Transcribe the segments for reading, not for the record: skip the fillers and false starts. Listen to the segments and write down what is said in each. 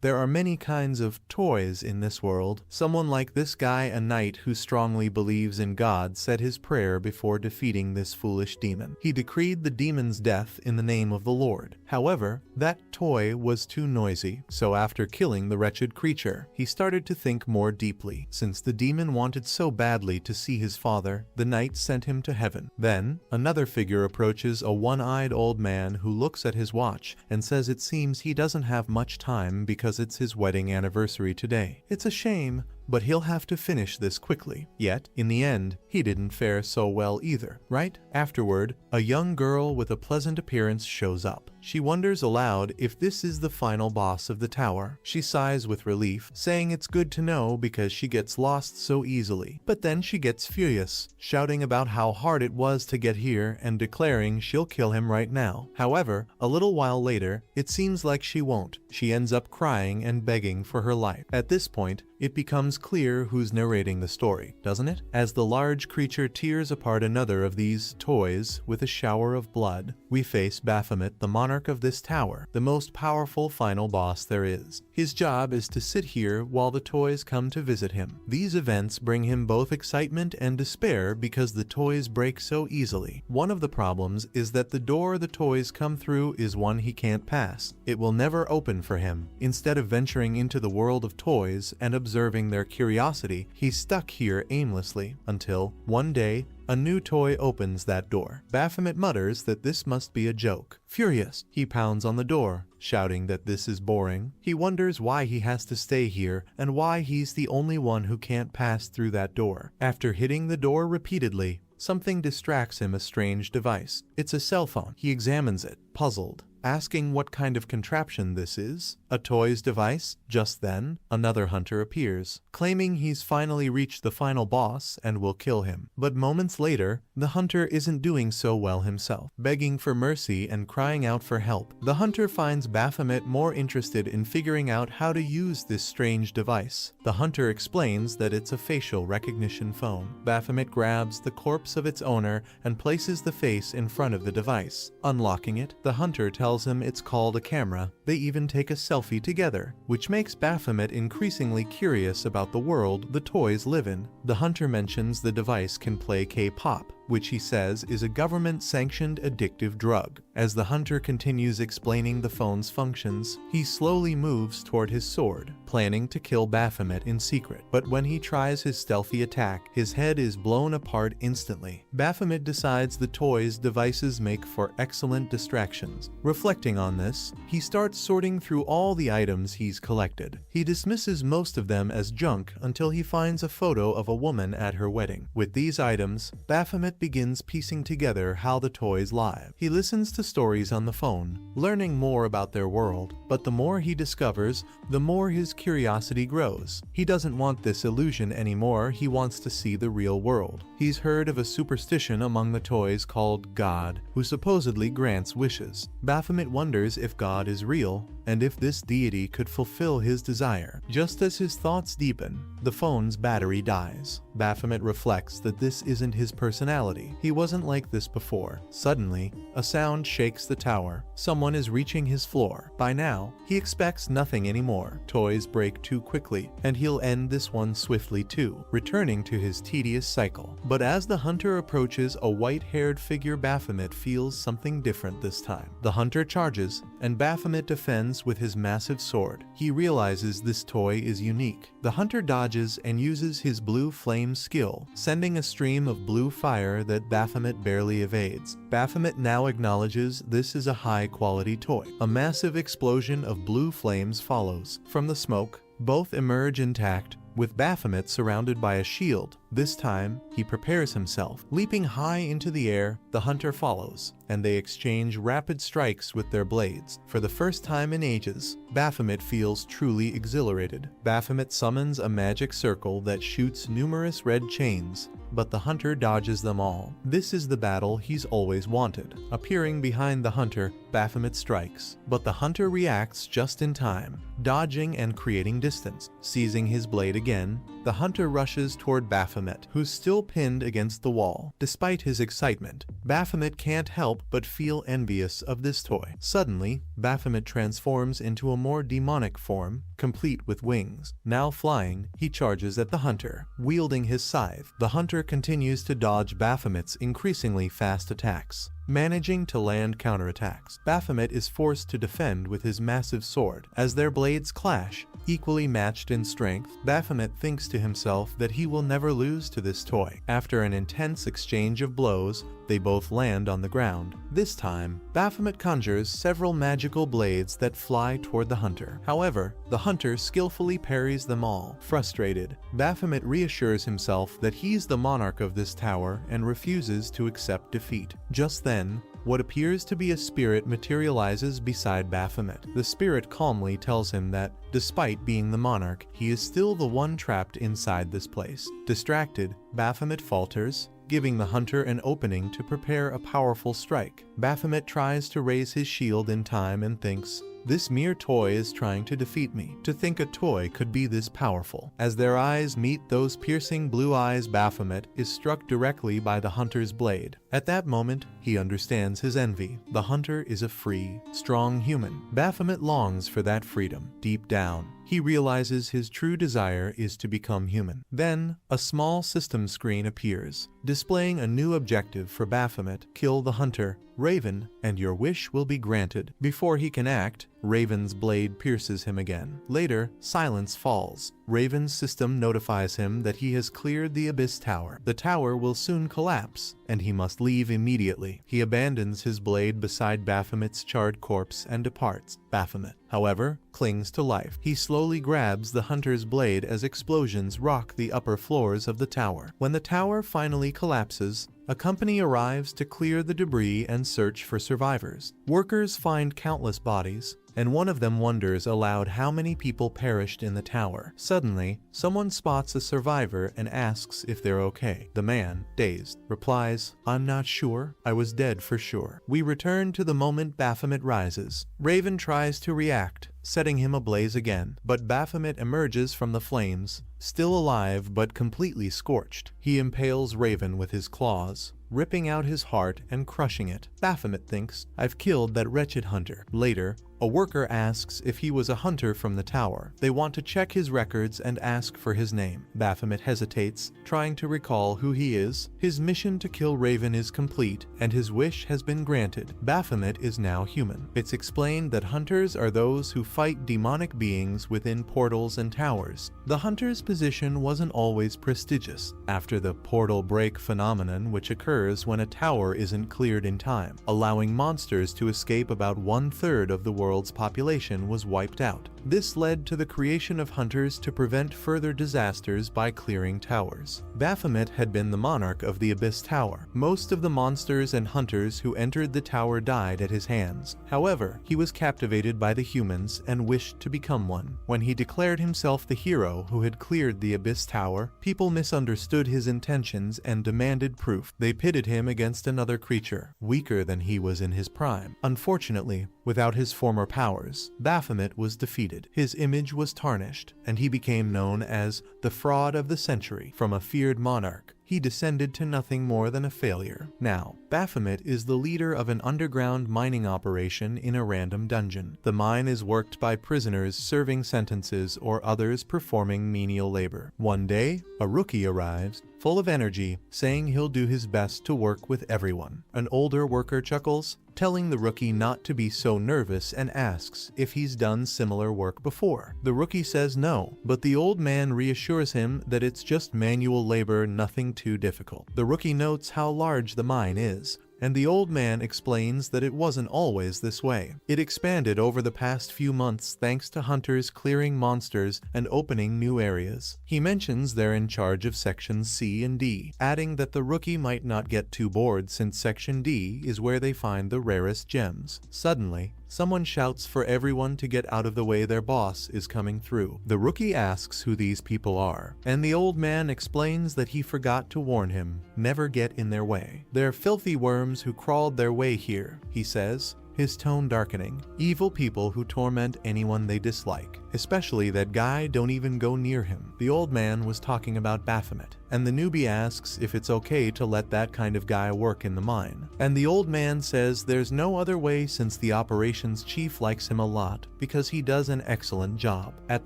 There are many kinds of toys in this world. Someone like this guy, a knight who strongly believes in God, said his prayer before defeating this foolish demon. He decreed the demon's death in the name of the Lord. However, that toy was too noisy, so after killing the wretched creature, he started to think more deeply. Since the demon wanted so badly to see his father, the knight sent him to heaven. Then, another figure approaches, a one-eyed old man who looks at his watch and says it seems he doesn't have much time because it's his wedding anniversary today. It's a shame, but he'll have to finish this quickly. Yet, in the end, he didn't fare so well either, right? Afterward, a young girl with a pleasant appearance shows up. She wonders aloud if this is the final boss of the tower. She sighs with relief, saying it's good to know because she gets lost so easily. But then she gets furious, shouting about how hard it was to get here and declaring she'll kill him right now. However, a little while later, it seems like she won't. She ends up crying and begging for her life. At this point, it becomes clear who's narrating the story, doesn't it? As the large creature tears apart another of these toys with a shower of blood, we face Baphomet, the monarch of this tower, the most powerful final boss there is. His job is to sit here while the toys come to visit him. These events bring him both excitement and despair because the toys break so easily. One of the problems is that the door the toys come through is one he can't pass. It will never open for him. Instead of venturing into the world of toys and observing their curiosity, he's stuck here aimlessly until, one day, a new toy opens that door. Baphomet mutters that this must be a joke. Furious, he pounds on the door, shouting that this is boring. He wonders why he has to stay here and why he's the only one who can't pass through that door. After hitting the door repeatedly, something distracts him, a strange device. It's a cell phone. He examines it, puzzled, asking what kind of contraption this is. A toy's device? Just then, another hunter appears, claiming he's finally reached the final boss and will kill him. But moments later, the hunter isn't doing so well himself, begging for mercy and crying out for help. The hunter finds Baphomet more interested in figuring out how to use this strange device. The hunter explains that it's a facial recognition phone. Baphomet grabs the corpse of its owner and places the face in front of the device. Unlocking it, the hunter tells him it's called a camera. They even take a selfie together, which makes Baphomet increasingly curious about the world the toys live in. The hunter mentions the device can play K-pop, which he says is a government-sanctioned addictive drug. As the hunter continues explaining the phone's functions, he slowly moves toward his sword, planning to kill Baphomet in secret. But when he tries his stealthy attack, his head is blown apart instantly. Baphomet decides the toy's devices make for excellent distractions. Reflecting on this, he starts sorting through all the items he's collected. He dismisses most of them as junk until he finds a photo of a woman at her wedding. With these items, Baphomet begins piecing together how the toys live. He listens to stories on the phone, learning more about their world, but the more he discovers, the more his curiosity grows. He doesn't want this illusion anymore, he wants to see the real world. He's heard of a superstition among the toys called God, who supposedly grants wishes. Baphomet wonders if God is real, and if this deity could fulfill his desire. Just as his thoughts deepen, the phone's battery dies. Baphomet reflects that this isn't his personality. He wasn't like this before. Suddenly, a sound shakes the tower. Someone is reaching his floor. By now, he expects nothing anymore. Toys break too quickly, and he'll end this one swiftly too, returning to his tedious cycle. But as the hunter approaches a white-haired figure, Baphomet feels something different this time. The hunter charges, and Baphomet defends with his massive sword. He realizes this toy is unique. The hunter dodges and uses his blue flame skill, sending a stream of blue fire that Baphomet barely evades. Baphomet now acknowledges this is a high-quality toy. A massive explosion of blue flames follows. From the smoke, both emerge intact, with Baphomet surrounded by a shield. This time, he prepares himself. Leaping high into the air, the hunter follows, and they exchange rapid strikes with their blades. For the first time in ages, Baphomet feels truly exhilarated. Baphomet summons a magic circle that shoots numerous red chains, but the hunter dodges them all. This is the battle he's always wanted. Appearing behind the hunter, Baphomet strikes, but the hunter reacts just in time, dodging and creating distance. Seizing his blade again, the hunter rushes toward Baphomet, who's still pinned against the wall. Despite his excitement, Baphomet can't help but feel envious of this toy. Suddenly, Baphomet transforms into a more demonic form, complete with wings. Now flying, he charges at the hunter, wielding his scythe. The hunter continues to dodge Baphomet's increasingly fast attacks, managing to land counterattacks. Baphomet is forced to defend with his massive sword. As their blades clash, equally matched in strength, Baphomet thinks to himself that he will never lose to this toy. After an intense exchange of blows, they both land on the ground. This time, Baphomet conjures several magical blades that fly toward the hunter. However, the hunter skillfully parries them all. Frustrated, Baphomet reassures himself that he's the monarch of this tower and refuses to accept defeat. Just then, what appears to be a spirit materializes beside Baphomet. The spirit calmly tells him that, despite being the monarch, he is still the one trapped inside this place. Distracted, Baphomet falters, giving the hunter an opening to prepare a powerful strike. Baphomet tries to raise his shield in time and thinks, "This mere toy is trying to defeat me. To think a toy could be this powerful." As their eyes meet those piercing blue eyes, Baphomet is struck directly by the hunter's blade. At that moment, he understands his envy. The hunter is a free, strong human. Baphomet longs for that freedom. Deep down, he realizes his true desire is to become human. Then, a small system screen appears, displaying a new objective for Baphomet: kill the hunter, Raven, and your wish will be granted. Before he can act, Raven's blade pierces him again. Later, silence falls. Raven's system notifies him that he has cleared the Abyss Tower. The tower will soon collapse, and he must leave immediately. He abandons his blade beside Baphomet's charred corpse and departs. Baphomet, however, clings to life. He slowly grabs the hunter's blade as explosions rock the upper floors of the tower. When the tower finally collapses, a company arrives to clear the debris and search for survivors. Workers find countless bodies, and one of them wonders aloud how many people perished in the tower. Suddenly, someone spots a survivor and asks if they're okay. The man, dazed, replies, "I'm not sure. I was dead for sure." We return to the moment Baphomet rises. Raven tries to react, setting him ablaze again, but Baphomet emerges from the flames, still alive but completely scorched. He impales Raven with his claws, ripping out his heart and crushing it. Baphomet thinks, "I've killed that wretched hunter." Later, a worker asks if he was a hunter from the tower. They want to check his records and ask for his name. Baphomet hesitates, trying to recall who he is. His mission to kill Raven is complete, and his wish has been granted. Baphomet is now human. It's explained that hunters are those who fight demonic beings within portals and towers. The hunter's position wasn't always prestigious. After the portal break phenomenon, which occurs when a tower isn't cleared in time, allowing monsters to escape, about 1/3 of the world's population was wiped out. This led to the creation of hunters to prevent further disasters by clearing towers. Baphomet had been the monarch of the Abyss Tower. Most of the monsters and hunters who entered the tower died at his hands. However, he was captivated by the humans and wished to become one. When he declared himself the hero who had cleared the Abyss Tower, people misunderstood his intentions and demanded proof. They pitted him against another creature, weaker than he was in his prime. Unfortunately, without his former powers, Baphomet was defeated. His image was tarnished, and he became known as the fraud of the century. From a feared monarch, he descended to nothing more than a failure. Now, Baphomet is the leader of an underground mining operation in a random dungeon. The mine is worked by prisoners serving sentences or others performing menial labor. One day, a rookie arrives, full of energy, saying he'll do his best to work with everyone. An older worker chuckles, telling the rookie not to be so nervous, and asks if he's done similar work before. The rookie says no, but the old man reassures him that it's just manual labor, nothing too difficult. The rookie notes how large the mine is, and the old man explains that it wasn't always this way. It expanded over the past few months thanks to hunters clearing monsters and opening new areas. He mentions they're in charge of sections C and D, adding that the rookie might not get too bored since section D is where they find the rarest gems. Suddenly, someone shouts for everyone to get out of the way, their boss is coming through. The rookie asks who these people are, and the old man explains that he forgot to warn him, never get in their way. They're filthy worms who crawled their way here, he says, his tone darkening. Evil people who torment anyone they dislike. especially that guy, don't even go near him. The old man was talking about Baphomet, and the newbie asks if it's okay to let that kind of guy work in the mine. And the old man says there's no other way since the operations chief likes him a lot because he does an excellent job. At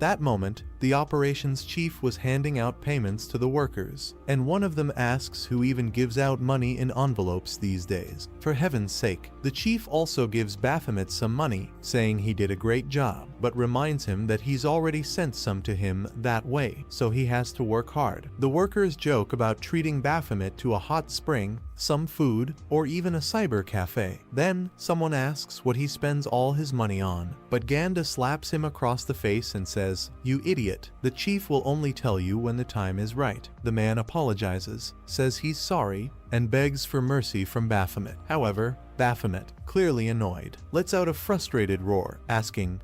that moment, the operations chief was handing out payments to the workers, and one of them asks who even gives out money in envelopes these days. For heaven's sake, the chief also gives Baphomet some money, saying he did a great job, but reminds him that he's already sent some to him that way, so he has to work hard. The workers joke about treating Baphomet to a hot spring, some food, or even a cyber cafe. Then, someone asks what he spends all his money on, but Ganda slaps him across the face and says, "You idiot, the chief will only tell you when the time is right." The man apologizes, says he's sorry, and begs for mercy from Baphomet. However, Baphomet, clearly annoyed, lets out a frustrated roar, asking,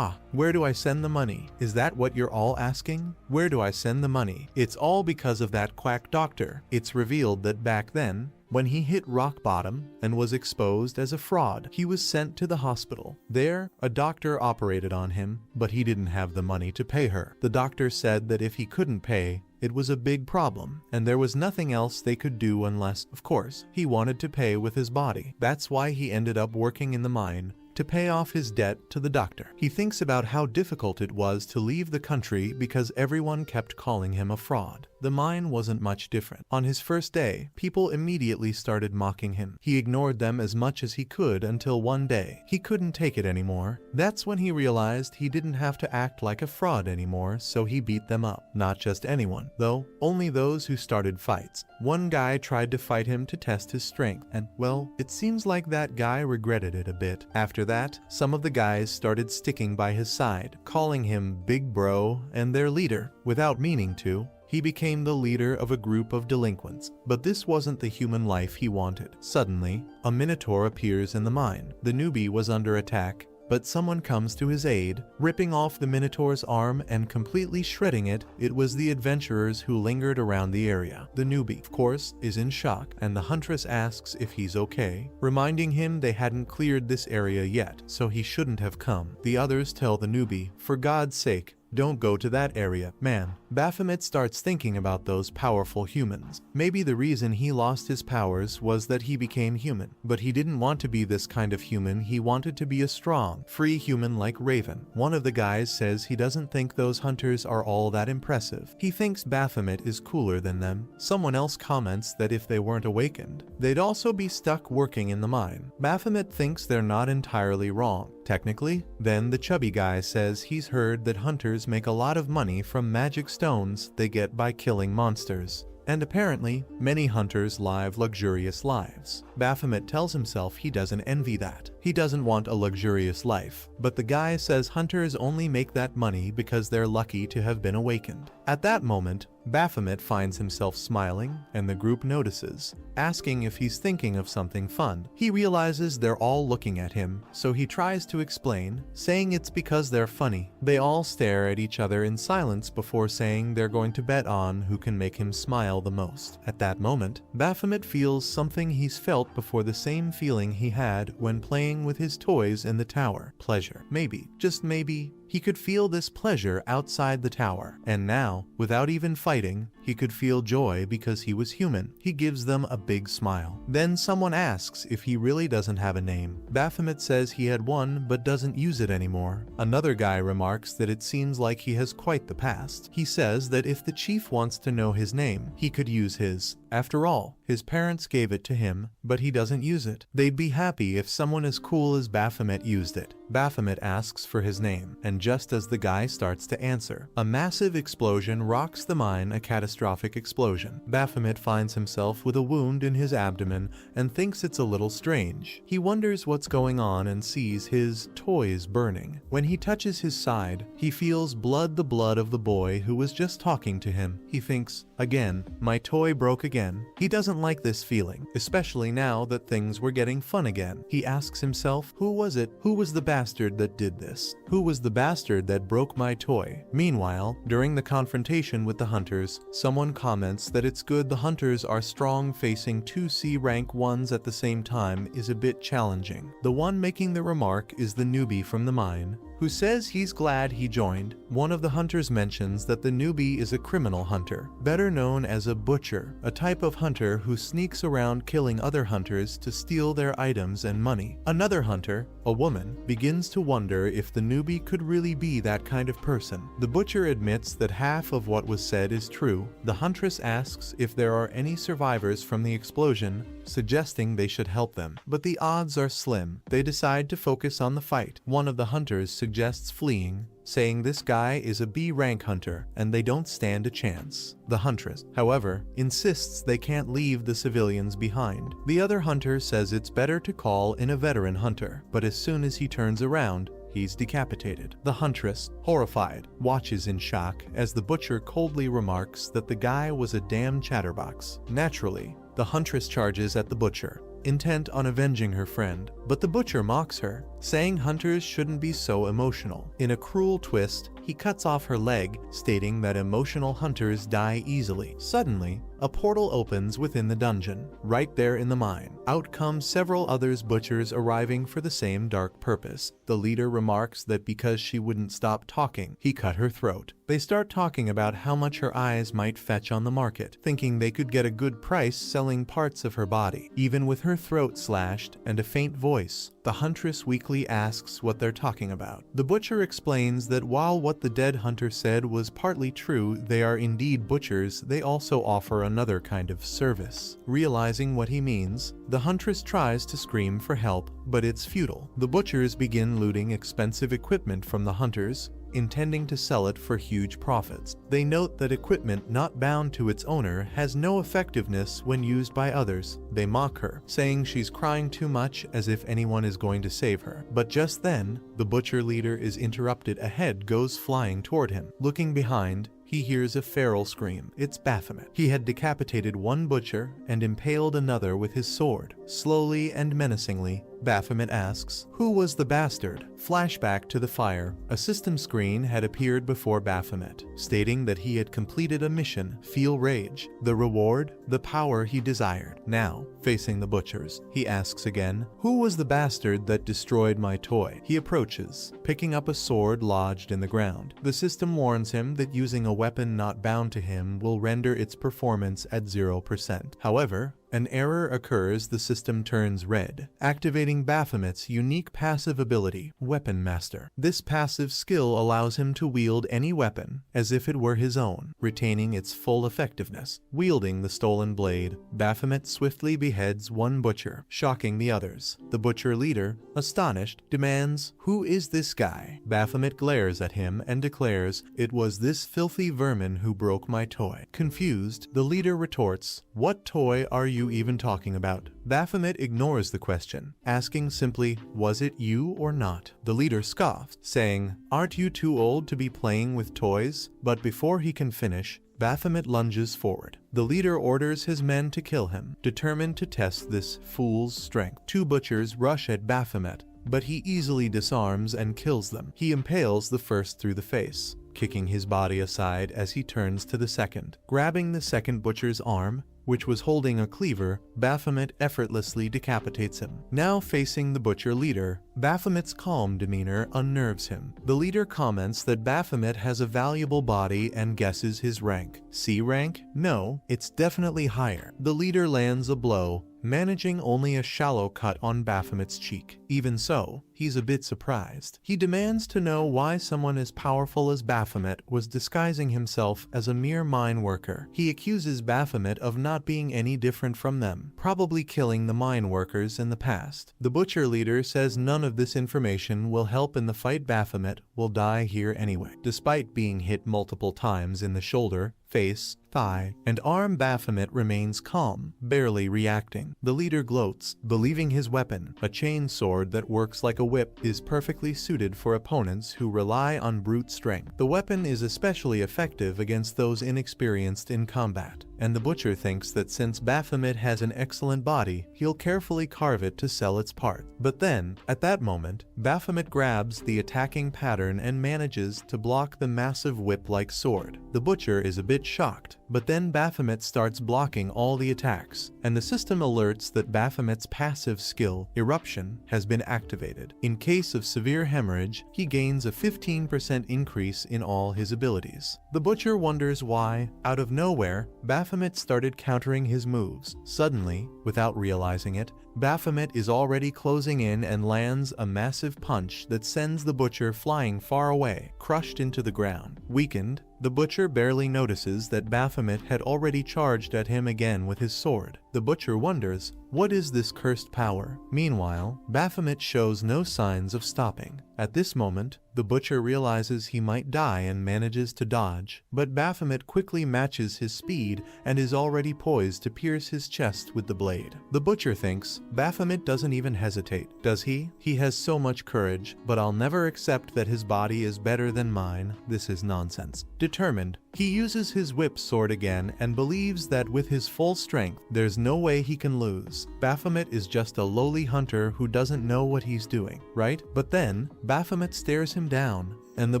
where do I send the money? Is that what you're all asking? Where do I send the money? It's all because of that quack doctor. It's revealed that back then, when he hit rock bottom and was exposed as a fraud, he was sent to the hospital. There, a doctor operated on him, but he didn't have the money to pay her. The doctor said that if he couldn't pay, it was a big problem, and there was nothing else they could do unless, of course, he wanted to pay with his body. That's why he ended up working in the mine, to pay off his debt to the doctor. He thinks about how difficult it was to leave the country because everyone kept calling him a fraud. The mine wasn't much different. On his first day, people immediately started mocking him. He ignored them as much as he could until one day, he couldn't take it anymore. That's when he realized he didn't have to act like a fraud anymore, so he beat them up. Not just anyone, though, only those who started fights. One guy tried to fight him to test his strength, and, well, it seems like that guy regretted it a bit. After that, some of the guys started sticking by his side, calling him Big Bro and their leader. Without meaning to, he became the leader of a group of delinquents. But this wasn't the human life he wanted. Suddenly, a minotaur appears in the mine. The newbie was under attack, but someone comes to his aid, ripping off the minotaur's arm and completely shredding it. It was the adventurers who lingered around the area. The newbie, of course, is in shock, and the huntress asks if he's okay, reminding him they hadn't cleared this area yet, so he shouldn't have come. The others tell the newbie, for God's sake, don't go to that area, man. Baphomet starts thinking about those powerful humans. Maybe the reason he lost his powers was that he became human. But he didn't want to be this kind of human, he wanted to be a strong, free human like Raven. One of the guys says he doesn't think those hunters are all that impressive. He thinks Baphomet is cooler than them. Someone else comments that if they weren't awakened, they'd also be stuck working in the mine. Baphomet thinks they're not entirely wrong. Technically, then the chubby guy says he's heard that hunters make a lot of money from magic stones they get by killing monsters. And apparently, many hunters live luxurious lives. Baphomet tells himself he doesn't envy that. He doesn't want a luxurious life. But the guy says hunters only make that money because they're lucky to have been awakened. At that moment, Baphomet finds himself smiling, and the group notices, asking if he's thinking of something fun. He realizes they're all looking at him, so he tries to explain, saying it's because they're funny. They all stare at each other in silence before saying they're going to bet on who can make him smile the most. At that moment, Baphomet feels something he's felt before, the same feeling he had when playing with his toys in the tower. Pleasure. Maybe, just maybe, he could feel this pleasure outside the tower. And now, without even fighting, he could feel joy because he was human. He gives them a big smile. Then someone asks if he really doesn't have a name. Baphomet says he had one but doesn't use it anymore. Another guy remarks that it seems like he has quite the past. He says that if the chief wants to know his name, he could use his. After all, his parents gave it to him, but he doesn't use it. They'd be happy if someone as cool as Baphomet used it. Baphomet asks for his name, and just as the guy starts to answer, a massive explosion rocks the mine, a catastrophic explosion. Baphomet finds himself with a wound in his abdomen and thinks it's a little strange. He wonders what's going on and sees his toys burning. When he touches his side, he feels blood, the blood of the boy who was just talking to him. He thinks, again, my toy broke again. He doesn't like this feeling, especially now that things were getting fun again. He asks himself, who was it? Who was the bastard that did this? Who was the bastard that broke my toy? Meanwhile, during the confrontation with the hunters, someone comments that it's good the hunters are strong. Facing two C rank ones at the same time is a bit challenging. The one making the remark is the newbie from the mine, who says he's glad he joined. One of the hunters mentions that the newbie is a criminal hunter, better known as a butcher, a type of hunter who sneaks around killing other hunters to steal their items and money. Another hunter, a woman, begins to wonder if the newbie could really be that kind of person. The butcher admits that half of what was said is true. The huntress asks if there are any survivors from the explosion, suggesting they should help them. But the odds are slim. They decide to focus on the fight. One of the hunters suggests fleeing, saying this guy is a B-rank hunter and they don't stand a chance. The huntress, however, insists they can't leave the civilians behind. The other hunter says it's better to call in a veteran hunter, but as soon as he turns around, he's decapitated. The huntress, horrified, watches in shock as the butcher coldly remarks that the guy was a damn chatterbox. Naturally, the huntress charges at the butcher, intent on avenging her friend, but the butcher mocks her, saying hunters shouldn't be so emotional. In a cruel twist, he cuts off her leg, stating that emotional hunters die easily. Suddenly, a portal opens within the dungeon, right there in the mine. Out come several others butchers arriving for the same dark purpose. The leader remarks that because she wouldn't stop talking, he cut her throat. They start talking about how much her eyes might fetch on the market, thinking they could get a good price selling parts of her body. Even with her throat slashed and a faint voice, the huntress weakly asks what they're talking about. The butcher explains that while what the dead hunter said was partly true, they are indeed butchers, they also offer another kind of service. Realizing what he means, the huntress tries to scream for help, but it's futile. The butchers begin looting expensive equipment from the hunters, intending to sell it for huge profits. They note that equipment not bound to its owner has no effectiveness when used by others. They mock her, saying she's crying too much as if anyone is going to save her. But just then, the butcher leader is interrupted. A head goes flying toward him. Looking behind, he hears a feral scream. It's Baphomet. He had decapitated one butcher and impaled another with his sword. Slowly and menacingly, Baphomet asks, "Who was the bastard?" Flashback to the fire. A system screen had appeared before Baphomet, stating that he had completed a mission, Feel Rage. The reward? The power he desired. Now, facing the butchers, he asks again, "Who was the bastard that destroyed my toy?" He approaches, picking up a sword lodged in the ground. The system warns him that using a weapon not bound to him will render its performance at 0%. However, an error occurs. The system turns red, activating Baphomet's unique passive ability, Weapon Master. This passive skill allows him to wield any weapon as if it were his own, retaining its full effectiveness. Wielding the stolen blade, Baphomet swiftly beheads one butcher, shocking the others. The butcher leader, astonished, demands, "Who is this guy?" Baphomet glares at him and declares, "It was this filthy vermin who broke my toy." Confused, the leader retorts, "What toy are you even talking about?" Baphomet ignores the question, asking simply, "Was it you or not?" The leader scoffs, saying, "Aren't you too old to be playing with toys?" But before he can finish, Baphomet lunges forward. The leader orders his men to kill him, determined to test this fool's strength. Two butchers rush at Baphomet, but he easily disarms and kills them. He impales the first through the face, kicking his body aside as he turns to the second. Grabbing the second butcher's arm, which was holding a cleaver, Baphomet effortlessly decapitates him. Now facing the butcher leader, Baphomet's calm demeanor unnerves him. The leader comments that Baphomet has a valuable body and guesses his rank. C rank? No, it's definitely higher. The leader lands a blow, managing only a shallow cut on Baphomet's cheek. Even so, he's a bit surprised. He demands to know why someone as powerful as Baphomet was disguising himself as a mere mine worker. He accuses Baphomet of not being any different from them, probably killing the mine workers in the past. The butcher leader says none of this information will help in the fight. Baphomet will die here anyway. Despite being hit multiple times in the shoulder, face, thigh, and arm, Baphomet remains calm, barely reacting. The leader gloats, believing his weapon, a chain sword that works like a whip, is perfectly suited for opponents who rely on brute strength. The weapon is especially effective against those inexperienced in combat, and the butcher thinks that since Baphomet has an excellent body, he'll carefully carve it to sell its part. But then, at that moment, Baphomet grabs the attacking pattern and manages to block the massive whip-like sword. The butcher is a bit shocked, but then Baphomet starts blocking all the attacks, and the system alerts that Baphomet's passive skill, Eruption, has been activated. In case of severe hemorrhage, he gains a 15% increase in all his abilities. The Butcher wonders why, out of nowhere, Baphomet started countering his moves. Suddenly, without realizing it, Baphomet is already closing in and lands a massive punch that sends the Butcher flying far away, crushed into the ground. Weakened, the Butcher barely notices that Baphomet had already charged at him again with his sword. The Butcher wonders, what is this cursed power? Meanwhile, Baphomet shows no signs of stopping. At this moment, the Butcher realizes he might die and manages to dodge, but Baphomet quickly matches his speed and is already poised to pierce his chest with the blade. The Butcher thinks, Baphomet doesn't even hesitate, does he? He has so much courage, but I'll never accept that his body is better than mine. This is nonsense. Determined, he uses his whip sword again and believes that with his full strength, there's no way he can lose. Baphomet is just a lowly hunter who doesn't know what he's doing, right? But then, Baphomet stares him down, and the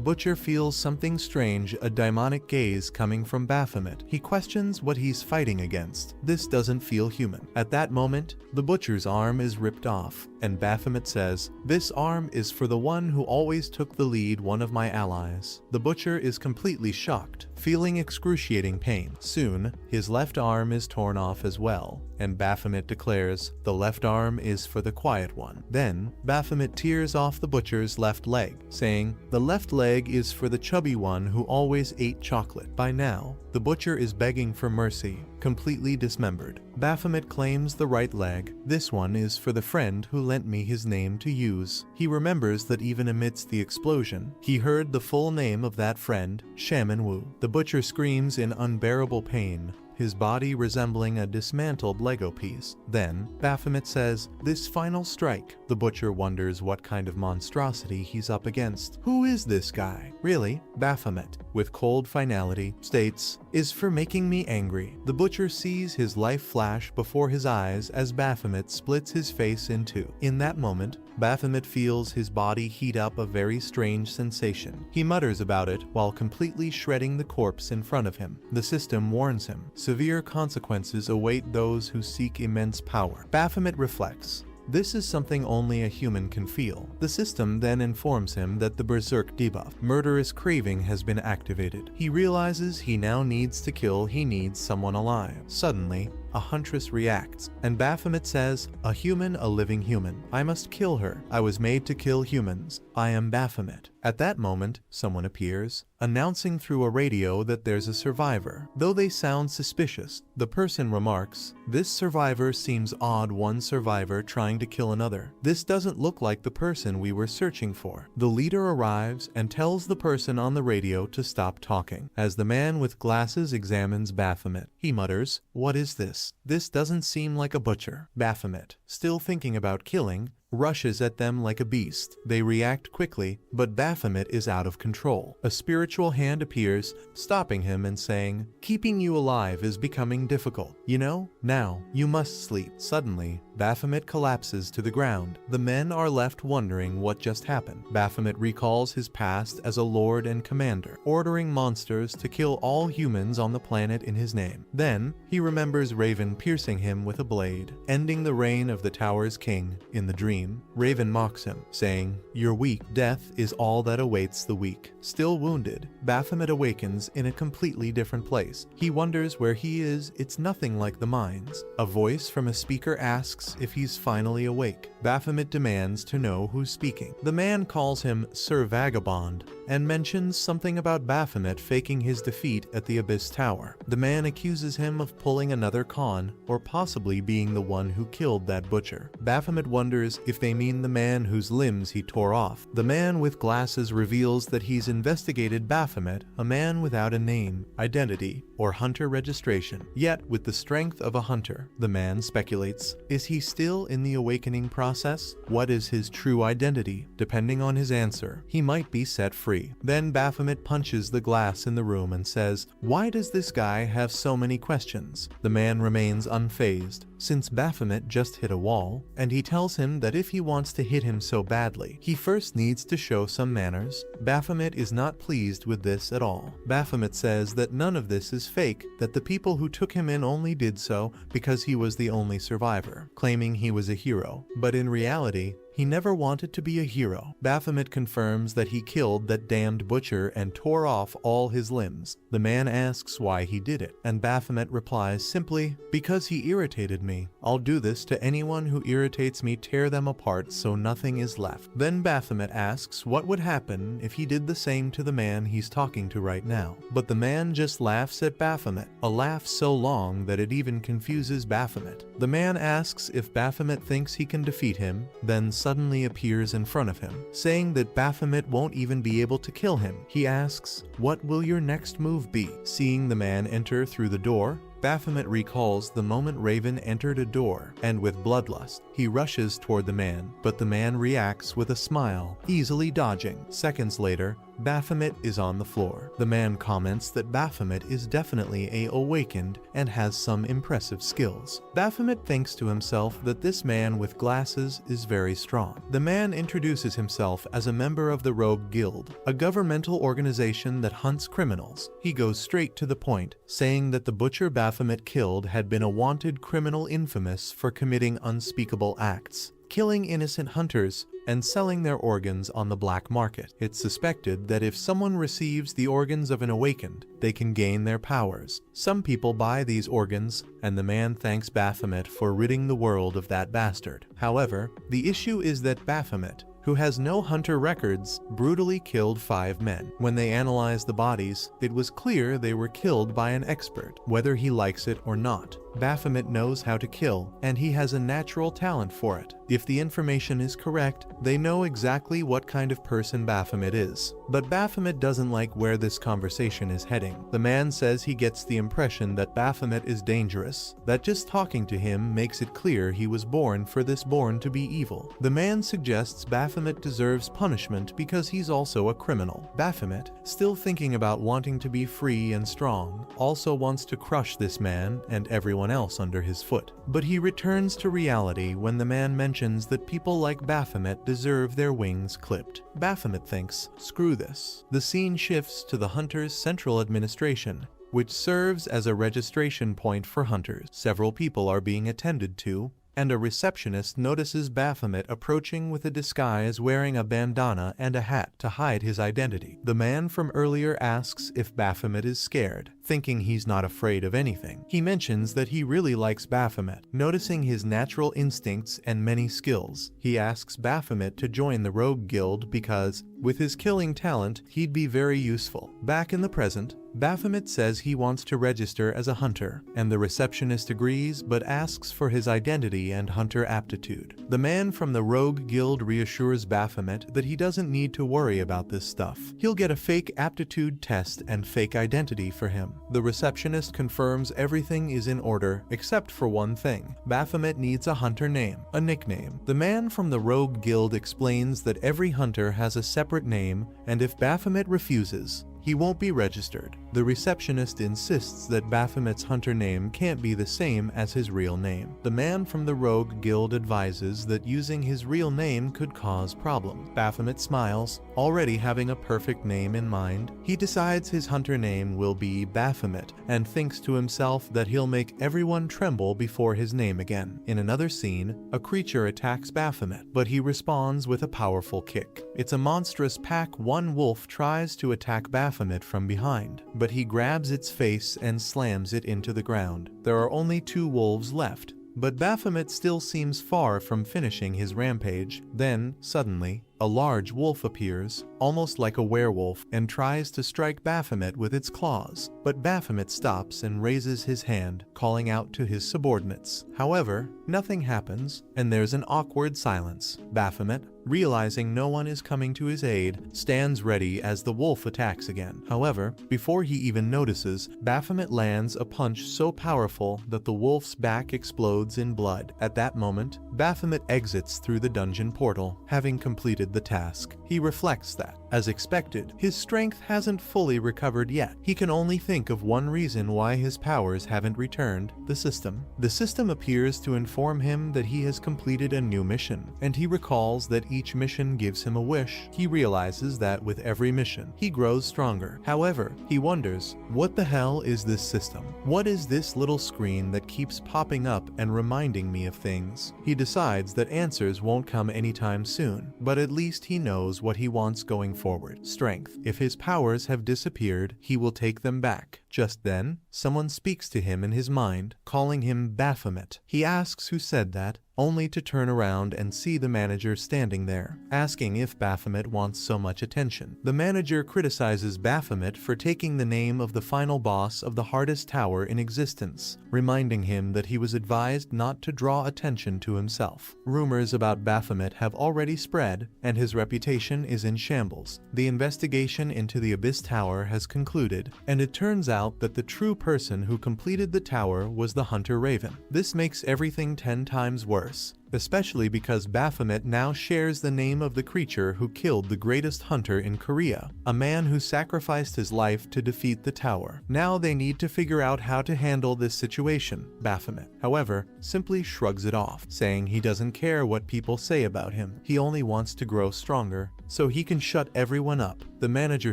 Butcher feels something strange, a demonic gaze coming from Baphomet. He questions what he's fighting against. This doesn't feel human. At that moment, the Butcher's arm is ripped off, and Baphomet says, "This arm is for the one who always took the lead, one of my allies." The Butcher is completely shocked, feeling excruciating pain. Soon, his left arm is torn off as well, and Baphomet declares, "The left arm is for the quiet one." Then, Baphomet tears off the Butcher's left leg, saying, "The left leg is for the chubby one who always ate chocolate." By now, the Butcher is begging for mercy, completely dismembered. Baphomet claims the right leg. "This one is for the friend who lent me his name to use." He remembers that even amidst the explosion, he heard the full name of that friend, Shaman Wu. The Butcher screams in unbearable pain, his body resembling a dismantled Lego piece. Then, Baphomet says, "This final strike." The Butcher wonders what kind of monstrosity he's up against. Who is this guy? Really? Baphomet, with cold finality, states, "Is for making me angry." The Butcher sees his life flash before his eyes as Baphomet splits his face in two. In that moment, Baphomet feels his body heat up, a very strange sensation. He mutters about it while completely shredding the corpse in front of him. The system warns him. Severe consequences await those who seek immense power. Baphomet reflects. This is something only a human can feel. The system then informs him that the Berserk debuff, murderous craving, has been activated. He realizes he now needs to kill, he needs someone alive. Suddenly, a huntress reacts, and Baphomet says, "A human, a living human. I must kill her. I was made to kill humans. I am Baphomet." At that moment, someone appears, announcing through a radio that there's a survivor. Though they sound suspicious, the person remarks, "This survivor seems odd, one survivor trying to kill another. This doesn't look like the person we were searching for." The leader arrives and tells the person on the radio to stop talking. As the man with glasses examines Baphomet, he mutters, "What is this? This doesn't seem like a butcher." Baphomet, still thinking about killing, rushes at them like a beast. They react quickly, but Baphomet is out of control. A spiritual hand appears, stopping him and saying, "Keeping you alive is becoming difficult. You know, now, you must sleep." Suddenly, Baphomet collapses to the ground. The men are left wondering what just happened. Baphomet recalls his past as a lord and commander, ordering monsters to kill all humans on the planet in his name. Then, he remembers Raven piercing him with a blade, ending the reign of the tower's king. In the dream, Raven mocks him, saying, "You're weak. Death is all that awaits the weak." Still wounded, Baphomet awakens in a completely different place. He wonders where he is. It's nothing like the mines. A voice from a speaker asks if he's finally awake. Baphomet demands to know who's speaking. The man calls him Sir Vagabond and mentions something about Baphomet faking his defeat at the Abyss Tower. The man accuses him of pulling another con, or possibly being the one who killed that butcher. Baphomet wonders if they mean the man whose limbs he tore off. The man with glasses reveals that he's investigated Baphomet, a man without a name, identity, or hunter registration, yet with the strength of a hunter. The man speculates, is he still in the awakening process? What is his true identity? Depending on his answer, he might be set free. free. Then Baphomet punches the glass in the room and says, "Why does this guy have so many questions?" The man remains unfazed, since Baphomet just hit a wall, and he tells him that if he wants to hit him so badly, he first needs to show some manners. Baphomet is not pleased with this at all. Baphomet says that none of this is fake, that the people who took him in only did so because he was the only survivor, claiming he was a hero. But in reality, he never wanted to be a hero. Baphomet confirms that he killed that damned butcher and tore off all his limbs. The man asks why he did it, and Baphomet replies simply, "Because he irritated me. I'll do this to anyone who irritates me, tear them apart so nothing is left." Then Baphomet asks what would happen if he did the same to the man he's talking to right now. But the man just laughs at Baphomet, a laugh so long that it even confuses Baphomet. The man asks if Baphomet thinks he can defeat him, then suddenly appears in front of him, saying that Baphomet won't even be able to kill him. He asks, "What will your next move be?" Seeing the man enter through the door, Baphomet recalls the moment Raven entered a door, and with bloodlust, he rushes toward the man, but the man reacts with a smile, easily dodging. Seconds later, Baphomet is on the floor. The man comments that Baphomet is definitely a awakened and has some impressive skills. Baphomet thinks to himself that this man with glasses is very strong. The man introduces himself as a member of the Rogue Guild, a governmental organization that hunts criminals. He goes straight to the point, saying that the butcher Baphomet killed had been a wanted criminal infamous for committing unspeakable acts, killing innocent hunters, and selling their organs on the black market. It's suspected that if someone receives the organs of an awakened, they can gain their powers. Some people buy these organs, and the man thanks Baphomet for ridding the world of that bastard. However, the issue is that Baphomet, who has no hunter records, brutally killed 5 men. When they analyzed the bodies, it was clear they were killed by an expert, whether he likes it or not. Baphomet knows how to kill, and he has a natural talent for it. If the information is correct, they know exactly what kind of person Baphomet is. But Baphomet doesn't like where this conversation is heading. The man says he gets the impression that Baphomet is dangerous, that just talking to him makes it clear he was born for this born to be evil. The man suggests Baphomet deserves punishment because he's also a criminal. Baphomet, still thinking about wanting to be free and strong, also wants to crush this man and everyone else under his foot. But he returns to reality when the man mentions that people like Baphomet deserve their wings clipped. Baphomet thinks, screw this. The scene shifts to the Hunter's Central Administration, which serves as a registration point for hunters. Several people are being attended to, and a receptionist notices Baphomet approaching with a disguise, wearing a bandana and a hat to hide his identity. The man from earlier asks if Baphomet is scared, thinking he's not afraid of anything. He mentions that he really likes Baphomet, noticing his natural instincts and many skills. He asks Baphomet to join the Rogue Guild because, with his killing talent, he'd be very useful. Back in the present, Baphomet says he wants to register as a hunter, and the receptionist agrees but asks for his identity and hunter aptitude. The man from the Rogue Guild reassures Baphomet that he doesn't need to worry about this stuff. He'll get a fake aptitude test and fake identity for him. The receptionist confirms everything is in order except for one thing. Baphomet needs a hunter name, a nickname. The man from the Rogue Guild explains that every hunter has a separate name, and if Baphomet refuses, he won't be registered. The receptionist insists that Baphomet's hunter name can't be the same as his real name. The man from the Rogue Guild advises that using his real name could cause problems. Baphomet smiles, already having a perfect name in mind. He decides his hunter name will be Baphomet, and thinks to himself that he'll make everyone tremble before his name again. In another scene, a creature attacks Baphomet, but he responds with a powerful kick. It's a monstrous pack. One wolf tries to attack Baphomet from behind, but he grabs its face and slams it into the ground. There are only 2 wolves left, but Baphomet still seems far from finishing his rampage. Then, suddenly, a large wolf appears, almost like a werewolf, and tries to strike Baphomet with its claws. But Baphomet stops and raises his hand, calling out to his subordinates. However, nothing happens, and there's an awkward silence. Baphomet, realizing no one is coming to his aid, stands ready as the wolf attacks again. However, before he even notices, Baphomet lands a punch so powerful that the wolf's back explodes in blood. At that moment, Baphomet exits through the dungeon portal, having completed the task. He reflects that, As expected, his strength hasn't fully recovered yet. He can only think of one reason why his powers haven't returned: the system. The system appears to inform him that he has completed a new mission, and he recalls that each mission gives him a wish. He realizes that with every mission, he grows stronger. However, he wonders, what the hell is this system? What is this little screen that keeps popping up and reminding me of things? He decides that answers won't come anytime soon, but at least he knows what he wants going forward: strength. If his powers have disappeared, he will take them back. Just then, someone speaks to him in his mind, calling him Baphomet. He asks who said that, only to turn around and see the manager standing there, asking if Baphomet wants so much attention. The manager criticizes Baphomet for taking the name of the final boss of the hardest tower in existence, reminding him that he was advised not to draw attention to himself. Rumors about Baphomet have already spread, and his reputation is in shambles. The investigation into the Abyss Tower has concluded, and it turns out that the true person who completed the tower was the Hunter Raven. This makes everything 10 times worse, especially because Baphomet now shares the name of the creature who killed the greatest hunter in Korea, a man who sacrificed his life to defeat the tower. Now they need to figure out how to handle this situation. Baphomet, however, simply shrugs it off, saying he doesn't care what people say about him. He only wants to grow stronger, so he can shut everyone up. The manager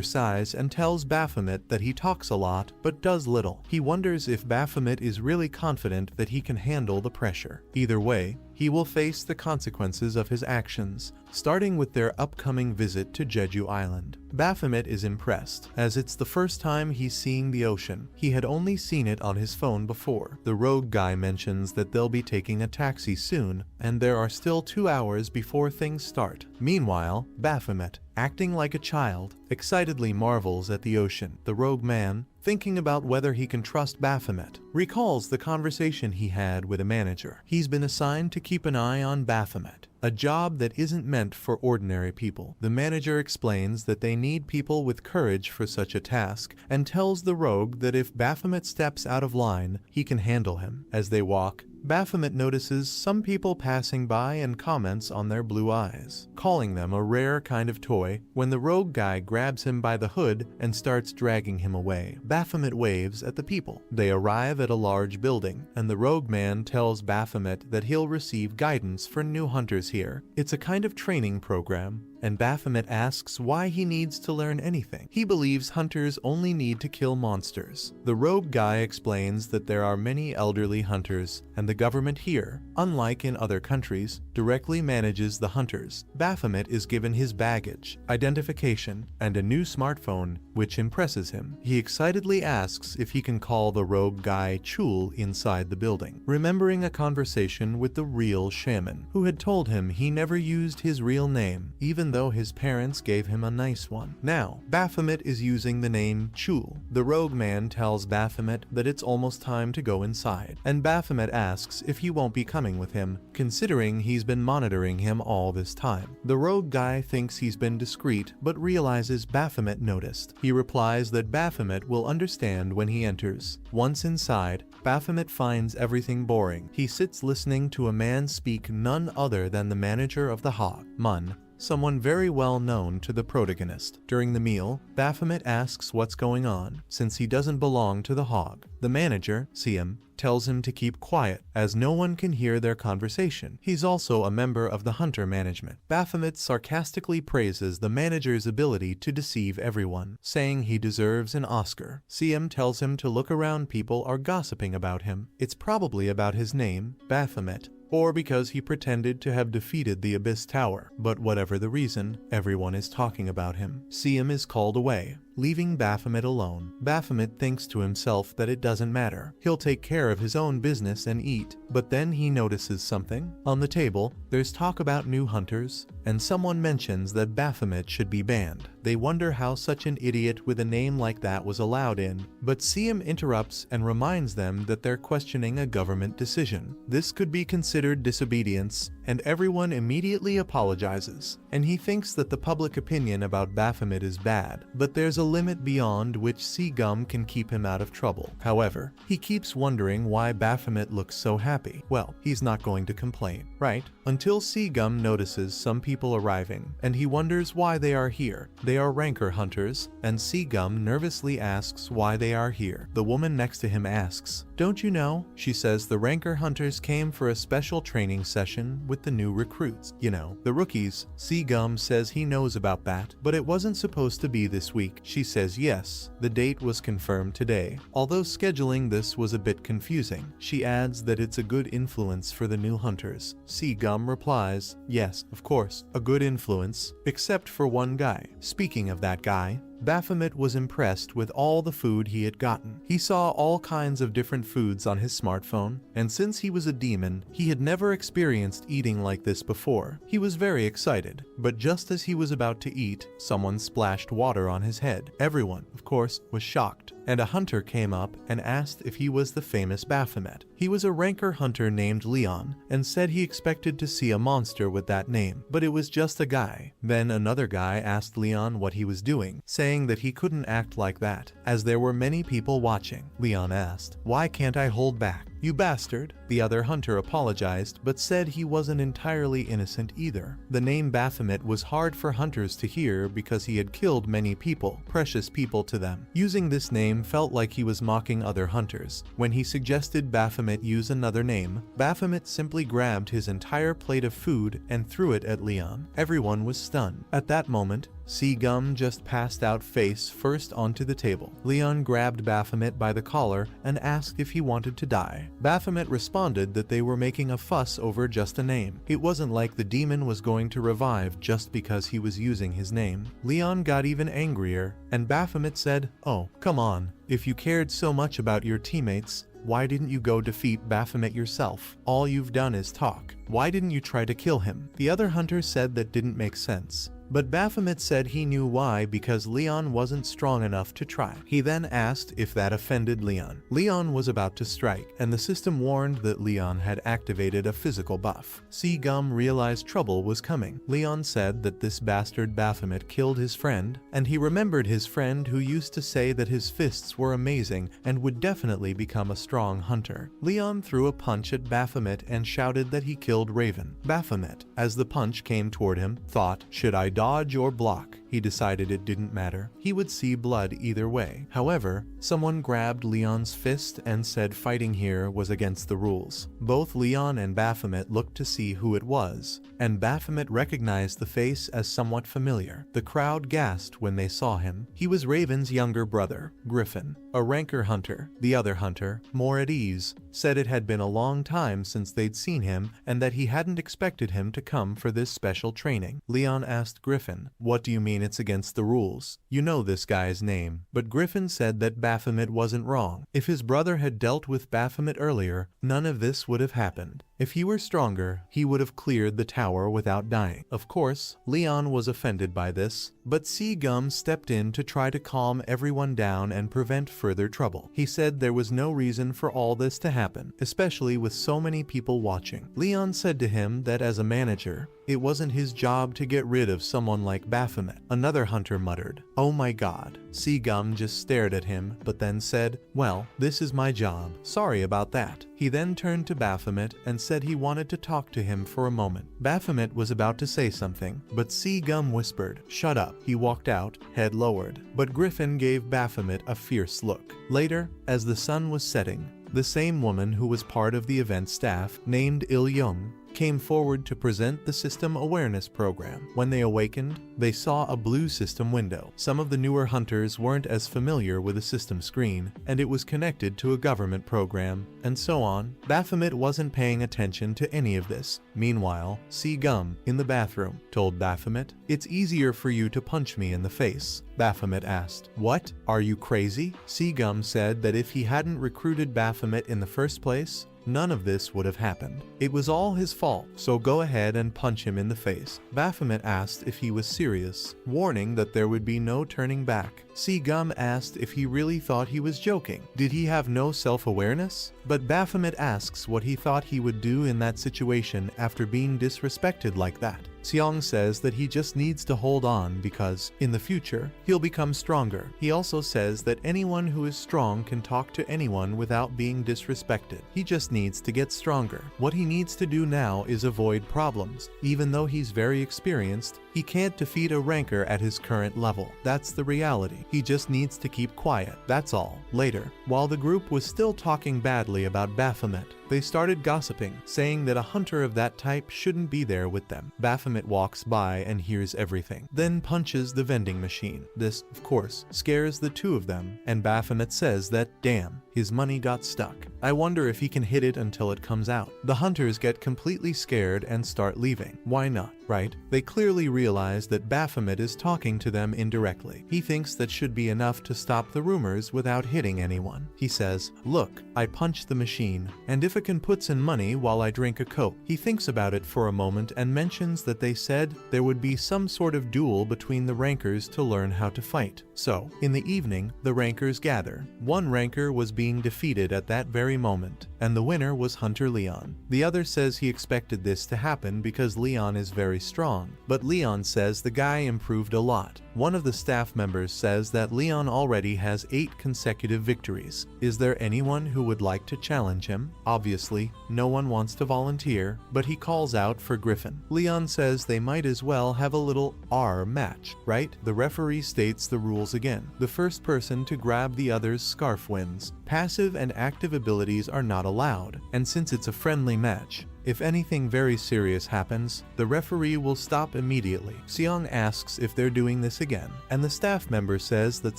sighs and tells Baphomet that he talks a lot but does little. He wonders if Baphomet is really confident that he can handle the pressure. Either way, he will face the consequences of his actions, starting with their upcoming visit to Jeju Island. Baphomet is impressed, as it's the first time he's seeing the ocean. He had only seen it on his phone before. The rogue guy mentions that they'll be taking a taxi soon, and there are still 2 hours before things start. Meanwhile, Baphomet, acting like a child, excitedly marvels at the ocean. The rogue man, thinking about whether he can trust Baphomet, recalls the conversation he had with a manager. He's been assigned to keep an eye on Baphomet, a job that isn't meant for ordinary people. The manager explains that they need people with courage for such a task, and tells the rogue that if Baphomet steps out of line, he can handle him. As they walk, Baphomet notices some people passing by and comments on their blue eyes, calling them a rare kind of toy, when the rogue guy grabs him by the hood and starts dragging him away. Baphomet waves at the people. They arrive at a large building, and the rogue man tells Baphomet that he'll receive guidance for new hunters here. It's a kind of training program, and Baphomet asks why he needs to learn anything. He believes hunters only need to kill monsters. The rogue guy explains that there are many elderly hunters, and the government here, unlike in other countries, directly manages the hunters. Baphomet is given his baggage, identification, and a new smartphone, which impresses him. He excitedly asks if he can call the rogue guy Chul inside the building, remembering a conversation with the real shaman, who had told him he never used his real name, even though his parents gave him a nice one. Now, Baphomet is using the name Chul. The rogue man tells Baphomet that it's almost time to go inside, and Baphomet asks if he won't be coming with him, considering he's been monitoring him all this time. The rogue guy thinks he's been discreet, but realizes Baphomet noticed. He replies that Baphomet will understand when he enters. Once inside, Baphomet finds everything boring. He sits listening to a man speak none other than the manager of the Hog, Mun, someone very well known to the protagonist. During the meal, Baphomet asks what's going on, since he doesn't belong to the Hog. The manager, Siam, tells him to keep quiet, as no one can hear their conversation. He's also a member of the Hunter Management. Baphomet sarcastically praises the manager's ability to deceive everyone, saying he deserves an Oscar. Siam tells him to look around. People are gossiping about him. It's probably about his name, Baphomet, or because he pretended to have defeated the Abyss Tower. But whatever the reason, everyone is talking about him. Siam is called away, leaving Baphomet alone. Baphomet thinks to himself that it doesn't matter. He'll take care of his own business and eat. But then he notices something. On the table, there's talk about new hunters, and someone mentions that Baphomet should be banned. They wonder how such an idiot with a name like that was allowed in, but Siam interrupts and reminds them that they're questioning a government decision. This could be considered disobedience, and everyone immediately apologizes, and he thinks that the public opinion about Baphomet is bad. But there's a a limit beyond which Seagum can keep him out of trouble. However, he keeps wondering why Baphomet looks so happy. Well, he's not going to complain, right? Until Seagum notices some people arriving, and he wonders why they are here. They are rancor hunters, and Seagum nervously asks why they are here. The woman next to him asks, "Don't you know?" She says the rancor hunters came for a special training session with the new recruits. You know, the rookies. Seagum says he knows about that, but it wasn't supposed to be this week. She says yes, the date was confirmed today. Although scheduling this was a bit confusing, she adds that it's a good influence for the new hunters. Seagum replies, yes, of course, a good influence, except for one guy. Speaking of that guy, Baphomet was impressed with all the food he had gotten. He saw all kinds of different foods on his smartphone, and since he was a demon, he had never experienced eating like this before. He was very excited, but just as he was about to eat, someone splashed water on his head. Everyone, of course, was shocked, and a hunter came up and asked if he was the famous Baphomet. He was a rancor hunter named Leon, and said he expected to see a monster with that name, but it was just a guy. Then another guy asked Leon what he was doing, saying that he couldn't act like that, as there were many people watching. Leon asked, "Why can't I hold back? You bastard." The other hunter apologized, but said he wasn't entirely innocent either. The name Baphomet was hard for hunters to hear because he had killed many people, precious people to them. Using this name felt like he was mocking other hunters. When he suggested Baphomet use another name, Baphomet simply grabbed his entire plate of food and threw it at Leon. Everyone was stunned. At that moment, Seagum just passed out face first onto the table. Leon grabbed Baphomet by the collar and asked if he wanted to die. Baphomet responded that they were making a fuss over just a name. It wasn't like the demon was going to revive just because he was using his name. Leon got even angrier, and Baphomet said, "Oh, come on. If you cared so much about your teammates, why didn't you go defeat Baphomet yourself? All you've done is talk. Why didn't you try to kill him?" The other hunter said that didn't make sense. But Baphomet said he knew why, because Leon wasn't strong enough to try. He then asked if that offended Leon. Leon was about to strike, and the system warned that Leon had activated a physical buff. Seagum realized trouble was coming. Leon said that this bastard Baphomet killed his friend, and he remembered his friend who used to say that his fists were amazing and would definitely become a strong hunter. Leon threw a punch at Baphomet and shouted that he killed Raven. Baphomet, as the punch came toward him, thought, should I dodge or block? He decided it didn't matter. He would see blood either way. However, someone grabbed Leon's fist and said fighting here was against the rules. Both Leon and Baphomet looked to see who it was, and Baphomet recognized the face as somewhat familiar. The crowd gasped when they saw him. He was Raven's younger brother, Griffin, a rancor hunter. The other hunter, more at ease, said it had been a long time since they'd seen him and that he hadn't expected him to come for this special training. Leon asked Griffin, "What do you mean it's against the rules? You know this guy's name." But Griffin said that Baphomet wasn't wrong. If his brother had dealt with Baphomet earlier, none of this would have happened. If he were stronger, he would have cleared the tower without dying. Of course, Leon was offended by this, but Seagum stepped in to try to calm everyone down and prevent further trouble. He said there was no reason for all this to happen, especially with so many people watching. Leon said to him that as a manager, it wasn't his job to get rid of someone like Baphomet. Another hunter muttered, "Oh my god." Seagum just stared at him, but then said, "Well, this is my job. Sorry about that." He then turned to Baphomet and said he wanted to talk to him for a moment. Baphomet was about to say something, but Seagum whispered, "Shut up." He walked out, head lowered, but Griffin gave Baphomet a fierce look. Later, as the sun was setting, the same woman who was part of the event staff, named Il-Young, came forward to present the System Awareness Program. When they awakened, they saw a blue system window. Some of the newer hunters weren't as familiar with the system screen, and it was connected to a government program, and so on. Baphomet wasn't paying attention to any of this. Meanwhile, Seagum, in the bathroom, told Baphomet, "It's easier for you to punch me in the face." Baphomet asked, "What? Are you crazy?" Seagum said that if he hadn't recruited Baphomet in the first place, none of this would have happened. It was all his fault, so go ahead and punch him in the face. Baphomet asked if he was serious, warning that there would be no turning back. Seagum asked if he really thought he was joking. Did he have no self-awareness? But Baphomet asks what he thought he would do in that situation after being disrespected like that. Seong says that he just needs to hold on because, in the future, he'll become stronger. He also says that anyone who is strong can talk to anyone without being disrespected. He just needs to get stronger. What he needs to do now is avoid problems. Even though he's very experienced, he can't defeat a ranker at his current level. That's the reality. He just needs to keep quiet. That's all. Later, while the group was still talking badly about Baphomet, they started gossiping, saying that a hunter of that type shouldn't be there with them. Baphomet walks by and hears everything, then punches the vending machine. This, of course, scares the two of them, and Baphomet says that, damn, his money got stuck. I wonder if he can hit it until it comes out. The hunters get completely scared and start leaving. Why not, right? They clearly realize that Baphomet is talking to them indirectly. He thinks that should be enough to stop the rumors without hitting anyone. He says, look, I punched the machine, and if it can put in money while I drink a Coke. He thinks about it for a moment and mentions that they said there would be some sort of duel between the rankers to learn how to fight. So, in the evening, the rankers gather. One ranker was being defeated at that very moment, and the winner was Hunter Leon. The other says he expected this to happen because Leon is very strong, but Leon says the guy improved a lot. One of the staff members says that Leon already has 8 consecutive victories. Is there anyone who would like to challenge him? Obviously, no one wants to volunteer, but he calls out for Griffin. Leon says they might as well have a little R match, right? The referee states the rules again. The first person to grab the other's scarf wins. Passive and active abilities are not allowed, and since it's a friendly match, if anything very serious happens, the referee will stop immediately. Seong asks if they're doing this again, and the staff member says that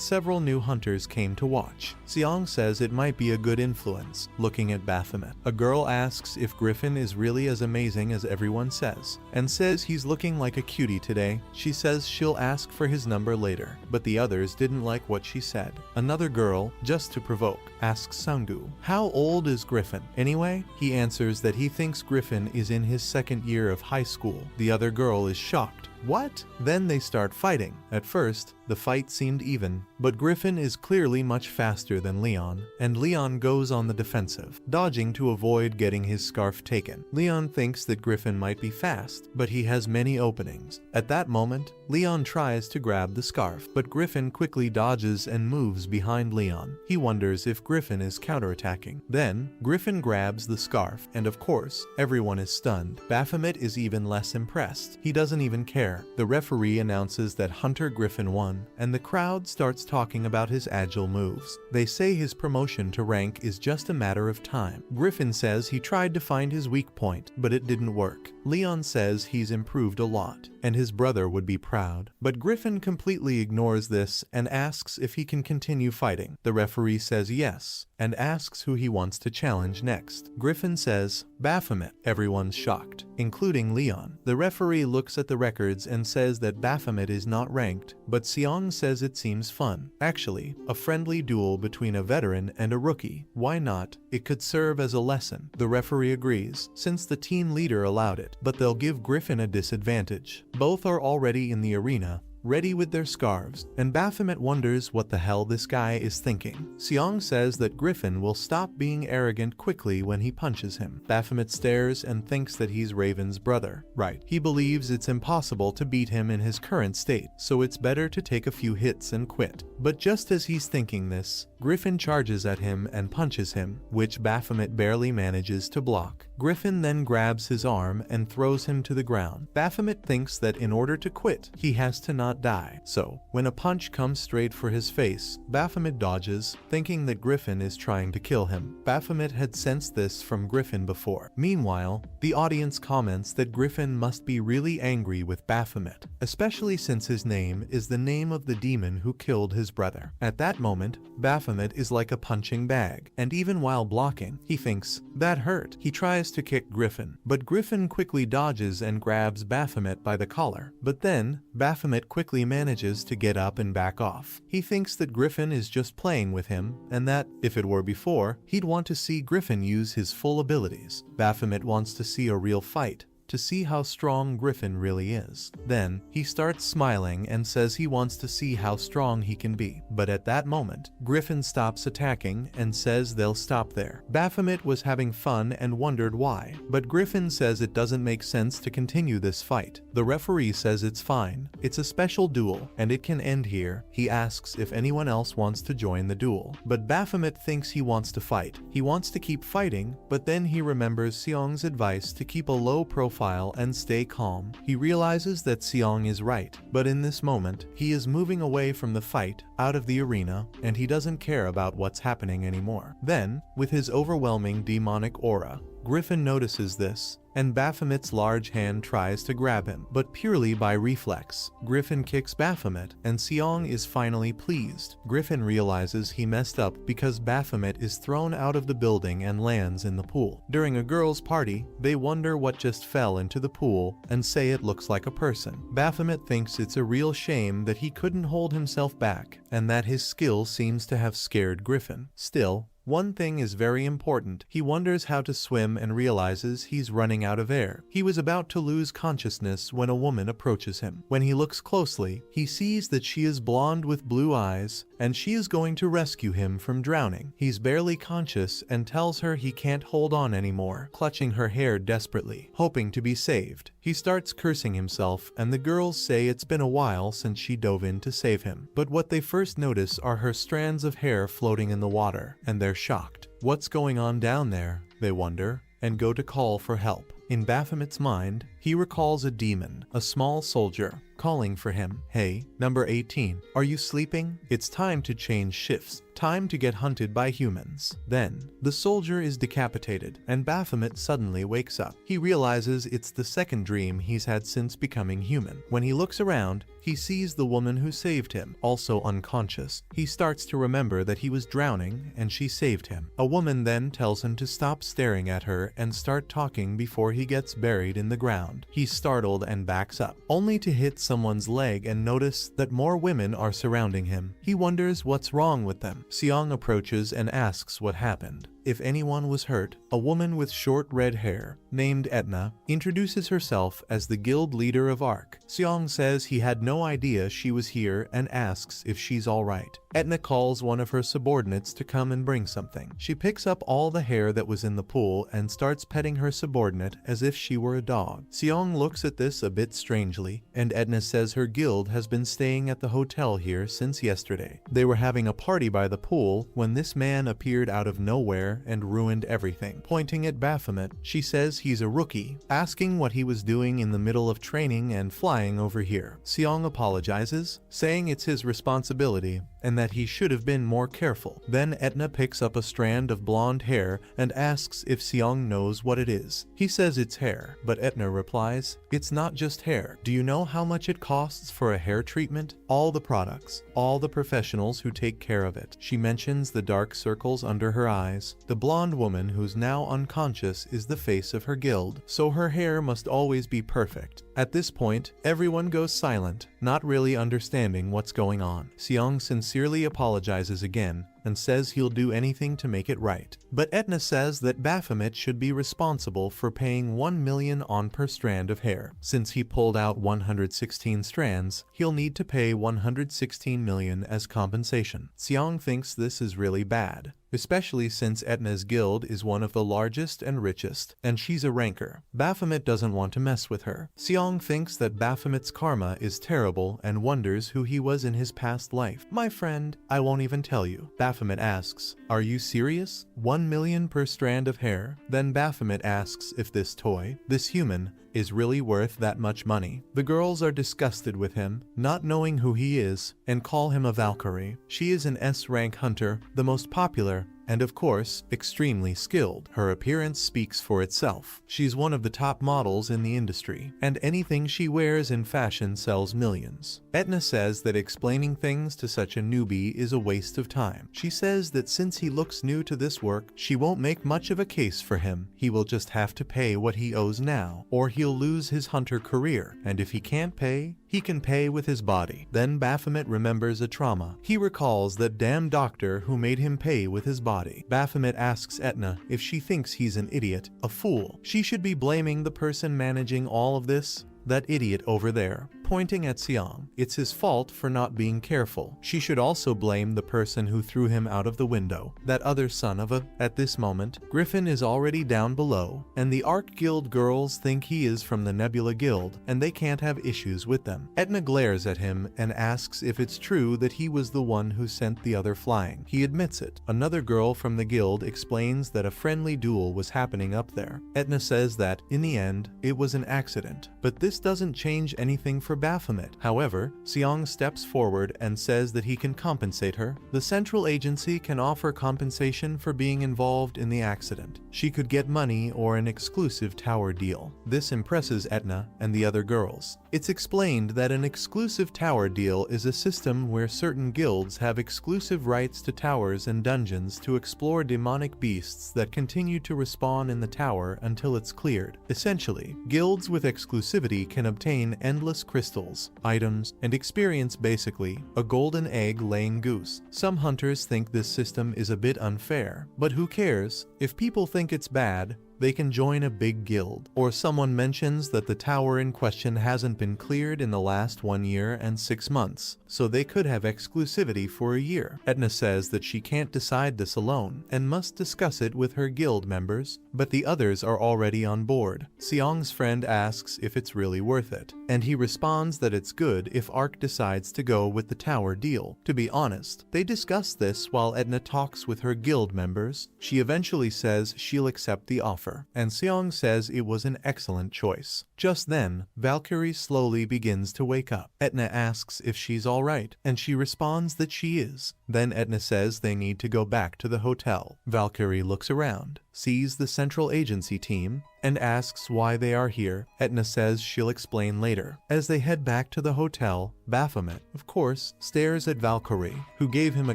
several new hunters came to watch. Seong says it might be a good influence, looking at Baphomet. A girl asks if Griffin is really as amazing as everyone says, and says he's looking like a cutie today. She says she'll ask for his number later, but the others didn't like what she said. Another girl, just to provoke, asks Sunggu, how old is Griffin? Anyway, he answers that he thinks Griffin is in his 2nd year of high school. The other girl is shocked. What? Then they start fighting. At first, the fight seemed even, but Griffin is clearly much faster than Leon, and Leon goes on the defensive, dodging to avoid getting his scarf taken. Leon thinks that Griffin might be fast, but he has many openings. At that moment, Leon tries to grab the scarf, but Griffin quickly dodges and moves behind Leon. He wonders if Griffin is counterattacking. Then, Griffin grabs the scarf, and of course, everyone is stunned. Baphomet is even less impressed. He doesn't even care. The referee announces that Hunter Griffin won, and the crowd starts talking about his agile moves. They say his promotion to rank is just a matter of time. Griffin says he tried to find his weak point, but it didn't work. Leon says he's improved a lot, and his brother would be proud. But Griffin completely ignores this and asks if he can continue fighting. The referee says yes, and asks who he wants to challenge next. Griffin says, Baphomet. Everyone's shocked, including Leon. The referee looks at the records and says that Baphomet is not ranked, but Seong says it seems fun. Actually, a friendly duel between a veteran and a rookie. Why not? It could serve as a lesson. The referee agrees, since the team leader allowed it, but they'll give Griffin a disadvantage. Both are already in the arena, ready with their scarves, and Baphomet wonders what the hell this guy is thinking. Seong says that Griffin will stop being arrogant quickly when he punches him. Baphomet stares and thinks that he's Raven's brother. Right. He believes it's impossible to beat him in his current state, so it's better to take a few hits and quit. But just as he's thinking this, Griffin charges at him and punches him, which Baphomet barely manages to block. Griffin then grabs his arm and throws him to the ground. Baphomet thinks that in order to quit, he has to not die. So, when a punch comes straight for his face, Baphomet dodges, thinking that Griffin is trying to kill him. Baphomet had sensed this from Griffin before. Meanwhile, the audience comments that Griffin must be really angry with Baphomet, especially since his name is the name of the demon who killed his brother. At that moment, Baphomet is like a punching bag, and even while blocking, he thinks, that hurt. He tries to kick Griffin, but Griffin quickly dodges and grabs Baphomet by the collar. But then, Baphomet quickly manages to get up and back off. He thinks that Griffin is just playing with him, and that, if it were before, he'd want to see Griffin use his full abilities. Baphomet wants to see a real fight, to see how strong Griffin really is. Then, he starts smiling and says he wants to see how strong he can be. But at that moment, Griffin stops attacking and says they'll stop there. Baphomet was having fun and wondered why, but Griffin says it doesn't make sense to continue this fight. The referee says it's fine. It's a special duel, and it can end here. He asks if anyone else wants to join the duel, but Baphomet thinks he wants to fight. He wants to keep fighting, but then he remembers Seong's advice to keep a low profile and stay calm. He realizes that Seong is right, but in this moment, he is moving away from the fight, out of the arena, and he doesn't care about what's happening anymore. Then, with his overwhelming demonic aura, Griffin notices this, and Baphomet's large hand tries to grab him, but purely by reflex. Griffin kicks Baphomet, and Seong is finally pleased. Griffin realizes he messed up because Baphomet is thrown out of the building and lands in the pool. During a girls' party, they wonder what just fell into the pool and say it looks like a person. Baphomet thinks it's a real shame that he couldn't hold himself back, and that his skill seems to have scared Griffin. Still, one thing is very important. He wonders how to swim and realizes he's running out of air. He was about to lose consciousness when a woman approaches him. When he looks closely, he sees that she is blonde with blue eyes, and she is going to rescue him from drowning. He's barely conscious and tells her he can't hold on anymore, clutching her hair desperately, hoping to be saved. He starts cursing himself, and the girls say it's been a while since she dove in to save him. But what they first notice are her strands of hair floating in the water, and they're shocked. What's going on down there, they wonder, and go to call for help. In Baphomet's mind, he recalls a demon, a small soldier, calling for him. Hey, number 18, are you sleeping? It's time to change shifts. Time to get hunted by humans. Then, the soldier is decapitated, and Baphomet suddenly wakes up. He realizes it's the second dream he's had since becoming human. When he looks around, he sees the woman who saved him, also unconscious. He starts to remember that he was drowning, and she saved him. A woman then tells him to stop staring at her and start talking before he gets buried in the ground. He's startled and backs up, only to hit someone's leg and notice that more women are surrounding him. He wonders what's wrong with them. Seong approaches and asks what happened. If anyone was hurt, a woman with short red hair, named Etna, introduces herself as the guild leader of Arc. Seong says he had no idea she was here and asks if she's alright. Etna calls one of her subordinates to come and bring something. She picks up all the hair that was in the pool and starts petting her subordinate as if she were a dog. Seong looks at this a bit strangely, and Etna says her guild has been staying at the hotel here since yesterday. They were having a party by the pool when this man appeared out of nowhere and ruined everything. Pointing at Baphomet, she says he's a rookie, asking what he was doing in the middle of training and flying over here. Seong apologizes, saying it's his responsibility and that he should have been more careful. Then Etna picks up a strand of blonde hair and asks if Seong knows what it is. He says it's hair, but Etna replies, it's not just hair. Do you know how much it costs for a hair treatment? All the products, all the professionals who take care of it. She mentions the dark circles under her eyes. The blonde woman who's now unconscious is the face of her guild, so her hair must always be perfect. At this point, everyone goes silent, not really understanding what's going on. Seong sincerely apologizes again and says he'll do anything to make it right. But Etna says that Baphomet should be responsible for paying 1 million on per strand of hair. Since he pulled out 116 strands, he'll need to pay 116 million as compensation. Seong thinks this is really bad, especially since Etna's guild is one of the largest and richest, and she's a ranker. Baphomet doesn't want to mess with her. Seong thinks that Baphomet's karma is terrible and wonders who he was in his past life. My friend, I won't even tell you. Baphomet asks, are you serious? 1 million per strand of hair? Then Baphomet asks if this toy, this human, is really worth that much money. The girls are disgusted with him, not knowing who he is, and call him a Valkyrie. She is an S-rank hunter, the most popular, and of course, extremely skilled. Her appearance speaks for itself. She's one of the top models in the industry, and anything she wears in fashion sells millions. Etna says that explaining things to such a newbie is a waste of time. She says that since he looks new to this work, she won't make much of a case for him. He will just have to pay what he owes now, or he'll lose his hunter career, and if he can't pay, he He can pay with his body. Then Baphomet remembers a trauma. He recalls that damn doctor who made him pay with his body. Baphomet asks Etna if she thinks he's an idiot, a fool. She should be blaming the person managing all of this, that idiot over there, pointing at Seong. It's his fault for not being careful. She should also blame the person who threw him out of the window, that other son of a... At this moment, Griffin is already down below, and the Arc Guild girls think he is from the Nebula Guild, and they can't have issues with them. Etna glares at him and asks if it's true that he was the one who sent the other flying. He admits it. Another girl from the guild explains that a friendly duel was happening up there. Etna says that, in the end, it was an accident, but this doesn't change anything for Baphomet. However, Seong steps forward and says that he can compensate her. The central agency can offer compensation for being involved in the accident. She could get money or an exclusive tower deal. This impresses Etna and the other girls. It's explained that an exclusive tower deal is a system where certain guilds have exclusive rights to towers and dungeons to explore demonic beasts that continue to respawn in the tower until it's cleared. Essentially, guilds with exclusivity can obtain endless crystals, items, and experience basically a golden egg-laying goose. Some hunters think this system is a bit unfair, but who cares? If people think it's bad, they can join a big guild. Or someone mentions that the tower in question hasn't been cleared in the last 1 year and 6 months, so they could have exclusivity for a year. Etna says that she can't decide this alone, and must discuss it with her guild members, but the others are already on board. Seong's friend asks if it's really worth it, and he responds that it's good if Arc decides to go with the tower deal. To be honest, they discuss this while Etna talks with her guild members. She eventually says she'll accept the offer, and Seong says it was an excellent choice. Just then, Valkyrie slowly begins to wake up. Etna asks if she's alright, and she responds that she is. Then Etna says they need to go back to the hotel. Valkyrie looks around, sees the central agency team, and asks why they are here. Etna says she'll explain later. As they head back to the hotel, Baphomet, of course, stares at Valkyrie, who gave him a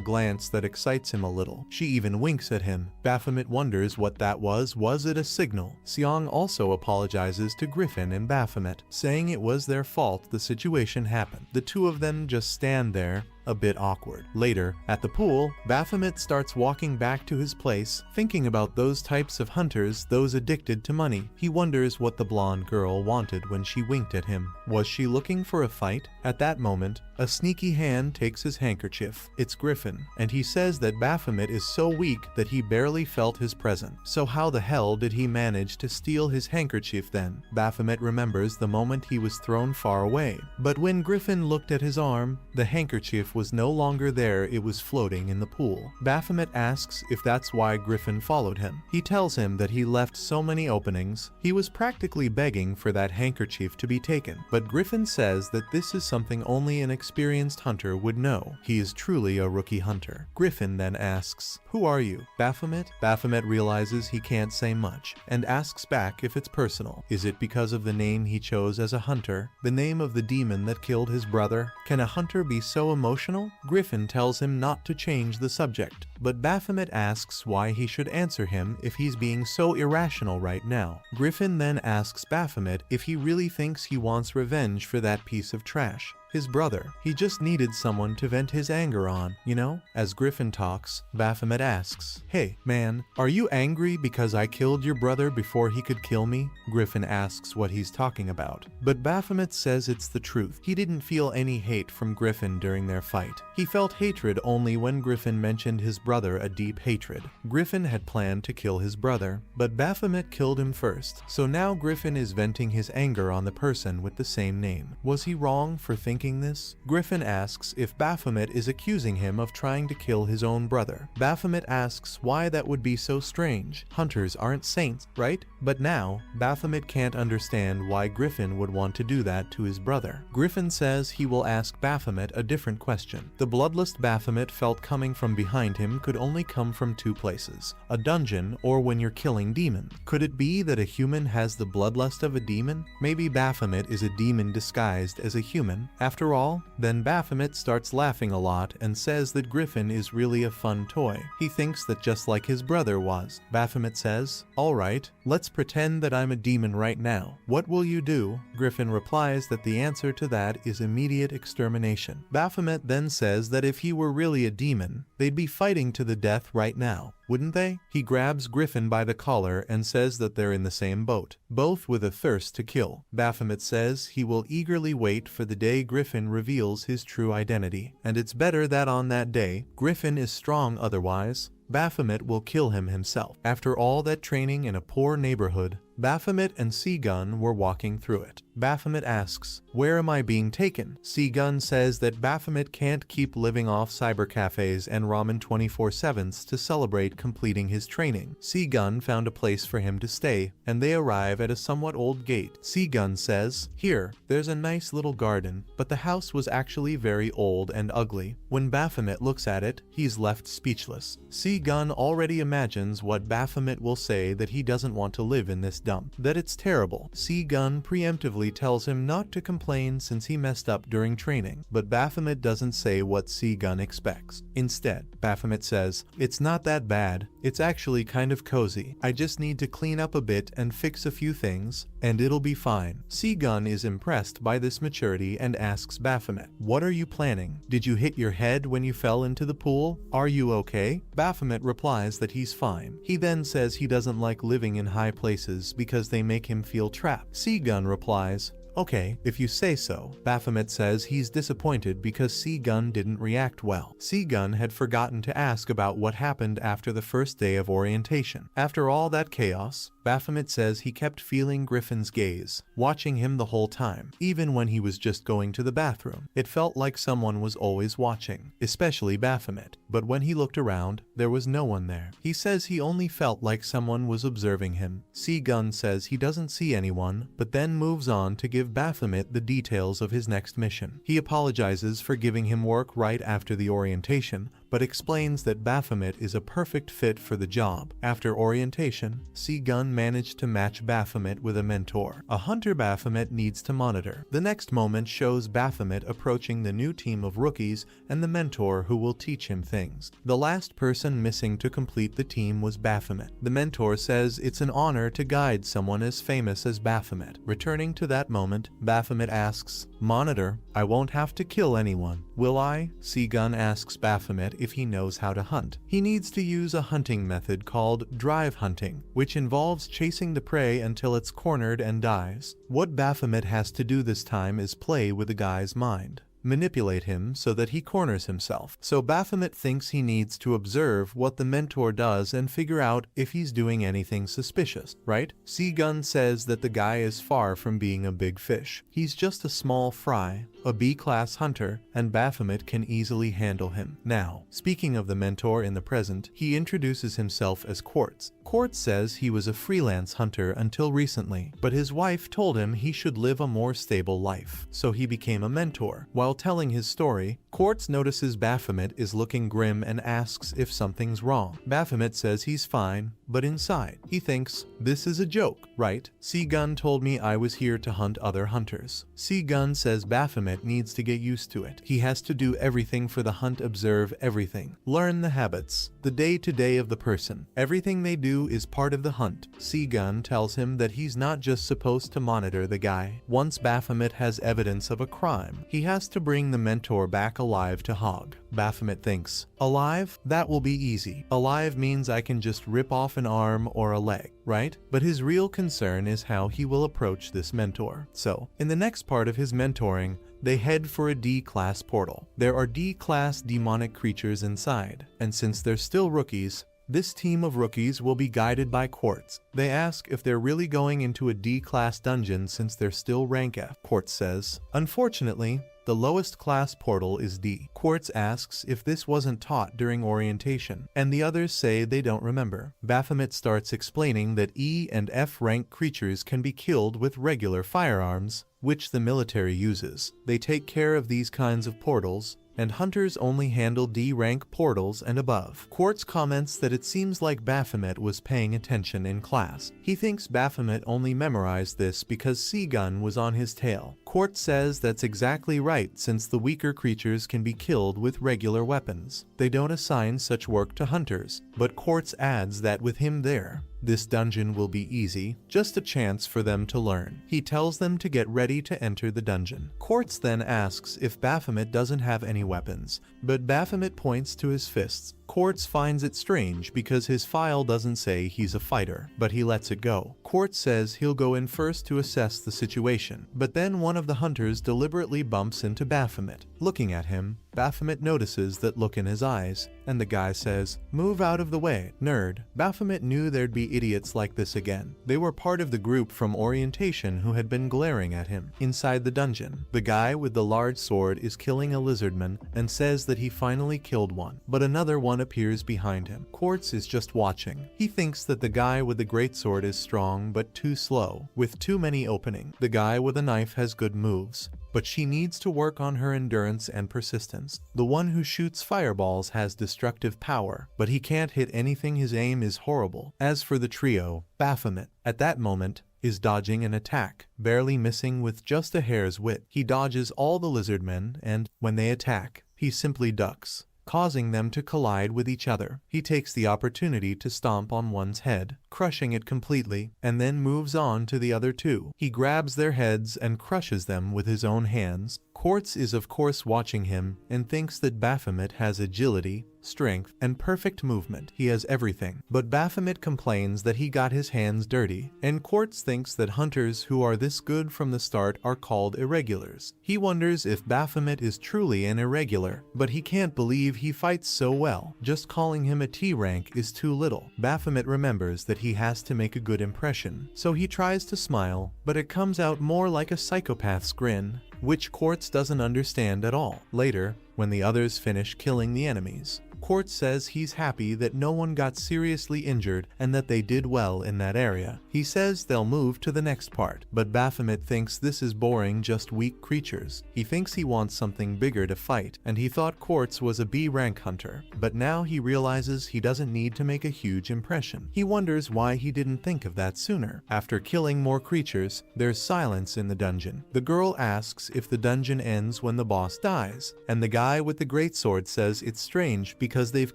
glance that excites him a little. She even winks at him. Baphomet wonders what that was. Was it a signal? Seong also apologizes to Griffin and Baphomet, saying it was their fault the situation happened. The two of them just stand there, a bit awkward. Later, at the pool, Baphomet starts walking back to his place, thinking about those types of hunters, those addicted to money. He wonders what the blonde girl wanted when she winked at him. Was she looking for a fight? At that moment, a sneaky hand takes his handkerchief. It's Griffin, and he says that Baphomet is so weak that he barely felt his presence. So how the hell did he manage to steal his handkerchief then? Baphomet remembers the moment he was thrown far away. But when Griffin looked at his arm, the handkerchief was no longer there, it was floating in the pool. Baphomet asks if that's why Griffin followed him. He tells him that he left so many openings, he was practically begging for that handkerchief to be taken. But Griffin says that this is something only an experienced hunter would know. He is truly a rookie hunter. Griffin then asks, "Who are you, Baphomet?" Baphomet realizes he can't say much, and asks back if it's personal. Is it because of the name he chose as a hunter, the name of the demon that killed his brother? Can a hunter be so emotional? Griffin tells him not to change the subject, but Baphomet asks why he should answer him if he's being so irrational right now. Griffin then asks Baphomet if he really thinks he wants revenge for that piece of trash, his brother. He just needed someone to vent his anger on, you know? As Griffin talks, Baphomet asks, "Hey, man, are you angry because I killed your brother before he could kill me?" Griffin asks what he's talking about, but Baphomet says it's the truth. He didn't feel any hate from Griffin during their fight. He felt hatred only when Griffin mentioned his brother, a deep hatred. Griffin had planned to kill his brother, but Baphomet killed him first, so now Griffin is venting his anger on the person with the same name. Was he wrong for thinking this? Griffin asks if Baphomet is accusing him of trying to kill his own brother. Baphomet asks why that would be so strange. Hunters aren't saints, right? But now, Baphomet can't understand why Griffin would want to do that to his brother. Griffin says he will ask Baphomet a different question. The bloodlust Baphomet felt coming from behind him could only come from two places: a dungeon or when you're killing demons. Could it be that a human has the bloodlust of a demon? Maybe Baphomet is a demon disguised as a human. After all, then Baphomet starts laughing a lot and says that Griffin is really a fun toy. He thinks that just like his brother was. Baphomet says, "Alright, let's pretend that I'm a demon right now. What will you do?" Griffin replies that the answer to that is immediate extermination. Baphomet then says that if he were really a demon, they'd be fighting to the death right now, wouldn't they? He grabs Griffin by the collar and says that they're in the same boat, both with a thirst to kill. Baphomet says he will eagerly wait for the day Griffin reveals his true identity, and it's better that on that day, Griffin is strong, otherwise Baphomet will kill him himself. After all that training in a poor neighborhood, Baphomet and Seagun were walking through it. Baphomet asks, "Where am I being taken?" Seagun says that Baphomet can't keep living off cybercafes and ramen 24/7s to celebrate completing his training. Seagun found a place for him to stay, and they arrive at a somewhat old gate. Seagun says, "Here, there's a nice little garden," but the house was actually very old and ugly. When Baphomet looks at it, he's left speechless. Seagun already imagines what Baphomet will say, that he doesn't want to live in this dump, that it's terrible. Seagun preemptively tells him not to complain since he messed up during training, but Baphomet doesn't say what Seagun expects. Instead, Baphomet says, "It's not that bad, it's actually kind of cozy. I just need to clean up a bit and fix a few things, and it'll be fine." Seagun is impressed by this maturity and asks Baphomet, "What are you planning? Did you hit your head when you fell into the pool? Are you okay?" Baphomet replies that he's fine. He then says he doesn't like living in high places because they make him feel trapped. Seagun replies, "Okay, if you say so." Baphomet says he's disappointed because Seagun didn't react well. Seagun had forgotten to ask about what happened after the first day of orientation. After all that chaos, Baphomet says he kept feeling Griffin's gaze, watching him the whole time, even when he was just going to the bathroom. It felt like someone was always watching, especially Baphomet, but when he looked around, there was no one there. He says he only felt like someone was observing him. Seagun says he doesn't see anyone, but then moves on to give Baphomet the details of his next mission. He apologizes for giving him work right after the orientation, but explains that Baphomet is a perfect fit for the job. After orientation, Seagun managed to match Baphomet with a mentor, a hunter Baphomet needs to monitor. The next moment shows Baphomet approaching the new team of rookies and the mentor who will teach him things. The last person missing to complete the team was Baphomet. The mentor says it's an honor to guide someone as famous as Baphomet. Returning to that moment, Baphomet asks, "Monitor, I won't have to kill anyone, will I?" Seagun asks Baphomet if he knows how to hunt. He needs to use a hunting method called drive hunting, which involves chasing the prey until it's cornered and dies. What Baphomet has to do this time is play with the guy's mind, manipulate him so that he corners himself. So Baphomet thinks he needs to observe what the mentor does and figure out if he's doing anything suspicious, right? Seagun says that the guy is far from being a big fish. He's just a small fry, a B-class hunter, and Baphomet can easily handle him. Now, speaking of the mentor in the present, he introduces himself as Quartz. Quartz says he was a freelance hunter until recently, but his wife told him he should live a more stable life, so he became a mentor. While telling his story, Quartz notices Baphomet is looking grim and asks if something's wrong. Baphomet says he's fine, but inside, he thinks, "This is a joke, right? Seagun told me I was here to hunt other hunters." Seagun says Baphomet needs to get used to it. He has to do everything for the hunt, observe everything, learn the habits, the day-to-day of the person. Everything they do is part of the hunt. Seagun tells him that he's not just supposed to monitor the guy. Once Baphomet has evidence of a crime, he has to bring the mentor back alive to Hog. Baphomet thinks, "Alive? That will be easy. Alive means I can just rip off an arm or a leg, right?" But his real concern is how he will approach this mentor. So, in the next part of his mentoring, they head for a D-class portal. There are D-class demonic creatures inside, and since they're still rookies, this team of rookies will be guided by Quartz. They ask if they're really going into a D-class dungeon since they're still rank F. Quartz says, "Unfortunately, the lowest class portal is D." Quartz asks if this wasn't taught during orientation, and the others say they don't remember. Baphomet starts explaining that E and F rank creatures can be killed with regular firearms, which the military uses. They take care of these kinds of portals, and hunters only handle D-rank portals and above. Quartz comments that it seems like Baphomet was paying attention in class. He thinks Baphomet only memorized this because Seagun was on his tail. Quartz says that's exactly right, since the weaker creatures can be killed with regular weapons. They don't assign such work to hunters, but Quartz adds that with him there, this dungeon will be easy, just a chance for them to learn. He tells them to get ready to enter the dungeon. Quartz then asks if Baphomet doesn't have any weapons, but Baphomet points to his fists. Quartz finds it strange because his file doesn't say he's a fighter, but he lets it go. Quartz says he'll go in first to assess the situation, but then one of the hunters deliberately bumps into Baphomet. Looking at him, Baphomet notices that look in his eyes, and the guy says, "Move out of the way, nerd." Baphomet knew there'd be idiots like this again. They were part of the group from orientation who had been glaring at him. Inside the dungeon, the guy with the large sword is killing a lizardman and says that he finally killed one, but another one appears behind him. Quartz is just watching. He thinks that the guy with the greatsword is strong but too slow, with too many openings. The guy with a knife has good moves, but she needs to work on her endurance and persistence. The one who shoots fireballs has destructive power, but he can't hit anything. His aim is horrible. As for the trio, Baphomet, at that moment, is dodging an attack, barely missing with just a hair's width. He dodges all the lizardmen, and when they attack, he simply ducks, causing them to collide with each other. He takes the opportunity to stomp on one's head, crushing it completely, and then moves on to the other two. He grabs their heads and crushes them with his own hands. Quartz is of course watching him and thinks that Baphomet has agility, strength, and perfect movement. He has everything. But Baphomet complains that he got his hands dirty, and Quartz thinks that hunters who are this good from the start are called irregulars. He wonders if Baphomet is truly an irregular, but he can't believe he fights so well. Just calling him a T rank is too little. Baphomet remembers that he has to make a good impression, so he tries to smile, but it comes out more like a psychopath's grin, which Quartz doesn't understand at all. Later, when the others finish killing the enemies, Quartz says he's happy that no one got seriously injured and that they did well in that area. He says they'll move to the next part, but Baphomet thinks this is boring, just weak creatures. He thinks he wants something bigger to fight, and he thought Quartz was a B rank hunter, but now he realizes he doesn't need to make a huge impression. He wonders why he didn't think of that sooner. After killing more creatures, there's silence in the dungeon. The girl asks if the dungeon ends when the boss dies, and the guy with the greatsword says it's strange because they've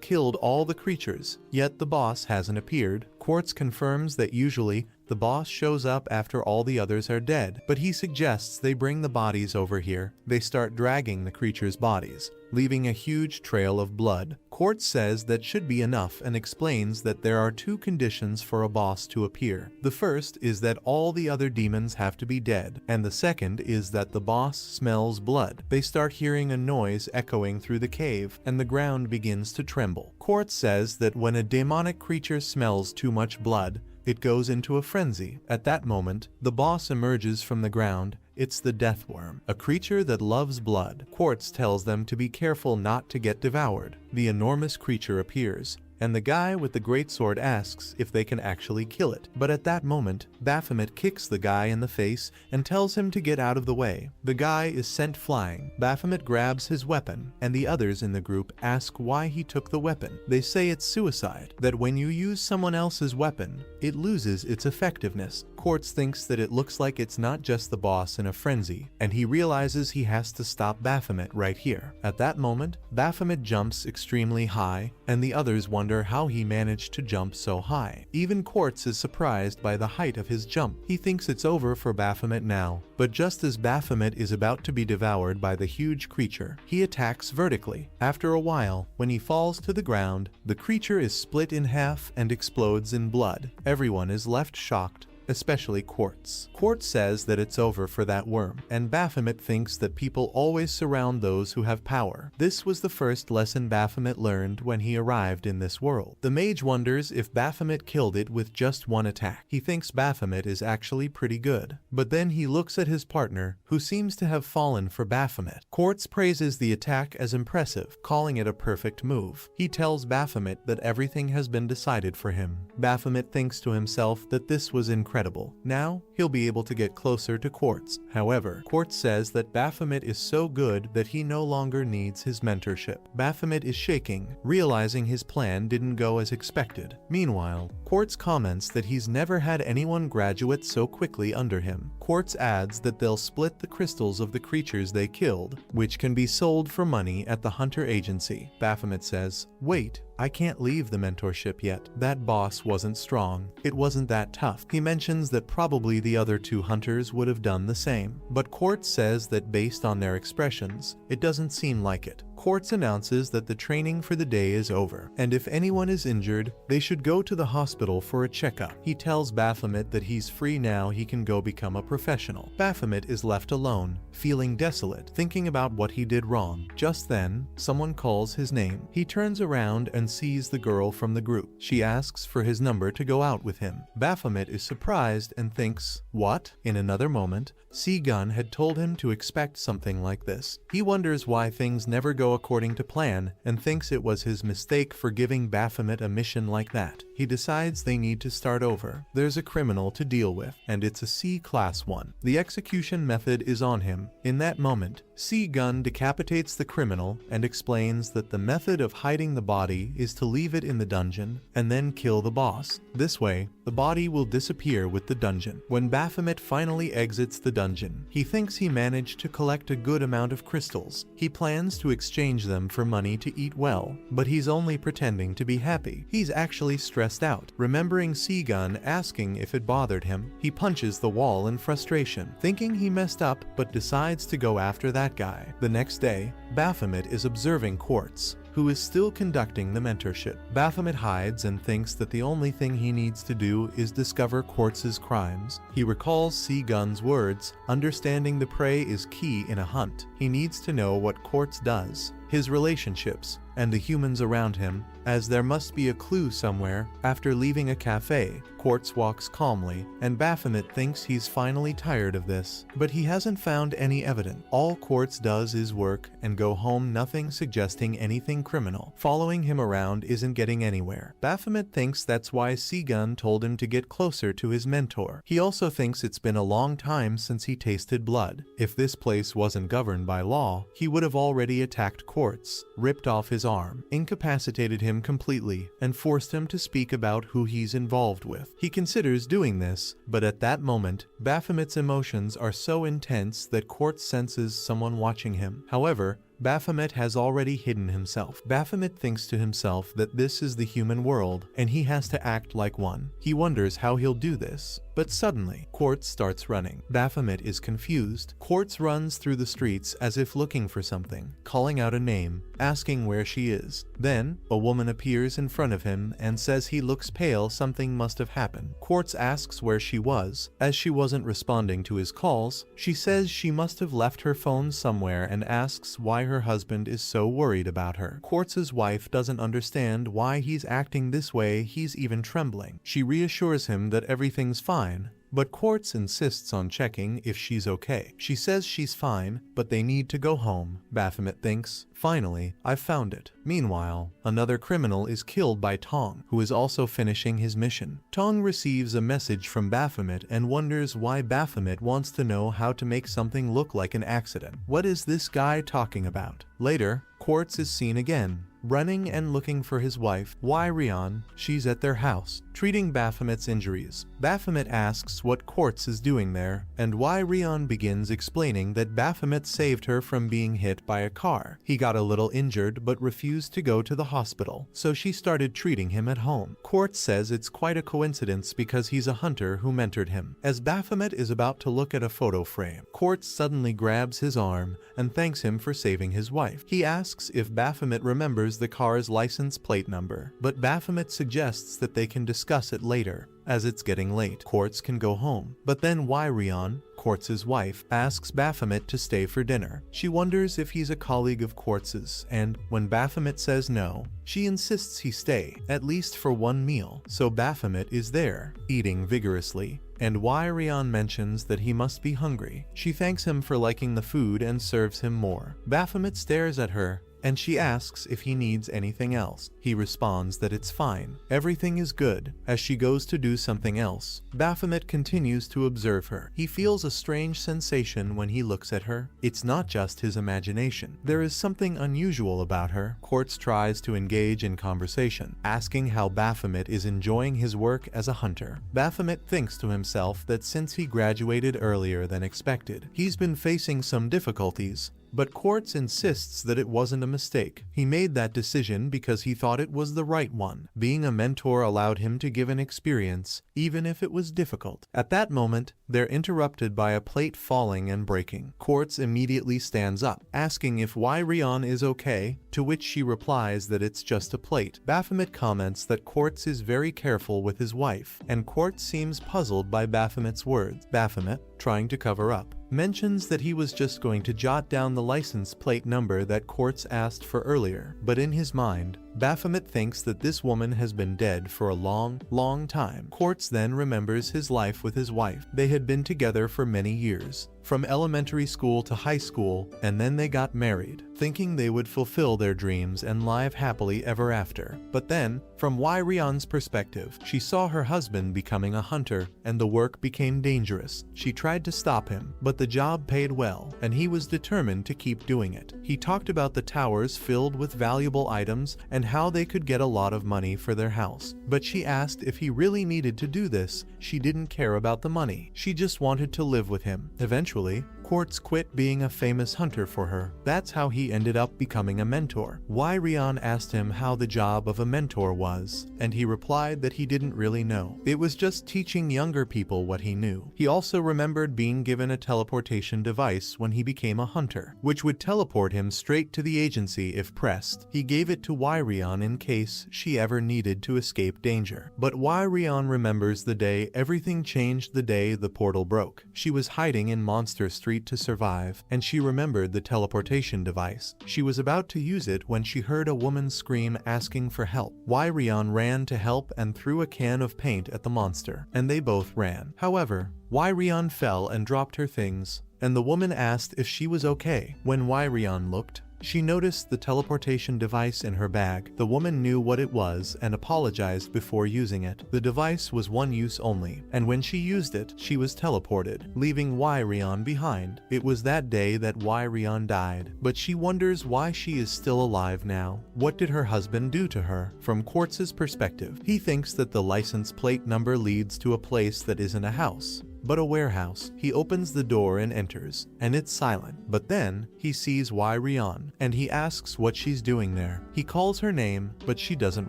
killed all the creatures, yet the boss hasn't appeared. Quartz confirms that usually the boss shows up after all the others are dead, but he suggests they bring the bodies over here. They start dragging the creatures' bodies, leaving a huge trail of blood. Quartz says that should be enough and explains that there are two conditions for a boss to appear. The first is that all the other demons have to be dead, and the second is that the boss smells blood. They start hearing a noise echoing through the cave, and the ground begins to tremble. Quartz says that when a demonic creature smells too much blood, it goes into a frenzy. At that moment, the boss emerges from the ground. It's the Deathworm, a creature that loves blood. Quartz tells them to be careful not to get devoured. The enormous creature appears, and the guy with the greatsword asks if they can actually kill it. But at that moment, Baphomet kicks the guy in the face and tells him to get out of the way. The guy is sent flying. Baphomet grabs his weapon, and the others in the group ask why he took the weapon. They say it's suicide, that when you use someone else's weapon, it loses its effectiveness. Quartz thinks that it looks like it's not just the boss in a frenzy, and he realizes he has to stop Baphomet right here. At that moment, Baphomet jumps extremely high, and the others wonder how he managed to jump so high. Even Quartz is surprised by the height of his jump. He thinks it's over for Baphomet now, but just as Baphomet is about to be devoured by the huge creature, he attacks vertically. After a while, when he falls to the ground, the creature is split in half and explodes in blood. Everyone is left shocked, especially Quartz. Quartz says that it's over for that worm, and Baphomet thinks that people always surround those who have power. This was the first lesson Baphomet learned when he arrived in this world. The mage wonders if Baphomet killed it with just one attack. He thinks Baphomet is actually pretty good, but then he looks at his partner, who seems to have fallen for Baphomet. Quartz praises the attack as impressive, calling it a perfect move. He tells Baphomet that everything has been decided for him. Baphomet thinks to himself that this was incredible. Now, he'll be able to get closer to Quartz. However, Quartz says that Baphomet is so good that he no longer needs his mentorship. Baphomet is shaking, realizing his plan didn't go as expected. Meanwhile, Quartz comments that he's never had anyone graduate so quickly under him. Quartz adds that they'll split the crystals of the creatures they killed, which can be sold for money at the Hunter Agency. Baphomet says, "Wait, I can't leave the mentorship yet. That boss wasn't strong. It wasn't that tough." He mentions that probably the other two hunters would have done the same, but Quartz says that based on their expressions, it doesn't seem like it. Quartz announces that the training for the day is over, and if anyone is injured, they should go to the hospital for a checkup. He tells Baphomet that he's free now, he can go become a professional. Baphomet is left alone, feeling desolate, thinking about what he did wrong. Just then, someone calls his name. He turns around and sees the girl from the group. She asks for his number to go out with him. Baphomet is surprised and thinks, "What?" In another moment, C-Gun had told him to expect something like this. He wonders why things never go according to plan and thinks it was his mistake for giving Baphomet a mission like that. He decides they need to start over. There's a criminal to deal with, and it's a C-class one. The execution method is on him. In that moment, C-Gun decapitates the criminal and explains that the method of hiding the body is to leave it in the dungeon and then kill the boss. This way, the body will disappear with the dungeon. When Baphomet finally exits the dungeon, he thinks he managed to collect a good amount of crystals. He plans to exchange them for money to eat well, but he's only pretending to be happy. He's actually stressed out. Remembering C-Gun asking if it bothered him, he punches the wall in frustration, thinking he messed up but decides to go after that guy. The next day, Baphomet is observing Quartz, who is still conducting the mentorship. Baphomet hides and thinks that the only thing he needs to do is discover Quartz's crimes. He recalls C-Gun's words, understanding the prey is key in a hunt. He needs to know what Quartz does, his relationships, and the humans around him, as there must be a clue somewhere. After leaving a cafe, Quartz walks calmly, and Baphomet thinks he's finally tired of this, but he hasn't found any evidence. All Quartz does is work and go home, nothing suggesting anything criminal. Following him around isn't getting anywhere. Baphomet thinks that's why C-Gun told him to get closer to his mentor. He also thinks it's been a long time since he tasted blood. If this place wasn't governed by law, he would have already attacked Quartz, ripped off his arm, incapacitated him completely, and forced him to speak about who he's involved with. He considers doing this, but at that moment, Baphomet's emotions are so intense that Quartz senses someone watching him. However, Baphomet has already hidden himself. Baphomet thinks to himself that this is the human world, and he has to act like one. He wonders how he'll do this, but suddenly, Quartz starts running. Baphomet is confused. Quartz runs through the streets as if looking for something, calling out a name, asking where she is. Then, a woman appears in front of him and says he looks pale, something must have happened. Quartz asks where she was. As she wasn't responding to his calls, she says she must have left her phone somewhere and asks why her husband is so worried about her. Quartz's wife doesn't understand why he's acting this way, he's even trembling. She reassures him that everything's fine, but Quartz insists on checking if she's okay. She says she's fine, but they need to go home. Baphomet thinks, finally, I've found it. Meanwhile, another criminal is killed by Tong, who is also finishing his mission. Tong receives a message from Baphomet and wonders why Baphomet wants to know how to make something look like an accident. What is this guy talking about? Later, Quartz is seen again, running and looking for his wife, Rion. She's at their house, treating Baphomet's injuries. Baphomet asks what Quartz is doing there, and Rion begins explaining that Baphomet saved her from being hit by a car. He got a little injured but refused to go to the hospital, so she started treating him at home. Quartz says it's quite a coincidence because he's a hunter who mentored him. As Baphomet is about to look at a photo frame, Quartz suddenly grabs his arm and thanks him for saving his wife. He asks if Baphomet remembers the car's license plate number, but Baphomet suggests that they can discuss it later, as it's getting late. Quartz can go home, but then Rion, Quartz's wife, asks Baphomet to stay for dinner. She wonders if he's a colleague of Quartz's, and when Baphomet says no, she insists he stay, at least for one meal. So Baphomet is there, eating vigorously, and Rion mentions that he must be hungry. She thanks him for liking the food and serves him more. Baphomet stares at her, and she asks if he needs anything else. He responds that it's fine. Everything is good. As she goes to do something else, Baphomet continues to observe her. He feels a strange sensation when he looks at her. It's not just his imagination. There is something unusual about her. Quartz tries to engage in conversation, asking how Baphomet is enjoying his work as a hunter. Baphomet thinks to himself that since he graduated earlier than expected, he's been facing some difficulties. But Quartz insists that it wasn't a mistake. He made that decision because he thought it was the right one. Being a mentor allowed him to give an experience, even if it was difficult. At that moment, they're interrupted by a plate falling and breaking. Quartz immediately stands up, asking if Rion is okay, to which she replies that it's just a plate. Baphomet comments that Quartz is very careful with his wife, and Quartz seems puzzled by Baphomet's words. Baphomet, trying to cover up, mentions that he was just going to jot down the license plate number that Quartz asked for earlier, but in his mind, Baphomet thinks that this woman has been dead for a long time. Quartz then remembers his life with his wife. They had been together for many years, from elementary school to high school, and then they got married, thinking they would fulfill their dreams and live happily ever after. But then, from Rion's perspective, she saw her husband becoming a hunter, and the work became dangerous. She tried to stop him, but the job paid well, and he was determined to keep doing it. He talked about the towers filled with valuable items and how they could get a lot of money for their house. But she asked if he really needed to do this. She didn't care about the money. She just wanted to live with him. Eventually, Quartz quit being a famous hunter for her. That's how he ended up becoming a mentor. Rion asked him how the job of a mentor was, and he replied that he didn't really know. It was just teaching younger people what he knew. He also remembered being given a teleportation device when he became a hunter, which would teleport him straight to the agency if pressed. He gave it to Rion in case she ever needed to escape danger. But Rion remembers the day everything changed, the day the portal broke. She was hiding in Monster Street to survive, and she remembered the teleportation device. She was about to use it when she heard a woman scream asking for help. Rion ran to help and threw a can of paint at the monster, and they both ran. However, Rion fell and dropped her things, and the woman asked if she was okay. When Rion looked, she noticed the teleportation device in her bag. The woman knew what it was and apologized before using it. The device was one use only, and when she used it, she was teleported, leaving Rion behind. It was that day that Rion died, but she wonders why she is still alive now. What did her husband do to her? From Quartz's perspective, he thinks that the license plate number leads to a place that isn't a house, but a warehouse. He opens the door and enters, and it's silent. But then, he sees Rion, and he asks what she's doing there. He calls her name, but she doesn't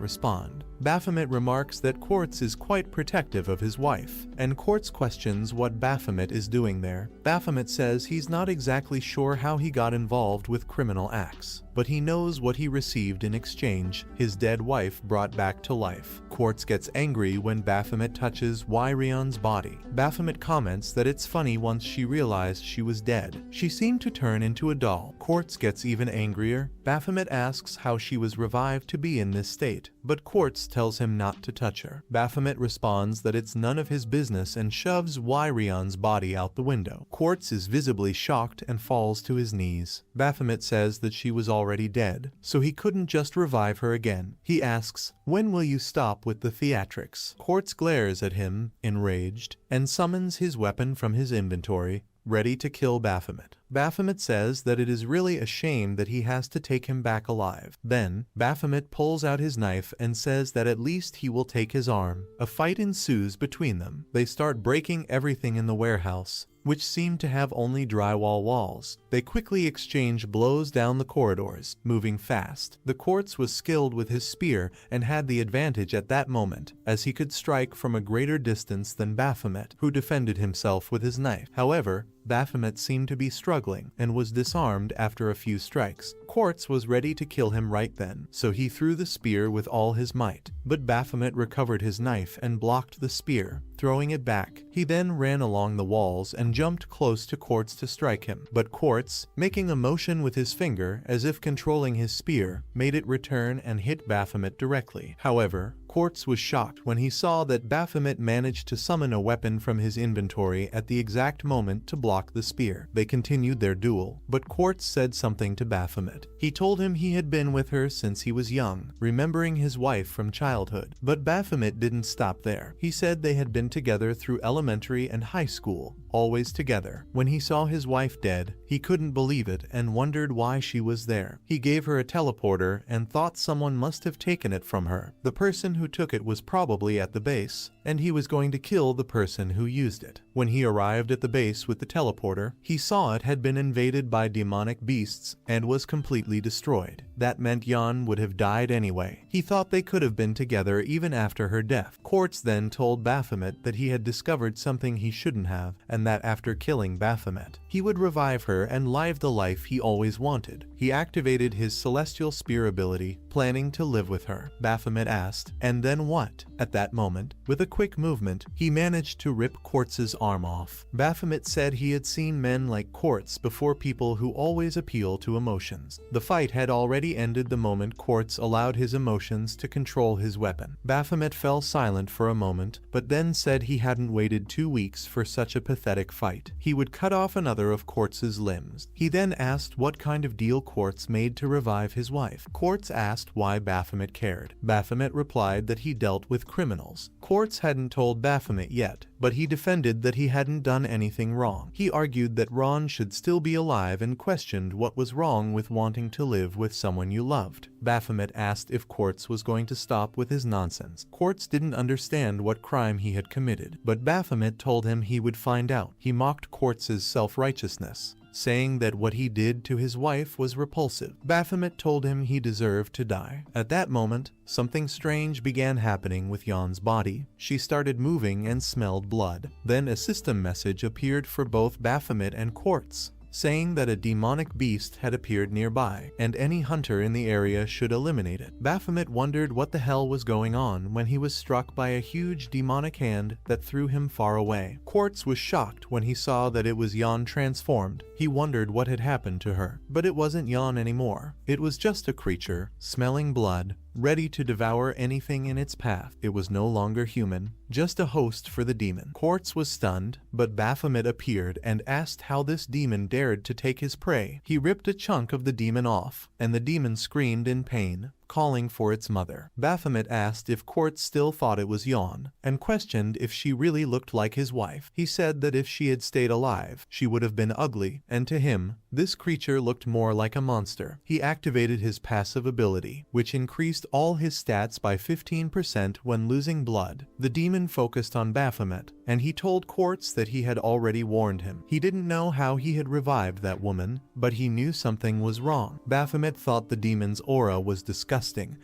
respond. Baphomet remarks that Quartz is quite protective of his wife, and Quartz questions what Baphomet is doing there. Baphomet says he's not exactly sure how he got involved with criminal acts, but he knows what he received in exchange: his dead wife brought back to life. Quartz gets angry when Baphomet touches Rion's body. Baphomet comments that it's funny once she realized she was dead, she seemed to turn into a doll. Quartz gets even angrier. Baphomet asks how she was revived to be in this state, but Quartz tells him not to touch her. Baphomet responds that it's none of his business and shoves Rion's body out the window. Quartz is visibly shocked and falls to his knees. Baphomet says that she was already dead, so he couldn't just revive her again. He asks, "When will you stop with the theatrics?" Quartz glares at him, enraged, and summons his weapon from his inventory, ready to kill Baphomet. Baphomet says that it is really a shame that he has to take him back alive. Then, Baphomet pulls out his knife and says that at least he will take his arm. A fight ensues between them. They start breaking everything in the warehouse, which seemed to have only drywall walls. They quickly exchange blows down the corridors, moving fast. The Quartz was skilled with his spear and had the advantage at that moment, as he could strike from a greater distance than Baphomet, who defended himself with his knife. However, Baphomet seemed to be struggling and was disarmed after a few strikes. Quartz was ready to kill him right then, so he threw the spear with all his might. But Baphomet recovered his knife and blocked the spear, throwing it back. He then ran along the walls and jumped close to Quartz to strike him. But Quartz, making a motion with his finger as if controlling his spear, made it return and hit Baphomet directly. However, Quartz was shocked when he saw that Baphomet managed to summon a weapon from his inventory at the exact moment to block the spear. They continued their duel, but Quartz said something to Baphomet. Baphomet. He told him he had been with her since he was young, remembering his wife from childhood. But Baphomet didn't stop there. He said they had been together through elementary and high school, always together. When he saw his wife dead, he couldn't believe it and wondered why she was there. He gave her a teleporter and thought someone must have taken it from her. The person who took it was probably at the base, and he was going to kill the person who used it. When he arrived at the base with the teleporter, he saw it had been invaded by demonic beasts and was completely destroyed. That meant Yan would have died anyway. He thought they could have been together even after her death. Quartz then told Baphomet that he had discovered something he shouldn't have, and that after killing Baphomet, he would revive her and live the life he always wanted. He activated his celestial spear ability, planning to live with her. Baphomet asked, "And then what?" At that moment, with a quick movement, he managed to rip Quartz's arm off. Baphomet said he had seen men like Quartz before, people who always appeal to emotions. The fight had already ended the moment Quartz allowed his emotions to control his weapon. Baphomet fell silent for a moment, but then said he hadn't waited 2 weeks for such a pathetic fight. He would cut off another of Quartz's limbs. He then asked what kind of deal Quartz made to revive his wife. Quartz asked why Baphomet cared. Baphomet replied that he dealt with criminals. Quartz hadn't told Baphomet yet, but he defended that he hadn't done anything wrong. He argued that Ron should still be alive and questioned what was wrong with wanting to live with someone you loved. Baphomet asked if Quartz was going to stop with his nonsense. Quartz didn't understand what crime he had committed, but Baphomet told him he would find out. He mocked Quartz's self-righteousness, saying that what he did to his wife was repulsive. Baphomet told him he deserved to die. At that moment, something strange began happening with Yan's body. She started moving and smelled blood. Then a system message appeared for both Baphomet and Quartz, saying that a demonic beast had appeared nearby, and any hunter in the area should eliminate it. Baphomet wondered what the hell was going on when he was struck by a huge demonic hand that threw him far away. Quartz was shocked when he saw that it was Yan transformed. He wondered what had happened to her, but it wasn't Yan anymore. It was just a creature, smelling blood, ready to devour anything in its path. It was no longer human, just a host for the demon. Quartz was stunned, but Baphomet appeared and asked how this demon dared to take his prey. He ripped a chunk of the demon off, and the demon screamed in pain, calling for its mother. Baphomet asked if Quartz still thought it was Yan, and questioned if she really looked like his wife. He said that if she had stayed alive, she would have been ugly, and to him, this creature looked more like a monster. He activated his passive ability, which increased all his stats by 15% when losing blood. The demon focused on Baphomet, and he told Quartz that he had already warned him. He didn't know how he had revived that woman, but he knew something was wrong. Baphomet thought the demon's aura was disgusting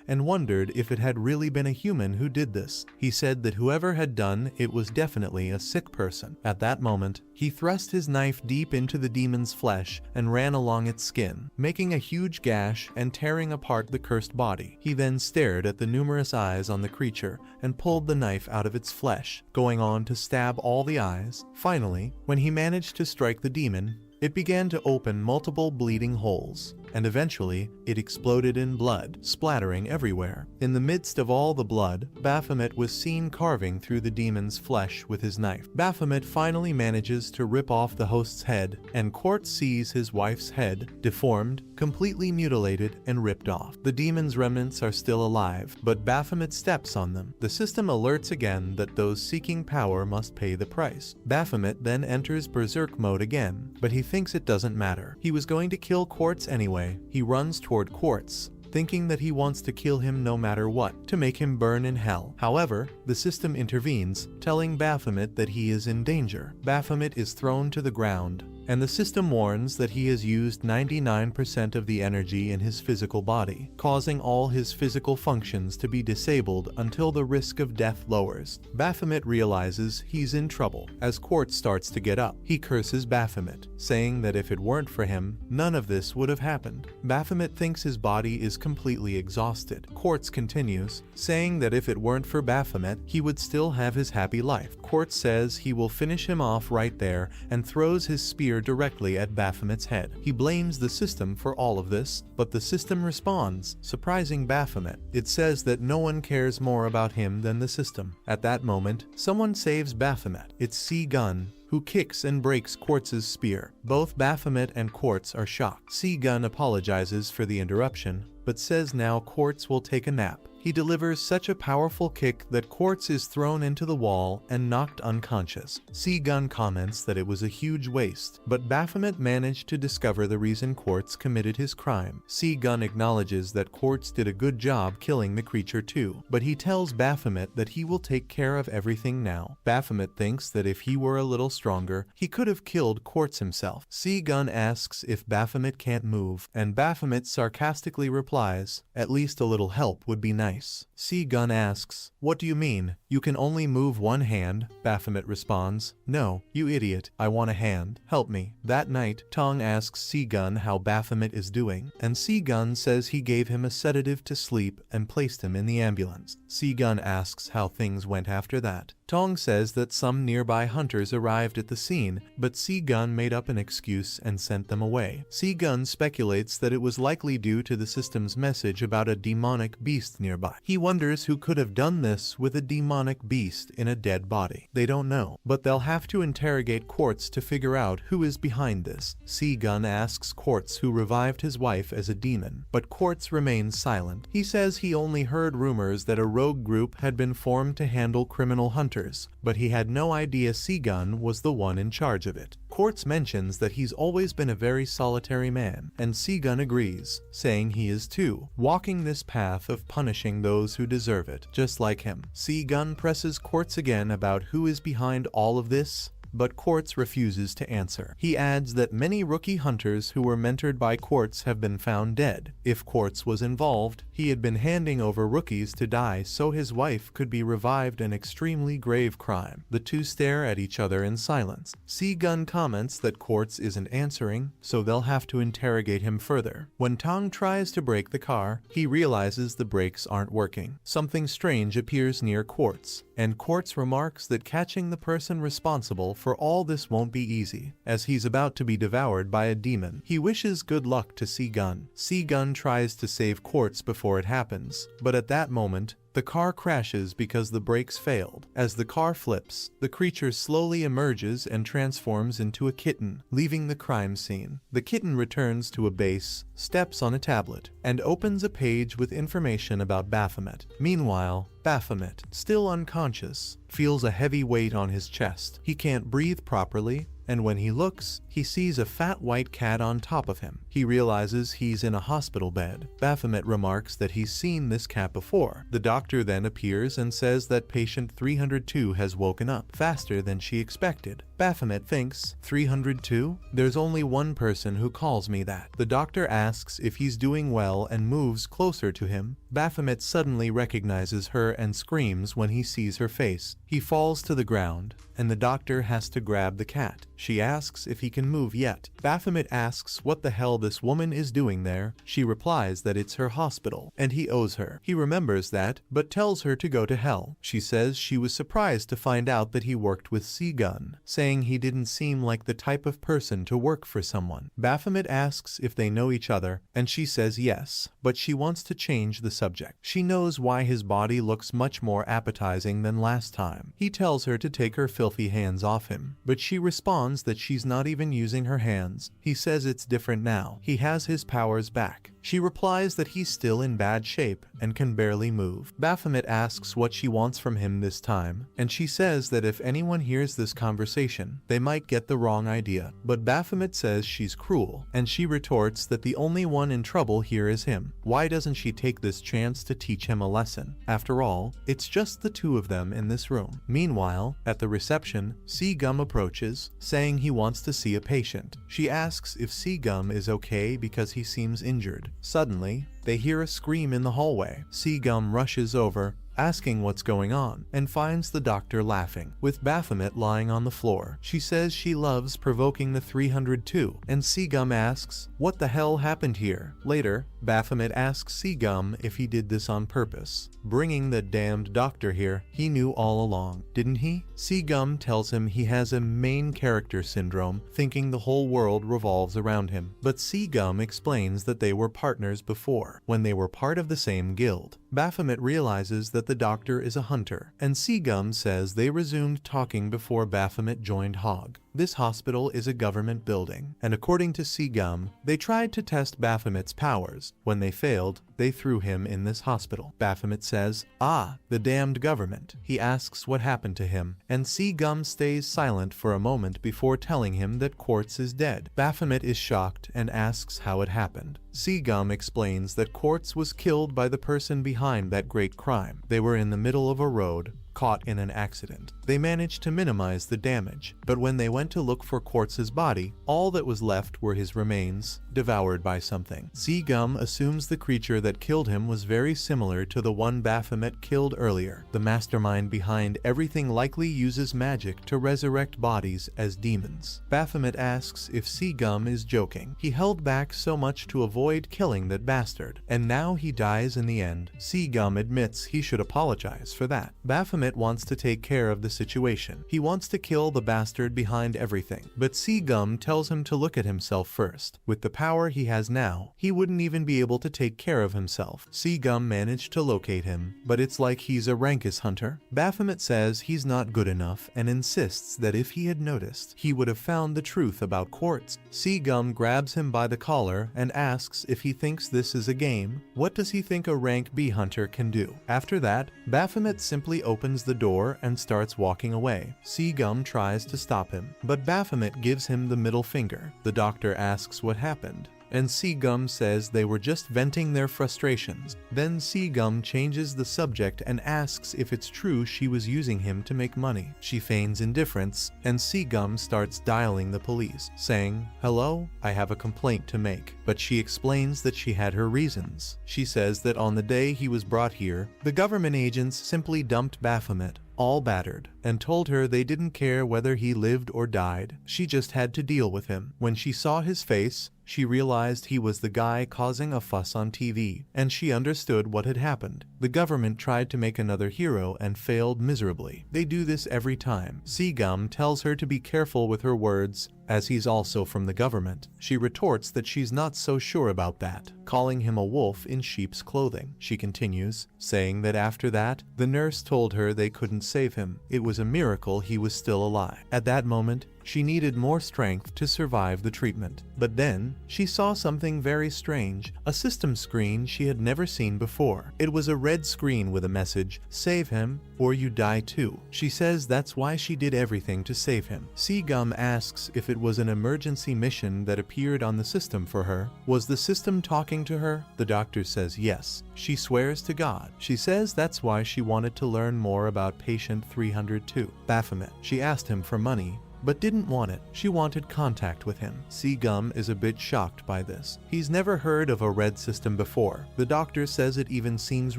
and wondered if it had really been a human who did this. He said that whoever had done it was definitely a sick person. At that moment, he thrust his knife deep into the demon's flesh and ran along its skin, making a huge gash and tearing apart the cursed body. He then stared at the numerous eyes on the creature and pulled the knife out of its flesh, going on to stab all the eyes. Finally, when he managed to strike the demon, it began to open multiple bleeding holes, and eventually it exploded in blood, splattering everywhere. In the midst of all the blood, Baphomet was seen carving through the demon's flesh with his knife. Baphomet finally manages to rip off the host's head, and Quartz sees his wife's head, deformed, completely mutilated, and ripped off. The demon's remnants are still alive, but Baphomet steps on them. The system alerts again that those seeking power must pay the price. Baphomet then enters berserk mode again, but he thinks it doesn't matter. He was going to kill Quartz anyway. He runs toward Quartz, thinking that he wants to kill him no matter what, to make him burn in hell. However, the system intervenes, telling Baphomet that he is in danger. Baphomet is thrown to the ground, and the system warns that he has used 99% of the energy in his physical body, causing all his physical functions to be disabled until the risk of death lowers. Baphomet realizes he's in trouble. As Quartz starts to get up, he curses Baphomet, saying that if it weren't for him, none of this would have happened. Baphomet thinks his body is completely exhausted. Quartz continues, saying that if it weren't for Baphomet, he would still have his happy life. Quartz says he will finish him off right there and throws his spear appear directly at Baphomet's head. He blames the system for all of this, but the system responds, surprising Baphomet. It says that no one cares more about him than the system. At that moment, someone saves Baphomet. It's C-Gun, who kicks and breaks Quartz's spear. Both Baphomet and Quartz are shocked. C-Gun apologizes for the interruption, but says now Quartz will take a nap. He delivers such a powerful kick that Quartz is thrown into the wall and knocked unconscious. C-Gun comments that it was a huge waste, but Baphomet managed to discover the reason Quartz committed his crime. C-Gun acknowledges that Quartz did a good job killing the creature too, but he tells Baphomet that he will take care of everything now. Baphomet thinks that if he were a little stronger, he could have killed Quartz himself. C-Gun asks if Baphomet can't move, and Baphomet sarcastically replies, "At least a little help would be nice." C-Gun asks, "What do you mean? You can only move one hand?" Baphomet responds, "No, you idiot, I want a hand. Help me." That night, Tong asks C-Gun how Baphomet is doing, and C-Gun says he gave him a sedative to sleep and placed him in the ambulance. C-Gun asks how things went after that. Tong says that some nearby hunters arrived at the scene, but C-Gun made up an excuse and sent them away. C-Gun speculates that it was likely due to the system's message about a demonic beast nearby. He wonders who could have done this with a demonic beast in a dead body. They don't know, but they'll have to interrogate Quartz to figure out who is behind this. C-Gun asks Quartz who revived his wife as a demon, but Quartz remains silent. He says he only heard rumors that a rogue group had been formed to handle criminal hunters, but he had no idea C-Gun was the one in charge of it. Quartz mentions that he's always been a very solitary man, and C-Gun agrees, saying he is too, walking this path of punishing those who deserve it, just like him. C-Gun presses Quartz again about who is behind all of this, but Quartz refuses to answer. He adds that many rookie hunters who were mentored by Quartz have been found dead. If Quartz was involved, he had been handing over rookies to die so his wife could be revived, an extremely grave crime. The two stare at each other in silence. C-Gun comments that Quartz isn't answering, so they'll have to interrogate him further. When Tong tries to brake the car, he realizes the brakes aren't working. Something strange appears near Quartz, and Quartz remarks that catching the person responsible for all this won't be easy, as he's about to be devoured by a demon. He wishes good luck to C-Gun. C-Gun tries to save Quartz before it happens, but at that moment, the car crashes because the brakes failed. As the car flips, the creature slowly emerges and transforms into a kitten, leaving the crime scene. The kitten returns to a base, steps on a tablet, and opens a page with information about Baphomet. Meanwhile, Baphomet, still unconscious, feels a heavy weight on his chest. He can't breathe properly, and when he looks, he sees a fat white cat on top of him. He realizes he's in a hospital bed. Baphomet remarks that he's seen this cat before. The doctor then appears and says that patient 302 has woken up faster than she expected. Baphomet thinks, 302? There's only one person who calls me that. The doctor asks if he's doing well and moves closer to him. Baphomet suddenly recognizes her and screams when he sees her face. He falls to the ground, and the doctor has to grab the cat. She asks if he can move yet. Baphomet asks what the hell this woman is doing there. She replies that it's her hospital, and he owes her. He remembers that, but tells her to go to hell. She says she was surprised to find out that he worked with C-Gun, saying he didn't seem like the type of person to work for someone. Baphomet asks if they know each other, and she says yes, but she wants to change the subject. She knows why his body looks much more appetizing than last time. He tells her to take her filthy hands off him, but she responds that she's not even using her hands. He says it's different now. He has his powers back. She replies that he's still in bad shape and can barely move. Baphomet asks what she wants from him this time, and she says that if anyone hears this conversation, they might get the wrong idea. But Baphomet says she's cruel, and she retorts that the only one in trouble here is him. Why doesn't she take this chance to teach him a lesson? After all, it's just the two of them in this room. Meanwhile, at the reception, C-Gum approaches, saying he wants to see a patient. She asks if C-Gum is okay because he seems injured. Suddenly, they hear a scream in the hallway. C-Gum rushes over, asking what's going on, and finds the doctor laughing, with Baphomet lying on the floor. She says she loves provoking the 302, and Seagum asks, what the hell happened here? Later, Baphomet asks Seagum if he did this on purpose, bringing the damned doctor here. He knew all along, didn't he? Seagum tells him he has a main character syndrome, thinking the whole world revolves around him. But Seagum explains that they were partners before, when they were part of the same guild. Baphomet realizes that the doctor is a hunter, and Seagum says they resumed talking before Baphomet joined Hog. This hospital is a government building, and according to Seagum, they tried to test Baphomet's powers. When they failed, they threw him in this hospital. Baphomet says, "Ah, the damned government." He asks what happened to him, and Seagum stays silent for a moment before telling him that Quartz is dead. Baphomet is shocked and asks how it happened. Seagum explains that Quartz was killed by the person behind that great crime. They were in the middle of a road, caught in an accident. They managed to minimize the damage, but when they went to look for Quartz's body, all that was left were his remains, devoured by something. Seagum assumes the creature that killed him was very similar to the one Baphomet killed earlier. The mastermind behind everything likely uses magic to resurrect bodies as demons. Baphomet asks if Seagum is joking. He held back so much to avoid killing that bastard, and now he dies in the end. Seagum admits he should apologize for that. Baphomet wants to take care of the situation. He wants to kill the bastard behind everything, but Seagum tells him to look at himself first. With the power he has now, he wouldn't even be able to take care of himself. Seagum managed to locate him, but it's like he's a Rankus hunter. Baphomet says he's not good enough and insists that if he had noticed, he would have found the truth about Quartz. Seagum grabs him by the collar and asks if he thinks this is a game. What does he think a rank B hunter can do? After that, Baphomet simply opens the door and starts walking away. Seagum tries to stop him, but Baphomet gives him the middle finger. The doctor asks what happened, and Seagum says they were just venting their frustrations. Then Seagum changes the subject and asks if it's true she was using him to make money. She feigns indifference, and Seagum starts dialing the police, saying, "Hello, I have a complaint to make." But she explains that she had her reasons. She says that on the day he was brought here, the government agents simply dumped Baphomet, all battered, and told her they didn't care whether he lived or died. She just had to deal with him. When she saw his face, she realized he was the guy causing a fuss on TV, and she understood what had happened. The government tried to make another hero and failed miserably. They do this every time. Seagum tells her to be careful with her words, as he's also from the government. She retorts that she's not so sure about that, calling him a wolf in sheep's clothing. She continues, saying that after that, the nurse told her they couldn't save him. It was a miracle he was still alive. At that moment, she needed more strength to survive the treatment. But then, she saw something very strange, a system screen she had never seen before. It was a red screen with a message, "Save him, or you die too." She says that's why she did everything to save him. Seagum asks if it was an emergency mission that appeared on the system for her. Was the system talking to her? The doctor says yes. She swears to God. She says that's why she wanted to learn more about patient 302, Baphomet. She asked him for money, but didn't want it. She wanted contact with him. Seagum is a bit shocked by this. He's never heard of a red system before. The doctor says it even seems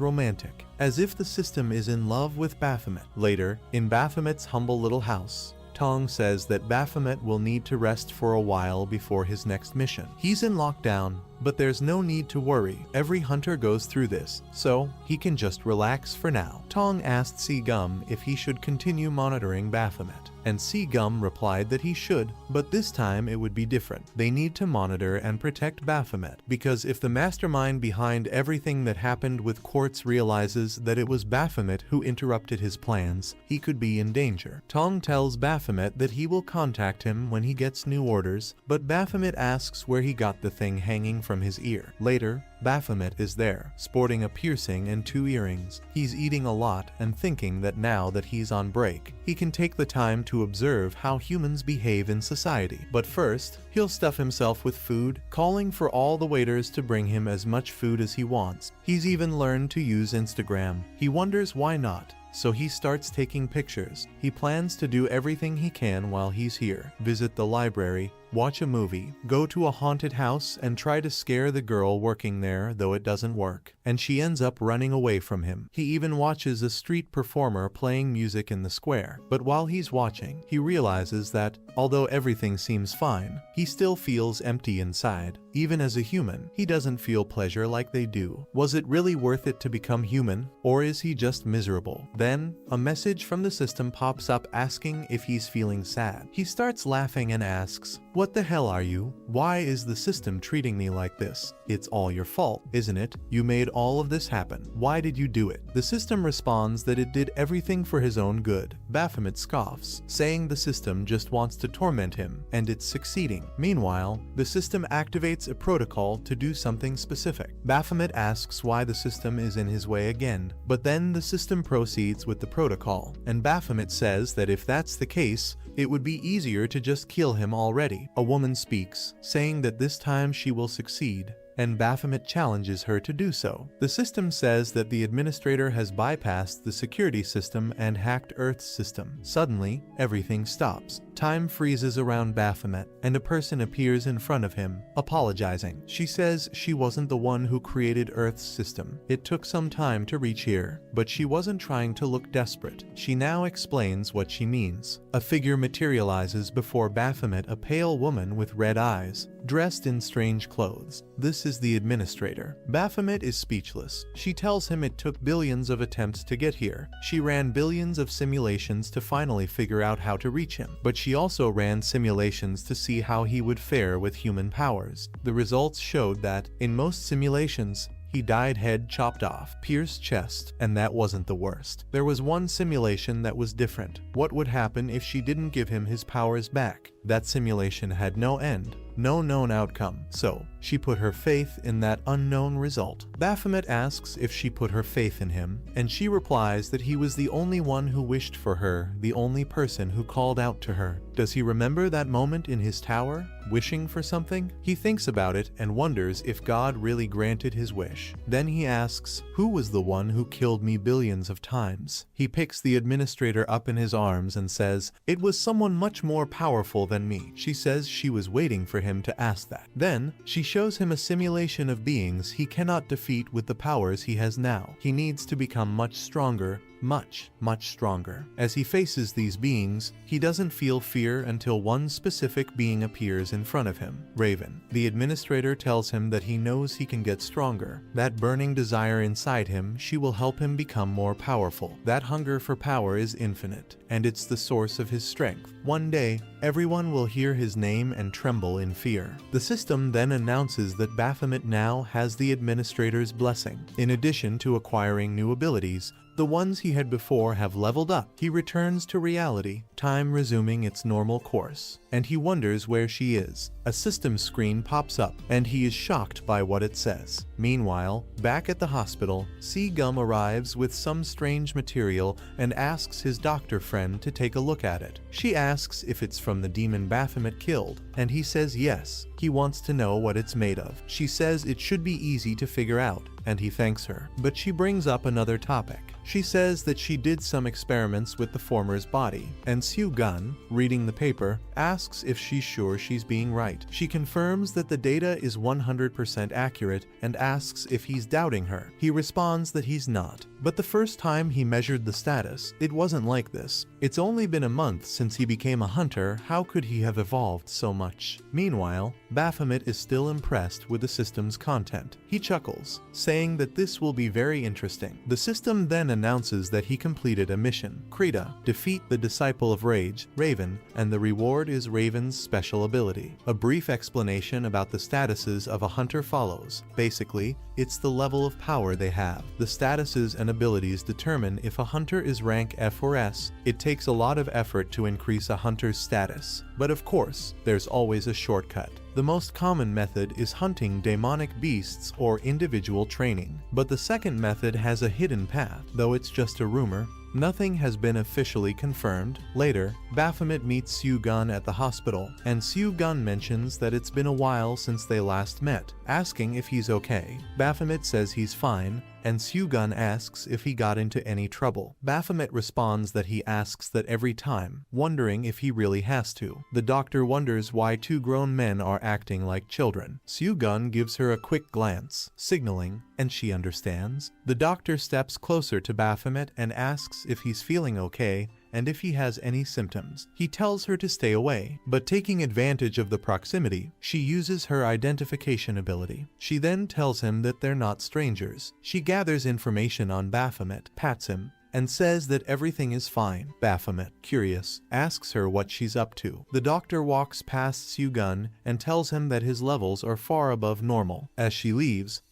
romantic, as if the system is in love with Baphomet. Later, in Baphomet's humble little house, Tong says that Baphomet will need to rest for a while before his next mission. He's in lockdown, but there's no need to worry. Every hunter goes through this, so he can just relax for now. Tong asked Seagum if he should continue monitoring Baphomet, and Seagum replied that he should, but this time it would be different. They need to monitor and protect Baphomet, because if the mastermind behind everything that happened with Quartz realizes that it was Baphomet who interrupted his plans, he could be in danger. Tong tells Baphomet that he will contact him when he gets new orders, but Baphomet asks where he got the thing hanging from his ear. Later, Baphomet is there, sporting a piercing and 2 earrings. He's eating a lot and thinking that now that he's on break, he can take the time to observe how humans behave in society. But first, he'll stuff himself with food, calling for all the waiters to bring him as much food as he wants. He's even learned to use Instagram. He wonders why not, so he starts taking pictures. He plans to do everything he can while he's here. Visit the library, watch a movie, go to a haunted house and try to scare the girl working there, though it doesn't work, and she ends up running away from him. He even watches a street performer playing music in the square, but while he's watching, he realizes that, although everything seems fine, he still feels empty inside. Even as a human, he doesn't feel pleasure like they do. Was it really worth it to become human, or is he just miserable? Then, a message from the system pops up asking if he's feeling sad. He starts laughing and asks, "What the hell are you? Why is the system treating me like this? It's all your fault, isn't it? You made all of this happen. Why did you do it?" The system responds that it did everything for his own good. Baphomet scoffs, saying the system just wants to torment him, and it's succeeding. Meanwhile, the system activates a protocol to do something specific. Baphomet asks why the system is in his way again, but then the system proceeds with the protocol, and Baphomet says that if that's the case, it would be easier to just kill him already. A woman speaks, saying that this time she will succeed, and Baphomet challenges her to do so. The system says that the administrator has bypassed the security system and hacked Earth's system. Suddenly, everything stops. Time freezes around Baphomet, and a person appears in front of him, apologizing. She says she wasn't the one who created Earth's system. It took some time to reach here, but she wasn't trying to look desperate. She now explains what she means. A figure materializes before Baphomet, a pale woman with red eyes, dressed in strange clothes. This is the administrator. Baphomet is speechless. She tells him it took billions of attempts to get here. She ran billions of simulations to finally figure out how to reach him, but she also ran simulations to see how he would fare with human powers. The results showed that, in most simulations, he died head chopped off, pierced chest, and that wasn't the worst. There was one simulation that was different. What would happen if she didn't give him his powers back? That simulation had no end, no known outcome, so she put her faith in that unknown result. Baphomet asks if she put her faith in him, and she replies that he was the only one who wished for her, the only person who called out to her. Does he remember that moment in his tower, wishing for something? He thinks about it and wonders if God really granted his wish. Then he asks, who was the one who killed me billions of times? He picks the administrator up in his arms and says, it was someone much more powerful than me. She says she was waiting for him to ask that. Then, she shows him a simulation of beings he cannot defeat with the powers he has now. He needs to become much stronger, much stronger. As he faces these beings, he doesn't feel fear until one specific being appears in front of him, Raven. The administrator tells him that he knows he can get stronger. That burning desire inside him, she will help him become more powerful. That hunger for power is infinite, and it's the source of his strength. One day, everyone will hear his name and tremble in fear. The system then announces that Baphomet now has the administrator's blessing. In addition to acquiring new abilities, the ones he had before have leveled up. He returns to reality, time resuming its normal course, and he wonders where she is. A system screen pops up, and he is shocked by what it says. Meanwhile, back at the hospital, C-Gum arrives with some strange material and asks his doctor friend to take a look at it. She asks if it's from the demon Baphomet killed, and he says yes. He wants to know what it's made of. She says it should be easy to figure out, and he thanks her. But she brings up another topic. She says that she did some experiments with the former's body, and Sue-Gun, reading the paper, asks if she's sure she's being right. She confirms that the data is 100% accurate and asks if he's doubting her. He responds that he's not. But the first time he measured the status, it wasn't like this. It's only been a month since he became a hunter. How could he have evolved so much? Meanwhile, Baphomet is still impressed with the system's content. He chuckles, saying that this will be very interesting. The system then announces that he completed a mission. Krita, defeat the Disciple of Rage, Raven, and the reward is Raven's special ability. A brief explanation about the statuses of a hunter follows. Basically, it's the level of power they have. The statuses and abilities determine if a hunter is rank F or S. It takes a lot of effort to increase a hunter's status. But of course, there's always a shortcut. The most common method is hunting demonic beasts or individual training. But the second method has a hidden path, though it's just a rumor. Nothing has been officially confirmed. Later, Baphomet meets Sue-Gun at the hospital, and Sue-Gun mentions that it's been a while since they last met, asking if he's okay. Baphomet says he's fine, and Soo-gun asks if he got into any trouble. Baphomet responds that he asks that every time, wondering if he really has to. The doctor wonders why two grown men are acting like children. Soo-gun gives her a quick glance, signaling, and she understands. The doctor steps closer to Baphomet and asks if he's feeling okay and if he has any symptoms. He tells her to stay away, but taking advantage of the proximity, she uses her identification ability. She then tells him that they're not strangers. She gathers information on Baphomet, pats him, and says that everything is fine. Baphomet, curious, asks her what she's up to. The doctor walks past Soo-gun and tells him that his levels are far above normal. As she leaves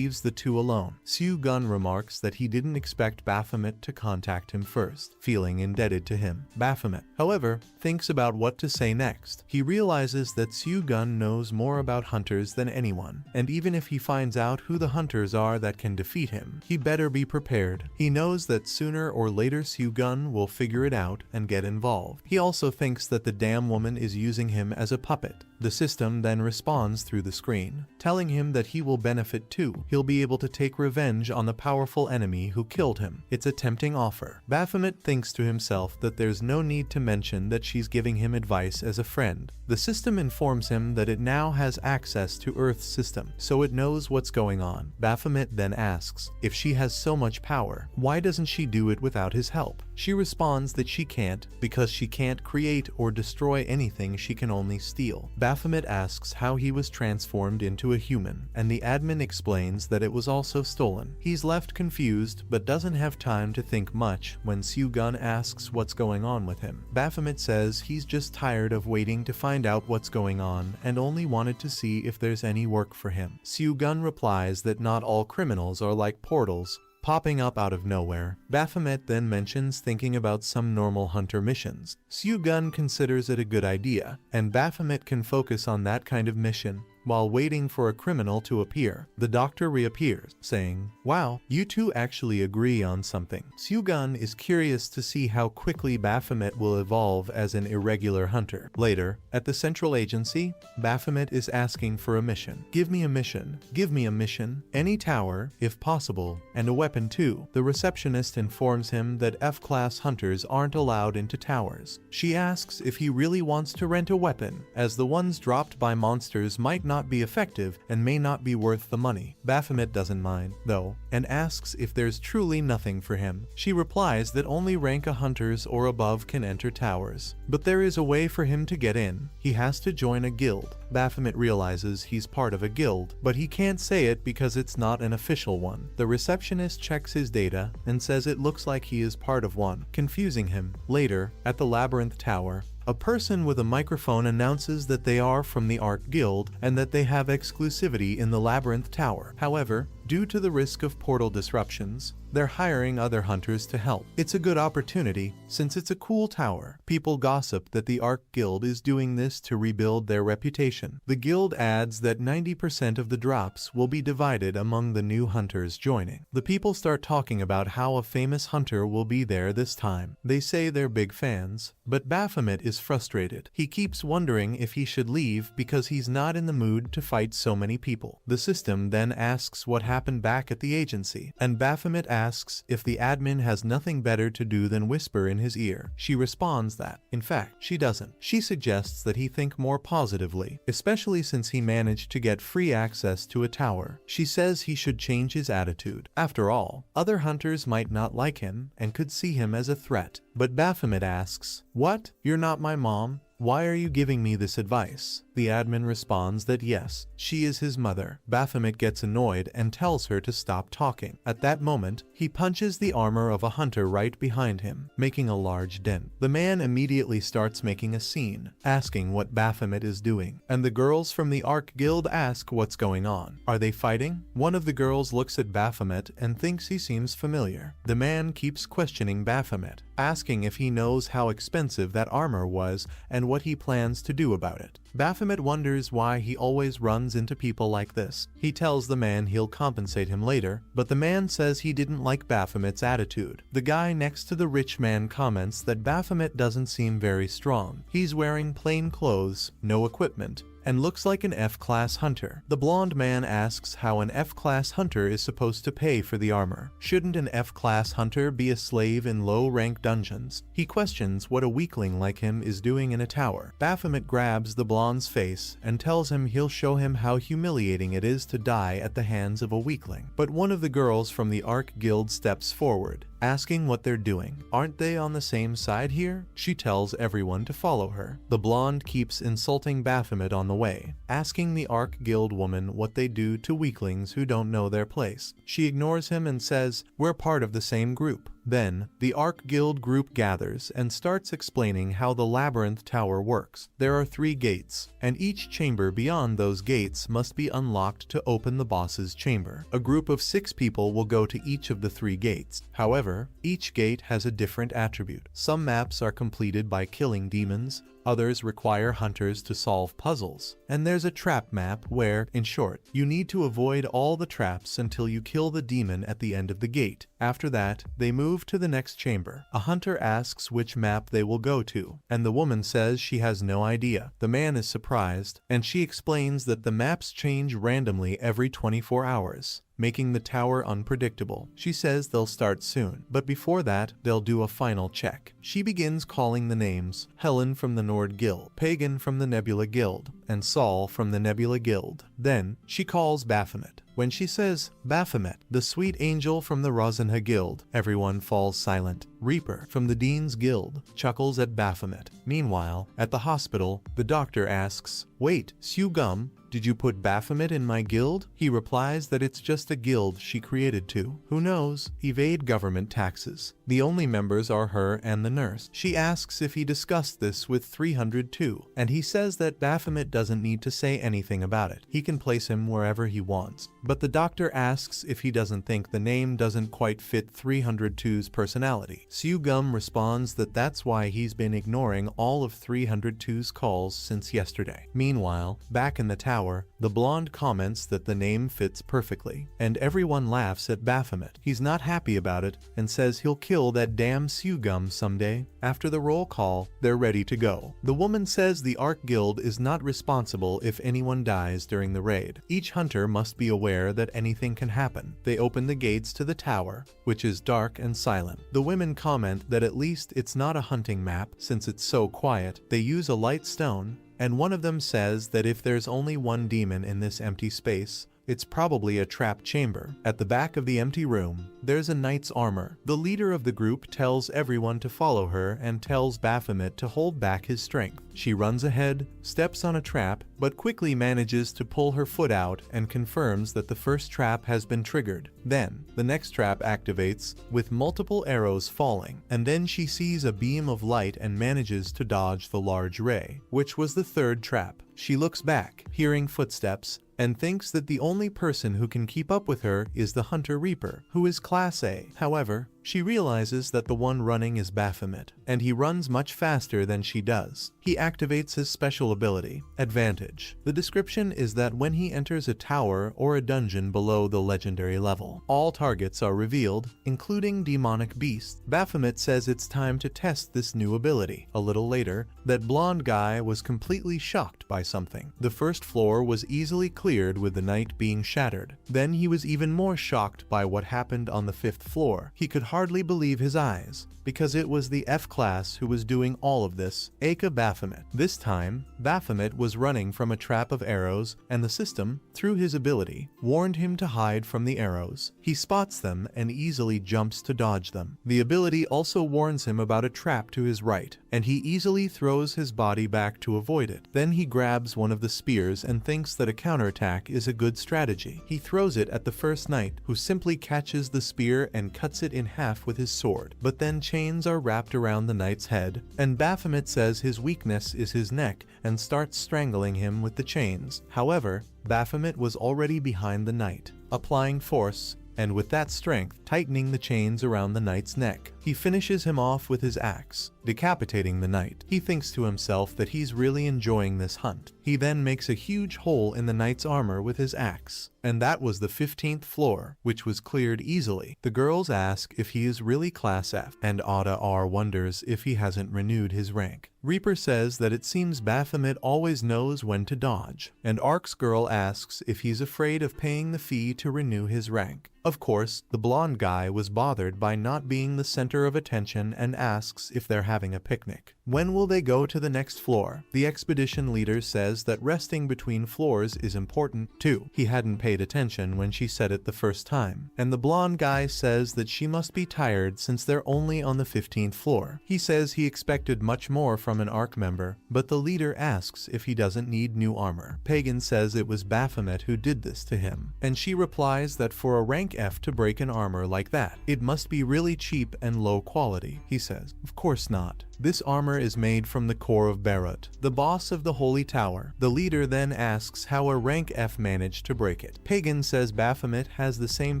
the two alone. Soo-gun remarks that he didn't expect Baphomet to contact him first, feeling indebted to him. Baphomet, however, thinks about what to say next. He realizes that Soo-gun knows more about hunters than anyone, and even if he finds out who the hunters are that can defeat him, he better be prepared. He knows that sooner or later Soo-gun will figure it out and get involved. He also thinks that the damn woman is using him as a puppet. The system then responds through the screen, telling him that he will benefit too. He'll be able to take revenge on the powerful enemy who killed him. It's a tempting offer. Baphomet thinks to himself that there's no need to mention that she's giving him advice as a friend. The system informs him that it now has access to Earth's system, so it knows what's going on. Baphomet then asks, if she has so much power, why doesn't she do it without his help? She responds that she can't, because she can't create or destroy anything, she can only steal. Baphomet asks how he was transformed into a human, and the admin explains that it was also stolen. He's left confused, but doesn't have time to think much when Soo-gun asks what's going on with him. Baphomet says he's just tired of waiting to find out what's going on and only wanted to see if there's any work for him. Soo-gun replies that not all criminals are like portals, popping up out of nowhere. Baphomet then mentions thinking about some normal hunter missions. Soo-gun considers it a good idea, and Baphomet can focus on that kind of mission while waiting for a criminal to appear. The doctor reappears, saying, "Wow, you two actually agree on something." Soo-gun is curious to see how quickly Baphomet will evolve as an irregular hunter. Later, at the central agency, Baphomet is asking for a mission. "Give me a mission. Give me a mission. Any tower, if possible, and a weapon too." The receptionist informs him that F-class hunters aren't allowed into towers. She asks if he really wants to rent a weapon, as the ones dropped by monsters might not be effective and may not be worth the money. Baphomet doesn't mind, though, and asks if there's truly nothing for him. She replies that only rank hunters or above can enter towers. But there is a way for him to get in. He has to join a guild. Baphomet realizes he's part of a guild, but he can't say it because it's not an official one. The receptionist checks his data and says it looks like he is part of one, confusing him. Later, at the Labyrinth Tower, a person with a microphone announces that they are from the Art Guild and that they have exclusivity in the Labyrinth Tower. However, due to the risk of portal disruptions, they're hiring other hunters to help. It's a good opportunity, since it's a cool tower. People gossip that the Arc Guild is doing this to rebuild their reputation. The guild adds that 90% of the drops will be divided among the new hunters joining. The people start talking about how a famous hunter will be there this time. They say they're big fans, but Baphomet is frustrated. He keeps wondering if he should leave because he's not in the mood to fight so many people. The system then asks what happened back at the agency, and Baphomet asks if the admin has nothing better to do than whisper in his ear. She responds that, in fact, she doesn't. She suggests that he think more positively, especially since he managed to get free access to a tower. She says he should change his attitude. After all, other hunters might not like him and could see him as a threat. But Baphomet asks, "What? You're not my mom? Why are you giving me this advice?" The admin responds that yes, she is his mother. Baphomet gets annoyed and tells her to stop talking. At that moment, he punches the armor of a hunter right behind him, making a large dent. The man immediately starts making a scene, asking what Baphomet is doing, and the girls from the Arc Guild ask what's going on. Are they fighting? One of the girls looks at Baphomet and thinks he seems familiar. The man keeps questioning Baphomet, asking if he knows how expensive that armor was and what he plans to do about it. Baphomet wonders why he always runs into people like this. He tells the man he'll compensate him later, but the man says he didn't like Baphomet's attitude. The guy next to the rich man comments that Baphomet doesn't seem very strong. He's wearing plain clothes, no equipment, and looks like an F-class hunter. The blonde man asks how an F-class hunter is supposed to pay for the armor. Shouldn't an F-class hunter be a slave in low-rank dungeons? He questions what a weakling like him is doing in a tower. Baphomet grabs the blonde's face and tells him he'll show him how humiliating it is to die at the hands of a weakling. But one of the girls from the Arc Guild steps forward, asking what they're doing. Aren't they on the same side here? She tells everyone to follow her. The blonde keeps insulting Baphomet on the way, asking the Arc Guild woman what they do to weaklings who don't know their place. She ignores him and says, "We're part of the same group." Then, the Arc Guild group gathers and starts explaining how the Labyrinth Tower works. There are 3 gates, and each chamber beyond those gates must be unlocked to open the boss's chamber. A group of 6 people will go to each of the 3 gates. However, each gate has a different attribute. Some maps are completed by killing demons, others require hunters to solve puzzles, and there's a trap map where, in short, you need to avoid all the traps until you kill the demon at the end of the gate. After that, they move to the next chamber. A hunter asks which map they will go to, and the woman says she has no idea. The man is surprised, and she explains that the maps change randomly every 24 hours. Making the tower unpredictable. She says they'll start soon, but before that, they'll do a final check. She begins calling the names: Helen from the Nord Guild, Pagan from the Nebula Guild, and Saul from the Nebula Guild. Then, she calls Baphomet. When she says, "Baphomet, the sweet angel from the Rosinha Guild," everyone falls silent. Reaper from the Dean's Guild chuckles at Baphomet. Meanwhile, at the hospital, the doctor asks, "Wait, Sue Gum, did you put Baphomet in my guild?" He replies that it's just a guild she created to, who knows, evade government taxes. The only members are her and the nurse. She asks if he discussed this with 302, and he says that Baphomet doesn't need to say anything about it. He can place him wherever he wants. But the doctor asks if he doesn't think the name doesn't quite fit 302's personality. Sue Gum responds that that's why he's been ignoring all of 302's calls since yesterday. Meanwhile, back in the tower, the blonde comments that the name fits perfectly, and everyone laughs at Baphomet. He's not happy about it and says he'll kill that damn Sue Gum someday. After the roll call, they're ready to go. The woman says the Arc Guild is not responsible if anyone dies during the raid. Each hunter must be aware that anything can happen. They open the gates to the tower, which is dark and silent. The women comment that at least it's not a hunting map since it's so quiet. They use a light stone, and one of them says that if there's only one demon in this empty space, it's probably a trap chamber. At the back of the empty room, there's a knight's armor. The leader of the group tells everyone to follow her and tells Baphomet to hold back his strength. She runs ahead, steps on a trap, but quickly manages to pull her foot out and confirms that the first trap has been triggered. Then, the next trap activates, with multiple arrows falling, and then she sees a beam of light and manages to dodge the large ray, which was the third trap. She looks back, hearing footsteps, and thinks that the only person who can keep up with her is the Hunter Reaper, who is Class A. However, she realizes that the one running is Baphomet, and he runs much faster than she does. He activates his special ability, Advantage. The description is that when he enters a tower or a dungeon below the legendary level, all targets are revealed, including demonic beasts. Baphomet says it's time to test this new ability. A little later, that blonde guy was completely shocked by something. The first floor was easily cleared with the night being shattered. Then he was even more shocked by what happened on the 5th floor. He could hardly believe his eyes, because it was the F-class who was doing all of this, aka Baphomet. This time, Baphomet was running from a trap of arrows, and the system, through his ability, warned him to hide from the arrows. He spots them and easily jumps to dodge them. The ability also warns him about a trap to his right, and he easily throws his body back to avoid it. Then he grabs one of the spears and thinks that a counterattack is a good strategy. He throws it at the first knight, who simply catches the spear and cuts it in half with his sword. But then chains are wrapped around the knight's head, and Baphomet says his weakness is his neck and starts strangling him with the chains. However, Baphomet was already behind the knight, applying force, and with that strength, tightening the chains around the knight's neck. He finishes him off with his axe, decapitating the knight. He thinks to himself that he's really enjoying this hunt. He then makes a huge hole in the knight's armor with his axe. And that was the 15th floor, which was cleared easily. The girls ask if he is really class F, and Ada R wonders if he hasn't renewed his rank. Reaper says that it seems Baphomet always knows when to dodge, and Ark's girl asks if he's afraid of paying the fee to renew his rank. Of course, the blonde guy was bothered by not being the center of attention and asks if they're having a picnic. When will they go to the next floor? The expedition leader says that resting between floors is important too. He hadn't paid attention when she said it the first time. And the blonde guy says that she must be tired since they're only on the 15th floor. He says he expected much more from an ARC member, but the leader asks if he doesn't need new armor. Pagan says it was Baphomet who did this to him, and she replies that for a rank F to break an armor like that, it must be really cheap and low quality. He says, of course not. This armor is made from the core of Barut, the boss of the Holy Tower. The leader then asks how a rank F managed to break it. Pagan says Baphomet has the same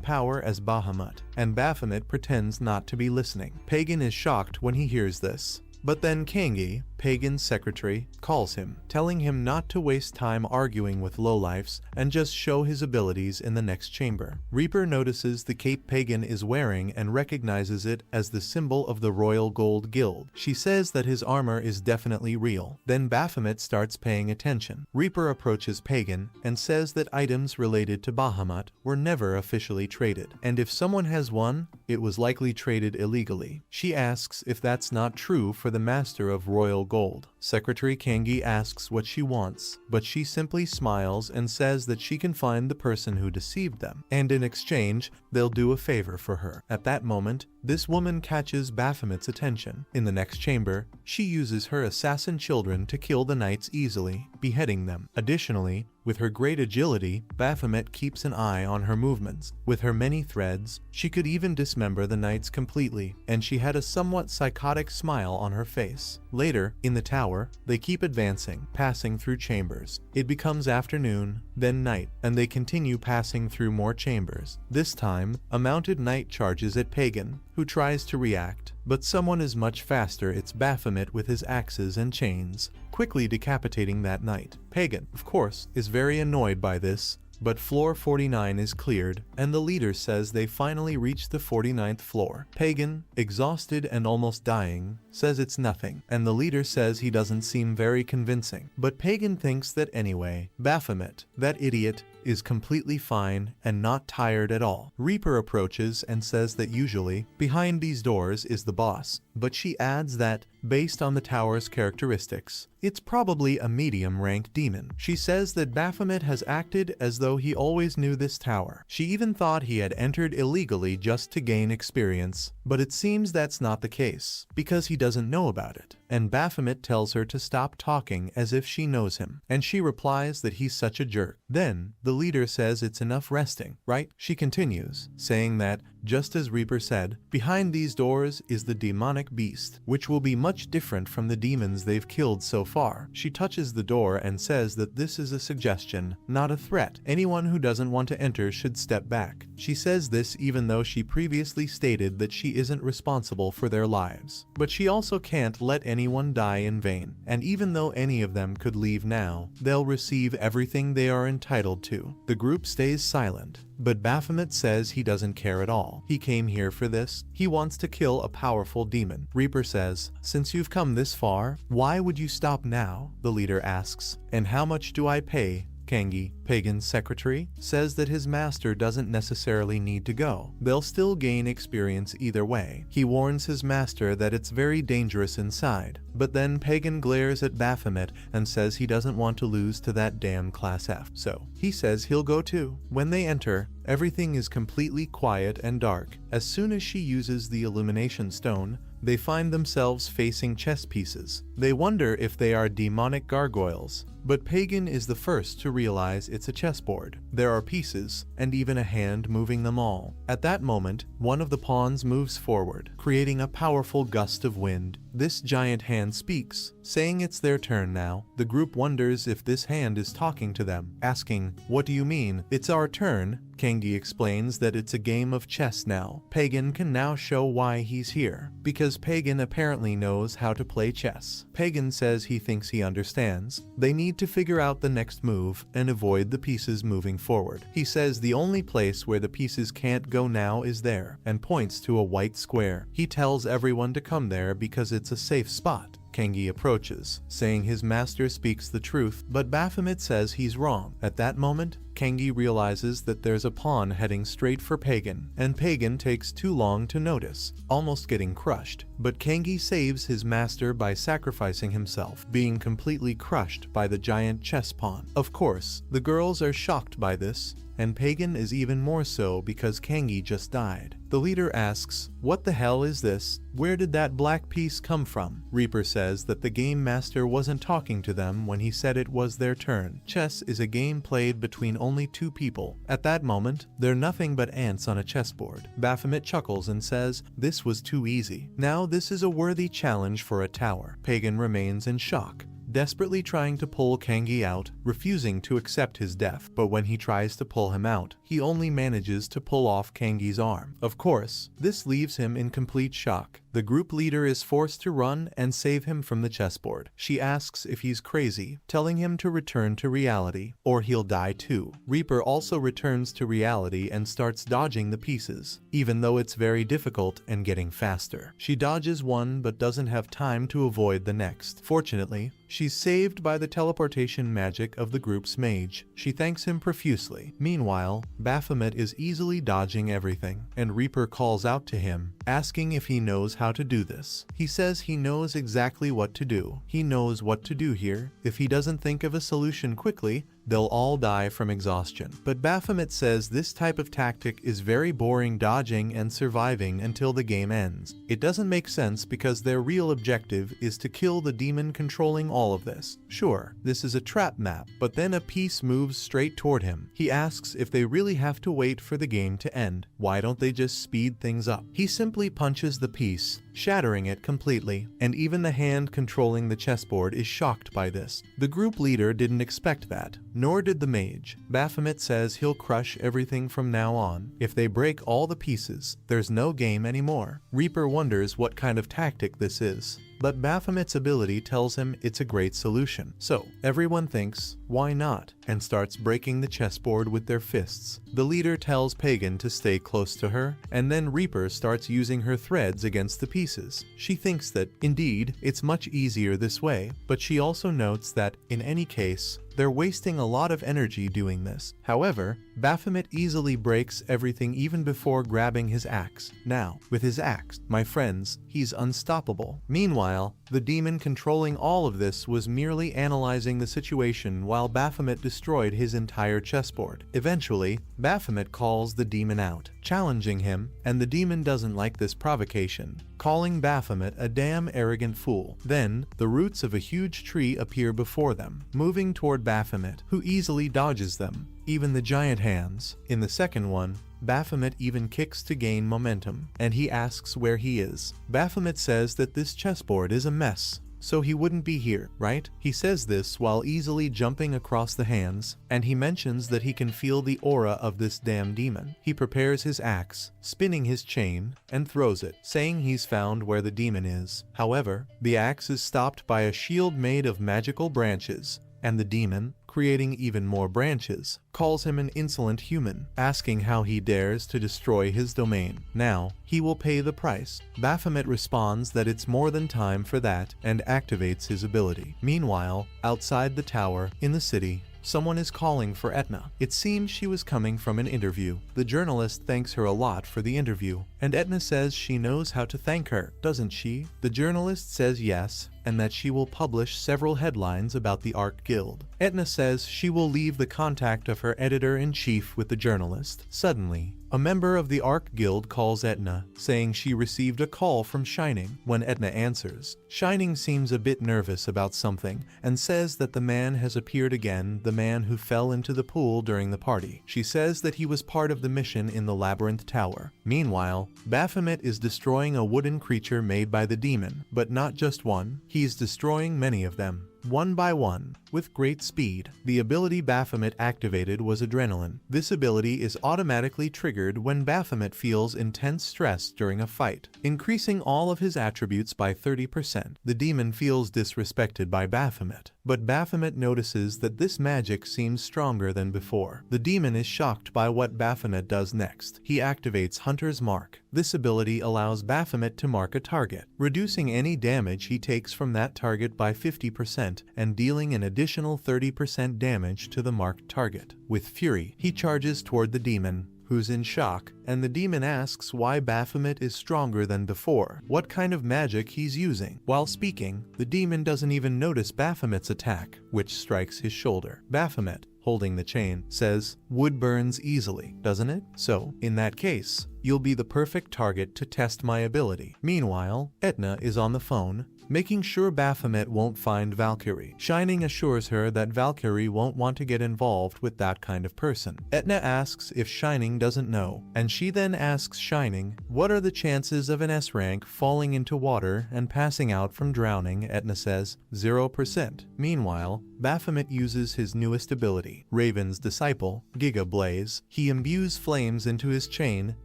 power as Bahamut, and Baphomet pretends not to be listening. Pagan is shocked when he hears this. But then Kangi, Pagan's secretary, calls him, telling him not to waste time arguing with lowlifes and just show his abilities in the next chamber. Reaper notices the cape Pagan is wearing and recognizes it as the symbol of the Royal Gold Guild. She says that his armor is definitely real. Then Baphomet starts paying attention. Reaper approaches Pagan and says that items related to Bahamut were never officially traded, and if someone has one, it was likely traded illegally. She asks if that's not true for the master of Royal Gold. Secretary Kangi asks what she wants, but she simply smiles and says that she can find the person who deceived them, and in exchange, they'll do a favor for her. At that moment, this woman catches Baphomet's attention. In the next chamber, she uses her assassin children to kill the knights easily, beheading them. Additionally, with her great agility, Baphomet keeps an eye on her movements. With her many threads, she could even dismember the knights completely, and she had a somewhat psychotic smile on her face. Later, in the tower, they keep advancing, passing through chambers. It becomes afternoon, then night, and they continue passing through more chambers. This time, a mounted knight charges at Pagan, who tries to react, but someone is much faster. It's Baphomet with his axes and chains, quickly decapitating that knight. Pagan, of course, is very annoyed by this, but floor 49 is cleared, and the leader says they finally reached the 49th floor. Pagan, exhausted and almost dying, says it's nothing, and the leader says he doesn't seem very convincing. But Pagan thinks that anyway. Baphomet, that idiot, is completely fine and not tired at all. Reaper approaches and says that usually, behind these doors is the boss, but she adds that, based on the tower's characteristics, it's probably a medium-ranked demon. She says that Baphomet has acted as though he always knew this tower. She even thought he had entered illegally just to gain experience, but it seems that's not the case, because he doesn't know about it. And Baphomet tells her to stop talking as if she knows him, and she replies that he's such a jerk. Then, the leader says it's enough resting, right? She continues, saying that, just as Reaper said, behind these doors is the demonic beast, which will be much different from the demons they've killed so far. She touches the door and says that this is a suggestion, not a threat. Anyone who doesn't want to enter should step back. She says this even though she previously stated that she isn't responsible for their lives. But she also can't let anyone die in vain, and even though any of them could leave now, they'll receive everything they are entitled to. The group stays silent, but Baphomet says he doesn't care at all. He came here for this. He wants to kill a powerful demon. Reaper says, since you've come this far, why would you stop now? The leader asks, and how much do I pay? Kangi, Pagan's secretary, says that his master doesn't necessarily need to go. They'll still gain experience either way. He warns his master that it's very dangerous inside, but then Pagan glares at Baphomet and says he doesn't want to lose to that damn class F, so he says he'll go too. When they enter, everything is completely quiet and dark. As soon as she uses the illumination stone, they find themselves facing chess pieces. They wonder if they are demonic gargoyles, but Pagan is the first to realize it's a chessboard. There are pieces, and even a hand moving them all. At that moment, one of the pawns moves forward, creating a powerful gust of wind. This giant hand speaks, saying it's their turn now. The group wonders if this hand is talking to them, asking, "What do you mean? It's our turn." Kangi explains that it's a game of chess now. Pagan can now show why he's here, because Pagan apparently knows how to play chess. Pagan says he thinks he understands. They need to figure out the next move and avoid the pieces moving forward. He says the only place where the pieces can't go now is there, and points to a white square. He tells everyone to come there because it's a safe spot. Kangi approaches, saying his master speaks the truth, but Baphomet says he's wrong. At that moment, Kangi realizes that there's a pawn heading straight for Pagan, and Pagan takes too long to notice, almost getting crushed. But Kangi saves his master by sacrificing himself, being completely crushed by the giant chess pawn. Of course, the girls are shocked by this, and Pagan is even more so because Kangi just died. The leader asks, "What the hell is this? Where did that black piece come from?" Reaper says that the game master wasn't talking to them when he said it was their turn. Chess is a game played between only two people. At that moment, they're nothing but ants on a chessboard. Baphomet chuckles and says, "This was too easy. Now this is a worthy challenge for a tower." Pagan remains in shock, desperately trying to pull Kangi out, refusing to accept his death. But when he tries to pull him out, he only manages to pull off Kangi's arm. Of course, this leaves him in complete shock. The group leader is forced to run and save him from the chessboard. She asks if he's crazy, telling him to return to reality, or he'll die too. Reaper also returns to reality and starts dodging the pieces, even though it's very difficult and getting faster. She dodges one but doesn't have time to avoid the next. Fortunately, she's saved by the teleportation magic of the group's mage. She thanks him profusely. Meanwhile, Baphomet is easily dodging everything, and Reaper calls out to him, asking if he knows how to do this. He says he knows exactly what to do. He knows what to do here. If he doesn't think of a solution quickly, they'll all die from exhaustion. But Baphomet says this type of tactic is very boring, dodging and surviving until the game ends. It doesn't make sense because their real objective is to kill the demon controlling all of this. Sure, this is a trap map, but then a piece moves straight toward him. He asks if they really have to wait for the game to end. Why don't they just speed things up? He simply punches the piece, shattering it completely, and even the hand controlling the chessboard is shocked by this. The group leader didn't expect that, nor did the mage. Baphomet says he'll crush everything from now on. If they break all the pieces, there's no game anymore. Reaper wonders what kind of tactic this is, but Baphomet's ability tells him it's a great solution. So, everyone thinks, why not? And starts breaking the chessboard with their fists. The leader tells Pagan to stay close to her, and then Reaper starts using her threads against the pieces. She thinks that, indeed, it's much easier this way, but she also notes that, in any case, they're wasting a lot of energy doing this. However, Baphomet easily breaks everything even before grabbing his axe. Now, with his axe, my friends, he's unstoppable. Meanwhile, the demon controlling all of this was merely analyzing the situation while Baphomet destroyed his entire chessboard. Eventually, Baphomet calls the demon out, challenging him, and the demon doesn't like this provocation, calling Baphomet a damn arrogant fool. Then, the roots of a huge tree appear before them, moving toward Baphomet, who easily dodges them, even the giant hands. In the second one, Baphomet even kicks to gain momentum, and he asks where he is. Baphomet says that this chessboard is a mess, so he wouldn't be here, right? He says this while easily jumping across the hands, and he mentions that he can feel the aura of this damn demon. He prepares his axe, spinning his chain, and throws it, saying he's found where the demon is. However, the axe is stopped by a shield made of magical branches, and the demon, creating even more branches, calls him an insolent human, asking how he dares to destroy his domain. Now, he will pay the price. Baphomet responds that it's more than time for that and activates his ability. Meanwhile, outside the tower, in the city, someone is calling for Etna. It seems she was coming from an interview. The journalist thanks her a lot for the interview, and Etna says she knows how to thank her, doesn't she? The journalist says yes, and that she will publish several headlines about the Arc Guild. Etna says she will leave the contact of her editor-in-chief with the journalist. Suddenly, A member of the Arc Guild calls Etna, saying she received a call from Shining. When Etna answers, Shining seems a bit nervous about something and says that the man has appeared again, the man who fell into the pool during the party. She says that he was part of the mission in the Labyrinth Tower. Meanwhile, Baphomet is destroying a wooden creature made by the demon, but not just one. He's destroying many of them, one by one, with great speed. The ability Baphomet activated was Adrenaline. This ability is automatically triggered when Baphomet feels intense stress during a fight, increasing all of his attributes by 30%. The demon feels disrespected by Baphomet, but Baphomet notices that this magic seems stronger than before. The demon is shocked by what Baphomet does next. He activates Hunter's Mark. This ability allows Baphomet to mark a target, reducing any damage he takes from that target by 50% and dealing an additional 30% damage to the marked target. With fury, he charges toward the demon, who's in shock, and the demon asks why Baphomet is stronger than before, what kind of magic he's using. While speaking, the demon doesn't even notice Baphomet's attack, which strikes his shoulder. Baphomet, holding the chain, says, "Wood burns easily, doesn't it? So, in that case, you'll be the perfect target to test my ability." Meanwhile, Etna is on the phone, making sure Baphomet won't find Valkyrie. Shining assures her that Valkyrie won't want to get involved with that kind of person. Etna asks if Shining doesn't know, and she then asks Shining, what are the chances of an S rank falling into water and passing out from drowning? Etna says, 0%. Meanwhile, Baphomet uses his newest ability, Raven's Disciple, Giga Blaze. He imbues flames into his chain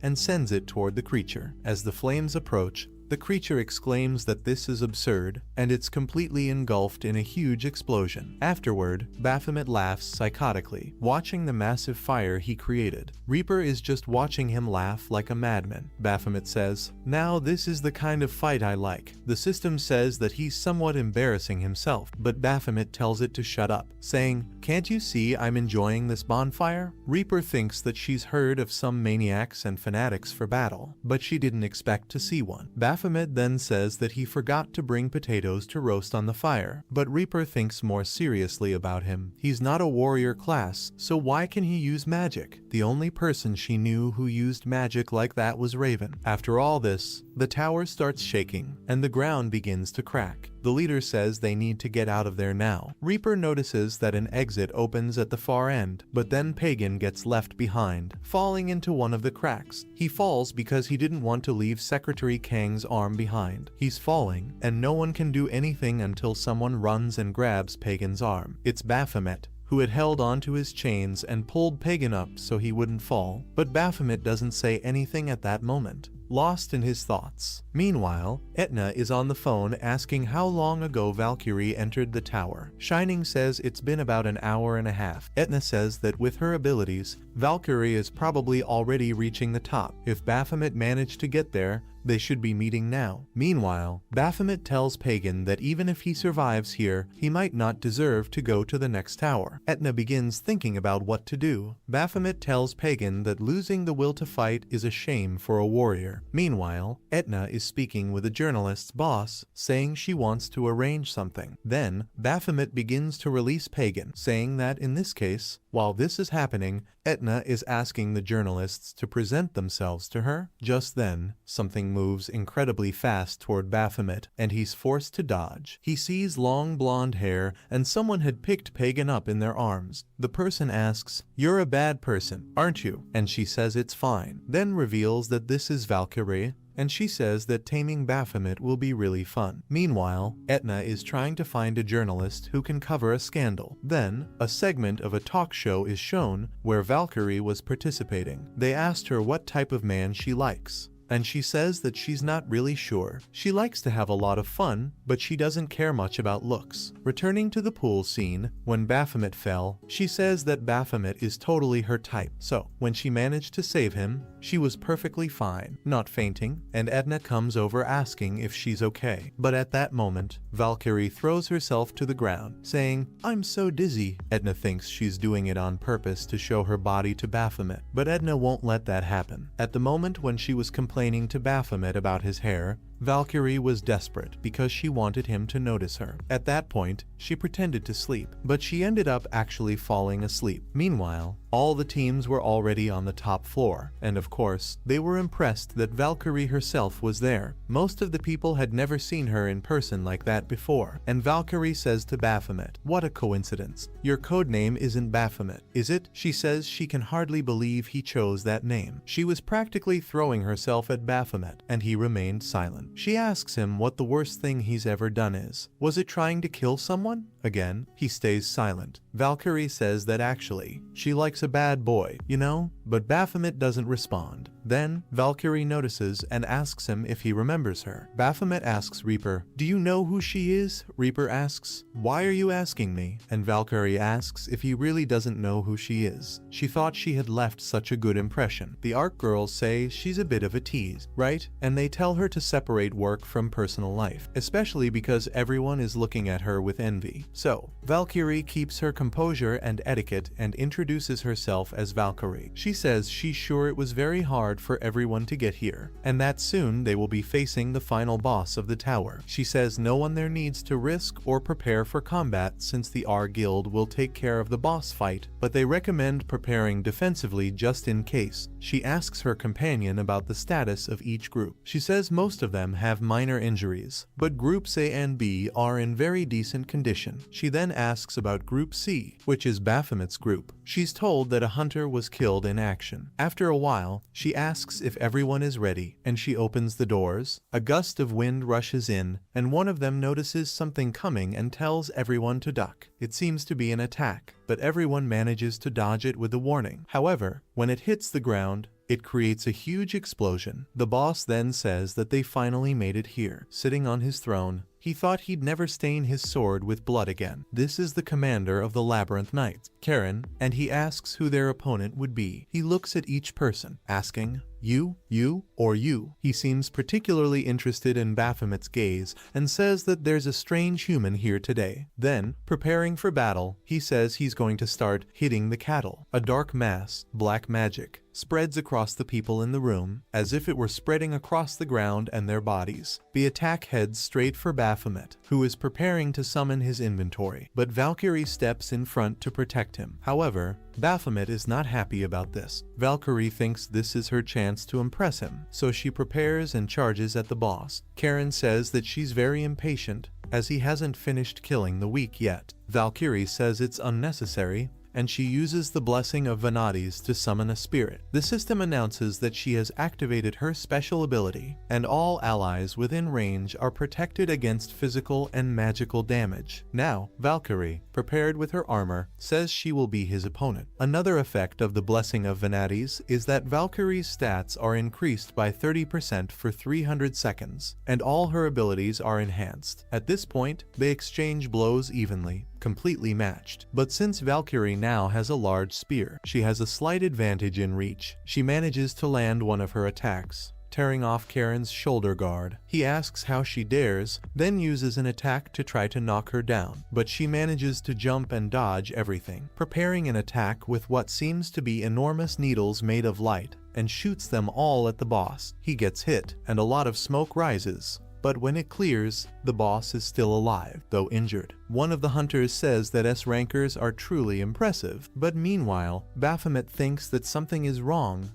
and sends it toward the creature. As the flames approach, the creature exclaims that this is absurd, and it's completely engulfed in a huge explosion. Afterward, Baphomet laughs psychotically, watching the massive fire he created. Reaper is just watching him laugh like a madman. Baphomet says, "Now this is the kind of fight I like." The system says that he's somewhat embarrassing himself, but Baphomet tells it to shut up, saying, "Can't you see I'm enjoying this bonfire?" Reaper thinks that she's heard of some maniacs and fanatics for battle, but she didn't expect to see one. Baphomet then says that he forgot to bring potatoes to roast on the fire, but Reaper thinks more seriously about him. He's not a warrior class, so why can he use magic? The only person she knew who used magic like that was Raven. After all this, the tower starts shaking, and the ground begins to crack. The leader says they need to get out of there now. Reaper notices that an exit opens at the far end, but then Pagan gets left behind, falling into one of the cracks. He falls because he didn't want to leave Secretary Kang's arm behind. He's falling, and no one can do anything until someone runs and grabs Pagan's arm. It's Baphomet, who had held onto his chains and pulled Pagan up so he wouldn't fall, but Baphomet doesn't say anything at that moment, lost in his thoughts. Meanwhile, Etna is on the phone asking how long ago Valkyrie entered the tower. Shining says it's been about an hour and a half. Etna says that with her abilities, Valkyrie is probably already reaching the top. If Baphomet managed to get there, they should be meeting now. Meanwhile, Baphomet tells Pagan that even if he survives here, he might not deserve to go to the next tower. Etna begins thinking about what to do. Baphomet tells Pagan that losing the will to fight is a shame for a warrior. Meanwhile, Etna is speaking with a journalist's boss, saying she wants to arrange something. Then, Baphomet begins to release Pagan, saying that in this case, while this is happening, Etna is asking the journalists to present themselves to her. Just then, something moves incredibly fast toward Baphomet, and he's forced to dodge. He sees long blonde hair, and someone had picked Pagan up in their arms. The person asks, "You're a bad person, aren't you?" And she says it's fine. Then reveals that this is Valkyrie, and she says that taming Baphomet will be really fun. Meanwhile, Etna is trying to find a journalist who can cover a scandal. Then, a segment of a talk show is shown where Valkyrie was participating. They asked her what type of man she likes, and she says that she's not really sure. She likes to have a lot of fun, but she doesn't care much about looks. Returning to the pool scene, when Baphomet fell, she says that Baphomet is totally her type. So, when she managed to save him, she was perfectly fine, not fainting, and Etna comes over asking if she's okay. But at that moment, Valkyrie throws herself to the ground, saying, "I'm so dizzy." Etna thinks she's doing it on purpose to show her body to Baphomet, but Etna won't let that happen. At the moment when she was complaining to Baphomet about his hair, Valkyrie was desperate because she wanted him to notice her. At that point, she pretended to sleep, but she ended up actually falling asleep. Meanwhile, all the teams were already on the top floor, and of course, they were impressed that Valkyrie herself was there. Most of the people had never seen her in person like that before, and Valkyrie says to Baphomet, "What a coincidence. Your codename isn't Baphomet, is it?" She says she can hardly believe he chose that name. She was practically throwing herself at Baphomet, and he remained silent. She asks him what the worst thing he's ever done is. Was it trying to kill someone? Again, he stays silent. Valkyrie says that actually, she likes a bad boy, you know? But Baphomet doesn't respond. Then, Valkyrie notices and asks him if he remembers her. Baphomet asks Reaper, "Do you know who she is?" Reaper asks, "Why are you asking me?" And Valkyrie asks if he really doesn't know who she is. She thought she had left such a good impression. The ARC girls say she's a bit of a tease, right? And they tell her to separate work from personal life, especially because everyone is looking at her with envy. So, Valkyrie keeps her composure and etiquette and introduces herself as Valkyrie. She says she's sure it was very hard for everyone to get here, and that soon they will be facing the final boss of the tower. She says no one there needs to risk or prepare for combat since the R Guild will take care of the boss fight, but they recommend preparing defensively just in case. She asks her companion about the status of each group. She says most of them have minor injuries, but groups A and B are in very decent condition. She then asks about Group C, which is Baphomet's group. She's told that a hunter was killed in action. After a while, she asks if everyone is ready, and she opens the doors. A gust of wind rushes in, and one of them notices something coming and tells everyone to duck. It seems to be an attack, but everyone manages to dodge it with a warning. However, when it hits the ground, it creates a huge explosion. The boss then says that they finally made it here. Sitting on his throne, he thought he'd never stain his sword with blood again. This is the commander of the Labyrinth Knights, Karen, and he asks who their opponent would be. He looks at each person, asking, "You, or you?" He seems particularly interested in Baphomet's gaze and says that there's a strange human here today. Then, preparing for battle, he says he's going to start hitting the cattle. A dark mass, black magic, spreads across the people in the room, as if it were spreading across the ground and their bodies. The attack heads straight for Baphomet, who is preparing to summon his inventory, but Valkyrie steps in front to protect him. However, Baphomet is not happy about this. Valkyrie thinks this is her chance to impress him, so she prepares and charges at the boss. Karen says that she's very impatient, as he hasn't finished killing the weak yet. Valkyrie says it's unnecessary, and she uses the blessing of Vanadis to summon a spirit. The system announces that she has activated her special ability, and all allies within range are protected against physical and magical damage. Now, Valkyrie, prepared with her armor, says she will be his opponent. Another effect of the blessing of Vanadis is that Valkyrie's stats are increased by 30% for 300 seconds, and all her abilities are enhanced. At this point, they exchange blows evenly, completely matched. But since Valkyrie now has a large spear, she has a slight advantage in reach. She manages to land one of her attacks, tearing off Karen's shoulder guard. He asks how she dares, then uses an attack to try to knock her down, but she manages to jump and dodge everything, preparing an attack with what seems to be enormous needles made of light, and shoots them all at the boss. He gets hit, and a lot of smoke rises. But when it clears, the boss is still alive, though injured. One of the hunters says that S-rankers are truly impressive, but meanwhile, Baphomet thinks that something is wrong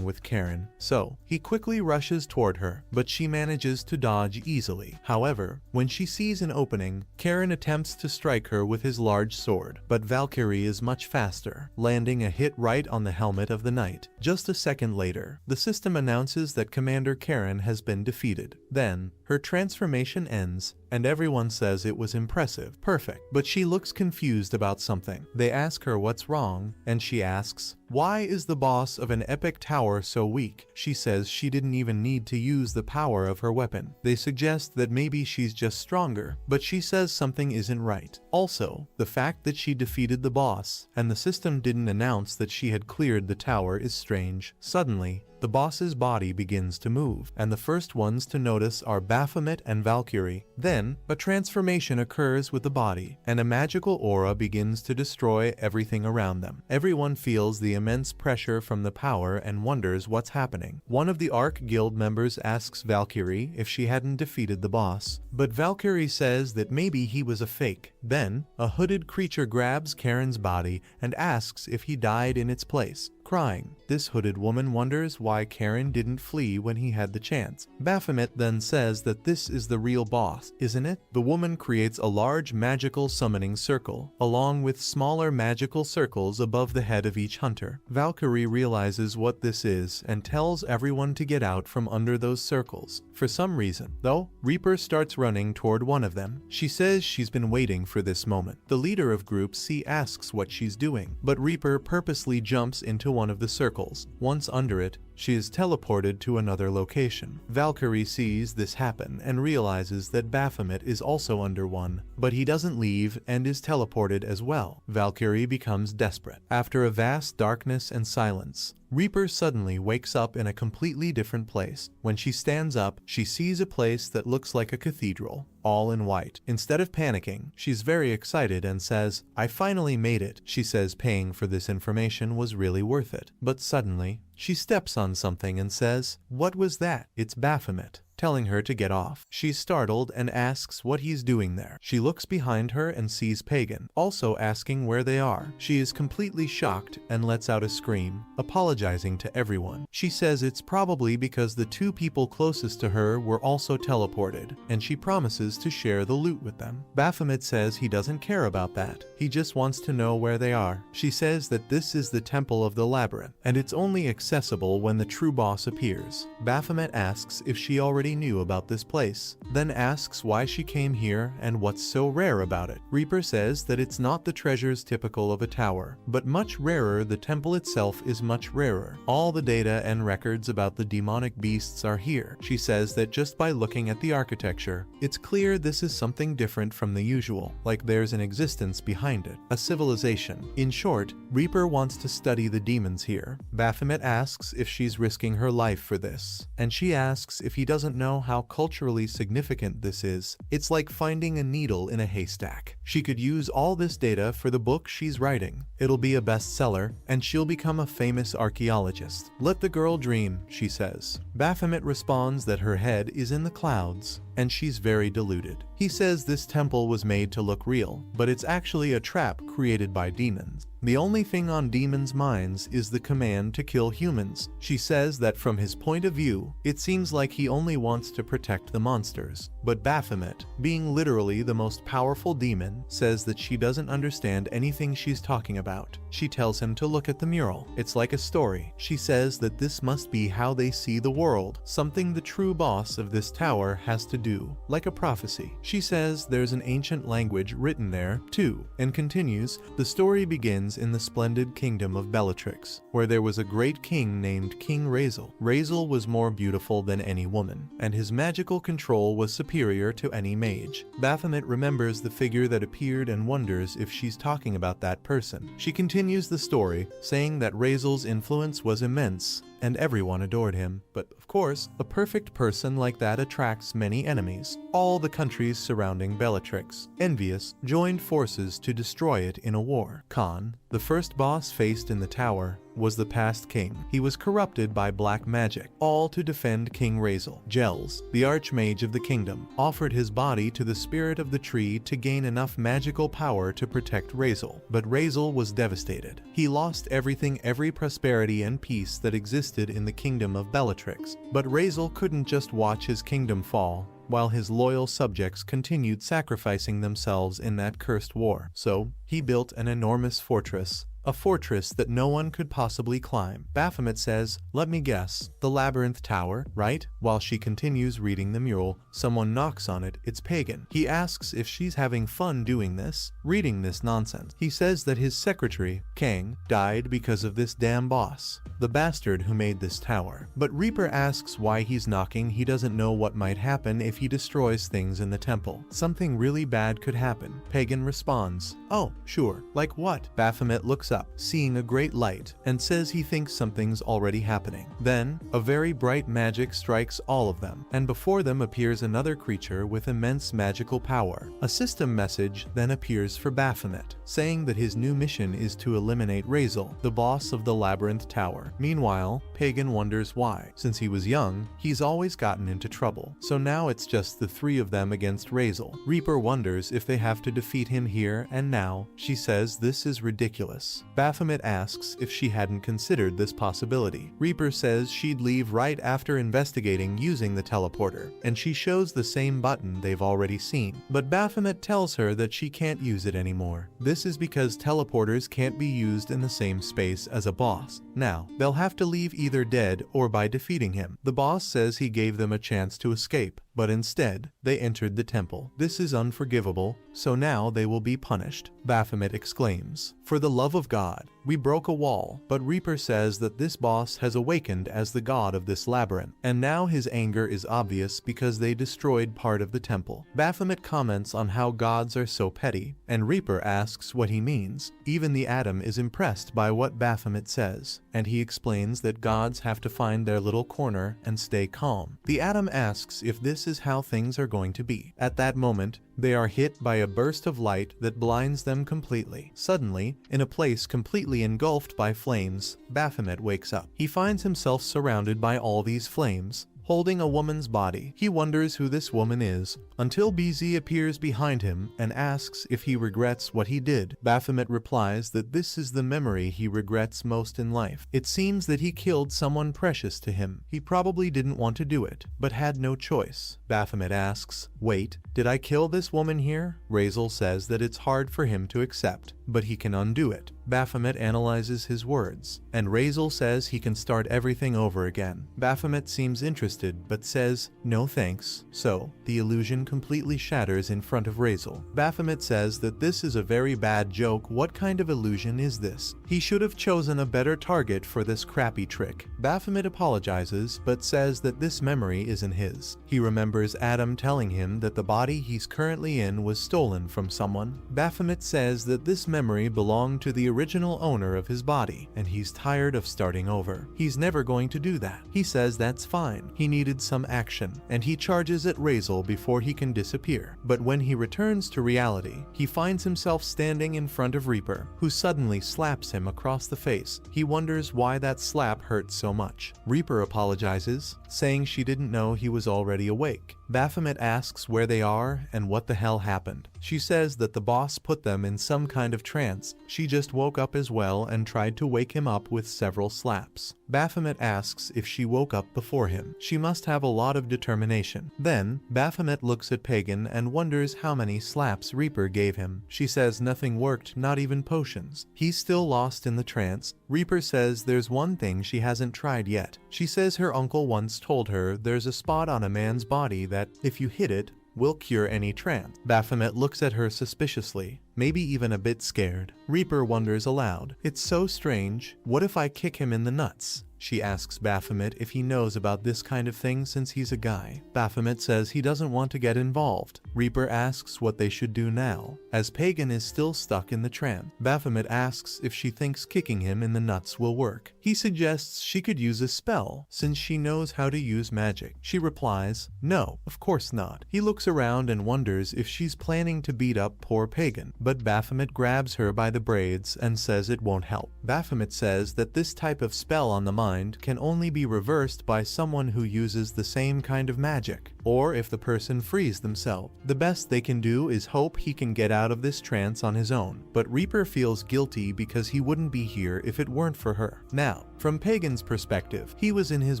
with Karen, so he quickly rushes toward her, but she manages to dodge easily. However, when she sees an opening, Karen attempts to strike her with his large sword, but Valkyrie is much faster, landing a hit right on the helmet of the knight. Just a second later, the system announces that Commander Karen has been defeated. Then, her transformation ends, and everyone says it was impressive, perfect, but she looks confused about something. They ask her what's wrong, and she asks, "Why is the boss of an epic tower so weak?" She says she didn't even need to use the power of her weapon. They suggest that maybe she's just stronger, but she says something isn't right. Also, the fact that she defeated the boss, and the system didn't announce that she had cleared the tower is strange. Suddenly, the boss's body begins to move, and the first ones to notice are Baphomet and Valkyrie. Then, a transformation occurs with the body, and a magical aura begins to destroy everything around them. Everyone feels the immense pressure from the power and wonders what's happening. One of the Arc Guild members asks Valkyrie if she hadn't defeated the boss, but Valkyrie says that maybe he was a fake. Then, a hooded creature grabs Karen's body and asks if he died in its place. Crying, this hooded woman wonders why Karen didn't flee when he had the chance. Baphomet then says that this is the real boss, isn't it? The woman creates a large magical summoning circle, along with smaller magical circles above the head of each hunter. Valkyrie realizes what this is and tells everyone to get out from under those circles. For some reason, though, Reaper starts running toward one of them. She says she's been waiting for this moment. The leader of Group C asks what she's doing, but Reaper purposely jumps into one of the circles. Once under it, she is teleported to another location. Valkyrie sees this happen and realizes that Baphomet is also under one, but he doesn't leave and is teleported as well. Valkyrie becomes desperate. After a vast darkness and silence, Reaper suddenly wakes up in a completely different place. When she stands up, she sees a place that looks like a cathedral, all in white. Instead of panicking, she's very excited and says, "I finally made it." She says paying for this information was really worth it. But suddenly, she steps on something and says, "What was that?" It's Baphomet, telling her to get off. She's startled and asks what he's doing there. She looks behind her and sees Pagan, also asking where they are. She is completely shocked and lets out a scream, apologizing to everyone. She says it's probably because the two people closest to her were also teleported, and she promises to share the loot with them. Baphomet says he doesn't care about that. He just wants to know where they are. She says that this is the Temple of the Labyrinth, and it's only accessible when the true boss appears. Baphomet asks if she already knew about this place, then asks why she came here and what's so rare about it. Reaper says that it's not the treasures typical of a tower, but much rarer. The temple itself is much rarer. All the data and records about the demonic beasts are here. She says that just by looking at the architecture, it's clear this is something different from the usual, like there's an existence behind it, a civilization. In short, Reaper wants to study the demons here. Baphomet asks if she's risking her life for this, and she asks if he doesn't know how culturally significant this is. It's like finding a needle in a haystack. She could use all this data for the book she's writing. It'll be a bestseller, and she'll become a famous archaeologist. Let the girl dream, she says. Baphomet responds that her head is in the clouds, and she's very deluded. He says this temple was made to look real, but it's actually a trap created by demons. The only thing on demons' minds is the command to kill humans. She says that from his point of view, it seems like he only wants to protect the monsters. But Baphomet, being literally the most powerful demon, says that she doesn't understand anything she's talking about. She tells him to look at the mural. It's like a story. She says that this must be how they see the world, something the true boss of this tower has to do, like a prophecy. She says there's an ancient language written there, too, and continues, the story begins in the splendid kingdom of Bellatrix, where there was a great king named King Razel. Razel was more beautiful than any woman, and his magical control was superior to any mage. Baphomet remembers the figure that appeared and wonders if she's talking about that person. She continues the story, saying that Razel's influence was immense, and everyone adored him. But of course, a perfect person like that attracts many enemies. All the countries surrounding Bellatrix, envious, joined forces to destroy it in a war. Khan, the first boss faced in the tower, was the past king. He was corrupted by black magic, all to defend King Razel. Gels, the archmage of the kingdom, offered his body to the spirit of the tree to gain enough magical power to protect Razel. But Razel was devastated. He lost everything, every prosperity and peace that existed in the kingdom of Bellatrix. But Razel couldn't just watch his kingdom fall, while his loyal subjects continued sacrificing themselves in that cursed war. So, he built an enormous fortress, a fortress that no one could possibly climb. Baphomet says, "Let me guess, the Labyrinth Tower, right?" While she continues reading the mural, someone knocks on it. It's Pagan. He asks if she's having fun doing this, reading this nonsense. He says that his secretary, Kang, died because of this damn boss, the bastard who made this tower. But Reaper asks why he's knocking. He doesn't know what might happen if he destroys things in the temple. Something really bad could happen. Pagan responds, "Oh, sure. Like what?" Baphomet looks up, seeing a great light, and says he thinks something's already happening. Then, a very bright magic strikes all of them, and before them appears another creature with immense magical power. A system message then appears for Baphomet, saying that his new mission is to eliminate Razel, the boss of the Labyrinth Tower. Meanwhile, Pagan wonders why. Since he was young, he's always gotten into trouble, so now it's just the three of them against Razel. Reaper wonders if they have to defeat him here and now. She says this is ridiculous. Baphomet asks if she hadn't considered this possibility. Reaper says she'd leave right after investigating using the teleporter, and she shows the same button they've already seen. But Baphomet tells her that she can't use it anymore. This is because teleporters can't be used in the same space as a boss. Now, they'll have to leave either dead or by defeating him. The boss says he gave them a chance to escape, but instead, they entered the temple. This is unforgivable, so now they will be punished. Baphomet exclaims, "For the love of God, we broke a wall," but Reaper says that this boss has awakened as the god of this labyrinth, and now his anger is obvious because they destroyed part of the temple. Baphomet comments on how gods are so petty, and Reaper asks what he means. Even the Atom is impressed by what Baphomet says, and he explains that gods have to find their little corner and stay calm. The Atom asks if this is how things are going to be. At that moment, they are hit by a burst of light that blinds them completely. Suddenly, in a place completely engulfed by flames, Baphomet wakes up. He finds himself surrounded by all these flames, holding a woman's body. He wonders who this woman is, until BZ appears behind him and asks if he regrets what he did. Baphomet replies that this is the memory he regrets most in life. It seems that he killed someone precious to him. He probably didn't want to do it, but had no choice. Baphomet asks, "Wait, did I kill this woman here?" Razel says that it's hard for him to accept, but he can undo it. Baphomet analyzes his words, and Razel says he can start everything over again. Baphomet seems interested, but says, "No thanks." So, the illusion completely shatters in front of Razel. Baphomet says that this is a very bad joke. What kind of illusion is this? He should have chosen a better target for this crappy trick. Baphomet apologizes, but says that this memory isn't his. He remembers Adam telling him that the body he's currently in was stolen from someone. Baphomet says that this memory belonged to the original owner of his body, and he's tired of starting over. He's never going to do that. He says that's fine. He needed some action, and he charges at Razel before he can disappear. But when he returns to reality, he finds himself standing in front of Reaper, who suddenly slaps him across the face. He wonders why that slap hurt so much. Reaper apologizes, saying she didn't know he was already awake. Baphomet asks where they are and what the hell happened. She says that the boss put them in some kind of trance. She just woke up as well and tried to wake him up with several slaps. Baphomet asks if she woke up before him. She must have a lot of determination. Then, Baphomet looks at Pagan and wonders how many slaps Reaper gave him. She says nothing worked, not even potions. He's still lost in the trance. Reaper says there's one thing she hasn't tried yet. She says her uncle once told her there's a spot on a man's body that, if you hit it, will cure any trance. Baphomet looks at her suspiciously, maybe even a bit scared. Reaper wonders aloud, "It's so strange. What if I kick him in the nuts?" She asks Baphomet if he knows about this kind of thing since he's a guy. Baphomet says he doesn't want to get involved. Reaper asks what they should do now, as Pagan is still stuck in the trance. Baphomet asks if she thinks kicking him in the nuts will work. He suggests she could use a spell, since she knows how to use magic. She replies, "No, of course not." He looks around and wonders if she's planning to beat up poor Pagan, but Baphomet grabs her by the braids and says it won't help. Baphomet says that this type of spell on the mind can only be reversed by someone who uses the same kind of magic, or if the person frees themselves. The best they can do is hope he can get out of this trance on his own, but Reaper feels guilty because he wouldn't be here if it weren't for her. Now, from Pagan's perspective, he was in his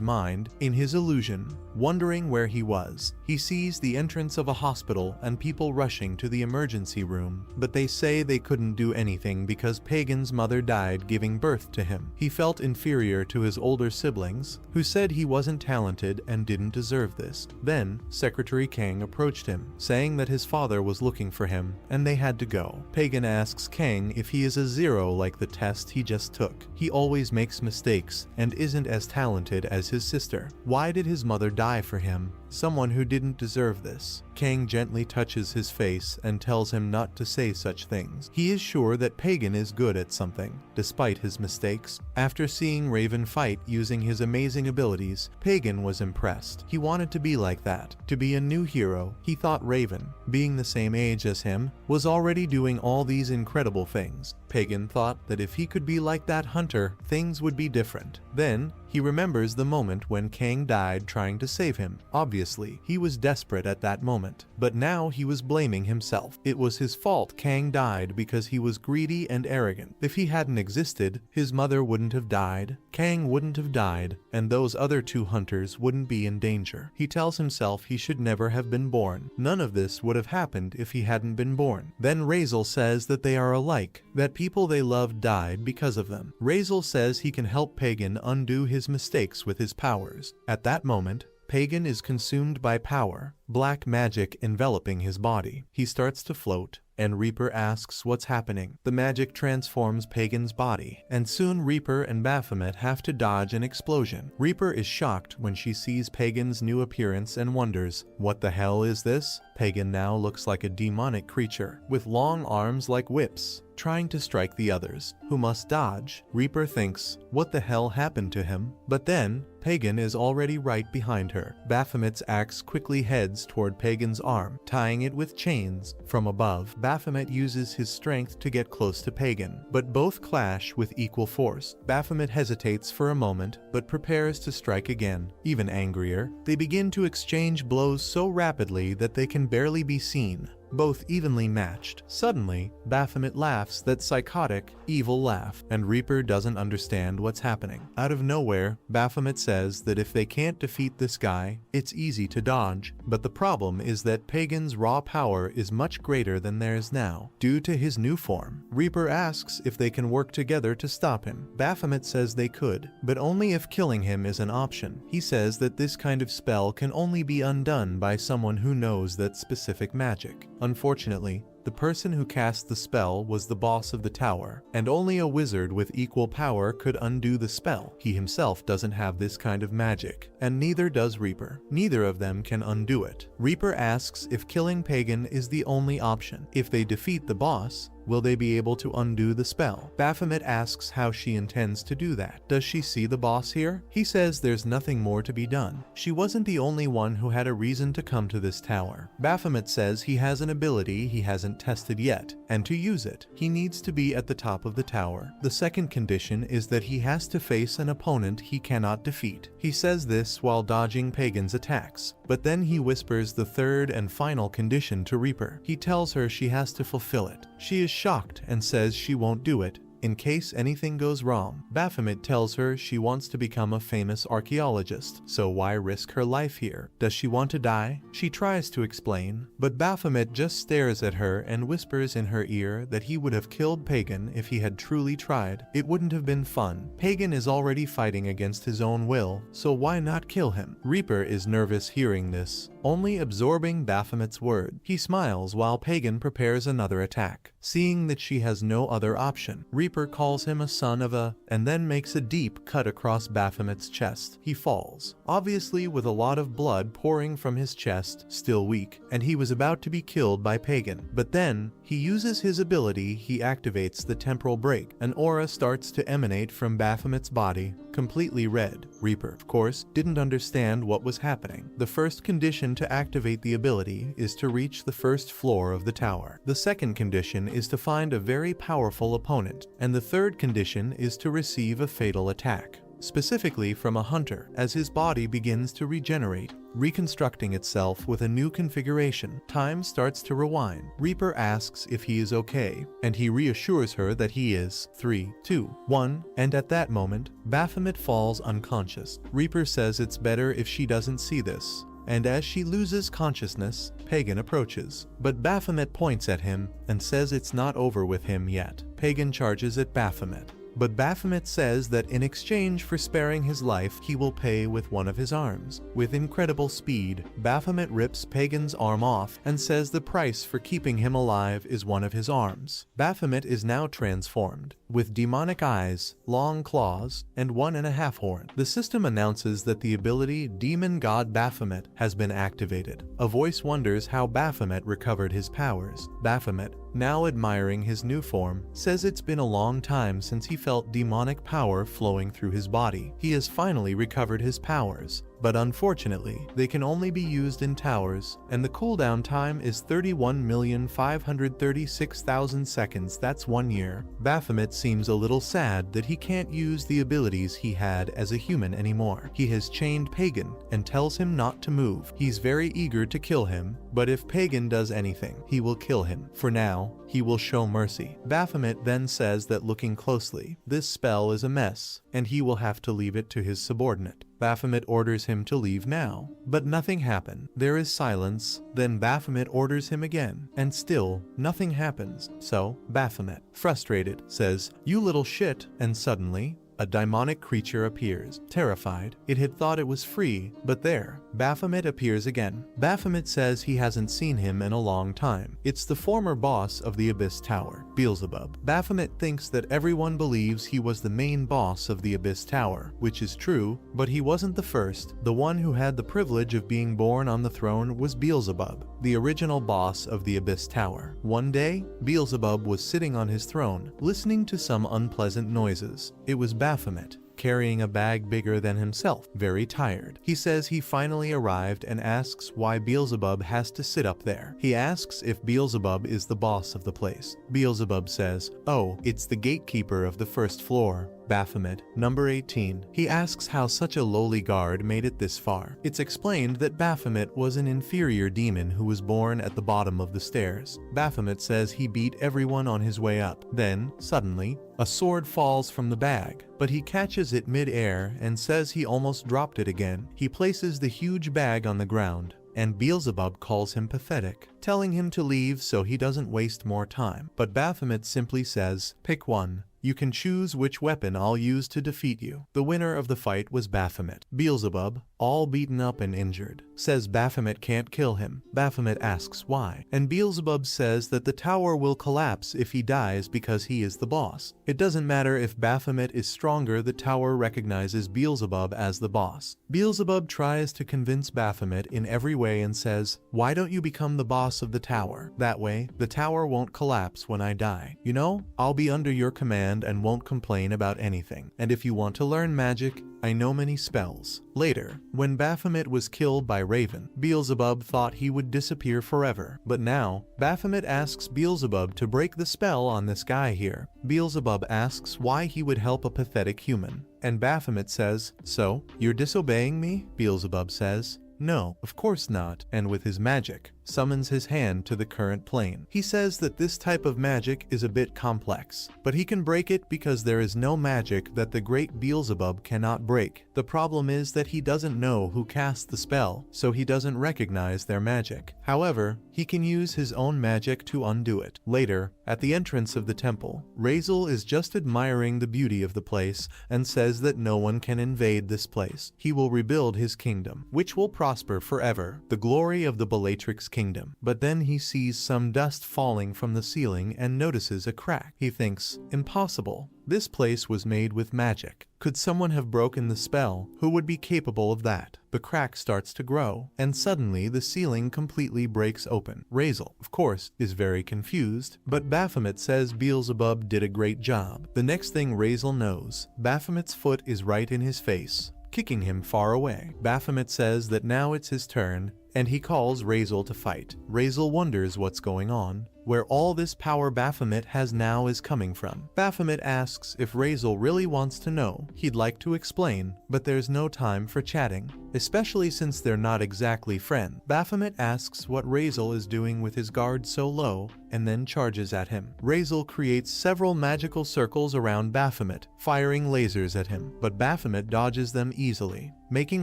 mind, in his illusion, wondering where he was. He sees the entrance of a hospital and people rushing to the emergency room, but they say they couldn't do anything because Pagan's mother died giving birth to him. He felt inferior to his older siblings, who said he wasn't talented and didn't deserve this. Then, Secretary Kang approached him, saying that his father was looking for him, and they had to go. Pagan asks Kang if he is a zero like the test he just took. He always makes mistakes, and isn't as talented as his sister. Why did his mother die for him? someone who didn't deserve this. Kang gently touches his face and tells him not to say such things. He is sure that Pagan is good at something, despite his mistakes. After seeing Raven fight using his amazing abilities, Pagan was impressed. He wanted to be like that, to be a new hero. He thought Raven, being the same age as him, was already doing all these incredible things. Pagan thought that if he could be like that hunter, things would be different. Then, he remembers the moment when Kang died trying to save him. Obviously, he was desperate at that moment, but now he was blaming himself. It was his fault Kang died because he was greedy and arrogant. If he hadn't existed, his mother wouldn't have died, Kang wouldn't have died, and those other two hunters wouldn't be in danger. He tells himself he should never have been born. None of this would have happened if he hadn't been born. Then Razel says that they are alike, that people they loved died because of them. Razel says he can help Pagan undo his mistakes with his powers. At that moment, Pagan is consumed by power, black magic enveloping his body. He starts to float, and Reaper asks what's happening. The magic transforms Pagan's body, and soon Reaper and Baphomet have to dodge an explosion. Reaper is shocked when she sees Pagan's new appearance and wonders, what the hell is this? Pagan now looks like a demonic creature, with long arms like whips, trying to strike the others, who must dodge. Reaper thinks, what the hell happened to him? But then, Pagan is already right behind her. Baphomet's axe quickly heads toward Pagan's arm, tying it with chains. From above, Baphomet uses his strength to get close to Pagan, but both clash with equal force. Baphomet hesitates for a moment, but prepares to strike again. Even angrier, they begin to exchange blows so rapidly that they can barely be seen, both evenly matched. Suddenly, Baphomet laughs that psychotic, evil laugh, and Reaper doesn't understand what's happening. Out of nowhere, Baphomet says that if they can't defeat this guy, it's easy to dodge, but the problem is that Pagan's raw power is much greater than theirs now, due to his new form. Reaper asks if they can work together to stop him. Baphomet says they could, but only if killing him is an option. He says that this kind of spell can only be undone by someone who knows that specific magic. Unfortunately, the person who cast the spell was the boss of the tower, and only a wizard with equal power could undo the spell. He himself doesn't have this kind of magic, and neither does Reaper. Neither of them can undo it. Reaper asks if killing Pagan is the only option. If they defeat the boss, will they be able to undo the spell? Baphomet asks how she intends to do that. Does she see the boss here? He says there's nothing more to be done. She wasn't the only one who had a reason to come to this tower. Baphomet says he has an ability he hasn't tested yet, and to use it, he needs to be at the top of the tower. The second condition is that he has to face an opponent he cannot defeat. He says this while dodging Pagan's attacks, but then he whispers the third and final condition to Reaper. He tells her she has to fulfill it. She is shocked and says she won't do it, in case anything goes wrong. Baphomet tells her she wants to become a famous archaeologist, so why risk her life here? Does she want to die? She tries to explain, but Baphomet just stares at her and whispers in her ear that he would have killed Pagan if he had truly tried. It wouldn't have been fun. Pagan is already fighting against his own will, so why not kill him? Reaper is nervous hearing this, only absorbing Baphomet's word. He smiles while Pagan prepares another attack. Seeing that she has no other option, Reaper calls him a son of a, and then makes a deep cut across Baphomet's chest. He falls, obviously with a lot of blood pouring from his chest, still weak, and he was about to be killed by Pagan. But then, he uses his ability, he activates the temporal break. An aura starts to emanate from Baphomet's body, completely red. Reaper, of course, didn't understand what was happening. The first condition to activate the ability is to reach the first floor of the tower. The second condition is to find a very powerful opponent, and the third condition is to receive a fatal attack, specifically from a hunter, as his body begins to regenerate, reconstructing itself with a new configuration. Time starts to rewind. Reaper asks if he is okay, and he reassures her that he is. 3, 2, 1, and at that moment, Baphomet falls unconscious. Reaper says it's better if she doesn't see this, and as she loses consciousness, Pagan approaches. But Baphomet points at him and says it's not over with him yet. Pagan charges at Baphomet, but Baphomet says that in exchange for sparing his life, he will pay with one of his arms. With incredible speed, Baphomet rips Pagan's arm off and says the price for keeping him alive is one of his arms. Baphomet is now transformed, with demonic eyes, long claws, and 1.5 horns. The system announces that the ability Demon God Baphomet has been activated. A voice wonders how Baphomet recovered his powers. Baphomet, now admiring his new form, says it's been a long time since he felt demonic power flowing through his body. He has finally recovered his powers, but unfortunately, they can only be used in towers, and the cooldown time is 31,536,000 seconds. That's 1 year. Baphomet seems a little sad that he can't use the abilities he had as a human anymore. He has chained Pagan and tells him not to move. He's very eager to kill him, but if Pagan does anything, he will kill him. For now, he will show mercy. Baphomet then says that looking closely, this spell is a mess, and he will have to leave it to his subordinate. Baphomet orders him to leave now, but nothing happened. There is silence, then Baphomet orders him again, and still, nothing happens. So, Baphomet, frustrated, says, "You little shit," and suddenly, a demonic creature appears. Terrified, it had thought it was free, but there, Baphomet appears again. Baphomet says he hasn't seen him in a long time. It's the former boss of the Abyss Tower, Beelzebub. Baphomet thinks that everyone believes he was the main boss of the Abyss Tower, which is true, but he wasn't the first. The one who had the privilege of being born on the throne was Beelzebub, the original boss of the Abyss Tower. One day, Beelzebub was sitting on his throne, listening to some unpleasant noises. It was Baphomet, carrying a bag bigger than himself, very tired. He says he finally arrived and asks why Beelzebub has to sit up there. He asks if Beelzebub is the boss of the place. Beelzebub says, "Oh, it's the gatekeeper of the first floor." Baphomet, number 18. He asks how such a lowly guard made it this far. It's explained that Baphomet was an inferior demon who was born at the bottom of the stairs. Baphomet says he beat everyone on his way up. Then, suddenly, a sword falls from the bag, but he catches it mid-air and says he almost dropped it again. He places the huge bag on the ground, and Beelzebub calls him pathetic, telling him to leave so he doesn't waste more time. But Baphomet simply says, "Pick one. You can choose which weapon I'll use to defeat you." The winner of the fight was Baphomet. Beelzebub, all beaten up and injured, says Baphomet can't kill him. Baphomet asks why, and Beelzebub says that the tower will collapse if he dies because he is the boss. It doesn't matter if Baphomet is stronger, the tower recognizes Beelzebub as the boss. Beelzebub tries to convince Baphomet in every way and says, "Why don't you become the boss of the tower? That way, the tower won't collapse when I die. You know, I'll be under your command and won't complain about anything. And if you want to learn magic, I know many spells." Later, when Baphomet was killed by Raven, Beelzebub thought he would disappear forever. But now, Baphomet asks Beelzebub to break the spell on this guy here. Beelzebub asks why he would help a pathetic human, and Baphomet says, "So, you're disobeying me?" Beelzebub says, "No, of course not," and with his magic, summons his hand to the current plane. He says that this type of magic is a bit complex, but he can break it because there is no magic that the great Beelzebub cannot break. The problem is that he doesn't know who cast the spell, so he doesn't recognize their magic. However, he can use his own magic to undo it. Later, at the entrance of the temple, Razel is just admiring the beauty of the place and says that no one can invade this place. He will rebuild his kingdom, which will prosper forever, the glory of the Bellatrix kingdom. But then he sees some dust falling from the ceiling and notices a crack. He thinks, impossible. This place was made with magic. Could someone have broken the spell? Who would be capable of that? The crack starts to grow, and suddenly the ceiling completely breaks open. Razel, of course, is very confused, but Baphomet says Beelzebub did a great job. The next thing Razel knows, Baphomet's foot is right in his face, kicking him far away. Baphomet says that now it's his turn, and he calls Razel to fight. Razel wonders what's going on, where all this power Baphomet has now is coming from. Baphomet asks if Razel really wants to know. He'd like to explain, but there's no time for chatting, especially since they're not exactly friends. Baphomet asks what Razel is doing with his guard so low, and then charges at him. Razel creates several magical circles around Baphomet, firing lasers at him, but Baphomet dodges them easily, making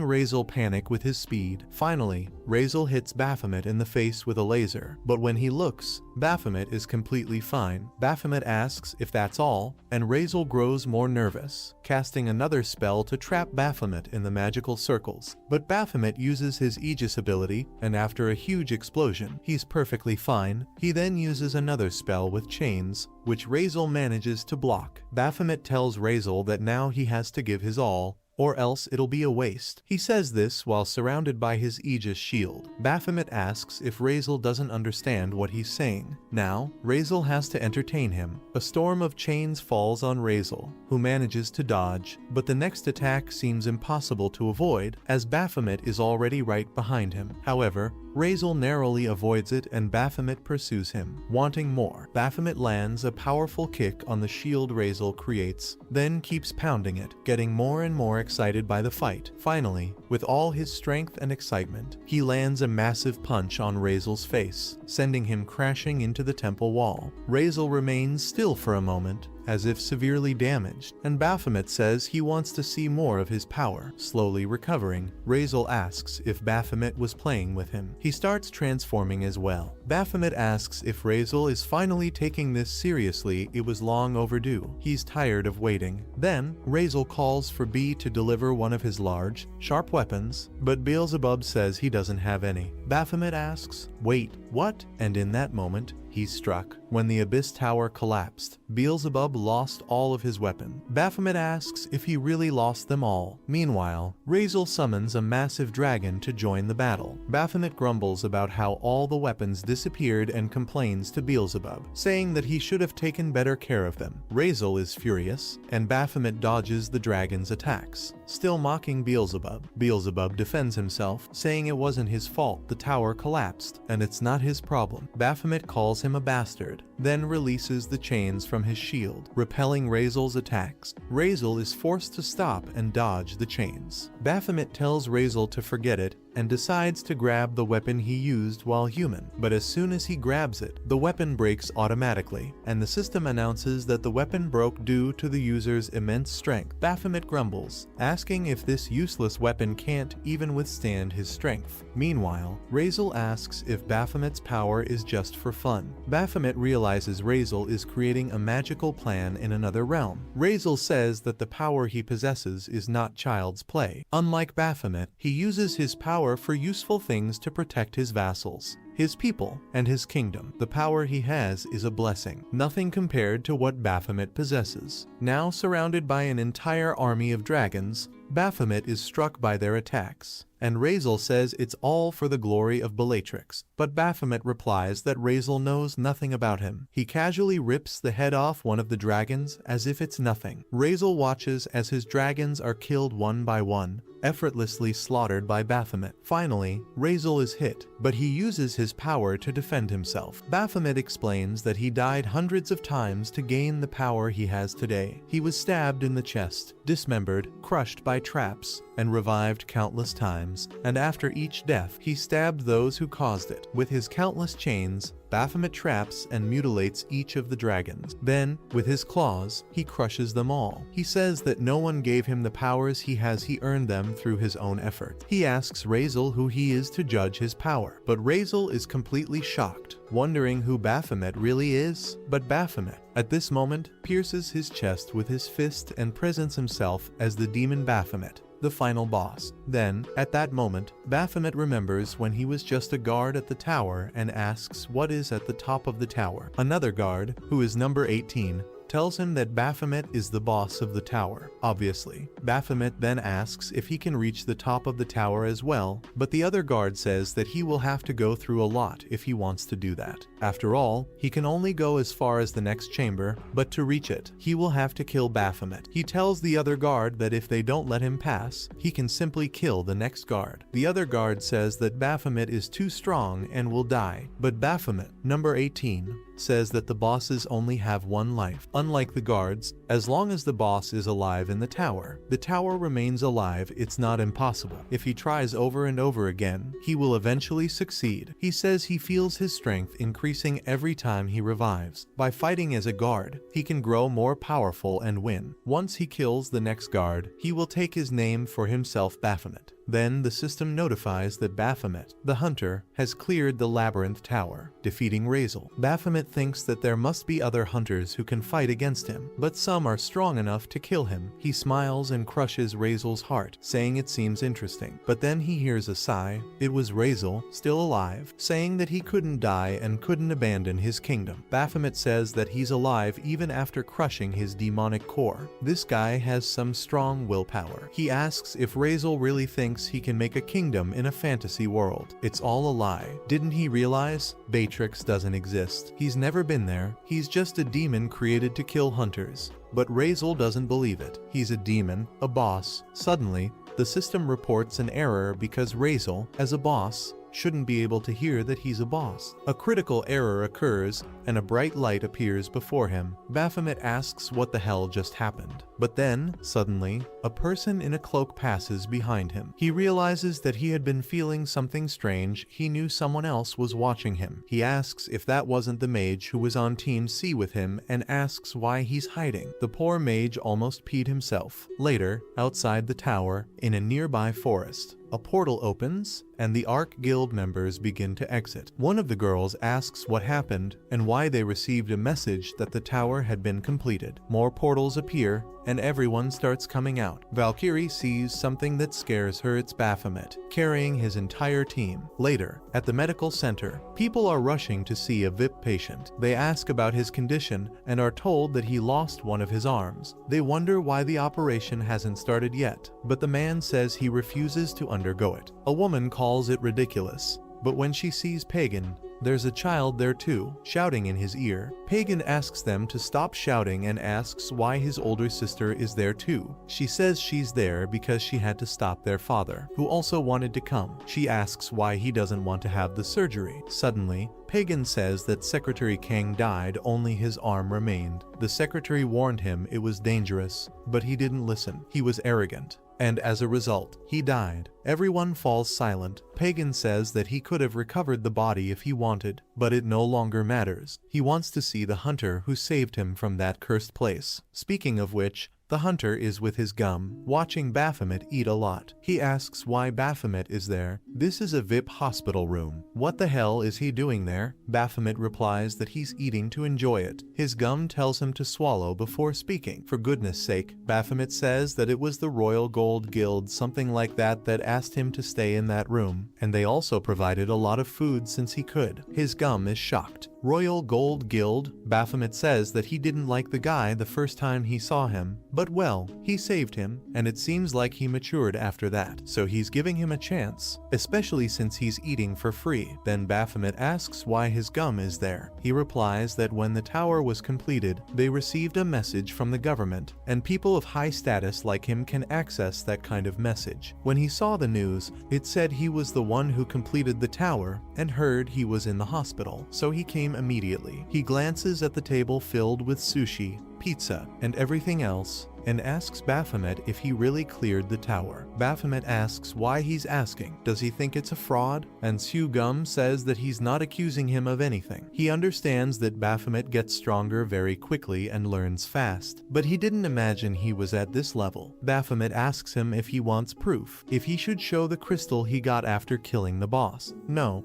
Razel panic with his speed. Finally, Razel hits Baphomet in the face with a laser, but when he looks, Baphomet is completely fine. Baphomet asks if that's all, and Razel grows more nervous, casting another spell to trap Baphomet in the magical circles. But Baphomet uses his Aegis ability, and after a huge explosion, he's perfectly fine. He then uses another spell with chains, which Razel manages to block. Baphomet tells Razel that now he has to give his all, or else it'll be a waste. He says this while surrounded by his Aegis shield. Baphomet asks if Razel doesn't understand what he's saying. Now, Razel has to entertain him. A storm of chains falls on Razel, who manages to dodge, but the next attack seems impossible to avoid, as Baphomet is already right behind him. However, Razel narrowly avoids it and Baphomet pursues him. Wanting more, Baphomet lands a powerful kick on the shield Razel creates, then keeps pounding it, getting more and more excited by the fight. Finally, with all his strength and excitement, he lands a massive punch on Razel's face, sending him crashing into the temple wall. Razel remains still for a moment, as if severely damaged, and Baphomet says he wants to see more of his power. Slowly recovering, Razel asks if Baphomet was playing with him. He starts transforming as well. Baphomet asks if Razel is finally taking this seriously. It was long overdue. He's tired of waiting. Then, Razel calls for B to deliver one of his large, sharp weapons, but Beelzebub says he doesn't have any. Baphomet asks, "Wait, what?" And in that moment, he's struck. When the Abyss Tower collapsed, Beelzebub lost all of his weapons. Baphomet asks if he really lost them all. Meanwhile, Razel summons a massive dragon to join the battle. Baphomet grumbles about how all the weapons disappeared and complains to Beelzebub, saying that he should have taken better care of them. Razel is furious, and Baphomet dodges the dragon's attacks, still mocking Beelzebub. Beelzebub defends himself, saying it wasn't his fault the tower collapsed, and it's not his problem. Baphomet calls him a bastard, then releases the chains from his shield, repelling Razel's attacks. Razel is forced to stop and dodge the chains. Baphomet tells Razel to forget it and decides to grab the weapon he used while human. But as soon as he grabs it, the weapon breaks automatically, and the system announces that the weapon broke due to the user's immense strength. Baphomet grumbles, asking if this useless weapon can't even withstand his strength. Meanwhile, Razel asks if Baphomet's power is just for fun. Baphomet realizes Razel is creating a magical plan in another realm. Razel says that the power he possesses is not child's play. Unlike Baphomet, he uses his power for useful things to protect his vassals, his people, and his kingdom. The power he has is a blessing, nothing compared to what Baphomet possesses. Now surrounded by an entire army of dragons, Baphomet is struck by their attacks, and Razel says it's all for the glory of Bellatrix. But Baphomet replies that Razel knows nothing about him. He casually rips the head off one of the dragons as if it's nothing. Razel watches as his dragons are killed one by one, effortlessly slaughtered by Baphomet. Finally, Razel is hit, but he uses his power to defend himself. Baphomet explains that he died hundreds of times to gain the power he has today. He was stabbed in the chest, dismembered, crushed by traps, and revived countless times, and after each death, he stabbed those who caused it. With his countless chains, Baphomet traps and mutilates each of the dragons. Then, with his claws, he crushes them all. He says that no one gave him the powers he has, he earned them through his own effort. He asks Razel who he is to judge his power, but Razel is completely shocked, wondering who Baphomet really is. But Baphomet, at this moment, pierces his chest with his fist and presents himself as the demon Baphomet, the final boss. Then, at that moment, Baphomet remembers when he was just a guard at the tower and asks what is at the top of the tower. Another guard, who is number 18, tells him that Baphomet is the boss of the tower. Obviously, Baphomet then asks if he can reach the top of the tower as well, but the other guard says that he will have to go through a lot if he wants to do that. After all, he can only go as far as the next chamber, but to reach it, he will have to kill Baphomet. He tells the other guard that if they don't let him pass, he can simply kill the next guard. The other guard says that Baphomet is too strong and will die, but Baphomet, number 18, says that the bosses only have one life. Unlike the guards, as long as the boss is alive in the tower remains alive. It's not impossible. If he tries over and over again, he will eventually succeed. He says he feels his strength increasing every time he revives. By fighting as a guard, he can grow more powerful and win. Once he kills the next guard, he will take his name for himself, Baphomet. Then the system notifies that Baphomet, the hunter, has cleared the labyrinth tower, defeating Razel. Baphomet thinks that there must be other hunters who can fight against him, but some are strong enough to kill him. He smiles and crushes Razel's heart, saying it seems interesting. But then he hears a sigh. It was Razel, still alive, saying that he couldn't die and couldn't abandon his kingdom. Baphomet says that he's alive even after crushing his demonic core. This guy has some strong willpower. He asks if Razel really thinks he can make a kingdom in a fantasy world. It's all a lie. Didn't he realize? Beatrix doesn't exist. He's never been there. He's just a demon created to kill hunters. But Razel doesn't believe it. He's a demon, a boss. Suddenly, the system reports an error because Razel, as a boss, shouldn't be able to hear that he's a boss. A critical error occurs, and a bright light appears before him. Baphomet asks what the hell just happened. But then, suddenly, a person in a cloak passes behind him. He realizes that he had been feeling something strange. He knew someone else was watching him. He asks if that wasn't the mage who was on Team C with him and asks why he's hiding. The poor mage almost peed himself. Later, outside the tower, in a nearby forest, a portal opens, and the Arc Guild members begin to exit. One of the girls asks what happened and why they received a message that the tower had been completed. More portals appear, and everyone starts coming out. Valkyrie sees something that scares her. It's Baphomet, carrying his entire team. Later, at the medical center, people are rushing to see a VIP patient. They ask about his condition and are told that he lost one of his arms. They wonder why the operation hasn't started yet, but the man says he refuses to undergo it. A woman calls it ridiculous, but when she sees Pagan, there's a child there too, shouting in his ear. Pagan asks them to stop shouting and asks why his older sister is there too. She says she's there because she had to stop their father, who also wanted to come. She asks why he doesn't want to have the surgery. Suddenly, Pagan says that Secretary Kang died, only his arm remained. The secretary warned him it was dangerous, but he didn't listen. He was arrogant, and as a result, he died. Everyone falls silent. Pagan says that he could have recovered the body if he wanted, but it no longer matters. He wants to see the hunter who saved him from that cursed place. Speaking of which, the hunter is with his gum, watching Baphomet eat a lot. He asks why Baphomet is there. This is a VIP hospital room. What the hell is he doing there? Baphomet replies that he's eating to enjoy it. His gum tells him to swallow before speaking. For goodness sake, Baphomet says that it was the Royal Gold Guild, something like that, that asked him to stay in that room, and they also provided a lot of food since he could. His gum is shocked. Royal Gold Guild? Baphomet says that he didn't like the guy the first time he saw him, but well, he saved him, and it seems like he matured after that, so he's giving him a chance, especially since he's eating for free. Then Baphomet asks why his gum is there. He replies that when the tower was completed, they received a message from the government, and people of high status like him can access that kind of message. When he saw the news, it said he was the one who completed the tower, and heard he was in the hospital, so he came immediately. He glances at the table filled with sushi, pizza, and everything else, and asks Baphomet if he really cleared the tower. Baphomet asks why he's asking. Does he think it's a fraud? And Sue Gum says that he's not accusing him of anything. He understands that Baphomet gets stronger very quickly and learns fast, but he didn't imagine he was at this level. Baphomet asks him if he wants proof, if he should show the crystal he got after killing the boss. No,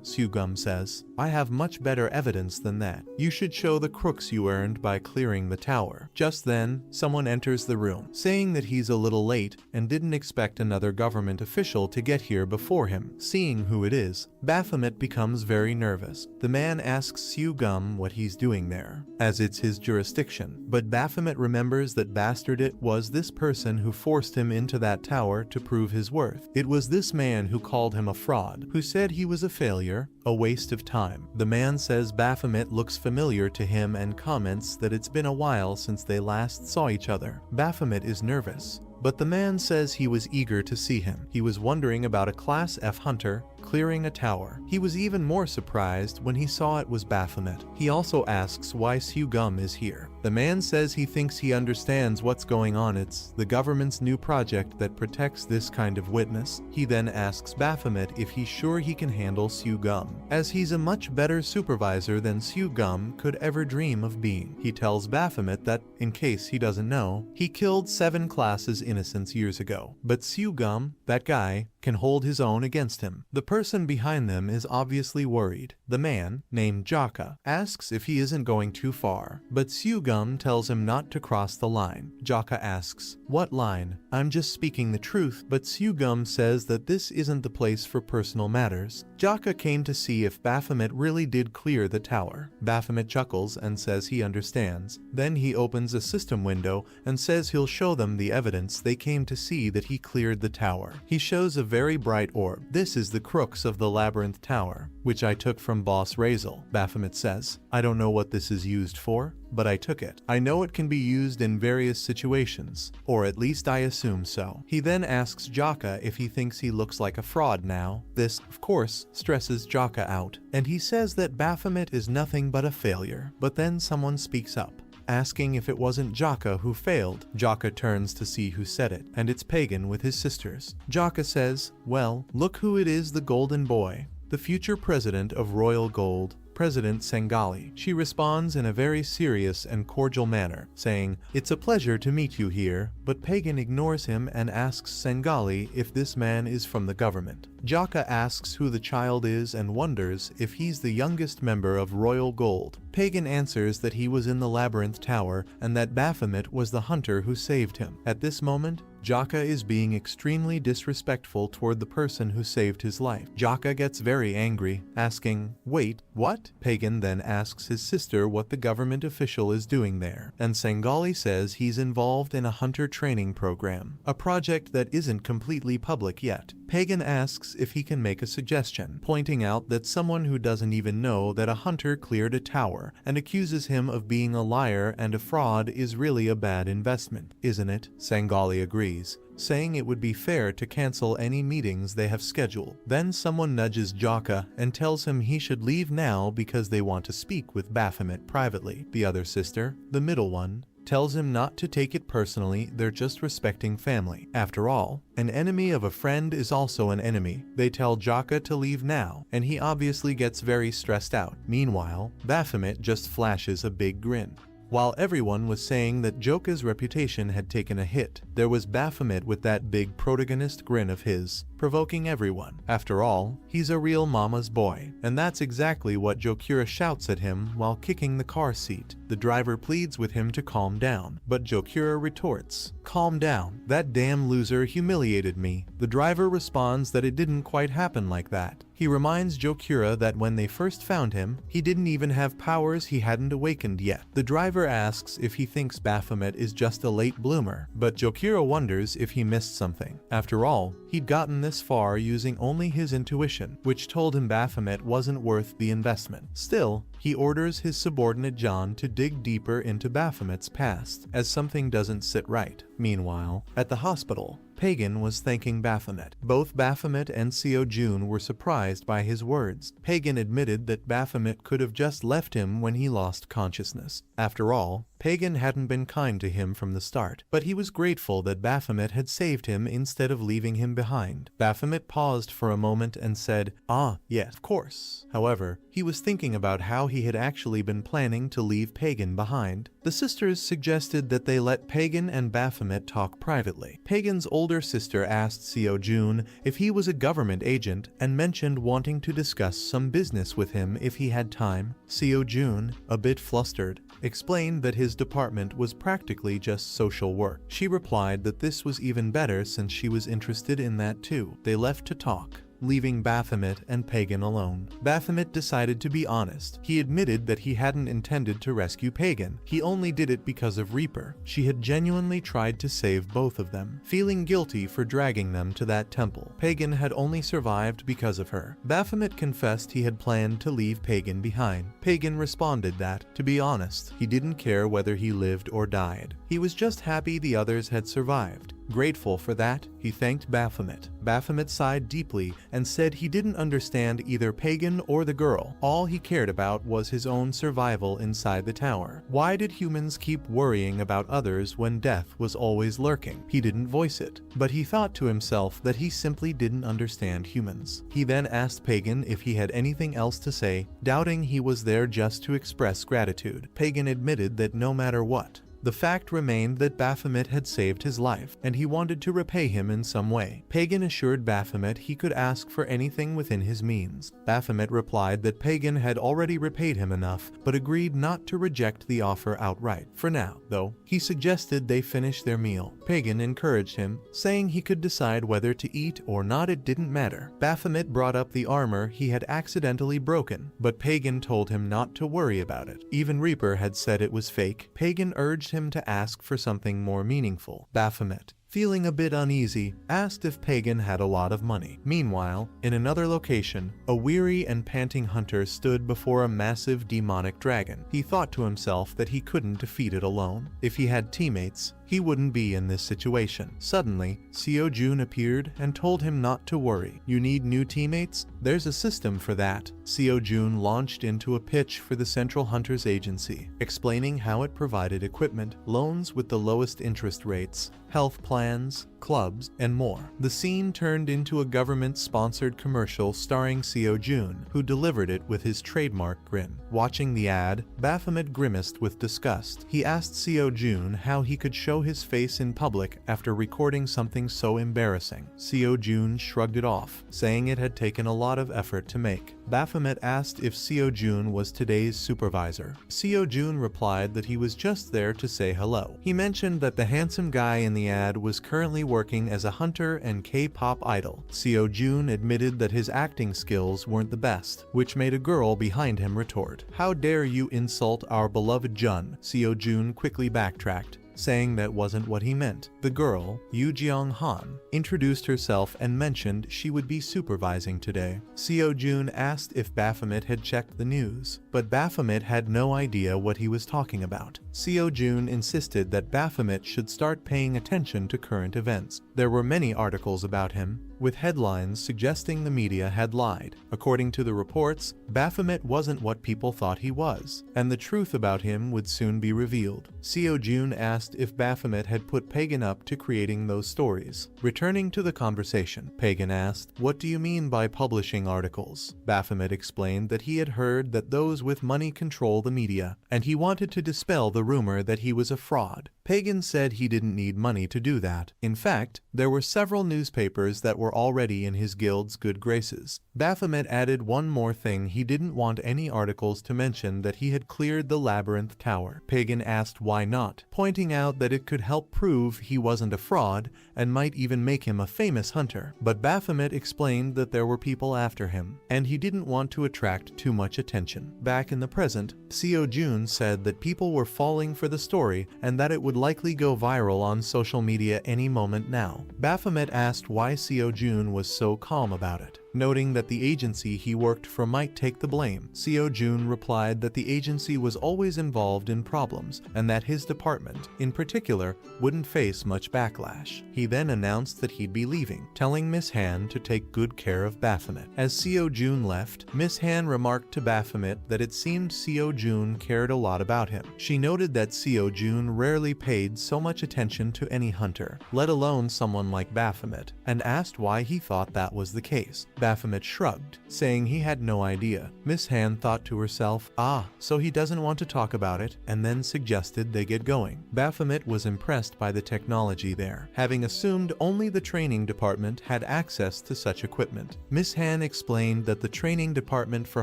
Sue Gum says. I have much better evidence than that. You should show the crooks you earned by clearing the tower. Just then, someone enters the room, saying that he's a little late and didn't expect another government official to get here before him. Seeing who it is, Baphomet becomes very nervous. The man asks Sue Gum what he's doing there, as it's his jurisdiction, but Baphomet remembers that Bastard it was this person who forced him into that tower to prove his worth. It was this man who called him a fraud, who said he was a failure, a waste of time. The man says Baphomet looks familiar to him and comments that it's been a while since they last saw each other. Baphomet is nervous, but the man says he was eager to see him. He was wondering about a Class F hunter, clearing a tower. He was even more surprised when he saw it was Baphomet. He also asks why Seogum is here. The man says he thinks he understands what's going on. It's the government's new project that protects this kind of witness. He then asks Baphomet if he's sure he can handle Seogum, as he's a much better supervisor than Seogum could ever dream of being. He tells Baphomet that, in case he doesn't know, he killed 7 classes innocents years ago, but Seogum, that guy, can hold his own against him. The person behind them is obviously worried. The man, named Jaka, asks if he isn't going too far, but Seogum tells him not to cross the line. Jaka asks, "What line? I'm just speaking the truth," but Seogum says that this isn't the place for personal matters. Jaka came to see if Baphomet really did clear the tower. Baphomet chuckles and says he understands. Then he opens a system window and says he'll show them the evidence they came to see that he cleared the tower. He shows a very bright orb. "This is the crux of the labyrinth tower, which I took from Boss Razel," Baphomet says. "I don't know what this is used for, but I took it. I know it can be used in various situations, or at least I assume so." He then asks Jaka if he thinks he looks like a fraud now. This, of course, stresses Jaka out, and he says that Baphomet is nothing but a failure. But then someone speaks up, asking if it wasn't Jaka who failed. Jaka turns to see who said it, and it's Pagan with his sisters. Jaka says, "Well, look who it is, the golden boy, the future president of Royal Gold, President Sengali." She responds in a very serious and cordial manner, saying, "It's a pleasure to meet you here," but Pagan ignores him and asks Sengali if this man is from the government. Jaka asks who the child is and wonders if he's the youngest member of Royal Gold. Pagan answers that he was in the Labyrinth Tower and that Baphomet was the hunter who saved him. At this moment, Jaka is being extremely disrespectful toward the person who saved his life. Jaka gets very angry, asking, "Wait, what?" Pagan then asks his sister what the government official is doing there, and Sengali says he's involved in a hunter training program, a project that isn't completely public yet. Pagan asks if he can make a suggestion, pointing out that someone who doesn't even know that a hunter cleared a tower and accuses him of being a liar and a fraud is really a bad investment, isn't it? Sengali agrees, saying it would be fair to cancel any meetings they have scheduled. Then someone nudges Jaka and tells him he should leave now because they want to speak with Baphomet privately. The other sister, the middle one, tells him not to take it personally, they're just respecting family. After all, an enemy of a friend is also an enemy. They tell Jaka to leave now, and he obviously gets very stressed out. Meanwhile, Baphomet just flashes a big grin. While everyone was saying that Joka's reputation had taken a hit, there was Baphomet with that big protagonist grin of his, provoking everyone. After all, he's a real mama's boy, and that's exactly what Jokura shouts at him while kicking the car seat. The driver pleads with him to calm down, but Jokura retorts, "Calm down, that damn loser humiliated me." The driver responds that it didn't quite happen like that. He reminds Jokura that when they first found him, he didn't even have powers he hadn't awakened yet. The driver asks if he thinks Baphomet is just a late bloomer, but Jokura wonders if he missed something. After all, he'd gotten this far using only his intuition, which told him Baphomet wasn't worth the investment. Still, he orders his subordinate John to dig deeper into Baphomet's past, as something doesn't sit right. Meanwhile, at the hospital, Pagan was thanking Baphomet. Both Baphomet and Seojun were surprised by his words. Pagan admitted that Baphomet could have just left him when he lost consciousness. After all, Pagan hadn't been kind to him from the start, but he was grateful that Baphomet had saved him instead of leaving him behind. Baphomet paused for a moment and said, "Ah, yes, of course." However, he was thinking about how he had actually been planning to leave Pagan behind. The sisters suggested that they let Pagan and Baphomet talk privately. Pagan's older sister asked Seojun if he was a government agent and mentioned wanting to discuss some business with him if he had time. Seojun, a bit flustered, explained that his department was practically just social work. She replied that this was even better since she was interested in that too. They left to talk, leaving Baphomet and Pagan alone. Baphomet decided to be honest. He admitted that he hadn't intended to rescue Pagan. He only did it because of Reaper. She had genuinely tried to save both of them, feeling guilty for dragging them to that temple. Pagan had only survived because of her. Baphomet confessed he had planned to leave Pagan behind. Pagan responded that, to be honest, he didn't care whether he lived or died. He was just happy the others had survived. Grateful for that, he thanked Baphomet. Baphomet sighed deeply and said he didn't understand either Pagan or the girl. All he cared about was his own survival inside the tower. Why did humans keep worrying about others when death was always lurking? He didn't voice it, but he thought to himself that he simply didn't understand humans. He then asked Pagan if he had anything else to say, doubting he was there just to express gratitude. Pagan admitted that no matter what, the fact remained that Baphomet had saved his life, and he wanted to repay him in some way. Pagan assured Baphomet he could ask for anything within his means. Baphomet replied that Pagan had already repaid him enough, but agreed not to reject the offer outright. For now, though, he suggested they finish their meal. Pagan encouraged him, saying he could decide whether to eat or not, it didn't matter. Baphomet brought up the armor he had accidentally broken, but Pagan told him not to worry about it. Even Reaper had said it was fake. Pagan urged him to ask for something more meaningful. Baphomet, feeling a bit uneasy, asked if Pagan had a lot of money. Meanwhile, in another location, a weary and panting hunter stood before a massive demonic dragon. He thought to himself that he couldn't defeat it alone. If he had teammates, he wouldn't be in this situation. Suddenly, Seo Jun appeared and told him not to worry. You need new teammates? There's a system for that. Seo Jun launched into a pitch for the Central Hunters Agency, explaining how it provided equipment, loans with the lowest interest rates, health plans, clubs, and more. The scene turned into a government-sponsored commercial starring Seo Jun, who delivered it with his trademark grin. Watching the ad, Baphomet grimaced with disgust. He asked Seo Jun how he could show his face in public after recording something so embarrassing. Seo Jun shrugged it off, saying it had taken a lot of effort to make. Baphomet asked if Seo Jun was today's supervisor. Seo Jun replied that he was just there to say hello. He mentioned that the handsome guy in the ad was currently working as a hunter and K-pop idol. Seo Jun admitted that his acting skills weren't the best, which made a girl behind him retort, "How dare you insult our beloved Jun?" Seo Jun quickly backtracked, saying that wasn't what he meant. The girl, Yu Jeong Han, introduced herself and mentioned she would be supervising today. Seo Jun asked if Baphomet had checked the news, but Baphomet had no idea what he was talking about. Seo Jun insisted that Baphomet should start paying attention to current events. There were many articles about him, with headlines suggesting the media had lied. According to the reports, Baphomet wasn't what people thought he was, and the truth about him would soon be revealed. Seo Jun asked if Baphomet had put Pagan up to creating those stories. Returning to the conversation, Pagan asked, "What do you mean by publishing articles?" Baphomet explained that he had heard that those with money control the media, and he wanted to dispel the rumor that he was a fraud. Pagan said he didn't need money to do that. In fact, there were several newspapers that were already in his guild's good graces. Baphomet added one more thing: he didn't want any articles to mention that he had cleared the Labyrinth Tower. Pagan asked why not, pointing out that it could help prove he wasn't a fraud and might even make him a famous hunter. But Baphomet explained that there were people after him, and he didn't want to attract too much attention. Back in the present, Seo Jun said that people were falling for the story and that it would likely go viral on social media any moment now. Baphomet asked why Seo Jun was so calm about it, noting that the agency he worked for might take the blame. Seo Jun replied that the agency was always involved in problems and that his department, in particular, wouldn't face much backlash. He then announced that he'd be leaving, telling Miss Han to take good care of Baphomet. As Seo Jun left, Miss Han remarked to Baphomet that it seemed Seo Jun cared a lot about him. She noted that Seo Jun rarely paid so much attention to any hunter, let alone someone like Baphomet, and asked why he thought that was the case. Baphomet shrugged, saying he had no idea. Miss Han thought to herself, so he doesn't want to talk about it, and then suggested they get going. Baphomet was impressed by the technology there, having assumed only the training department had access to such equipment. Miss Han explained that the training department for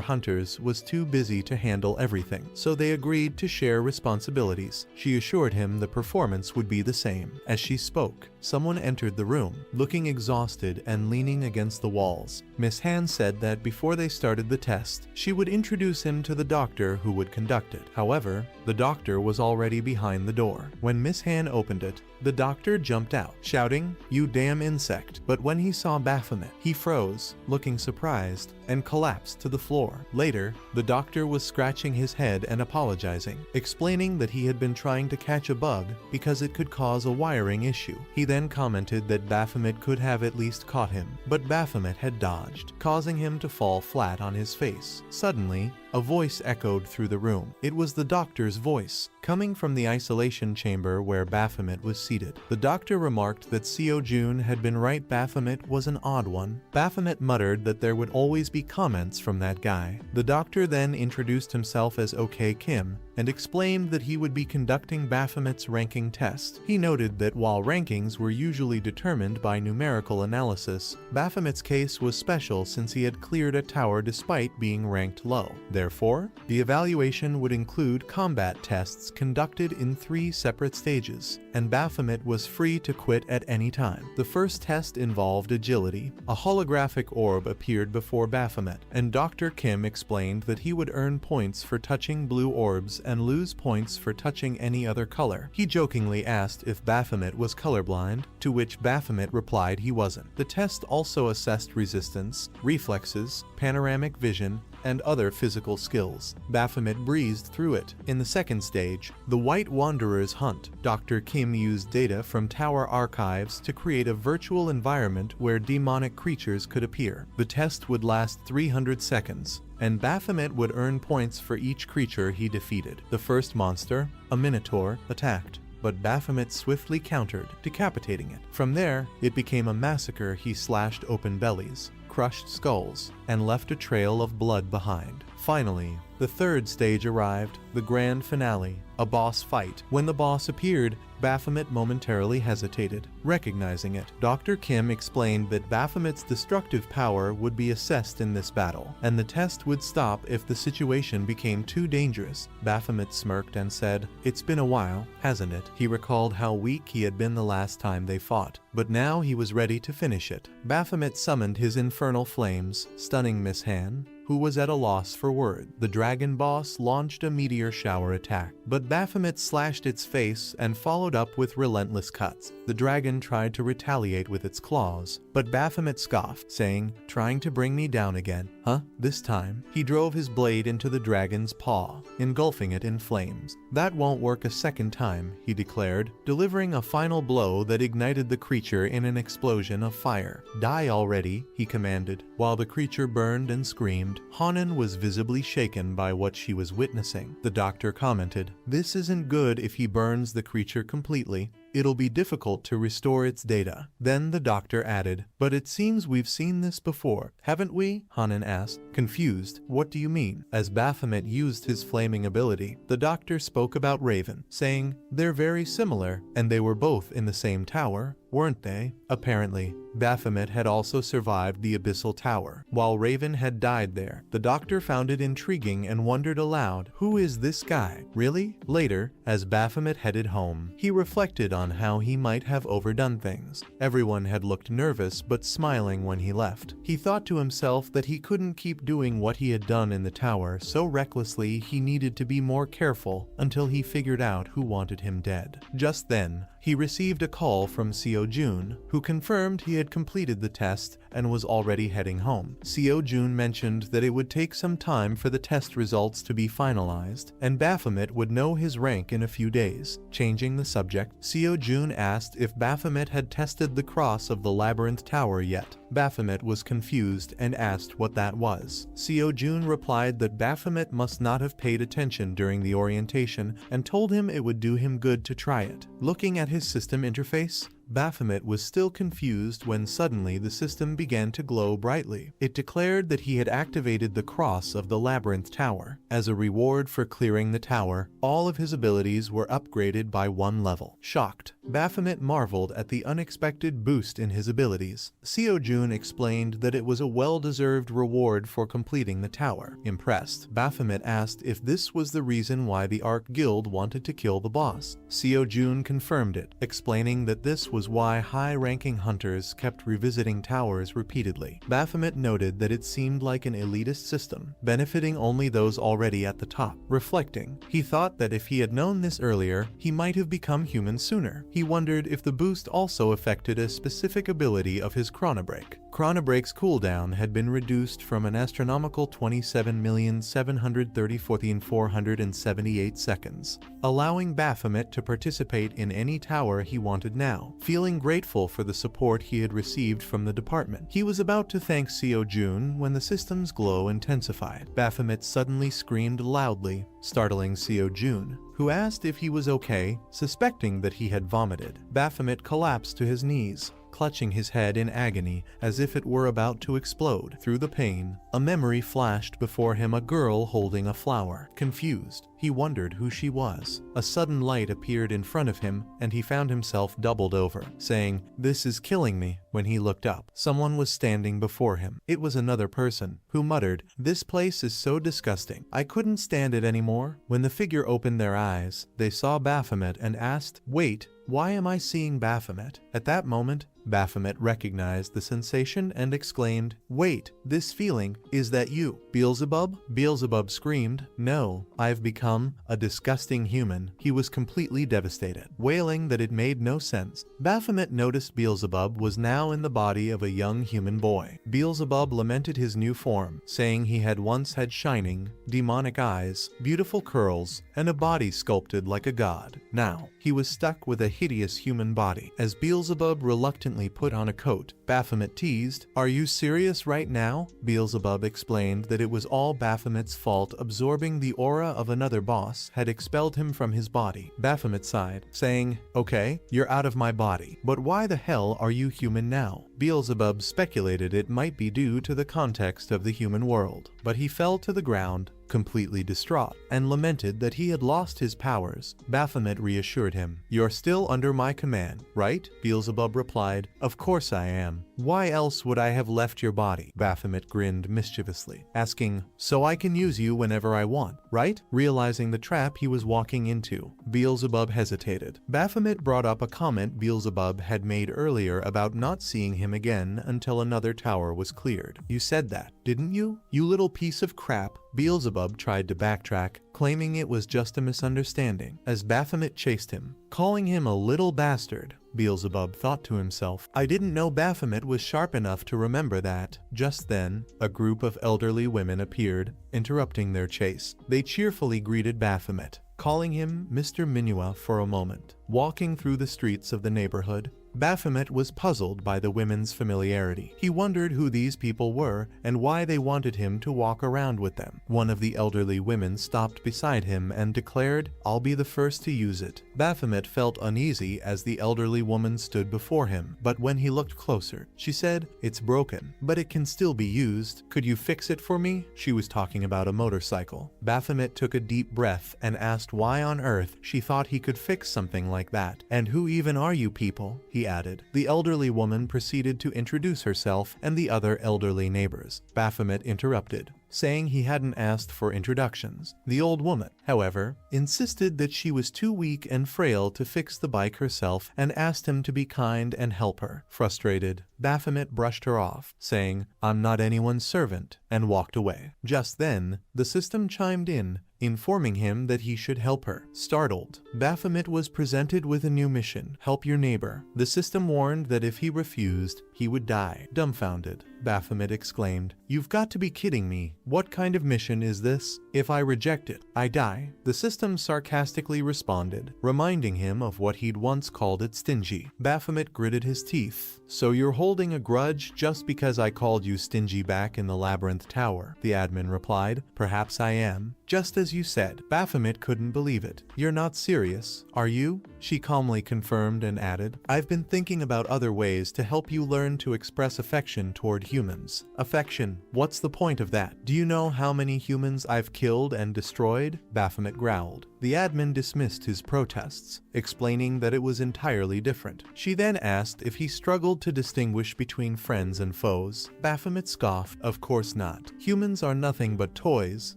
hunters was too busy to handle everything, so they agreed to share responsibilities. She assured him the performance would be the same. As she spoke, someone entered the room, looking exhausted and leaning against the walls. Miss Han said that before they started the test, she would introduce him to the doctor who would conduct it. However, the doctor was already behind the door. When Miss Han opened it, the doctor jumped out, shouting, "You damn insect!" But when he saw Baphomet, he froze, looking surprised, and collapsed to the floor. Later, the doctor was scratching his head and apologizing, explaining that he had been trying to catch a bug because it could cause a wiring issue. He then commented that Baphomet could have at least caught him, but Baphomet had dodged, causing him to fall flat on his face. Suddenly, a voice echoed through the room. It was the doctor's voice, coming from the isolation chamber where Baphomet was seated. The doctor remarked that Seo-jun had been right. Baphomet was an odd one. Baphomet muttered that there would always be comments from that guy. The doctor then introduced himself as OK Kim and explained that he would be conducting Baphomet's ranking test. He noted that while rankings were usually determined by numerical analysis, Baphomet's case was special since he had cleared a tower despite being ranked low. Therefore, the evaluation would include combat tests conducted in 3 separate stages, and Baphomet was free to quit at any time. The first test involved agility. A holographic orb appeared before Baphomet, and Dr. Kim explained that he would earn points for touching blue orbs and lose points for touching any other color. He jokingly asked if Baphomet was colorblind, to which Baphomet replied he wasn't. The test also assessed resistance, reflexes, panoramic vision, and other physical skills. Baphomet breezed through it. In the second stage, the White Wanderer's Hunt, Dr. Kim used data from tower archives to create a virtual environment where demonic creatures could appear. The test would last 300 seconds, and Baphomet would earn points for each creature he defeated. The first monster, a minotaur, attacked, but Baphomet swiftly countered, decapitating it. From there, it became a massacre. He slashed open bellies, crushed skulls, and left a trail of blood behind. Finally, the third stage arrived, the grand finale, a boss fight. When the boss appeared, Baphomet momentarily hesitated, recognizing it. Dr. Kim explained that Baphomet's destructive power would be assessed in this battle, and the test would stop if the situation became too dangerous. Baphomet smirked and said, "It's been a while, hasn't it?" He recalled how weak he had been the last time they fought, but now he was ready to finish it. Baphomet summoned his infernal flames, stunning Miss Han, who was at a loss for words. The dragon boss launched a meteor shower attack, but Baphomet slashed its face and followed up with relentless cuts. The dragon tried to retaliate with its claws, but Baphomet scoffed, saying, "Trying to bring me down again, huh?" This time, he drove his blade into the dragon's paw, engulfing it in flames. "That won't work a second time," he declared, delivering a final blow that ignited the creature in an explosion of fire. "Die already," he commanded. While the creature burned and screamed, Hanan was visibly shaken by what she was witnessing. The doctor commented, "This isn't good. If he burns the creature completely, it'll be difficult to restore its data." Then the doctor added, "But it seems we've seen this before, haven't we?" Hanan asked, confused. "What do you mean?" As Baphomet used his flaming ability, the doctor spoke about Raven, saying, "They're very similar, and they were both in the same tower, weren't they?" Apparently, Baphomet had also survived the Abyssal Tower, while Raven had died there. The doctor found it intriguing and wondered aloud, "Who is this guy, really?" Later, as Baphomet headed home, he reflected on how he might have overdone things. Everyone had looked nervous but smiling when he left. He thought to himself that he couldn't keep doing what he had done in the tower so recklessly. He needed to be more careful until he figured out who wanted him dead. Just then, he received a call from Seo-jun, who confirmed he had completed the test and was already heading home. Seo-jun mentioned that it would take some time for the test results to be finalized, and Baphomet would know his rank in a few days. Changing the subject, Seo-jun asked if Baphomet had tested the cross of the Labyrinth Tower yet. Baphomet was confused and asked what that was. Seo-jun replied that Baphomet must not have paid attention during the orientation and told him it would do him good to try it. Looking at his system interface, Baphomet was still confused when suddenly the system began to glow brightly. It declared that he had activated the cross of the Labyrinth Tower. As a reward for clearing the tower, all of his abilities were upgraded by 1 level. Shocked, Baphomet marveled at the unexpected boost in his abilities. Seo-jun explained that it was a well-deserved reward for completing the tower. Impressed, Baphomet asked if this was the reason why the Ark Guild wanted to kill the boss. Seo-jun confirmed it, explaining that this was why high-ranking hunters kept revisiting towers repeatedly. Baphomet noted that it seemed like an elitist system, benefiting only those already at the top. Reflecting, he thought that if he had known this earlier, he might have become human sooner. He wondered if the boost also affected a specific ability of his chronobreak. Chronobreak's cooldown had been reduced from an astronomical 27,734,478 seconds, allowing Baphomet to participate in any tower he wanted now. Feeling grateful for the support he had received from the department, he was about to thank Seo Jun when the system's glow intensified. Baphomet suddenly screamed loudly, startling Seo Jun, who asked if he was okay, suspecting that he had vomited. Baphomet collapsed to his knees, clutching his head in agony as if it were about to explode. Through the pain, a memory flashed before him, a girl holding a flower. Confused, he wondered who she was. A sudden light appeared in front of him, and he found himself doubled over, saying, "This is killing me." When he looked up, someone was standing before him. It was another person, who muttered, "This place is so disgusting. I couldn't stand it anymore." When the figure opened their eyes, they saw Baphomet and asked, "Wait, why am I seeing Baphomet?" At that moment, Baphomet recognized the sensation and exclaimed, "Wait, this feeling, is that you, Beelzebub?" Beelzebub screamed, "No, I've become a disgusting human." He was completely devastated, wailing that it made no sense. Baphomet noticed Beelzebub was now in the body of a young human boy. Beelzebub lamented his new form, saying he had once had shining, demonic eyes, beautiful curls, and a body sculpted like a god. Now, he was stuck with a hideous human body. As Beelzebub reluctantly put on a coat, Baphomet teased, "Are you serious right now?" Beelzebub explained that it was all Baphomet's fault. Absorbing the aura of another boss had expelled him from his body. Baphomet sighed, saying, "Okay, you're out of my body, but why the hell are you human now?" Beelzebub speculated it might be due to the context of the human world, but he fell to the ground, completely distraught, and lamented that he had lost his powers. Baphomet reassured him, "You're still under my command, right?" Beelzebub replied, "Of course I am. Why else would I have left your body?" Baphomet grinned mischievously, asking, "So I can use you whenever I want, right?" Realizing the trap he was walking into, Beelzebub hesitated. Baphomet brought up a comment Beelzebub had made earlier about not seeing him again until another tower was cleared. "You said that, didn't you? You little piece of crap." Beelzebub tried to backtrack, claiming it was just a misunderstanding, as Baphomet chased him, calling him a little bastard. Beelzebub thought to himself, "I didn't know Baphomet was sharp enough to remember that." Just then, a group of elderly women appeared, interrupting their chase. They cheerfully greeted Baphomet, calling him Mr. Manhwa for a moment. Walking through the streets of the neighborhood, Baphomet was puzzled by the women's familiarity. He wondered who these people were and why they wanted him to walk around with them. One of the elderly women stopped beside him and declared, "I'll be the first to use it." Baphomet felt uneasy as the elderly woman stood before him, but when he looked closer, she said, "It's broken, but it can still be used. Could you fix it for me?" She was talking about a motorcycle. Baphomet took a deep breath and asked why on earth she thought he could fix something like that. "And who even are you people?" he added. The elderly woman proceeded to introduce herself and the other elderly neighbors. Baphomet interrupted, saying he hadn't asked for introductions. The old woman, however, insisted that she was too weak and frail to fix the bike herself and asked him to be kind and help her. Frustrated, Baphomet brushed her off, saying, "I'm not anyone's servant," and walked away. Just then, the system chimed in, informing him that he should help her. Startled, Baphomet was presented with a new mission, help your neighbor. The system warned that if he refused, he would die. Dumbfounded, Baphomet exclaimed, "You've got to be kidding me. What kind of mission is this? If I reject it, I die." The system sarcastically responded, reminding him of what he'd once called it stingy. Baphomet gritted his teeth. "So you're holding a grudge just because I called you stingy back in the Labyrinth Tower?" the admin replied. "Perhaps I am. Just as you said." Baphomet couldn't believe it. "You're not serious, are you?" She calmly confirmed and added, "I've been thinking about other ways to help you learn to express affection toward humans." "Affection? What's the point of that? Do you know how many humans I've killed and destroyed?" Baphomet growled. The admin dismissed his protests, explaining that it was entirely different. She then asked if he struggled to distinguish between friends and foes. Baphomet scoffed, "Of course not. Humans are nothing but toys,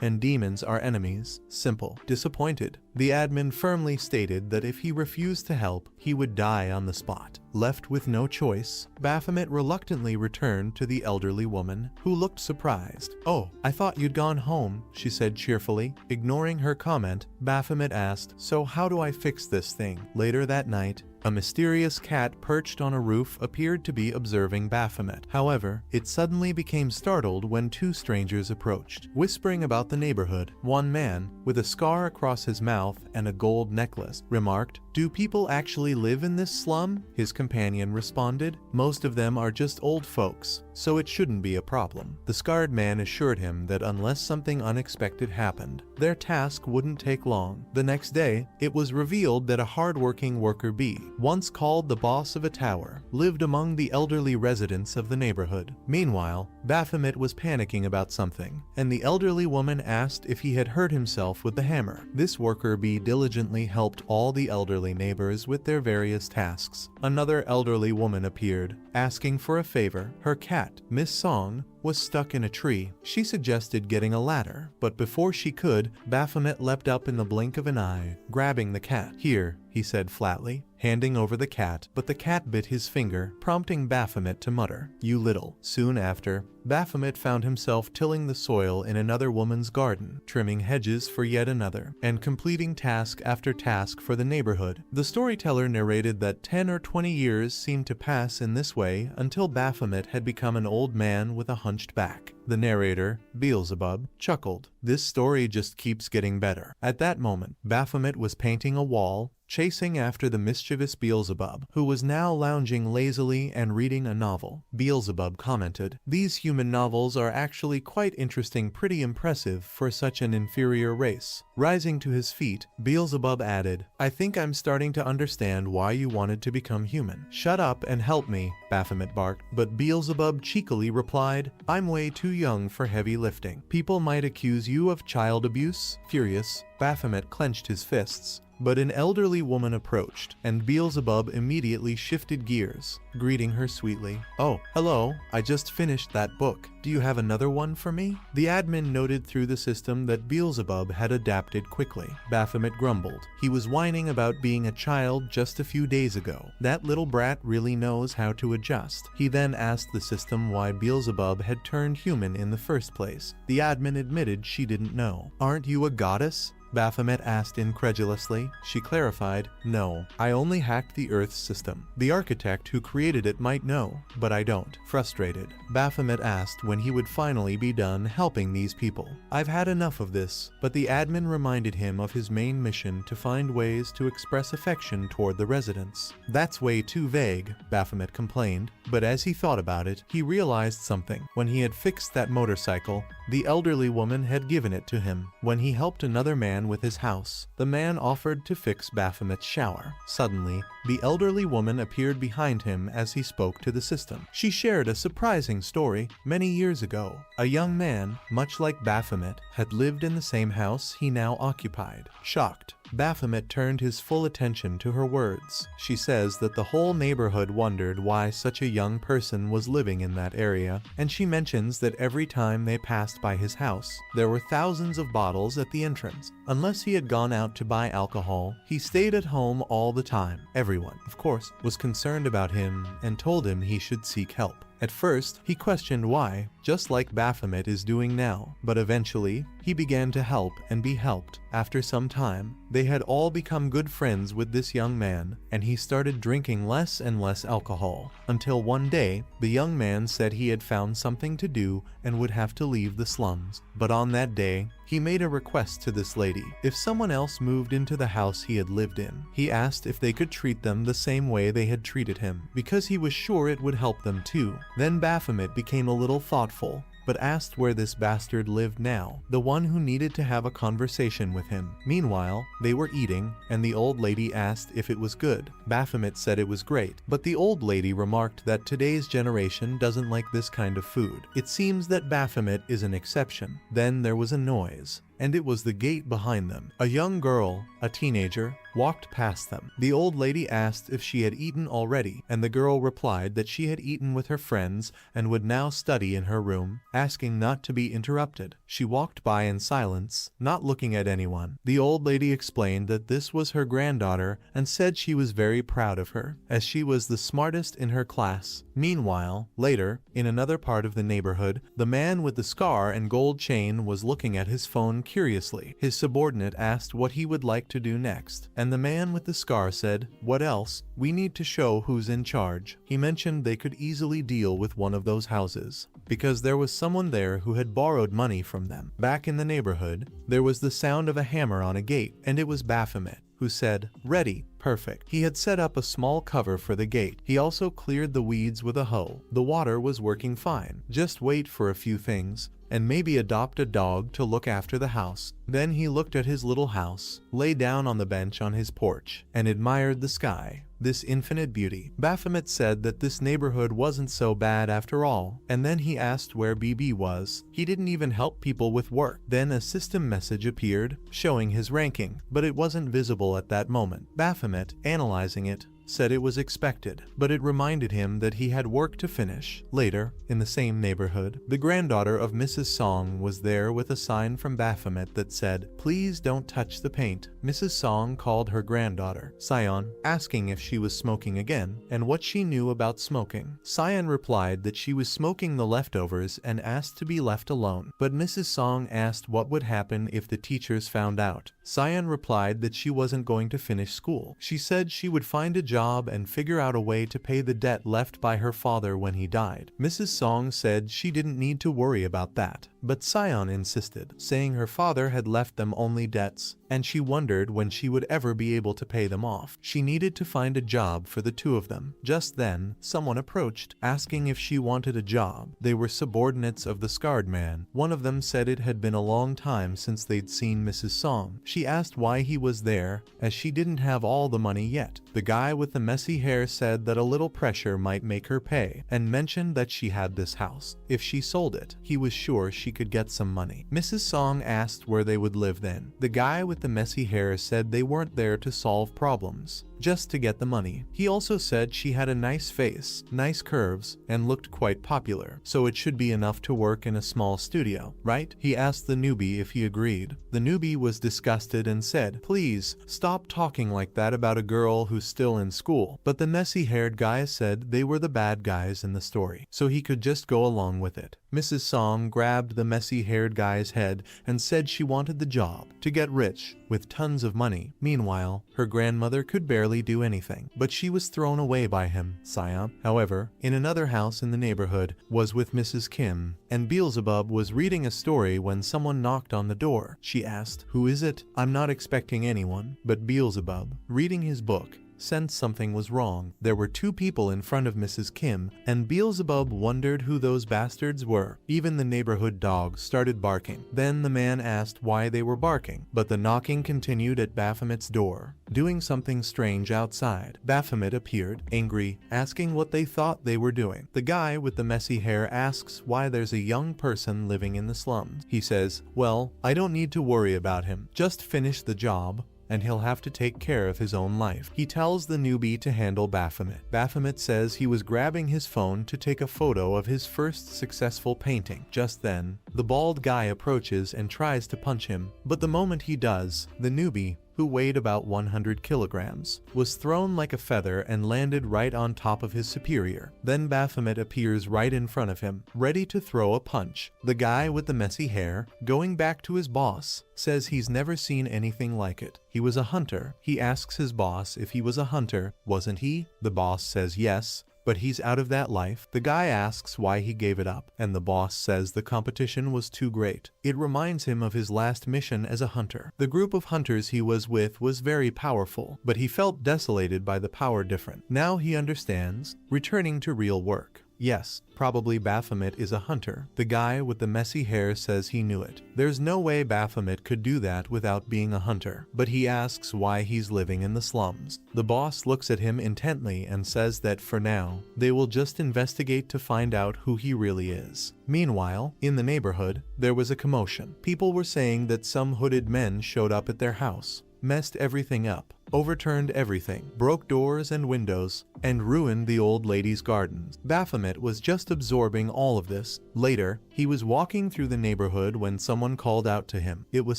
and demons are enemies. Simple." Disappointed, the admin firmly stated that if he refused to help, he would die on the spot. Left with no choice, Baphomet reluctantly returned to the elderly woman, who looked surprised. "Oh, I thought you'd gone home," she said cheerfully. Ignoring her comment, Baphomet asked, "So how do I fix this thing?" Later that night, A mysterious cat perched on a roof appeared to be observing Baphomet. However, it suddenly became startled when two strangers approached, whispering about the neighborhood. One man, with a scar across his mouth and a gold necklace, remarked, "Do people actually live in this slum?" His companion responded, "Most of them are just old folks, so it shouldn't be a problem." The scarred man assured him that unless something unexpected happened, their task wouldn't take long. The next day, it was revealed that a hard-working worker bee, once called the boss of a tower, lived among the elderly residents of the neighborhood. Meanwhile, Baphomet was panicking about something, and the elderly woman asked if he had hurt himself with the hammer. This worker bee diligently helped all the elderly neighbors with their various tasks. Another elderly woman appeared, asking for a favor. Her cat, Miss Song, was stuck in a tree. She suggested getting a ladder, but before she could, Baphomet leapt up in the blink of an eye, grabbing the cat. "Here," he said flatly, handing over the cat, but the cat bit his finger, prompting Baphomet to mutter, "You little." Soon after, Baphomet found himself tilling the soil in another woman's garden, trimming hedges for yet another, and completing task after task for the neighborhood. The storyteller narrated that 10 or 20 years seemed to pass in this way until Baphomet had become an old man with a hunched back. The narrator, Beelzebub, chuckled. "This story just keeps getting better." At that moment, Baphomet was painting a wall, chasing after the mischievous Beelzebub, who was now lounging lazily and reading a novel. Beelzebub commented, "These human novels are actually quite interesting, pretty impressive for such an inferior race." Rising to his feet, Beelzebub added, "I think I'm starting to understand why you wanted to become human." "Shut up and help me," Baphomet barked, but Beelzebub cheekily replied, "I'm way too young for heavy lifting. People might accuse you of child abuse." Furious, Baphomet clenched his fists. But an elderly woman approached, and Beelzebub immediately shifted gears, greeting her sweetly. "Oh, hello, I just finished that book. Do you have another one for me?" The admin noted through the system that Beelzebub had adapted quickly. Baphomet grumbled. He was whining about being a child just a few days ago. That little brat really knows how to adjust. He then asked the system why Beelzebub had turned human in the first place. The admin admitted she didn't know. "Aren't you a goddess?" Baphomet asked incredulously. She clarified, "No, I only hacked the Earth's system. The architect who created it might know, but I don't." Frustrated, Baphomet asked when he would finally be done helping these people. "I've had enough of this," but the admin reminded him of his main mission to find ways to express affection toward the residents. "That's way too vague," Baphomet complained, but as he thought about it, he realized something. When he had fixed that motorcycle, the elderly woman had given it to him. When he helped another man with his house, the man offered to fix Baphomet's shower. Suddenly, the elderly woman appeared behind him as he spoke to the system. She shared a surprising story. Many years ago, a young man, much like Baphomet, had lived in the same house he now occupied. Shocked, Baphomet turned his full attention to her words. She says that the whole neighborhood wondered why such a young person was living in that area, and she mentions that every time they passed by his house, there were thousands of bottles at the entrance. Unless he had gone out to buy alcohol, he stayed at home all the time. Everyone, of course, was concerned about him and told him he should seek help. At first, he questioned why, just like Baphomet is doing now, but eventually, he began to help and be helped. After some time, they had all become good friends with this young man, and he started drinking less and less alcohol, until one day, the young man said he had found something to do and would have to leave the slums. But on that day, he made a request to this lady. If someone else moved into the house he had lived in, he asked if they could treat them the same way they had treated him, because he was sure it would help them too. Then Baphomet became a little thoughtful, but asked where this bastard lived now, the one who needed to have a conversation with him. Meanwhile, they were eating, and the old lady asked if it was good. Baphomet said it was great, but the old lady remarked that today's generation doesn't like this kind of food. It seems that Baphomet is an exception. Then there was a noise, and it was the gate behind them. A young girl, a teenager, walked past them. The old lady asked if she had eaten already, and the girl replied that she had eaten with her friends and would now study in her room, asking not to be interrupted. She walked by in silence, not looking at anyone. The old lady explained that this was her granddaughter and said she was very proud of her, as she was the smartest in her class. Meanwhile, later, in another part of the neighborhood, the man with the scar and gold chain was looking at his phone curiously. His subordinate asked what he would like to do next, and the man with the scar said, "What else? We need to show who's in charge." He mentioned they could easily deal with one of those houses, because there was someone there who had borrowed money from them. Back in the neighborhood, there was the sound of a hammer on a gate, and it was Baphomet, who said, "Ready." Perfect. He had set up a small cover for the gate. He also cleared the weeds with a hoe. The water was working fine. Just wait for a few things, and maybe adopt a dog to look after the house. Then he looked at his little house, lay down on the bench on his porch, and admired the sky, this infinite beauty. Baphomet said that this neighborhood wasn't so bad after all, and then he asked where BB was. He didn't even help people with work. Then a system message appeared, showing his ranking, but it wasn't visible at that moment. Baphomet, analyzing it, said it was expected, but it reminded him that he had work to finish. Later, in the same neighborhood, the granddaughter of Mrs. Song was there with a sign from Baphomet that said, "Please don't touch the paint." Mrs. Song called her granddaughter, Sion, asking if she was smoking again, and what she knew about smoking. Sion replied that she was smoking the leftovers and asked to be left alone, but Mrs. Song asked what would happen if the teachers found out. Sion replied that she wasn't going to finish school. She said she would find a job and figure out a way to pay the debt left by her father when he died. Mrs. Song said she didn't need to worry about that, but Sion insisted, saying her father had left them only debts, and she wondered when she would ever be able to pay them off. She needed to find a job for the two of them. Just then, someone approached, asking if she wanted a job. They were subordinates of the scarred man. One of them said it had been a long time since they'd seen Mrs. Song. She asked why he was there, as she didn't have all the money yet. The guy with the messy hair said that a little pressure might make her pay, and mentioned that she had this house. If she sold it, he was sure she could get some money. Mrs. Song asked where they would live then. The guy with the messy hair said they weren't there to solve problems, just to get the money. He also said she had a nice face, nice curves, and looked quite popular, so it should be enough to work in a small studio, right? He asked the newbie if he agreed. The newbie was disgusted and said, "Please, stop talking like that about a girl who's still in school." But the messy-haired guy said they were the bad guys in the story, so he could just go along with it. Mrs. Song grabbed the messy-haired guy's head and said she wanted the job, to get rich, with tons of money. Meanwhile, her grandmother could barely do anything, but she was thrown away by him. Siam, however, in another house in the neighborhood, was with Mrs. Kim, and Beelzebub was reading a story when someone knocked on the door. She asked, "Who is it?" "I'm not expecting anyone," but Beelzebub, reading his book, sensed something was wrong. There were two people in front of Mrs. Kim, and Beelzebub wondered who those bastards were. Even the neighborhood dogs started barking. Then the man asked why they were barking, but the knocking continued at Baphomet's door, doing something strange outside. Baphomet appeared, angry, asking what they thought they were doing. The guy with the messy hair asks why there's a young person living in the slums. He says, "Well, I don't need to worry about him. Just finish the job, and he'll have to take care of his own life." He tells the newbie to handle Baphomet. Baphomet says he was grabbing his phone to take a photo of his first successful painting. Just then, the bald guy approaches and tries to punch him, but the moment he does, the newbie, who weighed about 100 kilograms, was thrown like a feather and landed right on top of his superior. Then Baphomet appears right in front of him, ready to throw a punch. The guy with the messy hair, going back to his boss, says he's never seen anything like it. He was a hunter. He asks his boss if he was a hunter, wasn't he? The boss says yes, but he's out of that life. The guy asks why he gave it up, and the boss says the competition was too great. It reminds him of his last mission as a hunter. The group of hunters he was with was very powerful, but he felt desolated by the power difference. Now he understands, returning to real work. Yes, probably Baphomet is a hunter. The guy with the messy hair says he knew it. There's no way Baphomet could do that without being a hunter, but he asks why he's living in the slums. The boss looks at him intently and says that for now, they will just investigate to find out who he really is. Meanwhile, in the neighborhood, there was a commotion. People were saying that some hooded men showed up at their house, messed everything up, overturned everything, broke doors and windows, and ruined the old lady's gardens. Baphomet was just absorbing all of this. Later, he was walking through the neighborhood when someone called out to him. It was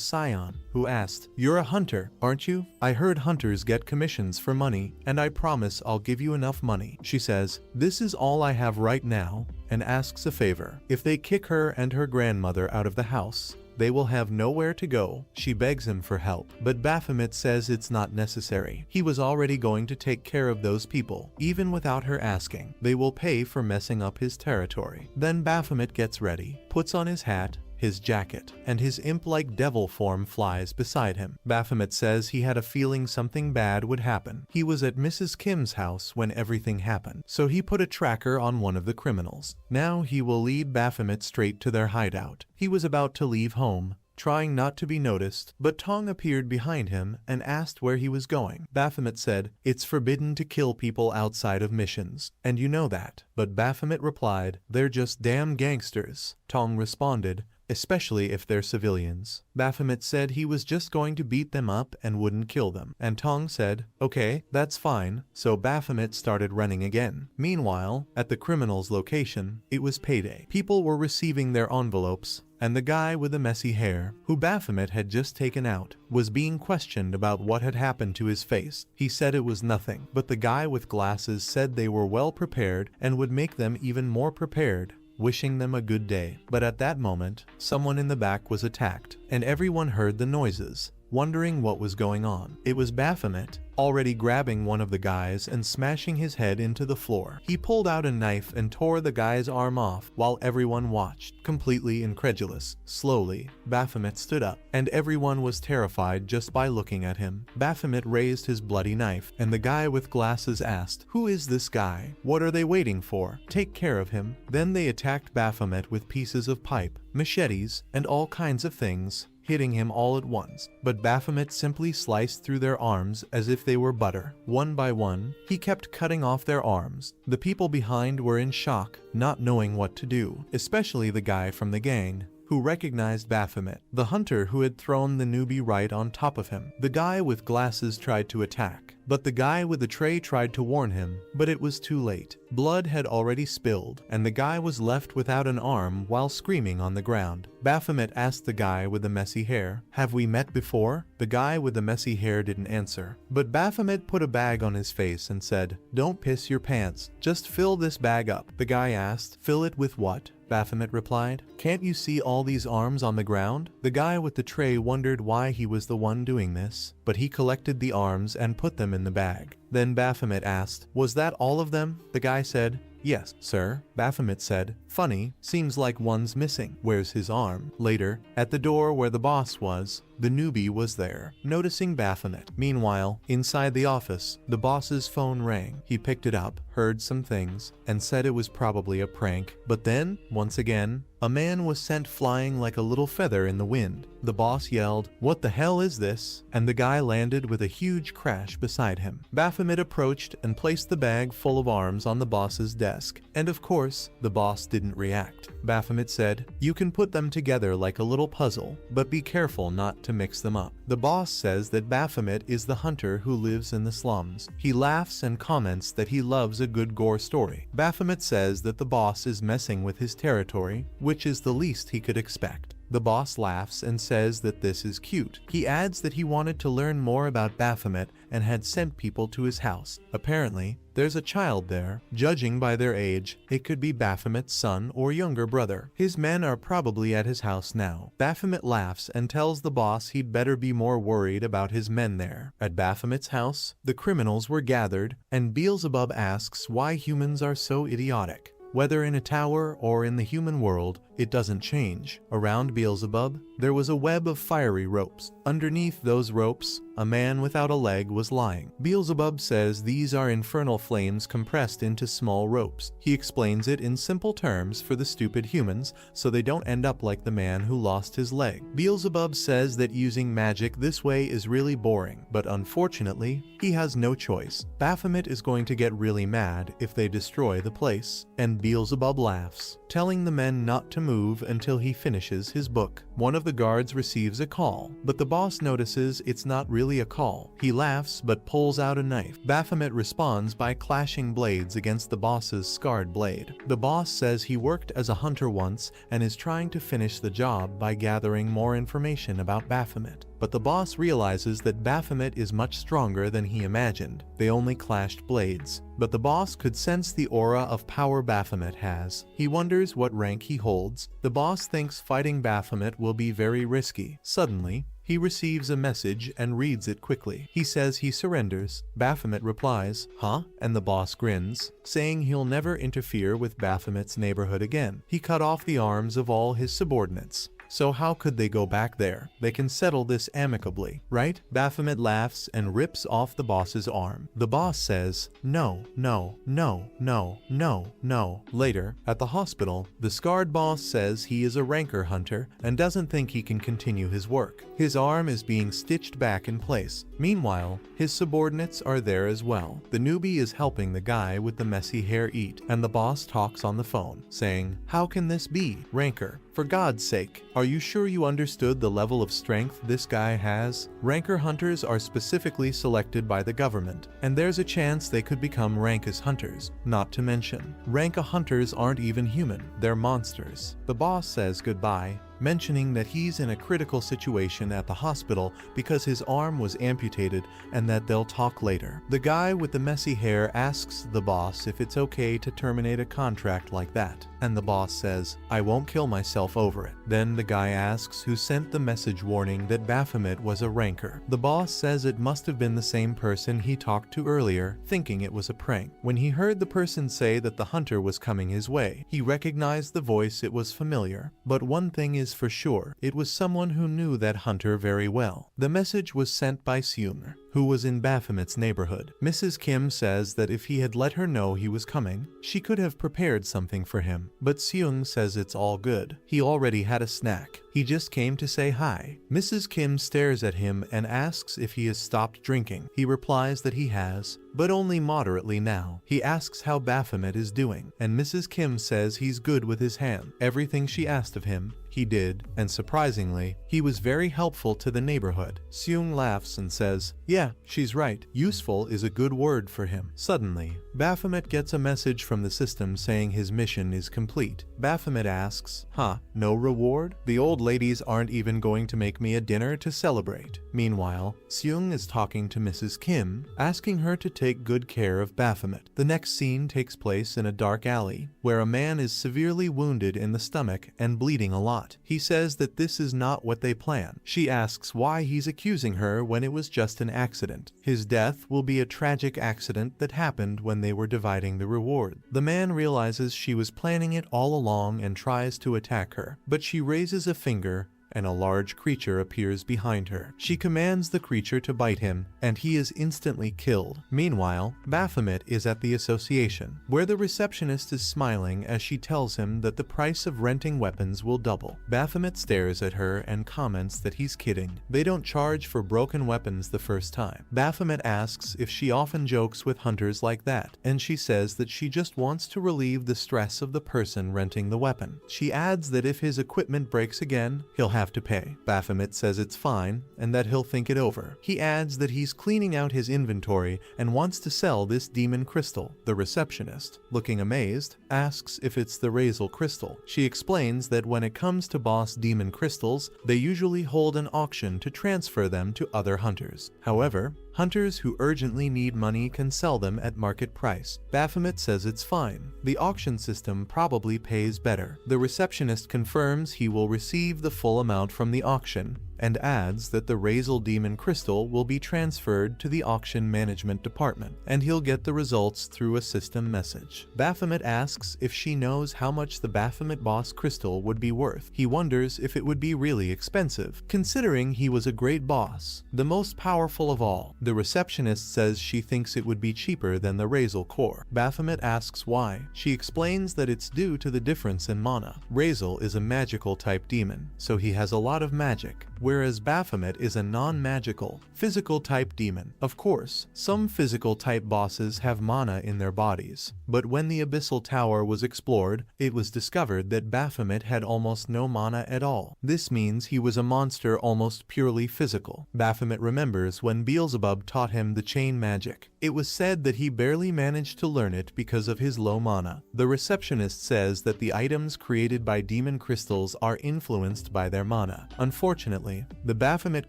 Sion, who asked, "You're a hunter, aren't you? I heard hunters get commissions for money, and I promise I'll give you enough money." She says, "This is all I have right now," and asks a favor. If they kick her and her grandmother out of the house, they will have nowhere to go. She begs him for help, but Baphomet says it's not necessary. He was already going to take care of those people, even without her asking. They will pay for messing up his territory. Then Baphomet gets ready, puts on his hat, his jacket, and his imp-like devil form flies beside him. Baphomet says he had a feeling something bad would happen. He was at Mrs. Kim's house when everything happened, so he put a tracker on one of the criminals. Now he will lead Baphomet straight to their hideout. He was about to leave home, trying not to be noticed, but Tong appeared behind him and asked where he was going. Baphomet said, "It's forbidden to kill people outside of missions, and you know that." But Baphomet replied, "They're just damn gangsters." Tong responded, "Especially if they're civilians." Baphomet said he was just going to beat them up and wouldn't kill them. And Tong said, "Okay, that's fine." So Baphomet started running again. Meanwhile, at the criminal's location, it was payday. People were receiving their envelopes, and the guy with the messy hair, who Baphomet had just taken out, was being questioned about what had happened to his face. He said it was nothing, but the guy with glasses said they were well prepared and would make them even more prepared, wishing them a good day. But at that moment, someone in the back was attacked, and everyone heard the noises, wondering what was going on. It was Baphomet, already grabbing one of the guys and smashing his head into the floor. He pulled out a knife and tore the guy's arm off while everyone watched, completely incredulous. Slowly, Baphomet stood up, and everyone was terrified just by looking at him. Baphomet raised his bloody knife, and the guy with glasses asked, "Who is this guy? What are they waiting for? Take care of him." Then they attacked Baphomet with pieces of pipe, machetes, and all kinds of things, hitting him all at once. But Baphomet simply sliced through their arms as if they were butter. One by one, he kept cutting off their arms. The people behind were in shock, not knowing what to do, especially the guy from the gang, who recognized Baphomet, the hunter who had thrown the newbie right on top of him. The guy with glasses tried to attack, but the guy with the tray tried to warn him, but it was too late. Blood had already spilled, and the guy was left without an arm while screaming on the ground. Baphomet asked the guy with the messy hair, "Have we met before?" The guy with the messy hair didn't answer, but Baphomet put a bag on his face and said, "Don't piss your pants, just fill this bag up." The guy asked, "Fill it with what?" Baphomet replied, "Can't you see all these arms on the ground?" The guy with the tray wondered why he was the one doing this, but he collected the arms and put them in the bag. Then Baphomet asked, "Was that all of them?" The guy said, "Yes, sir." Baphomet said, "Funny, seems like one's missing. Where's his arm?" Later, at the door where the boss was, the newbie was there, noticing Baphomet. Meanwhile, inside the office, the boss's phone rang. He picked it up, heard some things, and said it was probably a prank. But then, once again, a man was sent flying like a little feather in the wind. The boss yelled, "What the hell is this?" And the guy landed with a huge crash beside him. Baphomet approached and placed the bag full of arms on the boss's desk. And of course, the boss didn't react. Baphomet said, "You can put them together like a little puzzle, but be careful not to mix them up." The boss says that Baphomet is the hunter who lives in the slums. He laughs and comments that he loves a good gore story. Baphomet says that the boss is messing with his territory, which is the least he could expect. The boss laughs and says that this is cute. He adds that he wanted to learn more about Baphomet and had sent people to his house. Apparently, there's a child there. Judging by their age, it could be Baphomet's son or younger brother. His men are probably at his house now. Baphomet laughs and tells the boss he'd better be more worried about his men there. At Baphomet's house, the criminals were gathered, and Beelzebub asks why humans are so idiotic. Whether in a tower or in the human world, it doesn't change. Around Beelzebub, there was a web of fiery ropes. Underneath those ropes, a man without a leg was lying. Beelzebub says these are infernal flames compressed into small ropes. He explains it in simple terms for the stupid humans, so they don't end up like the man who lost his leg. Beelzebub says that using magic this way is really boring, but unfortunately, he has no choice. Baphomet is going to get really mad if they destroy the place, and Beelzebub laughs, telling the men not to move until he finishes his book. One of the guards receives a call, but the boss notices it's not really a call. He laughs but pulls out a knife. Baphomet responds by clashing blades against the boss's scarred blade. The boss says he worked as a hunter once and is trying to finish the job by gathering more information about Baphomet. but the boss realizes that Baphomet is much stronger than he imagined. They only clashed blades, but the boss could sense the aura of power Baphomet has. He wonders what rank he holds. The boss thinks fighting Baphomet will be very risky. Suddenly, he receives a message and reads it quickly. He says he surrenders. Baphomet replies, "Huh?" And the boss grins, saying he'll never interfere with Baphomet's neighborhood again. He cut off the arms of all his subordinates. So how could they go back there? They can settle this amicably, right? Baphomet laughs and rips off the boss's arm. The boss says, "No, no, no, no, no, no." Later, at the hospital, the scarred boss says he is a rancor hunter and doesn't think he can continue his work. His arm is being stitched back in place. Meanwhile, his subordinates are there as well. The newbie is helping the guy with the messy hair eat, and the boss talks on the phone, saying, "How can this be, Rancor? For God's sake, are you sure you understood the level of strength this guy has? Rancor hunters are specifically selected by the government, and there's a chance they could become Rankus hunters. Not to mention, Ranka hunters aren't even human, they're monsters." The boss says goodbye, mentioning that he's in a critical situation at the hospital because his arm was amputated and that they'll talk later. The guy with the messy hair asks the boss if it's okay to terminate a contract like that, and the boss says, "I won't kill myself over it." Then the guy asks who sent the message warning that Baphomet was a rancor. The boss says it must have been the same person he talked to earlier, thinking it was a prank. When he heard the person say that the hunter was coming his way, he recognized the voice. It was familiar. But one thing is for sure, it was someone who knew that hunter very well. The message was sent by Seung, who was in Baphomet's neighborhood. Mrs. Kim says that if he had let her know he was coming, she could have prepared something for him. But Seung says it's all good. He already had a snack. He just came to say hi. Mrs. Kim stares at him and asks if he has stopped drinking. He replies that he has, but only moderately now. He asks how Baphomet is doing, and Mrs. Kim says he's good with his hand. Everything she asked of him, he did, and surprisingly, he was very helpful to the neighborhood. Seung laughs and says, "Yeah, she's right. Useful is a good word for him." Suddenly, Baphomet gets a message from the system saying his mission is complete. Baphomet asks, "Huh, no reward? The old ladies aren't even going to make me a dinner to celebrate." Meanwhile, Seung is talking to Mrs. Kim, asking her to take good care of Baphomet. The next scene takes place in a dark alley, where a man is severely wounded in the stomach and bleeding a lot. He says that this is not what they plan. She asks why he's accusing her when it was just an accident. His death will be a tragic accident that happened when they were dividing the reward. The man realizes she was planning it all along and tries to attack her, but she raises a finger and a large creature appears behind her. She commands the creature to bite him, and he is instantly killed. Meanwhile, Baphomet is at the association, where the receptionist is smiling as she tells him that the price of renting weapons will double. Baphomet stares at her and comments that he's kidding. They don't charge for broken weapons the first time. Baphomet asks if she often jokes with hunters like that, and she says that she just wants to relieve the stress of the person renting the weapon. She adds that if his equipment breaks again, he'll have to pay. Baphomet says it's fine and that he'll think it over. He adds that he's cleaning out his inventory and wants to sell this demon crystal. The receptionist, looking amazed, asks if it's the Razel crystal. She explains that when it comes to boss demon crystals, they usually hold an auction to transfer them to other hunters. However, hunters who urgently need money can sell them at market price. Baphomet says it's fine. The auction system probably pays better. The receptionist confirms he will receive the full amount from the auction, and adds that the Razel Demon Crystal will be transferred to the auction management department, and he'll get the results through a system message. Baphomet asks if she knows how much the Baphomet Boss Crystal would be worth. He wonders if it would be really expensive, considering he was a great boss, the most powerful of all. The receptionist says she thinks it would be cheaper than the Razel core. Baphomet asks why. She explains that it's due to the difference in mana. Razel is a magical type demon, so he has a lot of magic, whereas Baphomet is a non-magical, physical type demon. Of course, some physical type bosses have mana in their bodies, but when the Abyssal Tower was explored, it was discovered that Baphomet had almost no mana at all. This means he was a monster almost purely physical. Baphomet remembers when Beelzebub taught him the chain magic. It was said that he barely managed to learn it because of his low mana. The receptionist says that the items created by demon crystals are influenced by their mana. Unfortunately, Apparently, the Baphomet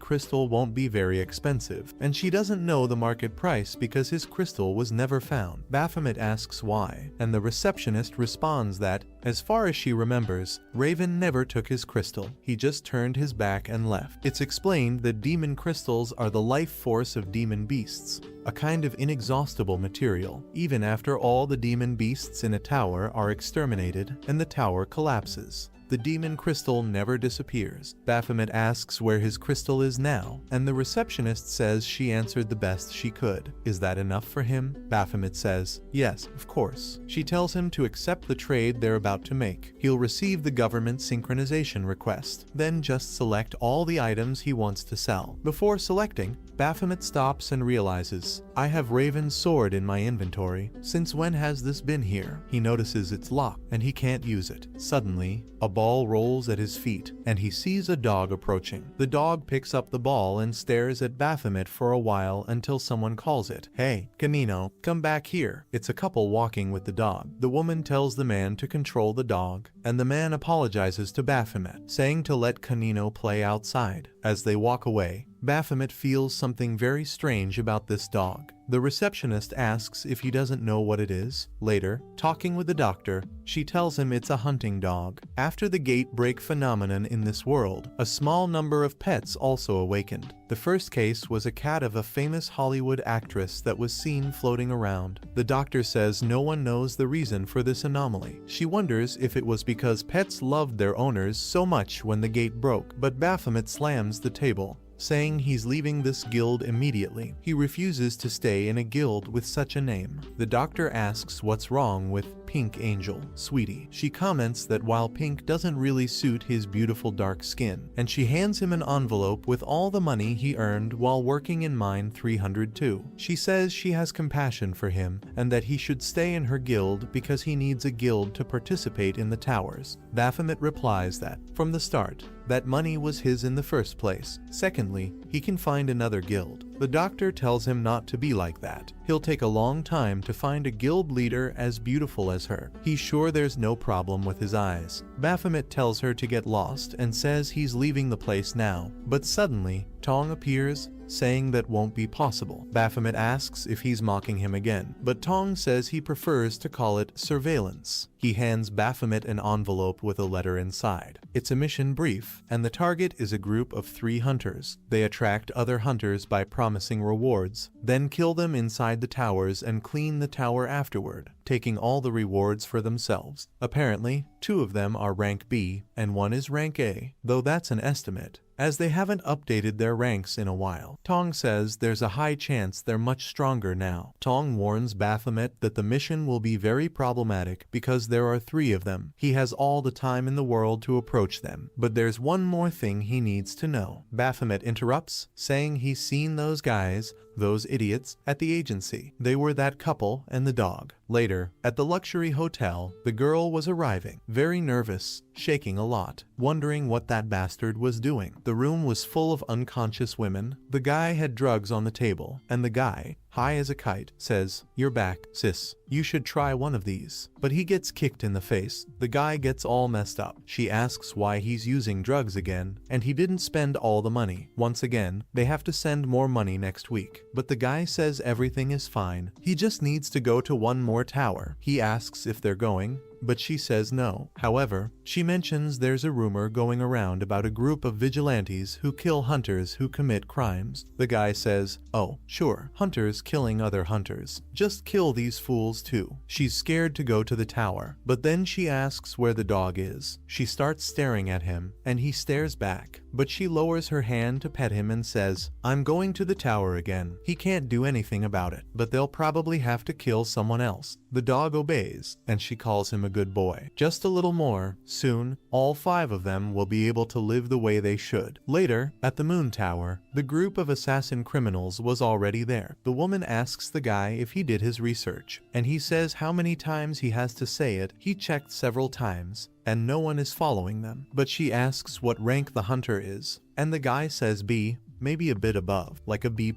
crystal won't be very expensive, and she doesn't know the market price because his crystal was never found. Baphomet asks why, and the receptionist responds that, as far as she remembers, Raven never took his crystal. He just turned his back and left. It's explained that demon crystals are the life force of demon beasts, a kind of inexhaustible material. Even after all the demon beasts in a tower are exterminated and the tower collapses, the demon crystal never disappears. Baphomet asks where his crystal is now, and the receptionist says she answered the best she could. Is that enough for him? Baphomet says, yes, of course. She tells him to accept the trade they're about to make. He'll receive the government synchronization request, then just select all the items he wants to sell. Before selecting, Baphomet stops and realizes, I have Raven's sword in my inventory. Since when has this been here? He notices it's locked, and he can't use it. Suddenly, a ball rolls at his feet, and he sees a dog approaching. The dog picks up the ball and stares at Baphomet for a while until someone calls it. Hey, Canino, come back here. It's a couple walking with the dog. The woman tells the man to control the dog, and the man apologizes to Baphomet, saying to let Canino play outside. As they walk away, Baphomet feels something very strange about this dog. The receptionist asks if he doesn't know what it is. Later, talking with the doctor, she tells him it's a hunting dog. After the gate break phenomenon in this world, a small number of pets also awakened. The first case was a cat of a famous Hollywood actress that was seen floating around. The doctor says no one knows the reason for this anomaly. She wonders if it was because pets loved their owners so much when the gate broke, but Baphomet slams the table, saying he's leaving this guild immediately. He refuses to stay in a guild with such a name. The doctor asks what's wrong with Pink Angel, Sweetie. She comments that while pink doesn't really suit his beautiful dark skin, and she hands him an envelope with all the money he earned while working in Mine 302. She says she has compassion for him and that he should stay in her guild because he needs a guild to participate in the towers. Baphomet replies that, from the start, that money was his in the first place. Secondly, he can find another guild. The doctor tells him not to be like that. He'll take a long time to find a guild leader as beautiful as her. He's sure there's no problem with his eyes. Baphomet tells her to get lost and says he's leaving the place now. But suddenly, Tong appears, saying that won't be possible. Baphomet asks if he's mocking him again, but Tong says he prefers to call it surveillance. He hands Baphomet an envelope with a letter inside. It's a mission brief, and the target is a group of 3 hunters. They attract other hunters by promising rewards, then kill them inside the towers and clean the tower afterward, taking all the rewards for themselves. Apparently, 2 of them are rank B, and 1 is rank A, though that's an estimate, as they haven't updated their ranks in a while. Tong says there's a high chance they're much stronger now. Tong warns Baphomet that the mission will be very problematic because there are 3 of them. He has all the time in the world to approach them, but there's one more thing he needs to know. Baphomet interrupts, saying he's seen those guys, those idiots, at the agency. They were that couple and the dog. Later, at the luxury hotel, the girl was arriving, very nervous, shaking a lot, wondering what that bastard was doing. The room was full of unconscious women. The guy had drugs on the table, and the guy, high as a kite, says, "You're back, sis. You should try one of these." But he gets kicked in the face. The guy gets all messed up. She asks why he's using drugs again, and he didn't spend all the money. Once again, they have to send more money next week. But the guy says everything is fine. He just needs to go to one more tower. He asks if they're going, but she says no. However, she mentions there's a rumor going around about a group of vigilantes who kill hunters who commit crimes. The guy says, "Oh, sure, hunters killing other hunters. Just kill these fools too." She's scared to go to the tower, but then she asks where the dog is. She starts staring at him, and he stares back, but she lowers her hand to pet him and says, "I'm going to the tower again." He can't do anything about it, but they'll probably have to kill someone else. The dog obeys, and she calls him a good boy. Just a little more. Soon, all 5 of them will be able to live the way they should. Later, at the Moon Tower, the group of assassin criminals was already there. The woman asks the guy if he did his research, and he says how many times he has to say it. He checked several times, and no one is following them. But she asks what rank the hunter is, and the guy says B, maybe a bit above, like a B+.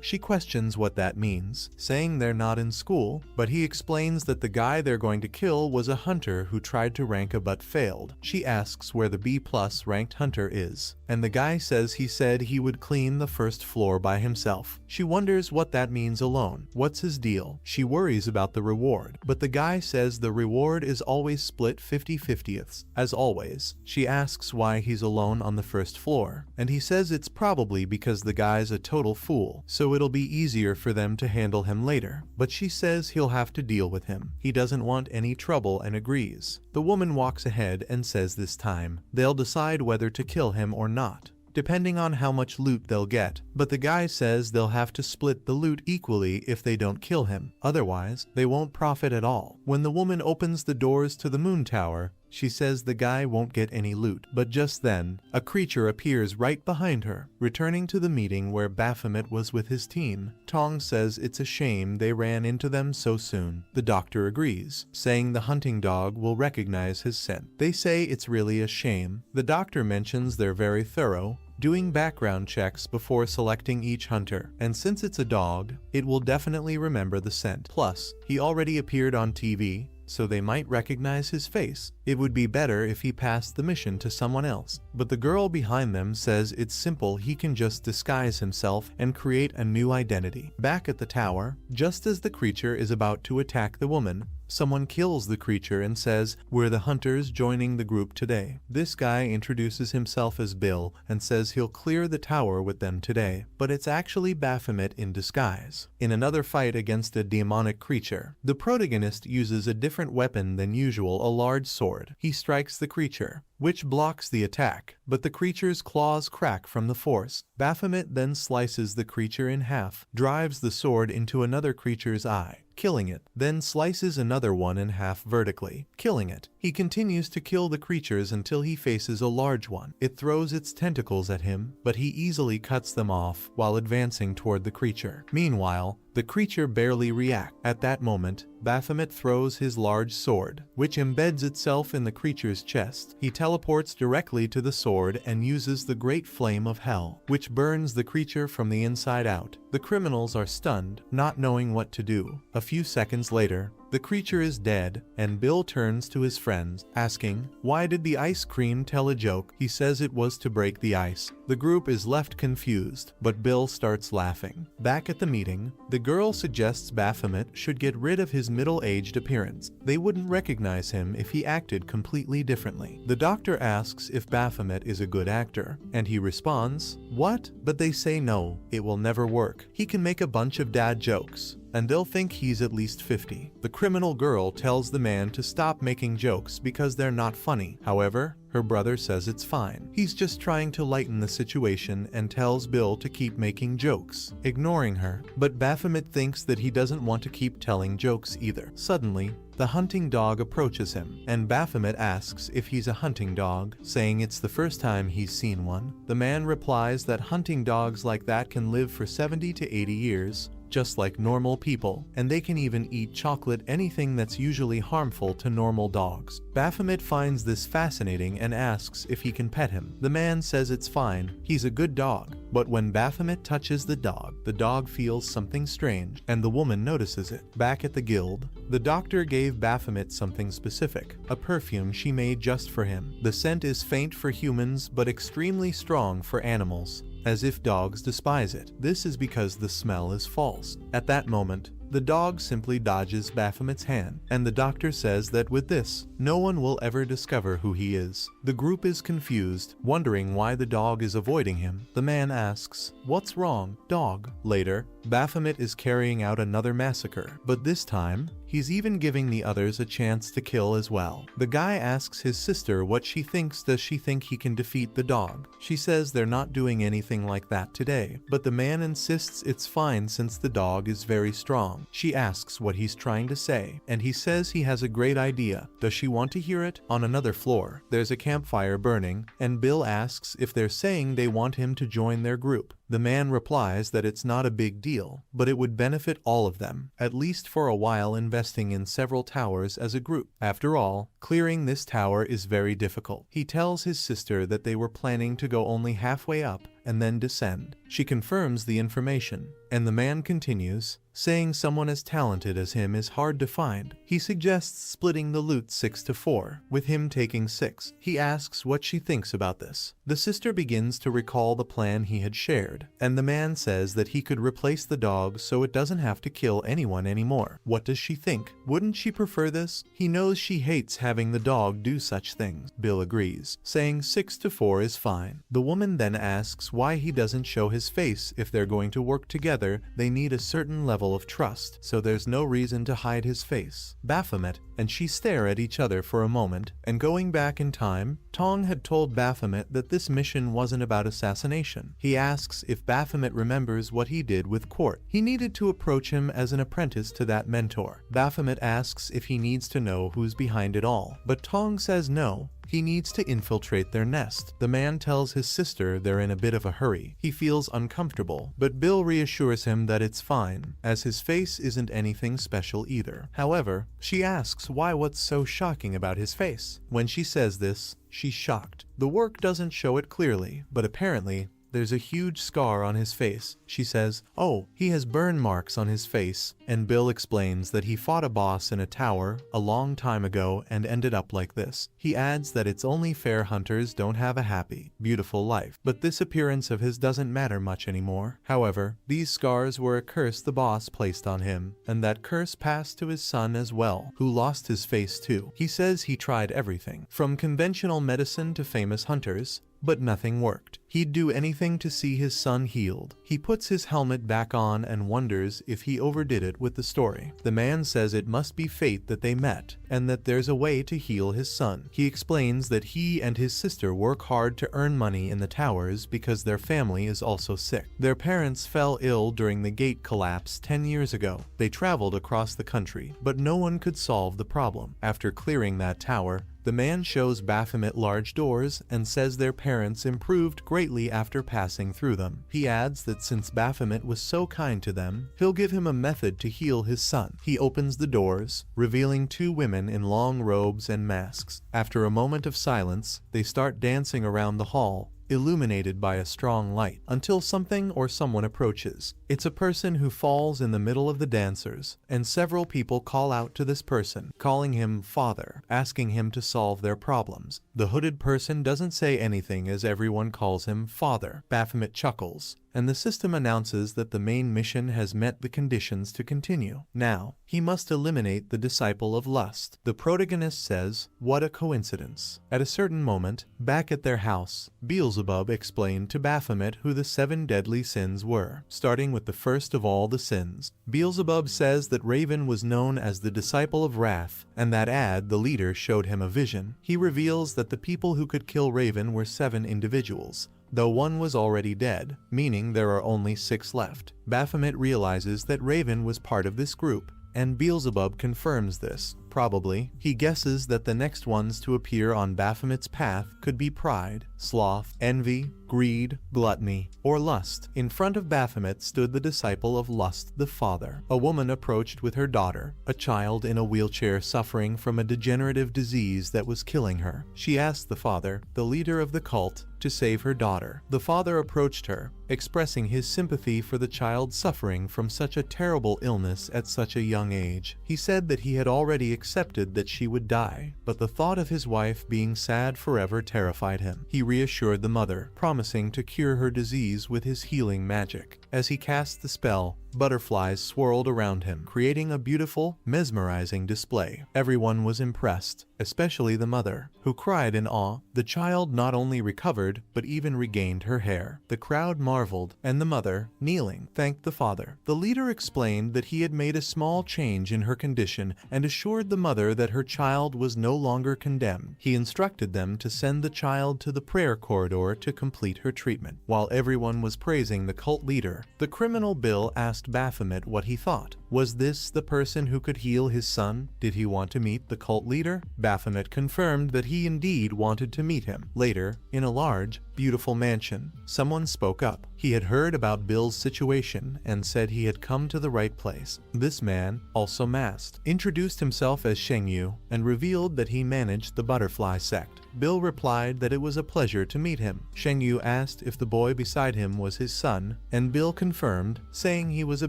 She questions what that means, saying they're not in school, but he explains that the guy they're going to kill was a hunter who tried to rank a but failed. She asks where the B+ ranked hunter is, and the guy says he said he would clean the first floor by himself. She wonders what that means alone. What's his deal? She worries about the reward, but the guy says the reward is always split 50/50ths. As always, she asks why he's alone on the first floor, and he says it's probably because the guy's a total fool, so it'll be easier for them to handle him later. But she says he'll have to deal with him. He doesn't want any trouble and agrees. The woman walks ahead and says this time they'll decide whether to kill him or not, depending on how much loot they'll get, but the guy says they'll have to split the loot equally if they don't kill him, otherwise they won't profit at all. When the woman opens the doors to the moon tower, she says the guy won't get any loot, but just then, a creature appears right behind her. Returning to the meeting where Baphomet was with his team, Tong says it's a shame they ran into them so soon. The doctor agrees, saying the hunting dog will recognize his scent. They say it's really a shame. The doctor mentions they're very thorough, doing background checks before selecting each hunter, and since it's a dog, it will definitely remember the scent. Plus, he already appeared on TV, so they might recognize his face. It would be better if he passed the mission to someone else. But the girl behind them says it's simple, he can just disguise himself and create a new identity. Back at the tower, just as the creature is about to attack the woman, someone kills the creature and says, "We're the hunters joining the group today." This guy introduces himself as Bill and says he'll clear the tower with them today, but it's actually Baphomet in disguise. In another fight against a demonic creature, the protagonist uses a different weapon than usual, a large sword. He strikes the creature, which blocks the attack, but the creature's claws crack from the force. Baphomet then slices the creature in half, drives the sword into another creature's eye, killing it, then slices another one in half vertically, killing it. He continues to kill the creatures until he faces a large one. It throws its tentacles at him, but he easily cuts them off while advancing toward the creature. Meanwhile, the creature barely reacts. At that moment, Baphomet throws his large sword, which embeds itself in the creature's chest. He teleports directly to the sword and uses the Great Flame of Hell, which burns the creature from the inside out. The criminals are stunned, not knowing what to do. A few seconds later, the creature is dead, and Bill turns to his friends, asking, "Why did the ice cream tell a joke?" He says it was to break the ice. The group is left confused, but Bill starts laughing. Back at the meeting, the girl suggests Baphomet should get rid of his middle-aged appearance. They wouldn't recognize him if he acted completely differently. The doctor asks if Baphomet is a good actor, and he responds, "What?" But they say no, it will never work. He can make a bunch of dad jokes, and they'll think he's at least 50. The criminal girl tells the man to stop making jokes because they're not funny. However, her brother says it's fine. He's just trying to lighten the situation and tells Bill to keep making jokes, ignoring her. But Baphomet thinks that he doesn't want to keep telling jokes either. Suddenly, the hunting dog approaches him, and Baphomet asks if he's a hunting dog, saying it's the first time he's seen one. The man replies that hunting dogs like that can live for 70 to 80 years, just like normal people, and they can even eat chocolate, anything that's usually harmful to normal dogs. Baphomet finds this fascinating and asks if he can pet him. The man says it's fine, he's a good dog. But when Baphomet touches the dog feels something strange, and the woman notices it. Back at the guild, the doctor gave Baphomet something specific, a perfume she made just for him. The scent is faint for humans but extremely strong for animals, as if dogs despise it. This is because the smell is false. At that moment, the dog simply dodges Baphomet's hand, and the doctor says that with this, no one will ever discover who he is. The group is confused, wondering why the dog is avoiding him. The man asks, "What's wrong, dog?" Later, Baphomet is carrying out another massacre, but this time, he's even giving the others a chance to kill as well. The guy asks his sister what she thinks. Does she think he can defeat the dog? She says they're not doing anything like that today, but the man insists it's fine since the dog is very strong. She asks what he's trying to say, and he says he has a great idea. Does she want to hear it? On another floor, there's a campfire burning, and Bill asks if they're saying they want him to join their group. The man replies that it's not a big deal, but it would benefit all of them, at least for a while, investing in several towers as a group. After all, clearing this tower is very difficult. He tells his sister that they were planning to go only halfway up and then descend. She confirms the information, and the man continues, saying someone as talented as him is hard to find. He suggests splitting the loot 6-4, with him taking 6. He asks what she thinks about this. The sister begins to recall the plan he had shared, and the man says that he could replace the dog so it doesn't have to kill anyone anymore. What does she think? Wouldn't she prefer this? He knows she hates having the dog do such things. Bill agrees, saying 6-4 is fine. The woman then asks why he doesn't show his face. If they're going to work together, they need a certain level of trust, so there's no reason to hide his face. Baphomet and she stare at each other for a moment, and going back in time, Tong had told Baphomet that this mission wasn't about assassination. He asks if Baphomet remembers what he did with Quart. He needed to approach him as an apprentice to that mentor. Baphomet asks if he needs to know who's behind it all, but Tong says no. He needs to infiltrate their nest. The man tells his sister they're in a bit of a hurry. He feels uncomfortable, but Bill reassures him that it's fine, as his face isn't anything special either. However, she asks what's so shocking about his face. When she says this, she's shocked. The work doesn't show it clearly, but apparently, there's a huge scar on his face. She says, "Oh, he has burn marks on his face," and Bill explains that he fought a boss in a tower a long time ago and ended up like this. He adds that it's only fair hunters don't have a happy, beautiful life, but this appearance of his doesn't matter much anymore. However, these scars were a curse the boss placed on him, and that curse passed to his son as well, who lost his face too. He says he tried everything, from conventional medicine to famous hunters, but nothing worked. He'd do anything to see his son healed. He puts his helmet back on and wonders if he overdid it with the story. The man says it must be fate that they met, and that there's a way to heal his son. He explains that he and his sister work hard to earn money in the towers because their family is also sick. Their parents fell ill during the gate collapse 10 years ago. They traveled across the country, but no one could solve the problem. After clearing that tower, the man shows Baphomet large doors and says their parents improved greatly after passing through them. He adds that since Baphomet was so kind to them, he'll give him a method to heal his son. He opens the doors, revealing 2 women in long robes and masks. After a moment of silence, they start dancing around the hall, illuminated by a strong light, until something or someone approaches. It's a person who falls in the middle of the dancers, and several people call out to this person, calling him father, asking him to solve their problems. The hooded person doesn't say anything as everyone calls him father. Baphomet chuckles, and the system announces that the main mission has met the conditions to continue. Now, he must eliminate the disciple of lust. The protagonist says, "What a coincidence." At a certain moment, back at their house, Beelzebub explained to Baphomet who the 7 deadly sins were, starting with the first of all the sins. Beelzebub says that Raven was known as the disciple of wrath, and that the leader showed him a vision. He reveals that the people who could kill Raven were 7 individuals, though one was already dead, meaning there are only 6 left. Baphomet realizes that Raven was part of this group, and Beelzebub confirms this. Probably, he guesses that the next ones to appear on Baphomet's path could be pride, sloth, envy, greed, gluttony, or lust. In front of Baphomet stood the disciple of lust, the father. A woman approached with her daughter, a child in a wheelchair suffering from a degenerative disease that was killing her. She asked the father, the leader of the cult, to save her daughter. The father approached her, expressing his sympathy for the child suffering from such a terrible illness at such a young age. He said that he had already accepted that she would die, but the thought of his wife being sad forever terrified him. He reassured the mother, promising to cure her disease with his healing magic. As he cast the spell, butterflies swirled around him, creating a beautiful, mesmerizing display. Everyone was impressed, especially the mother, who cried in awe. The child not only recovered, but even regained her hair. The crowd marveled, and the mother, kneeling, thanked the father. The leader explained that he had made a small change in her condition and assured the mother that her child was no longer condemned. He instructed them to send the child to the prayer corridor to complete her treatment. While everyone was praising the cult leader, the criminal Bill asked Baphomet what he thought. Was this the person who could heal his son? Did he want to meet the cult leader? Baphomet confirmed that he indeed wanted to meet him. Later, in a large, beautiful mansion. Someone spoke up. He had heard about Bill's situation and said he had come to the right place. This man, also masked, introduced himself as Shengyu and revealed that he managed the butterfly sect. Bill replied that it was a pleasure to meet him. Shengyu asked if the boy beside him was his son, and Bill confirmed, saying he was a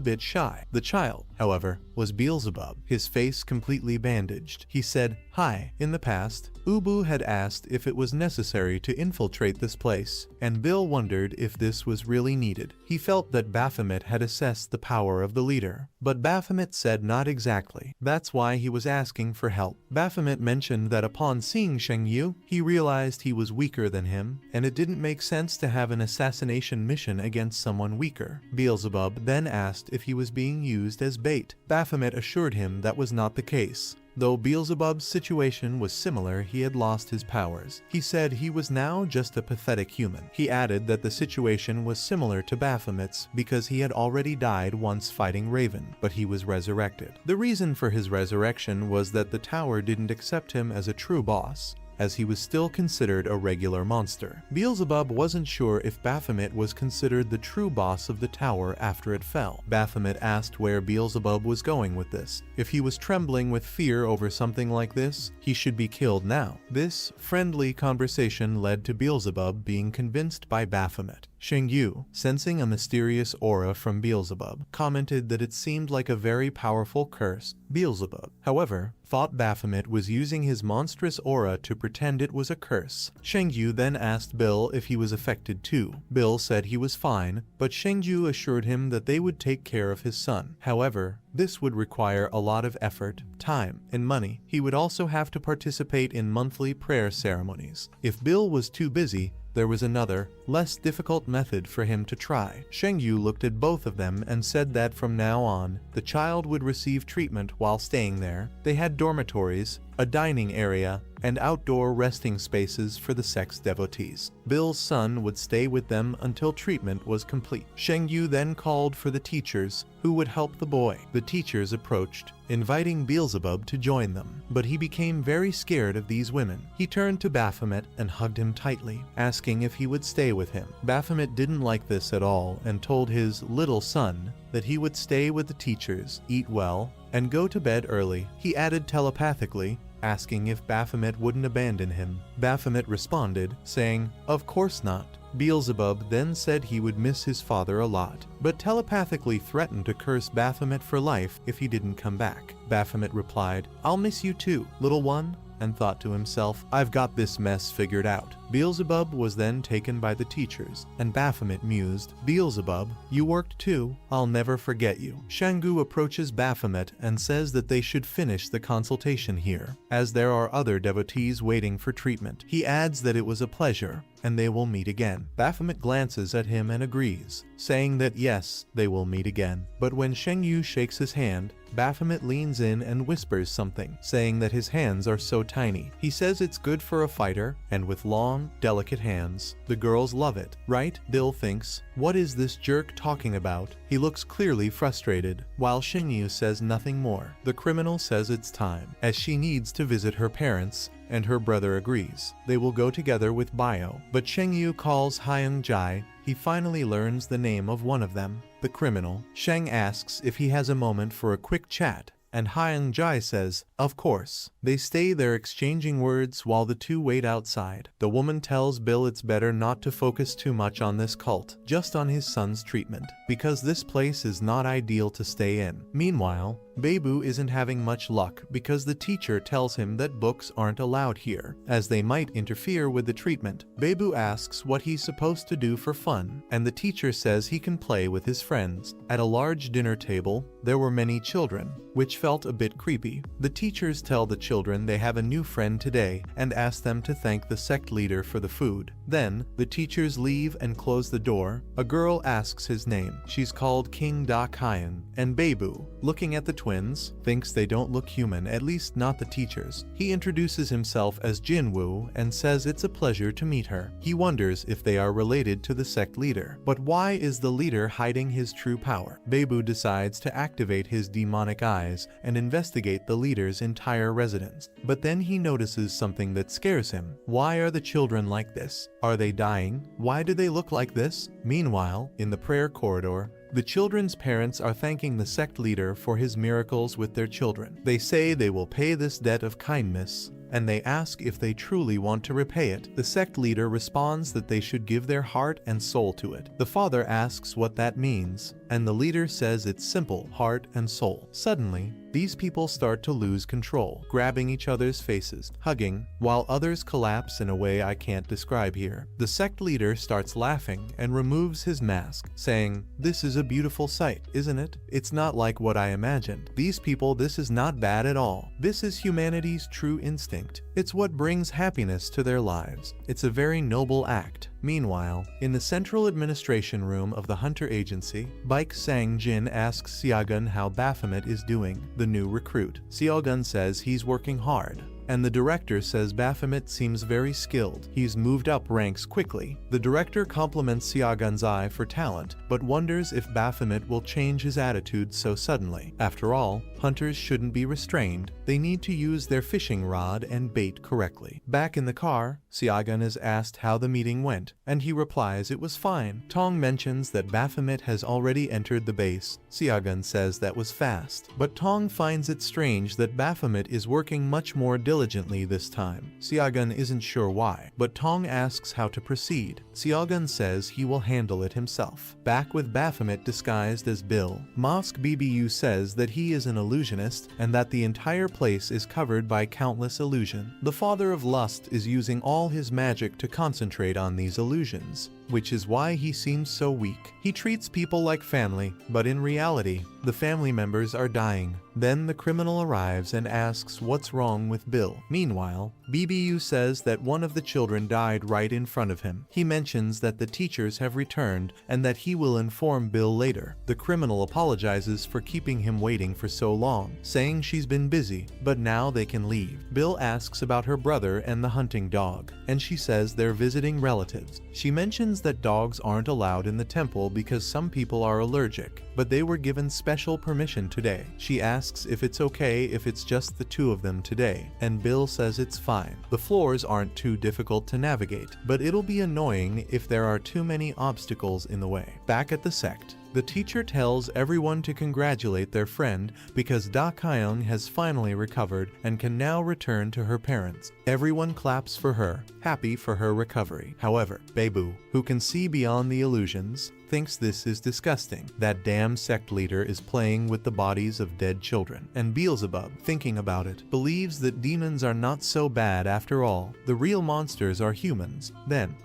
bit shy. The child, however, was Beelzebub, his face completely bandaged. He said, "Hi." In the past, Ubu had asked if it was necessary to infiltrate this place, and Bill wondered if this was really needed. He felt that Baphomet had assessed the power of the leader, but Baphomet said not exactly. That's why he was asking for help. Baphomet mentioned that upon seeing Shengyu, he realized he was weaker than him, and it didn't make sense to have an assassination mission against someone weaker. Beelzebub then asked if he was being used as bait. Baphomet assured him that was not the case. Though Beelzebub's situation was similar, he had lost his powers. He said he was now just a pathetic human. He added that the situation was similar to Baphomet's because he had already died once fighting Raven, but he was resurrected. The reason for his resurrection was that the tower didn't accept him as a true boss, as he was still considered a regular monster. Beelzebub wasn't sure if Baphomet was considered the true boss of the tower after it fell. Baphomet asked where Beelzebub was going with this. If he was trembling with fear over something like this, he should be killed now. This friendly conversation led to Beelzebub being convinced by Baphomet. Shengyu, sensing a mysterious aura from Beelzebub, commented that it seemed like a very powerful curse. Beelzebub, however, thought Baphomet was using his monstrous aura to pretend it was a curse. Shengyu then asked Bill if he was affected too. Bill said he was fine, but Shengyu assured him that they would take care of his son. However, this would require a lot of effort, time, and money. He would also have to participate in monthly prayer ceremonies. If Bill was too busy, there was another, less difficult method for him to try. Shengyu looked at both of them and said that from now on, the child would receive treatment while staying there. They had dormitories, a dining area, and outdoor resting spaces for the sex devotees. Bill's son would stay with them until treatment was complete. Shengyu then called for the teachers, who would help the boy. The teachers approached, inviting Beelzebub to join them, but he became very scared of these women. He turned to Baphomet and hugged him tightly, asking if he would stay with him. Baphomet didn't like this at all and told his little son that he would stay with the teachers, eat well, and go to bed early. He added telepathically, asking if Baphomet wouldn't abandon him. Baphomet responded, saying, "Of course not." Beelzebub then said he would miss his father a lot, but telepathically threatened to curse Baphomet for life if he didn't come back. Baphomet replied, "I'll miss you too, little one," and thought to himself, "I've got this mess figured out." Beelzebub was then taken by the teachers, and Baphomet mused, "Beelzebub, you worked too. I'll never forget you." Shengyu approaches Baphomet and says that they should finish the consultation here, as there are other devotees waiting for treatment. He adds that it was a pleasure, and they will meet again. Baphomet glances at him and agrees, saying that yes, they will meet again. But when Shengyu shakes his hand, Baphomet leans in and whispers something, saying that his hands are so tiny. He says it's good for a fighter, and with long, delicate hands. The girls love it, right? Bill thinks, what is this jerk talking about? He looks clearly frustrated, while Shengyu says nothing more. The criminal says it's time, as she needs to visit her parents, and her brother agrees. They will go together with Bio, but Shengyu calls Hyung Jai. He finally learns the name of one of them, the criminal. Sheng asks if he has a moment for a quick chat, and Hyung Jai says, "Of course." They stay there exchanging words while the two wait outside. The woman tells Bill it's better not to focus too much on this cult, just on his son's treatment, because this place is not ideal to stay in. Meanwhile, Bebu isn't having much luck because the teacher tells him that books aren't allowed here, as they might interfere with the treatment. Bebu asks what he's supposed to do for fun, and the teacher says he can play with his friends. At a large dinner table, there were many children, which felt a bit creepy. The teachers tell the children they have a new friend today and ask them to thank the sect leader for the food. Then, the teachers leave and close the door. A girl asks his name. She's called King Da Kyan, and Bebu, looking at the twins, thinks they don't look human, at least not the teachers. He introduces himself as Jinwoo and says it's a pleasure to meet her. He wonders if they are related to the sect leader. But why is the leader hiding his true power? Babu decides to activate his demonic eyes and investigate the leader's entire residence. But then he notices something that scares him. Why are the children like this? Are they dying? Why do they look like this? Meanwhile, in the prayer corridor, the children's parents are thanking the sect leader for his miracles with their children. They say they will pay this debt of kindness, and they ask if they truly want to repay it. The sect leader responds that they should give their heart and soul to it. The father asks what that means, and the leader says it's simple, heart and soul. Suddenly, these people start to lose control, grabbing each other's faces, hugging, while others collapse in a way I can't describe here. The sect leader starts laughing and removes his mask, saying, "This is a beautiful sight, isn't it? It's not like what I imagined. These people, this is not bad at all. This is humanity's true instinct. It's what brings happiness to their lives. It's a very noble act." Meanwhile, in the central administration room of the Hunter Agency, Baek Sang-jin asks Seogun how Baphomet is doing, the new recruit. Seogun says he's working hard, and the director says Baphomet seems very skilled. He's moved up ranks quickly. The director compliments Seogun's eye for talent, but wonders if Baphomet will change his attitude so suddenly. After all, hunters shouldn't be restrained. They need to use their fishing rod and bait correctly. Back in the car, Seogun is asked how the meeting went, and he replies it was fine. Tong mentions that Baphomet has already entered the base. Seogun says that was fast, but Tong finds it strange that Baphomet is working much more diligently this time. Seogun isn't sure why, but Tong asks how to proceed. Seogun says he will handle it himself. Back with Baphomet disguised as Bill, Mosk BBU says that he is an illusionist and that the entire place is covered by countless illusion. The father of lust is using all his magic to concentrate on these illusions, which is why he seems so weak. He treats people like family, but in reality, the family members are dying. Then the criminal arrives and asks what's wrong with Bill. Meanwhile, BBU says that one of the children died right in front of him. He mentions that the teachers have returned and that he will inform Bill later. The criminal apologizes for keeping him waiting for so long, saying she's been busy, but now they can leave. Bill asks about her brother and the hunting dog, and she says they're visiting relatives. She mentions that dogs aren't allowed in the temple because some people are allergic, but they were given special permission today. She asks if it's okay if it's just the two of them today, and Bill says it's fine. The floors aren't too difficult to navigate, but it'll be annoying if there are too many obstacles in the way. Back at the sect, the teacher tells everyone to congratulate their friend because Da Kyung has finally recovered and can now return to her parents. Everyone claps for her, happy for her recovery. However, Babu, who can see beyond the illusions, thinks this is disgusting. That damn sect leader is playing with the bodies of dead children. And Beelzebub, thinking about it, believes that demons are not so bad after all. The real monsters are humans. Then,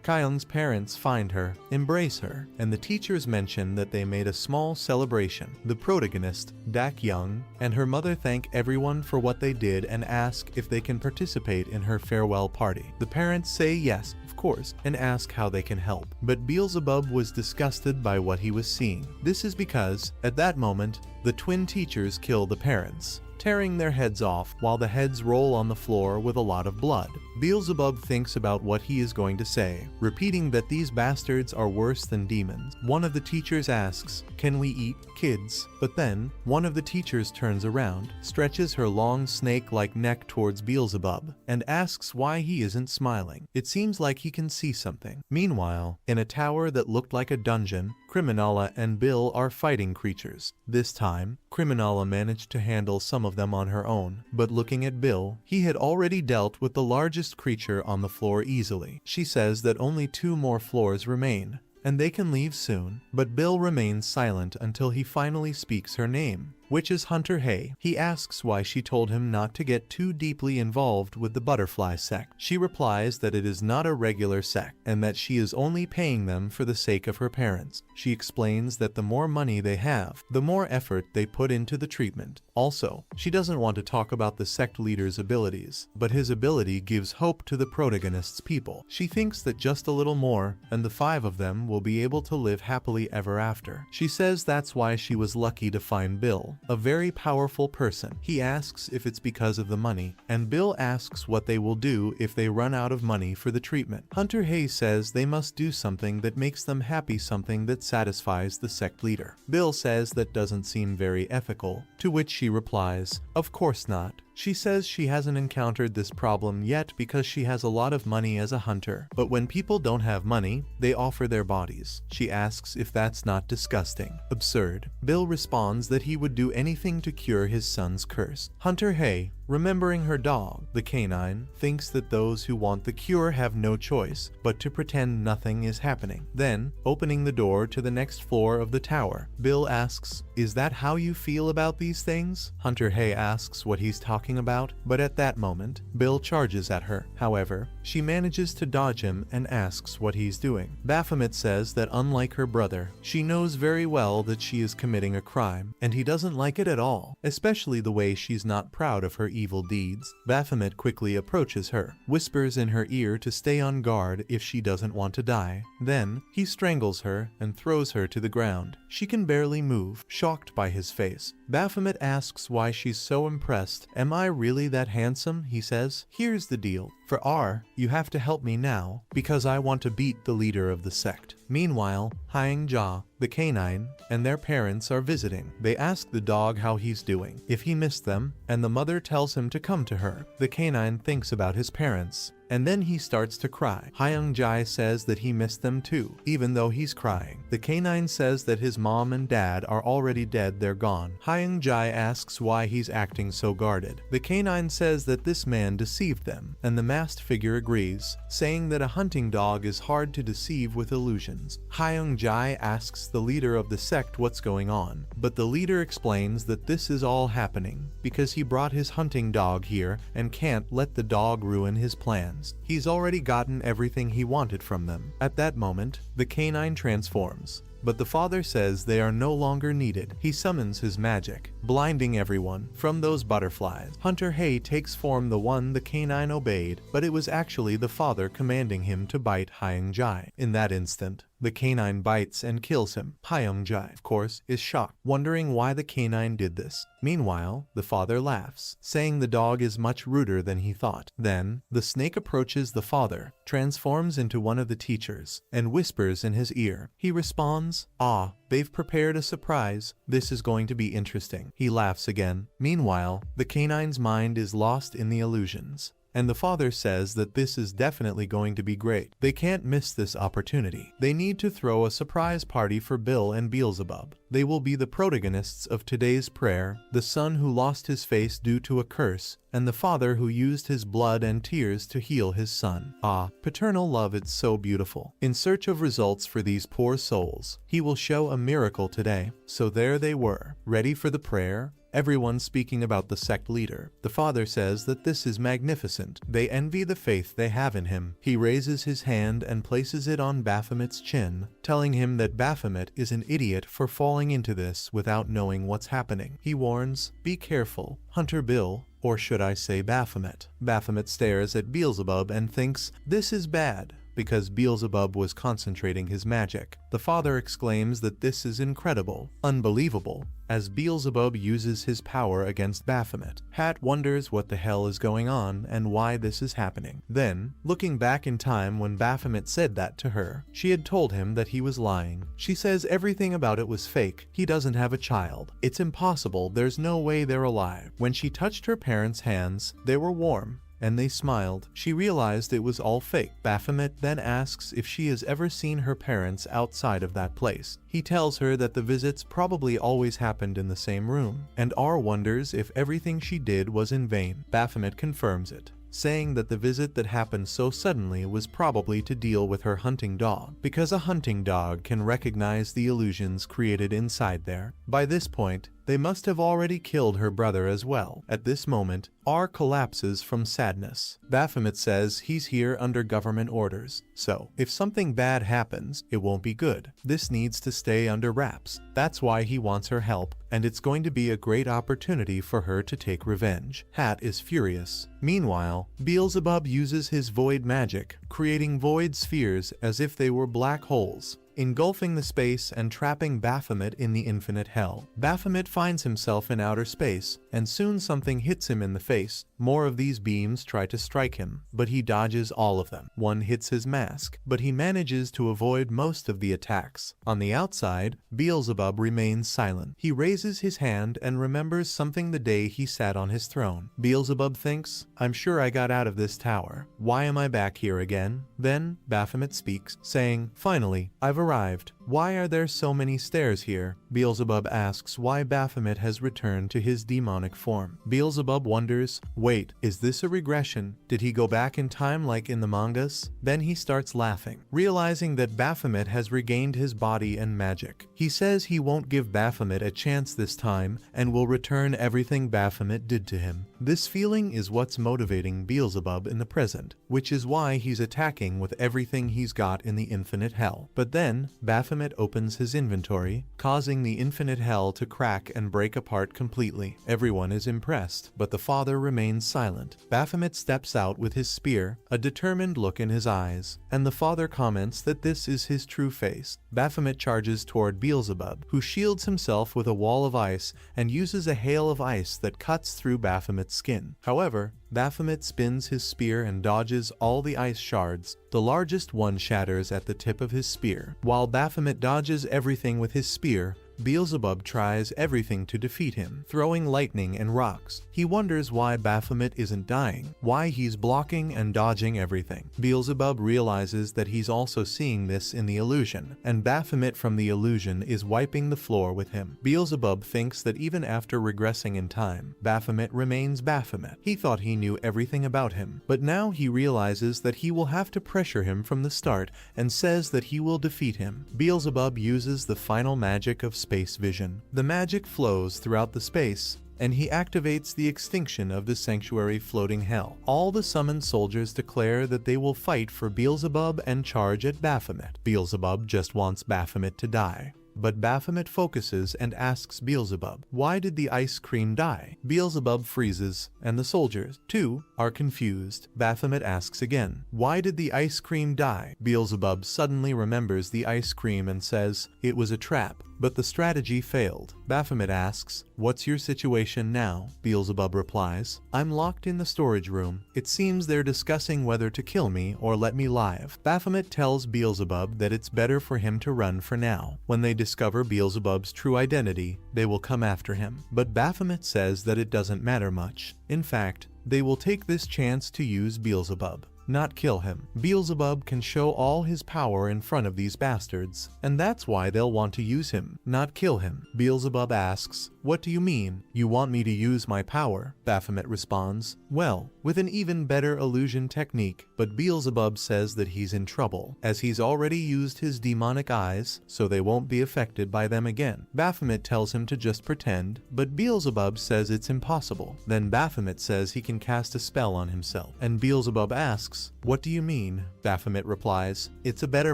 Kyung's parents find her, embrace her, and the teachers mention that they made a small celebration. The protagonist, Dak Young, and her mother thank everyone for what they did and ask if they can participate in her farewell party. The parents say yes, of course, and ask how they can help. But Beelzebub was disgusted by what he was seeing. This is because, at that moment, the twin teachers kill the parents, tearing their heads off while the heads roll on the floor with a lot of blood. Beelzebub thinks about what he is going to say, repeating that these bastards are worse than demons. One of the teachers asks, "Can we eat kids?" But then, one of the teachers turns around, stretches her long snake-like neck towards Beelzebub, and asks why he isn't smiling. It seems like he can see something. Meanwhile, in a tower that looked like a dungeon, Criminala and Bill are fighting creatures. This time, Criminala managed to handle some of them on her own, but looking at Bill, he had already dealt with the largest creature on the floor easily. She says that only 2 more floors remain, and they can leave soon, but Bill remains silent until he finally speaks her name, which is Hunter Hay. He asks why she told him not to get too deeply involved with the butterfly sect. She replies that it is not a regular sect, and that she is only paying them for the sake of her parents. She explains that the more money they have, the more effort they put into the treatment. Also, she doesn't want to talk about the sect leader's abilities, but his ability gives hope to the protagonist's people. She thinks that just a little more, and the 5 of them will be able to live happily ever after. She says that's why she was lucky to find Bill. a very powerful person. He asks if it's because of the money, and Bill asks what they will do if they run out of money for the treatment. Hunter Hayes says they must do something that makes them happy, something that satisfies the sect leader. Bill says that doesn't seem very ethical, to which she replies, "Of course not." She says she hasn't encountered this problem yet because she has a lot of money as a hunter. But when people don't have money, they offer their bodies. She asks if that's not disgusting. Absurd. Bill responds that he would do anything to cure his son's curse. Hunter Hay, remembering her dog, the canine, thinks that those who want the cure have no choice but to pretend nothing is happening. Then, opening the door to the next floor of the tower, Bill asks, "Is that how you feel about these things?" Hunter Hay asks what he's talking about, but at that moment, Bill charges at her. However, she manages to dodge him and asks what he's doing. Baphomet says that unlike her brother, she knows very well that she is committing a crime, and he doesn't like it at all, especially the way she's not proud of her evil deeds. Baphomet quickly approaches her, whispers in her ear to stay on guard if she doesn't want to die. Then, he strangles her and throws her to the ground. She can barely move, shocked by his face. Baphomet asks why she's so impressed. "Am I really that handsome?" he says. "Here's the deal. For R, you have to help me now, because I want to beat the leader of the sect." Meanwhile, Hyang-ja, the canine, and their parents are visiting. They ask the dog how he's doing, if he missed them, and the mother tells him to come to her. The canine thinks about his parents, and then he starts to cry. Hyang-ja says that he missed them too, even though he's crying. The canine says that his mom and dad are already dead, they're gone. Hyang-ja asks why he's acting so guarded. The canine says that this man deceived them, and the masked figure agrees, saying that a hunting dog is hard to deceive with illusions. Hyang-ja asks the leader of the sect what's going on, but the leader explains that this is all happening because he brought his hunting dog here and can't let the dog ruin his plans. He's already gotten everything he wanted from them. At that moment, the canine transforms, but the father says they are no longer needed. He summons his magic, blinding everyone from those butterflies. Hunter Hay takes form, the one the canine obeyed, but it was actually the father commanding him to bite Hyang-ja. In that instant, the canine bites and kills him. Hyang-ja, of course, is shocked, wondering why the canine did this. Meanwhile, the father laughs, saying the dog is much ruder than he thought. Then, the snake approaches the father, transforms into one of the teachers, and whispers in his ear. He responds, "Ah, they've prepared a surprise. This is going to be interesting." He laughs again. Meanwhile, the canine's mind is lost in the illusions, and the father says that this is definitely going to be great. They can't miss this opportunity. They need to throw a surprise party for Bill and Beelzebub. They will be the protagonists of today's prayer, the son who lost his face due to a curse, and the father who used his blood and tears to heal his son. Ah, paternal love, it's so beautiful. In search of results for these poor souls, he will show a miracle today. So there they were, ready for the prayer, everyone speaking about the sect leader. The father says that this is magnificent. They envy the faith they have in him. He raises his hand and places it on Baphomet's chin, telling him that Baphomet is an idiot for falling into this without knowing what's happening. He warns, "Be careful, Hunter Bill, or should I say Baphomet." Baphomet stares at Beelzebub and thinks, this is bad, because Beelzebub was concentrating his magic. The father exclaims that this is incredible, unbelievable, as Beelzebub uses his power against Baphomet. Hat wonders what the hell is going on and why this is happening. Then, looking back in time when Baphomet said that to her, she had told him that he was lying. She says everything about it was fake. He doesn't have a child. It's impossible. There's no way they're alive. When she touched her parents' hands, they were warm, and they smiled. She realized it was all fake. Baphomet then asks if she has ever seen her parents outside of that place. He tells her that the visits probably always happened in the same room, and R wonders if everything she did was in vain. Baphomet confirms it, saying that the visit that happened so suddenly was probably to deal with her hunting dog, because a hunting dog can recognize the illusions created inside there. By this point, they must have already killed her brother as well. At this moment, R collapses from sadness. Baphomet says he's here under government orders, so if something bad happens, it won't be good. This needs to stay under wraps. That's why he wants her help, and it's going to be a great opportunity for her to take revenge. Hat is furious. Meanwhile, Beelzebub uses his void magic, creating void spheres as if they were black holes. engulfing the space and trapping Baphomet in the infinite hell. Baphomet finds himself in outer space, and soon something hits him in the face. More of these beams try to strike him, but he dodges all of them. One hits his mask, but he manages to avoid most of the attacks. On the outside, Beelzebub remains silent. He raises his hand and remembers something the day he sat on his throne. Beelzebub thinks, "I'm sure I got out of this tower. Why am I back here again?" Then Baphomet speaks, saying, "Finally, I've arrived. Why are there so many stairs here?" Beelzebub asks why Baphomet has returned to his demonic form. Beelzebub wonders, wait, is this a regression? Did he go back in time like in the mangas? Then he starts laughing, realizing that Baphomet has regained his body and magic. He says he won't give Baphomet a chance this time and will return everything Baphomet did to him. This feeling is what's motivating Beelzebub in the present, which is why he's attacking with everything he's got in the infinite hell. But then, Baphomet opens his inventory, causing the infinite hell to crack and break apart completely. Everyone is impressed, but the father remains silent. Baphomet steps out with his spear, a determined look in his eyes, and the father comments that this is his true face. Baphomet charges toward Beelzebub, who shields himself with a wall of ice and uses a hail of ice that cuts through Baphomet's skin. However, Baphomet spins his spear and dodges all the ice shards. The largest one shatters at the tip of his spear. While Baphomet dodges everything with his spear, Beelzebub tries everything to defeat him, throwing lightning and rocks. He wonders why Baphomet isn't dying, why he's blocking and dodging everything. Beelzebub realizes that he's also seeing this in the illusion, and Baphomet from the illusion is wiping the floor with him. Beelzebub thinks that even after regressing in time, Baphomet remains Baphomet. He thought he knew everything about him, but now he realizes that he will have to pressure him from the start and says that he will defeat him. Beelzebub uses the final magic of space vision. The magic flows throughout the space, and he activates the extinction of the sanctuary floating hell. All the summoned soldiers declare that they will fight for Beelzebub and charge at Baphomet. Beelzebub just wants Baphomet to die. But Baphomet focuses and asks Beelzebub, why did the ice cream die? Beelzebub freezes, and the soldiers, too, are confused. Baphomet asks again, why did the ice cream die? Beelzebub suddenly remembers the ice cream and says, it was a trap. But the strategy failed. Baphomet asks, what's your situation now? Beelzebub replies, I'm locked in the storage room. It seems they're discussing whether to kill me or let me live. Baphomet tells Beelzebub that it's better for him to run for now. When they discover Beelzebub's true identity, they will come after him. But Baphomet says that it doesn't matter much. In fact, they will take this chance to use Beelzebub, not kill him. Beelzebub can show all his power in front of these bastards, and that's why they'll want to use him, not kill him. Beelzebub asks, what do you mean? You want me to use my power? Baphomet responds, well, with an even better illusion technique. But Beelzebub says that he's in trouble, as he's already used his demonic eyes, so they won't be affected by them again. Baphomet tells him to just pretend, but Beelzebub says it's impossible. Then Baphomet says he can cast a spell on himself, and Beelzebub asks, what do you mean? Baphomet replies, it's a better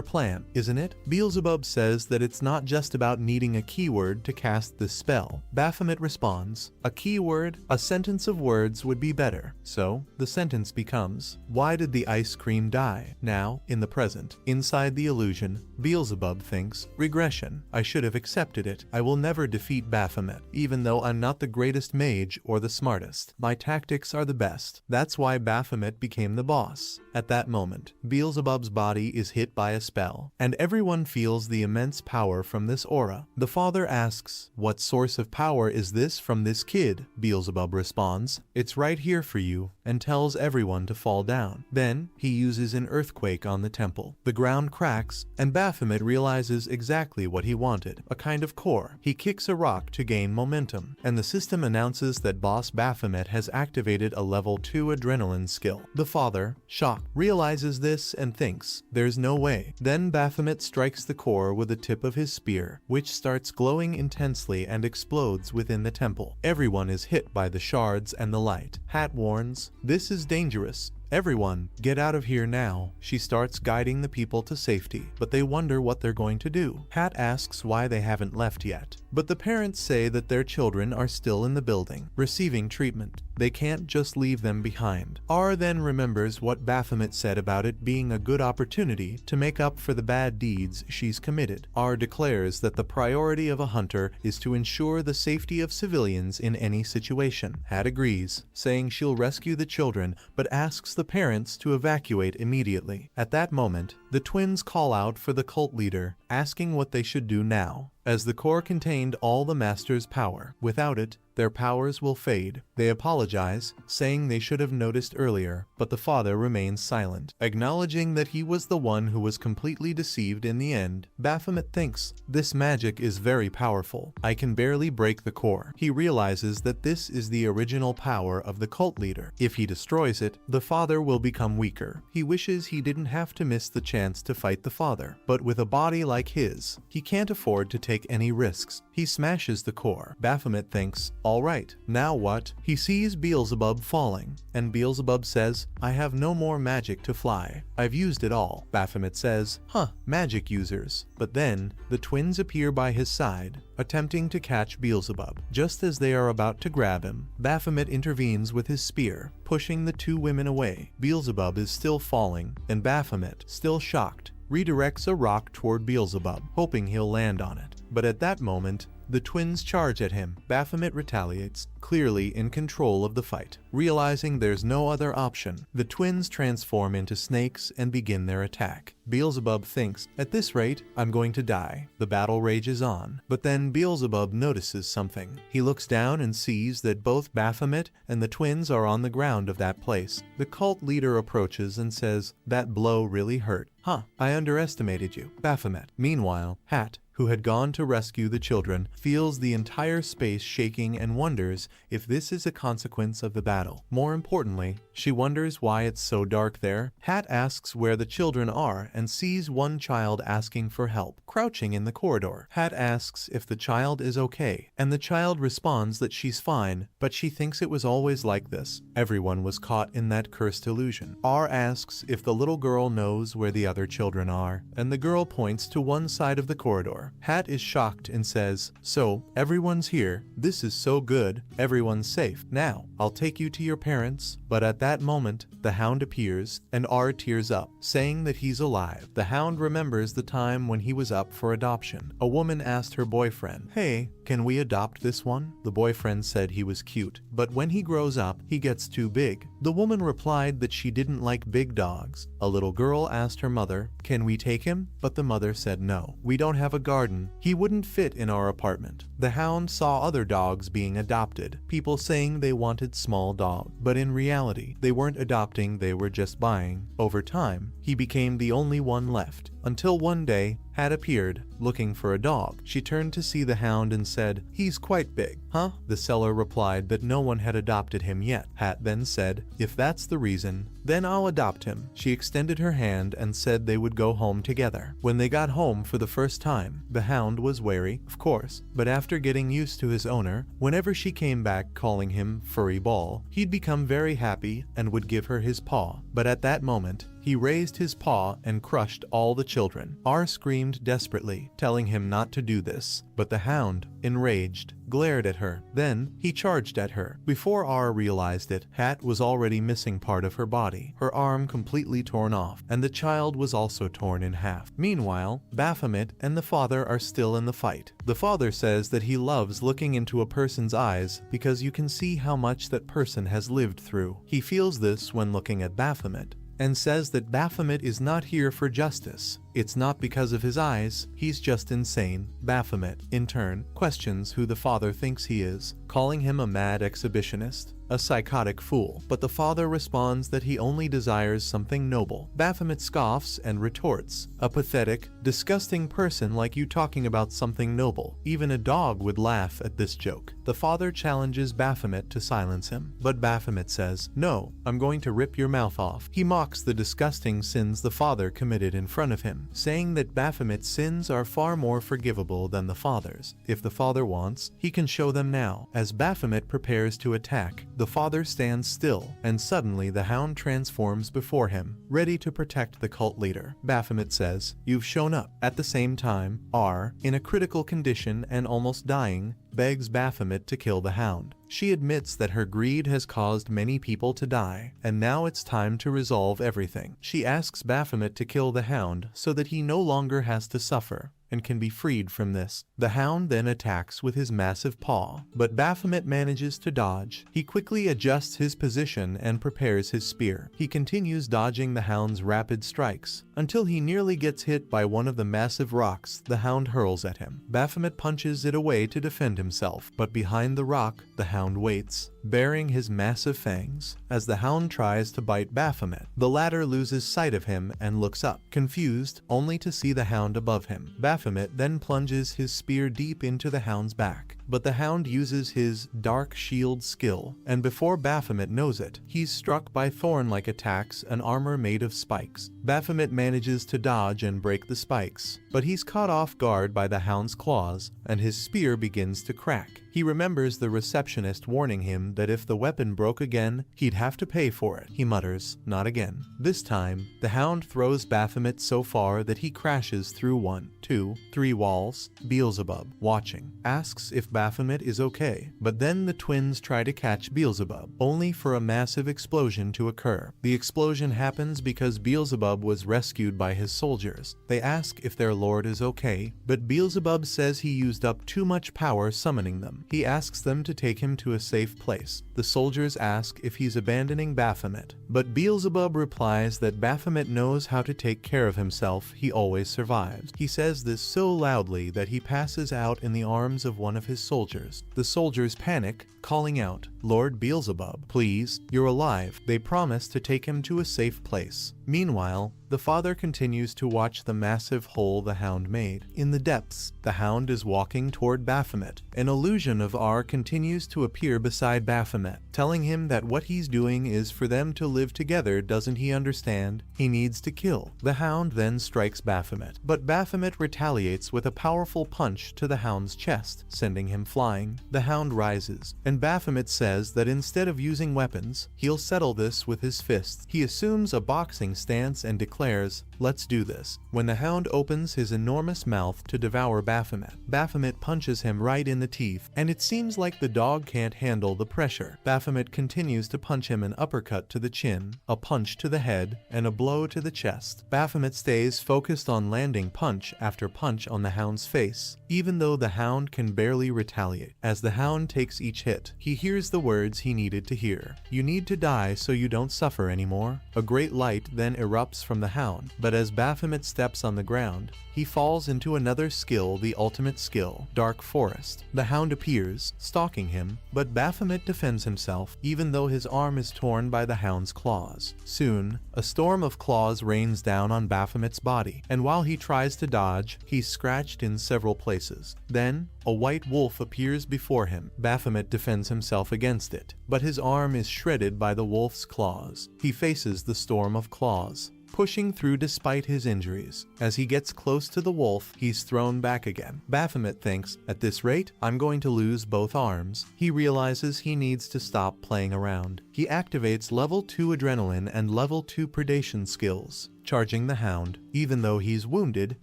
plan, isn't it? Beelzebub says that it's not just about needing a keyword to cast this spell. Baphomet responds, a keyword? A sentence of words would be better. So, the sentence becomes, why did the ice cream die? Now, in the present, inside the illusion, Beelzebub thinks, regression. I should have accepted it. I will never defeat Baphomet, even though I'm not the greatest mage or the smartest. My tactics are the best. That's why Baphomet became the boss. At that moment, Beelzebub's body is hit by a spell, and everyone feels the immense power from this aura. The father asks, what source of power is this from this kid? Beelzebub responds, it's right here for you, and tells everyone to fall down. Then, he uses an earthquake on the temple. The ground cracks, and Baphomet realizes exactly what he wanted, a kind of core. He kicks a rock to gain momentum, and the system announces that boss Baphomet has activated a level 2 adrenaline skill. The father, shocked, realizes this and thinks, there's no way. Then Baphomet strikes the core with the tip of his spear, which starts glowing intensely and explodes within the temple. Everyone is hit by the shards and the light. Hat warns, this is dangerous. "Everyone, get out of here now." She starts guiding the people to safety, but they wonder what they're going to do. Hat asks why they haven't left yet, but the parents say that their children are still in the building, receiving treatment. They can't just leave them behind. R then remembers what Baphomet said about it being a good opportunity to make up for the bad deeds she's committed. R declares that the priority of a hunter is to ensure the safety of civilians in any situation. Hat agrees, saying she'll rescue the children, but asks the parents to evacuate immediately. At that moment, the twins call out for the cult leader, asking what they should do now, as the core contained all the master's power. Without it, their powers will fade. They apologize, saying they should have noticed earlier, but the father remains silent, acknowledging that he was the one who was completely deceived in the end. Baphomet thinks, "This magic is very powerful. I can barely break the core." He realizes that this is the original power of the cult leader. If he destroys it, the father will become weaker. He wishes he didn't have to miss the chance to fight the father, but with a body like his, he can't afford to take any risks. He smashes the core. Baphomet thinks, "All right, now what?" He sees Beelzebub falling, and Beelzebub says, "I have no more magic to fly. I've used it all." Baphomet says, "Magic users." But then, the twins appear by his side, attempting to catch Beelzebub. Just as they are about to grab him, Baphomet intervenes with his spear, pushing the two women away. Beelzebub is still falling, and Baphomet, still shocked, redirects a rock toward Beelzebub, hoping he'll land on it. But at that moment, the twins charge at him. Baphomet retaliates, clearly in control of the fight. Realizing there's no other option, the twins transform into snakes and begin their attack. Beelzebub thinks, "At this rate, I'm going to die." The battle rages on, but then Beelzebub notices something. He looks down and sees that both Baphomet and the twins are on the ground of that place. The cult leader approaches and says, "That blow really hurt. I underestimated you, Baphomet." Meanwhile, Hat, who had gone to rescue the children, feels the entire space shaking and wonders if this is a consequence of the battle. More importantly, she wonders why it's so dark there. Hat asks where the children are and sees one child asking for help, crouching in the corridor. Hat asks if the child is okay, and the child responds that she's fine, but she thinks it was always like this. Everyone was caught in that cursed illusion. R asks if the little girl knows where the other children are, and the girl points to one side of the corridor. Hat is shocked and says, "So, everyone's here. This is so good. Everyone's safe. Now, I'll take you to your parents." But at that moment, the Hound appears, and R tears up, saying that he's alive. The Hound remembers the time when he was up for adoption. A woman asked her boyfriend, "Hey, can we adopt this one?" The boyfriend said he was cute, but when he grows up, he gets too big. The woman replied that she didn't like big dogs. A little girl asked her mother, "Can we take him?" But the mother said no. "We don't have a garden. He wouldn't fit in our apartment." The Hound saw other dogs being adopted, people saying they wanted small dogs, but in reality, they weren't adopting, they were just buying. Over time, he became the only one left, until one day, Hat appeared, looking for a dog. She turned to see the Hound and said, "He's quite big." "Huh?" The seller replied that no one had adopted him yet. Hat then said, "If that's the reason, then I'll adopt him." She extended her hand and said they would go home together. When they got home for the first time, the Hound was wary, of course, but after getting used to his owner, whenever she came back calling him Furry Ball, he'd become very happy and would give her his paw. But at that moment, he raised his paw and crushed all the children. R screamed desperately, telling him not to do this, but the Hound, enraged, glared at her. Then, he charged at her. Before R realized it, Hat was already missing part of her body, her arm completely torn off, and the child was also torn in half. Meanwhile, Baphomet and the father are still in the fight. The father says that he loves looking into a person's eyes because you can see how much that person has lived through. He feels this when looking at Baphomet, and says that Baphomet is not here for justice. It's not because of his eyes, he's just insane. Baphomet, in turn, questions who the father thinks he is, calling him a mad exhibitionist, a psychotic fool. But the father responds that he only desires something noble. Baphomet scoffs and retorts, "A pathetic, disgusting person like you talking about something noble. Even a dog would laugh at this joke." The father challenges Baphomet to silence him, but Baphomet says, "No, I'm going to rip your mouth off." He mocks the disgusting sins the father committed in front of him, saying that Baphomet's sins are far more forgivable than the father's. If the father wants, he can show them now. As Baphomet prepares to attack, The father stands still, and suddenly the hound transforms before him, ready to protect the cult leader. Baphomet says, "You've shown up." At the same time, R, in a critical condition and almost dying, begs Baphomet to kill the hound. She admits that her greed has caused many people to die, and now it's time to resolve everything. She asks Baphomet to kill the hound so that he no longer has to suffer and can be freed from this. The hound then attacks with his massive paw, but Baphomet manages to dodge. He quickly adjusts his position and prepares his spear. He continues dodging the hound's rapid strikes until he nearly gets hit by one of the massive rocks the hound hurls at him. Baphomet punches it away to defend himself, but behind the rock, the hound waits, baring his massive fangs. As the hound tries to bite Baphomet, the latter loses sight of him and looks up, confused, only to see the hound above him. Baphomet then plunges his spear deep into the hound's back, but the hound uses his dark shield skill, and before Baphomet knows it, he's struck by thorn-like attacks and armor made of spikes. Baphomet manages to dodge and break the spikes, but he's caught off guard by the hound's claws, and his spear begins to crack. He remembers the receptionist warning him that if the weapon broke again, he'd have to pay for it. He mutters, "Not again." This time, the hound throws Baphomet so far that he crashes through 1, 2, 3 walls. Beelzebub, watching, asks if Baphomet is okay, but then the twins try to catch Beelzebub, only for a massive explosion to occur. The explosion happens because Beelzebub was rescued by his soldiers. They ask if their lord is okay, but Beelzebub says he used up too much power summoning them. He asks them to take him to a safe place. The soldiers ask if he's abandoning Baphomet, but Beelzebub replies that Baphomet knows how to take care of himself. He always survives. He says this so loudly that he passes out in the arms of one of his soldiers. The soldiers panic, calling out, "Lord Beelzebub, please, you're alive." They promise to take him to a safe place. Meanwhile, the father continues to watch the massive hole the hound made. In the depths, the hound is walking toward Baphomet. An illusion of R continues to appear beside Baphomet, telling him that what he's doing is for them to live together. Doesn't he understand? He needs to kill. The hound then strikes Baphomet, but Baphomet retaliates with a powerful punch to the hound's chest, sending him flying. The hound rises, and Baphomet says that instead of using weapons, he'll settle this with his fists. He assumes a boxing stance and declares, "Let's do this." When the hound opens his enormous mouth to devour Baphomet, Baphomet punches him right in the teeth, and it seems like the dog can't handle the pressure. Baphomet continues to punch him an uppercut to the chin, a punch to the head, and a blow to the chest. Baphomet stays focused on landing punch after punch on the hound's face, even though the hound can barely retaliate. As the hound takes each hit, he hears the words he needed to hear. "You need to die so you don't suffer anymore." A great light then erupts from the hound, but as Baphomet steps on the ground, he falls into another skill, the ultimate skill, Dark Forest. The hound appears, stalking him, but Baphomet defends himself, even though his arm is torn by the hound's claws. Soon, a storm of claws rains down on Baphomet's body, and while he tries to dodge, he's scratched in several places. Then, a white wolf appears before him. Baphomet defends himself against it, but his arm is shredded by the wolf's claws. He faces the storm of claws, pushing through despite his injuries. As he gets close to the wolf, he's thrown back again. Baphomet thinks, "At this rate, I'm going to lose both arms." He realizes he needs to stop playing around. He activates level 2 adrenaline and level 2 predation skills, charging the hound. Even though he's wounded,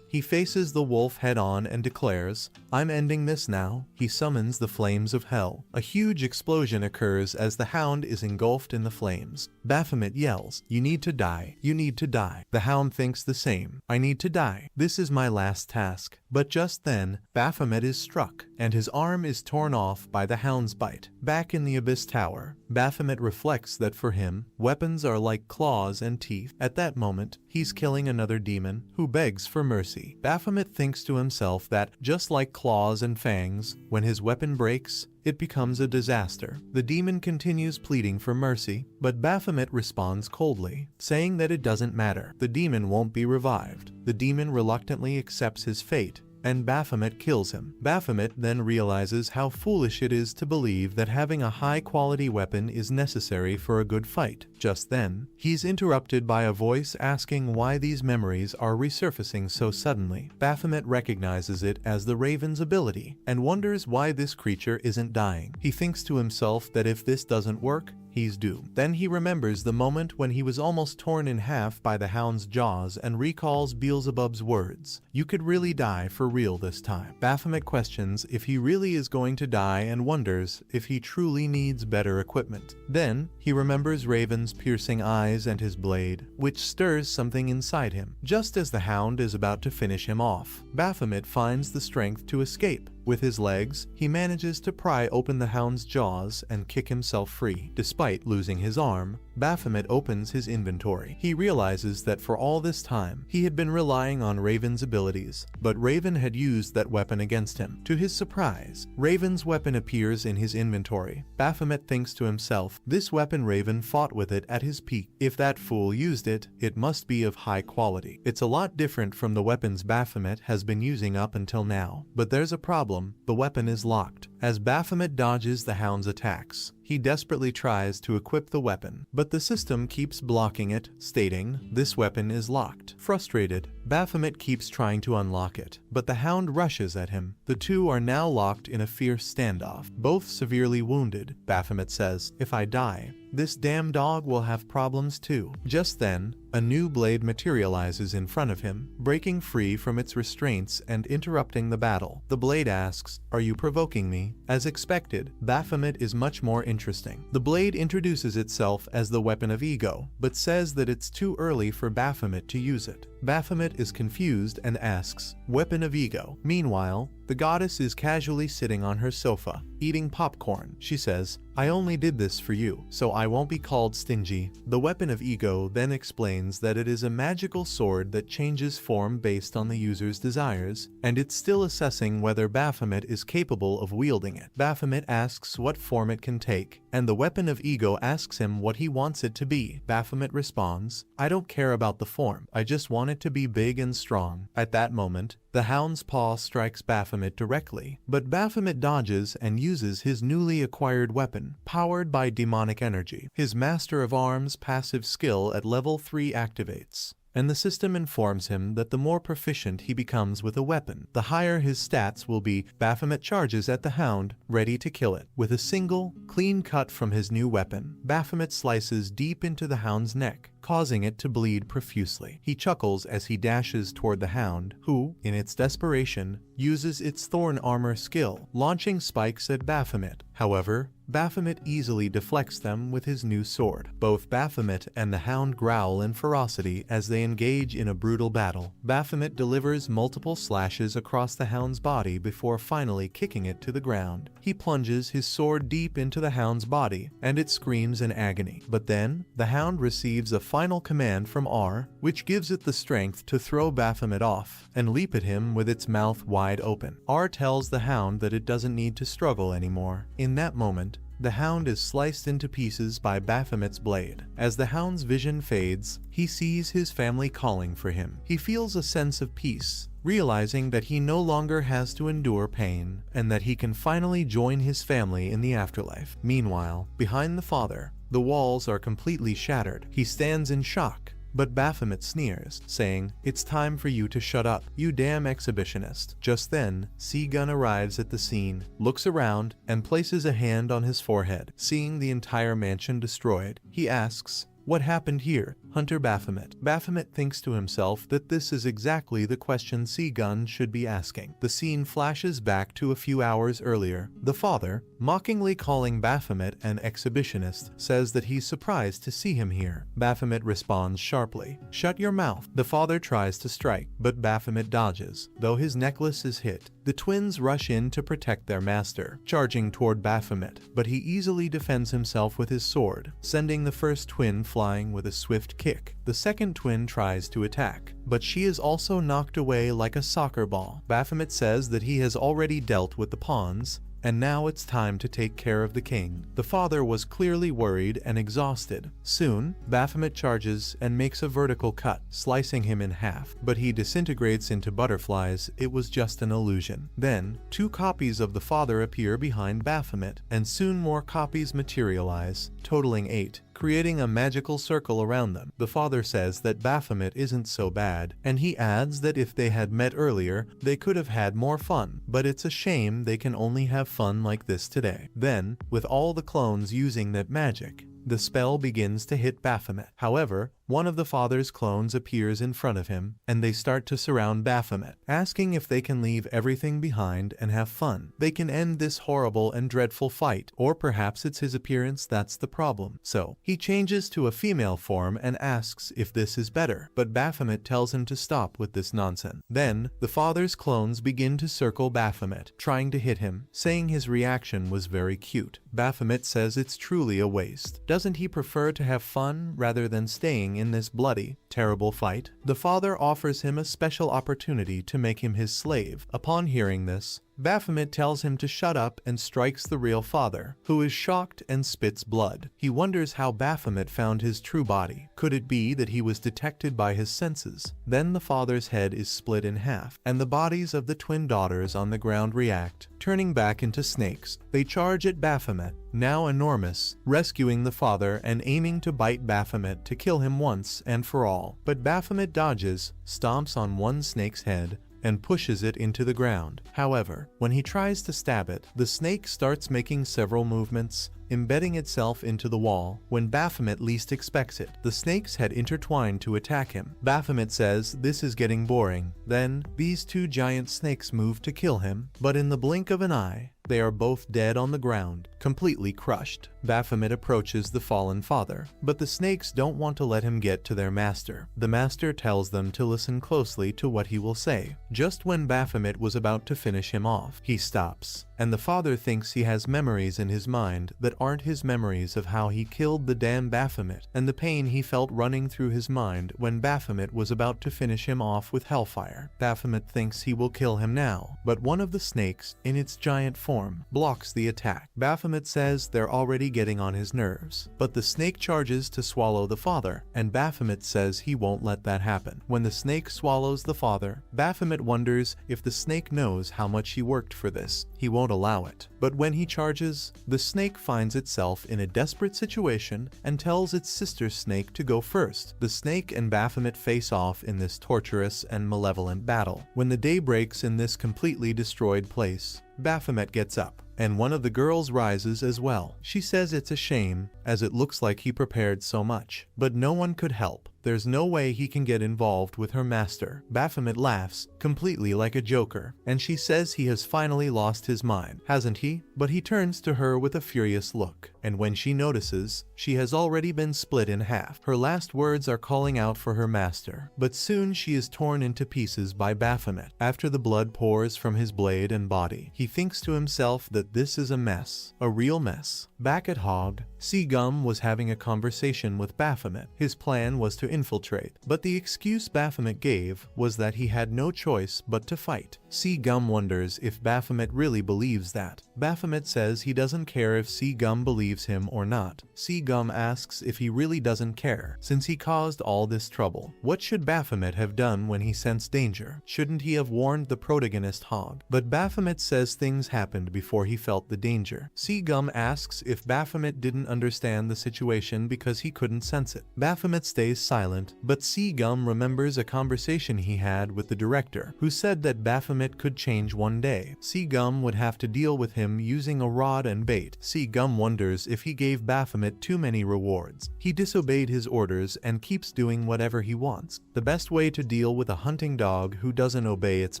he faces the wolf head-on and declares, "I'm ending this now." He summons the flames of hell. A huge explosion occurs as the hound is engulfed in the flames. Baphomet yells, "You need to die. You need to die." The hound thinks the same. "I need to die. This is my last task." But just then, Baphomet is struck, and his arm is torn off by the hound's bite. Back in the Abyss Tower, Baphomet reflects that for him, weapons are like claws and teeth. At that moment, he's killing another demon, who begs for mercy. Baphomet thinks to himself that, just like claws and fangs, when his weapon breaks, it becomes a disaster. The demon continues pleading for mercy, but Baphomet responds coldly, saying that it doesn't matter. The demon won't be revived. The demon reluctantly accepts his fate, and Baphomet kills him. Baphomet then realizes how foolish it is to believe that having a high-quality weapon is necessary for a good fight. Just then, he's interrupted by a voice asking why these memories are resurfacing so suddenly. Baphomet recognizes it as the Raven's ability and wonders why this creature isn't dying. He thinks to himself that if this doesn't work, he's doomed. Then he remembers the moment when he was almost torn in half by the hound's jaws and recalls Beelzebub's words, "You could really die for real this time." Baphomet questions if he really is going to die and wonders if he truly needs better equipment. Then, he remembers Raven's piercing eyes and his blade, which stirs something inside him. Just as the hound is about to finish him off, Baphomet finds the strength to escape. With his legs, he manages to pry open the hound's jaws and kick himself free. Despite losing his arm, Baphomet opens his inventory. He realizes that for all this time, he had been relying on Raven's abilities, but Raven had used that weapon against him. To his surprise, Raven's weapon appears in his inventory. Baphomet thinks to himself, this weapon Raven fought with it at his peak. If that fool used it, it must be of high quality. It's a lot different from the weapons Baphomet has been using up until now. But there's a problem. The weapon is locked. As Baphomet dodges the hound's attacks, he desperately tries to equip the weapon, but the system keeps blocking it, stating, "This weapon is locked." Frustrated, Baphomet keeps trying to unlock it, but the hound rushes at him. The two are now locked in a fierce standoff, both severely wounded. Baphomet says, "If I die, this damn dog will have problems too." Just then, a new blade materializes in front of him, breaking free from its restraints and interrupting the battle. The blade asks, "Are you provoking me?" As expected, Baphomet is much more interesting. The blade introduces itself as the weapon of ego, but says that it's too early for Baphomet to use it. Baphomet is confused and asks, "Weapon of ego?" Meanwhile, the goddess is casually sitting on her sofa, eating popcorn. She says, "I only did this for you, so I won't be called stingy." The weapon of ego then explains that it is a magical sword that changes form based on the user's desires, and it's still assessing whether Baphomet is capable of wielding it. Baphomet asks what form it can take, and the weapon of ego asks him what he wants it to be. Baphomet responds, "I don't care about the form, I just want it to be big and strong." At that moment, the hound's paw strikes Baphomet directly, but Baphomet dodges and uses his newly acquired weapon, powered by demonic energy. His Master of Arms passive skill at level 3 activates, and the system informs him that the more proficient he becomes with a weapon, the higher his stats will be. Baphomet charges at the hound, ready to kill it. With a single, clean cut from his new weapon, Baphomet slices deep into the hound's neck, causing it to bleed profusely. He chuckles as he dashes toward the hound, who, in its desperation, uses its thorn armor skill, launching spikes at Baphomet. However, Baphomet easily deflects them with his new sword. Both Baphomet and the hound growl in ferocity as they engage in a brutal battle. Baphomet delivers multiple slashes across the hound's body before finally kicking it to the ground. He plunges his sword deep into the hound's body, and it screams in agony. But then, the hound receives a final command from R, which gives it the strength to throw Baphomet off and leap at him with its mouth wide open. R tells the hound that it doesn't need to struggle anymore. In that moment, the hound is sliced into pieces by Baphomet's blade. As the hound's vision fades, he sees his family calling for him. He feels a sense of peace, realizing that he no longer has to endure pain, and that he can finally join his family in the afterlife. Meanwhile, behind the father, the walls are completely shattered. He stands in shock, but Baphomet sneers, saying, "It's time for you to shut up, you damn exhibitionist." Just then, Seagun arrives at the scene, looks around, and places a hand on his forehead. Seeing the entire mansion destroyed, he asks, "What happened here, Hunter Baphomet?" Baphomet thinks to himself that this is exactly the question Seagun should be asking. The scene flashes back to a few hours earlier. The father, mockingly calling Baphomet an exhibitionist, says that he's surprised to see him here. Baphomet responds sharply, "Shut your mouth." The father tries to strike, but Baphomet dodges. Though his necklace is hit, the twins rush in to protect their master, charging toward Baphomet, but he easily defends himself with his sword, sending the first twin flying with a swift kick. The second twin tries to attack, but she is also knocked away like a soccer ball. Baphomet says that he has already dealt with the pawns, and now it's time to take care of the king. The father was clearly worried and exhausted. Soon, Baphomet charges and makes a vertical cut, slicing him in half, but he disintegrates into butterflies. It was just an illusion. Then, 2 copies of the father appear behind Baphomet, and soon more copies materialize, totaling 8, creating a magical circle around them. The father says that Baphomet isn't so bad, and he adds that if they had met earlier, they could have had more fun, but it's a shame they can only have fun like this today. Then, with all the clones using that magic, the spell begins to hit Baphomet. However, one of the father's clones appears in front of him, and they start to surround Baphomet, asking if they can leave everything behind and have fun. They can end this horrible and dreadful fight, or perhaps it's his appearance that's the problem. So, he changes to a female form and asks if this is better, but Baphomet tells him to stop with this nonsense. Then, the father's clones begin to circle Baphomet, trying to hit him, saying his reaction was very cute. Baphomet says it's truly a waste. Doesn't he prefer to have fun rather than staying in this bloody, terrible fight? The father offers him a special opportunity to make him his slave. Upon hearing this, Baphomet tells him to shut up and strikes the real father, who is shocked and spits blood. He wonders how Baphomet found his true body. Could it be that he was detected by his senses? Then the father's head is split in half, and the bodies of the twin daughters on the ground react, turning back into snakes. They charge at Baphomet, now enormous, rescuing the father and aiming to bite Baphomet to kill him once and for all. But Baphomet dodges, stomps on one snake's head, and pushes it into the ground. However, when he tries to stab it, the snake starts making several movements, embedding itself into the wall. When Baphomet least expects it, the snakes had intertwined to attack him. Baphomet says this is getting boring. Then, these 2 giant snakes move to kill him, but in the blink of an eye, they are both dead on the ground, completely crushed. Baphomet approaches the fallen father, but the snakes don't want to let him get to their master. The master tells them to listen closely to what he will say. Just when Baphomet was about to finish him off, he stops, and the father thinks he has memories in his mind that aren't his memories of how he killed the damn Baphomet, and the pain he felt running through his mind when Baphomet was about to finish him off with hellfire. Baphomet thinks he will kill him now, but one of the snakes, in its giant form, blocks the attack. Baphomet says they're already getting on his nerves, but the snake charges to swallow the father, and Baphomet says he won't let that happen. When the snake swallows the father, Baphomet wonders if the snake knows how much he worked for this. He won't allow it. But when he charges, the snake finds itself in a desperate situation and tells its sister snake to go first. The snake and Baphomet face off in this torturous and malevolent battle. When the day breaks in this completely destroyed place, Baphomet gets up, and one of the girls rises as well. She says it's a shame, as it looks like he prepared so much. But no one could help. There's no way he can get involved with her master. Baphomet laughs, completely like a joker, and she says he has finally lost his mind, hasn't he? But he turns to her with a furious look, and when she notices, she has already been split in half. Her last words are calling out for her master, but soon she is torn into pieces by Baphomet. After the blood pours from his blade and body, he thinks to himself that this is a mess, a real mess. Back at Hog, Seagum was having a conversation with Baphomet. His plan was to infiltrate, but the excuse Baphomet gave was that he had no choice but to fight. Seagum wonders if Baphomet really believes that. Baphomet says he doesn't care if Seagum believes him or not. Seagum asks if he really doesn't care, since he caused all this trouble. What should Baphomet have done when he sensed danger? Shouldn't he have warned the protagonist Hog? But Baphomet says things happened before he felt the danger. Seagum asks if Baphomet didn't understand the situation because he couldn't sense it. Baphomet stays silent, but Seagum remembers a conversation he had with the director, who said that Baphomet could change one day. Seagum would have to deal with him using a rod and bait. Seagum wonders if he gave Baphomet too many rewards. He disobeyed his orders and keeps doing whatever he wants. The best way to deal with a hunting dog who doesn't obey its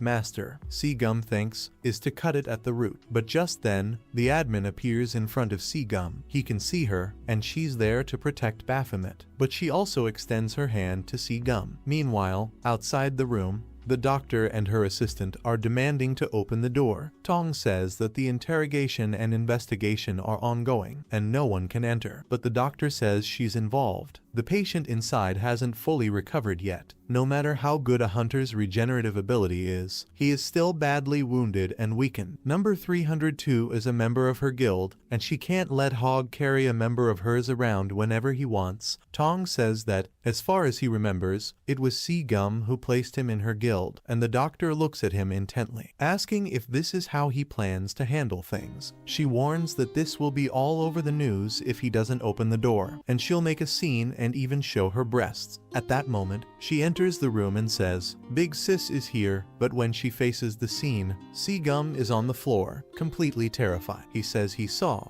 master, Seagum thinks, is to cut it at the root. But just then, the admin appears in front of Seagum. He can see her, and she's there to protect Baphomet, but she also extends her hand to Seagum. Meanwhile, outside the room, the doctor and her assistant are demanding to open the door. Tong says that the interrogation and investigation are ongoing, and no one can enter, but the doctor says she's involved. The patient inside hasn't fully recovered yet. no matter how good a hunter's regenerative ability is, he is still badly wounded and weakened. Number 302 is a member of her guild, and she can't let Hog carry a member of hers around whenever he wants. Tong says that, as far as he remembers, it was Gum who placed him in her guild, and the doctor looks at him intently, asking if this is how he plans to handle things. She warns that this will be all over the news if he doesn't open the door, and she'll make a scene and even show her breasts. At that moment, she enters the room and says, "Big Sis is here," but when she faces the scene, Gum is on the floor, completely terrified. He says he saw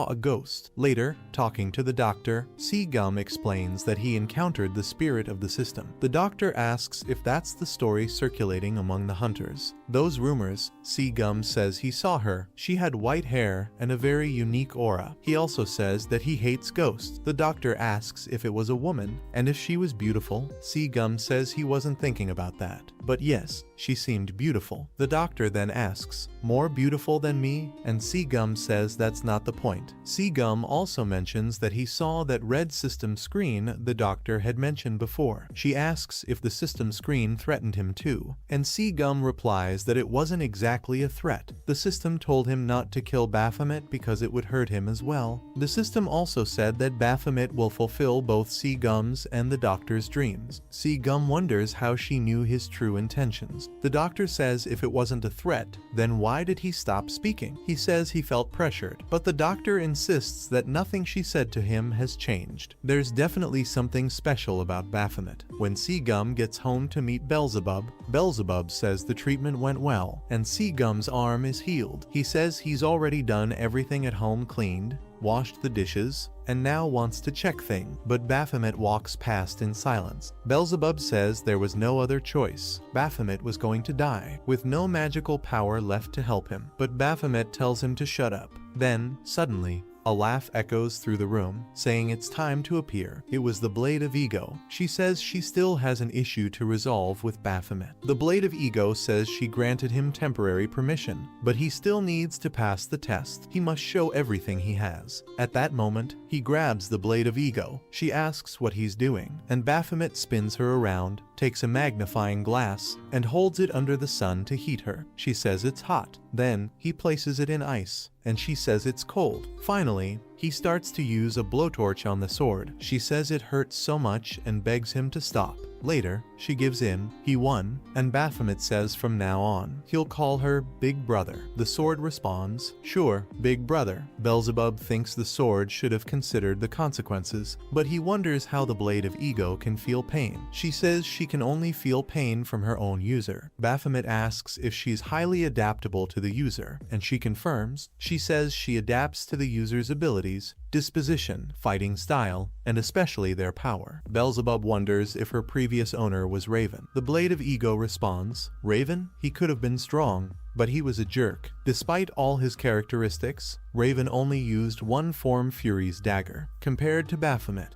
a ghost. Later, talking to the doctor, Gum explains that he encountered the spirit of the system. The doctor asks if that's the story circulating among the hunters. Those rumors, Gum says he saw her. She had white hair and a very unique aura. He also says that he hates ghosts. The doctor asks if it was a woman, and if she was beautiful. Gum says he wasn't thinking about that. But yes, she seemed beautiful. The doctor then asks, "More beautiful than me?" And Gum says that's not the point. Gum also mentions that he saw that red system screen the doctor had mentioned before. She asks if the system screen threatened him too, and Gum replies that it wasn't exactly a threat. The system told him not to kill Baphomet because it would hurt him as well. The system also said that Baphomet will fulfill both Gum's and the doctor's dreams. Gum wonders how she knew his true intentions. The doctor says if it wasn't a threat, then why did he stop speaking? He says he felt pressured, but the doctor insists that nothing she said to him has changed. There's definitely something special about Baphomet. When Gum gets home to meet Beelzebub, Beelzebub says the treatment went well, and Gum's arm is healed. He says he's already done everything at home, cleaned, washed the dishes, and now wants to check things, but Baphomet walks past in silence. Beelzebub says there was no other choice. Baphomet was going to die, with no magical power left to help him, but Baphomet tells him to shut up. Then, suddenly, a laugh echoes through the room, saying it's time to appear. It was the Blade of Ego. She says she still has an issue to resolve with Baphomet. The Blade of Ego says she granted him temporary permission, but he still needs to pass the test. He must show everything he has. At that moment, he grabs the Blade of Ego. She asks what he's doing, and Baphomet spins her around, takes a magnifying glass, and holds it under the sun to heat her. She says it's hot. Then, he places it in ice, and she says it's cold. Finally, he starts to use a blowtorch on the sword. She says it hurts so much and begs him to stop. Later, she gives in, he won, and Baphomet says from now on, he'll call her Big Brother. The sword responds, "Sure, Big Brother." Beelzebub thinks the sword should have considered the consequences, but he wonders how the Blade of Ego can feel pain. She says she can only feel pain from her own user. Baphomet asks if she's highly adaptable to the user, and she confirms. She says she adapts to the user's abilities, disposition, fighting style, and especially their power. Beelzebub wonders if her previous owner was Raven. The Blade of Ego responds, "Raven? He could have been strong, but he was a jerk. Despite all his characteristics, Raven only used one form, Fury's dagger. Compared to Baphomet,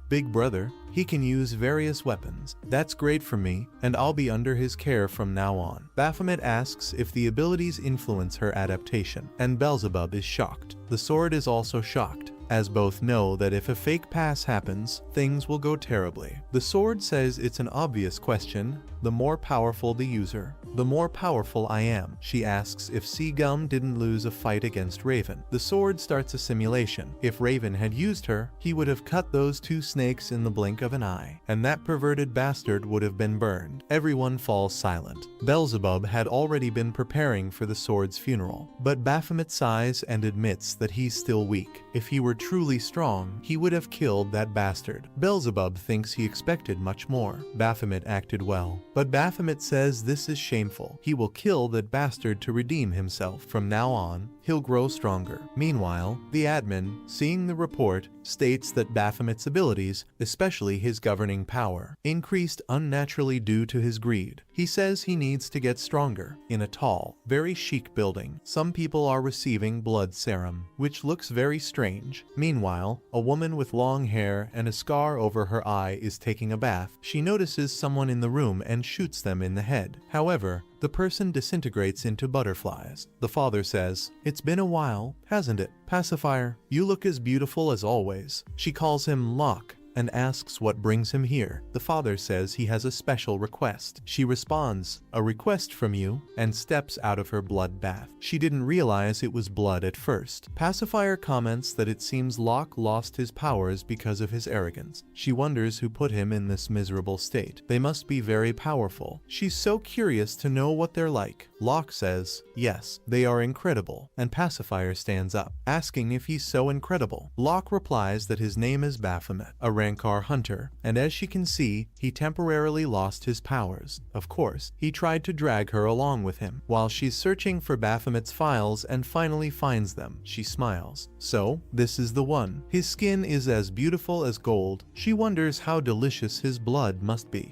Big Brother, he can use various weapons. That's great for me, and I'll be under his care from now on." Baphomet asks if the abilities influence her adaptation, and Beelzebub is shocked. The sword is also shocked, as both know that if a fake pass happens, things will go terribly. The sword says it's an obvious question: the more powerful the user, the more powerful I am. She asks if Gum didn't lose a fight against Raven. The sword starts a simulation. If Raven had used her, he would have cut those two snakes in the blink of an eye, and that perverted bastard would have been burned. Everyone falls silent. Beelzebub had already been preparing for the sword's funeral, but Baphomet sighs and admits that he's still weak. If he were truly strong, he would have killed that bastard. Beelzebub thinks he expected much more. Baphomet acted well, but Baphomet says this is shameful. He will kill that bastard to redeem himself. From now on, he'll grow stronger. Meanwhile, the admin, seeing the report, states that Baphomet's abilities, especially his governing power, increased unnaturally due to his greed. He says he needs to get stronger. In a tall, very chic building, some people are receiving blood serum, which looks very strange. Meanwhile, a woman with long hair and a scar over her eye is taking a bath. She notices someone in the room and shoots them in the head. However, the person disintegrates into butterflies. The father says, "It's been a while, hasn't it? Pacifier, you look as beautiful as always." She calls him Locke, and asks what brings him here. The father says he has a special request. She responds, "A request from you," and steps out of her blood bath. She didn't realize it was blood at first. Pacifier comments that it seems Locke lost his powers because of his arrogance. She wonders who put him in this miserable state. They must be very powerful. She's so curious to know what they're like. Locke says, "Yes, they are incredible," and Pacifier stands up, asking if he's so incredible. Locke replies that his name is Baphomet, a Rancor hunter, and as she can see, he temporarily lost his powers. Of course, he tried to drag her along with him. While she's searching for Baphomet's files and finally finds them, she smiles. So, this is the one. His skin is as beautiful as gold. She wonders how delicious his blood must be.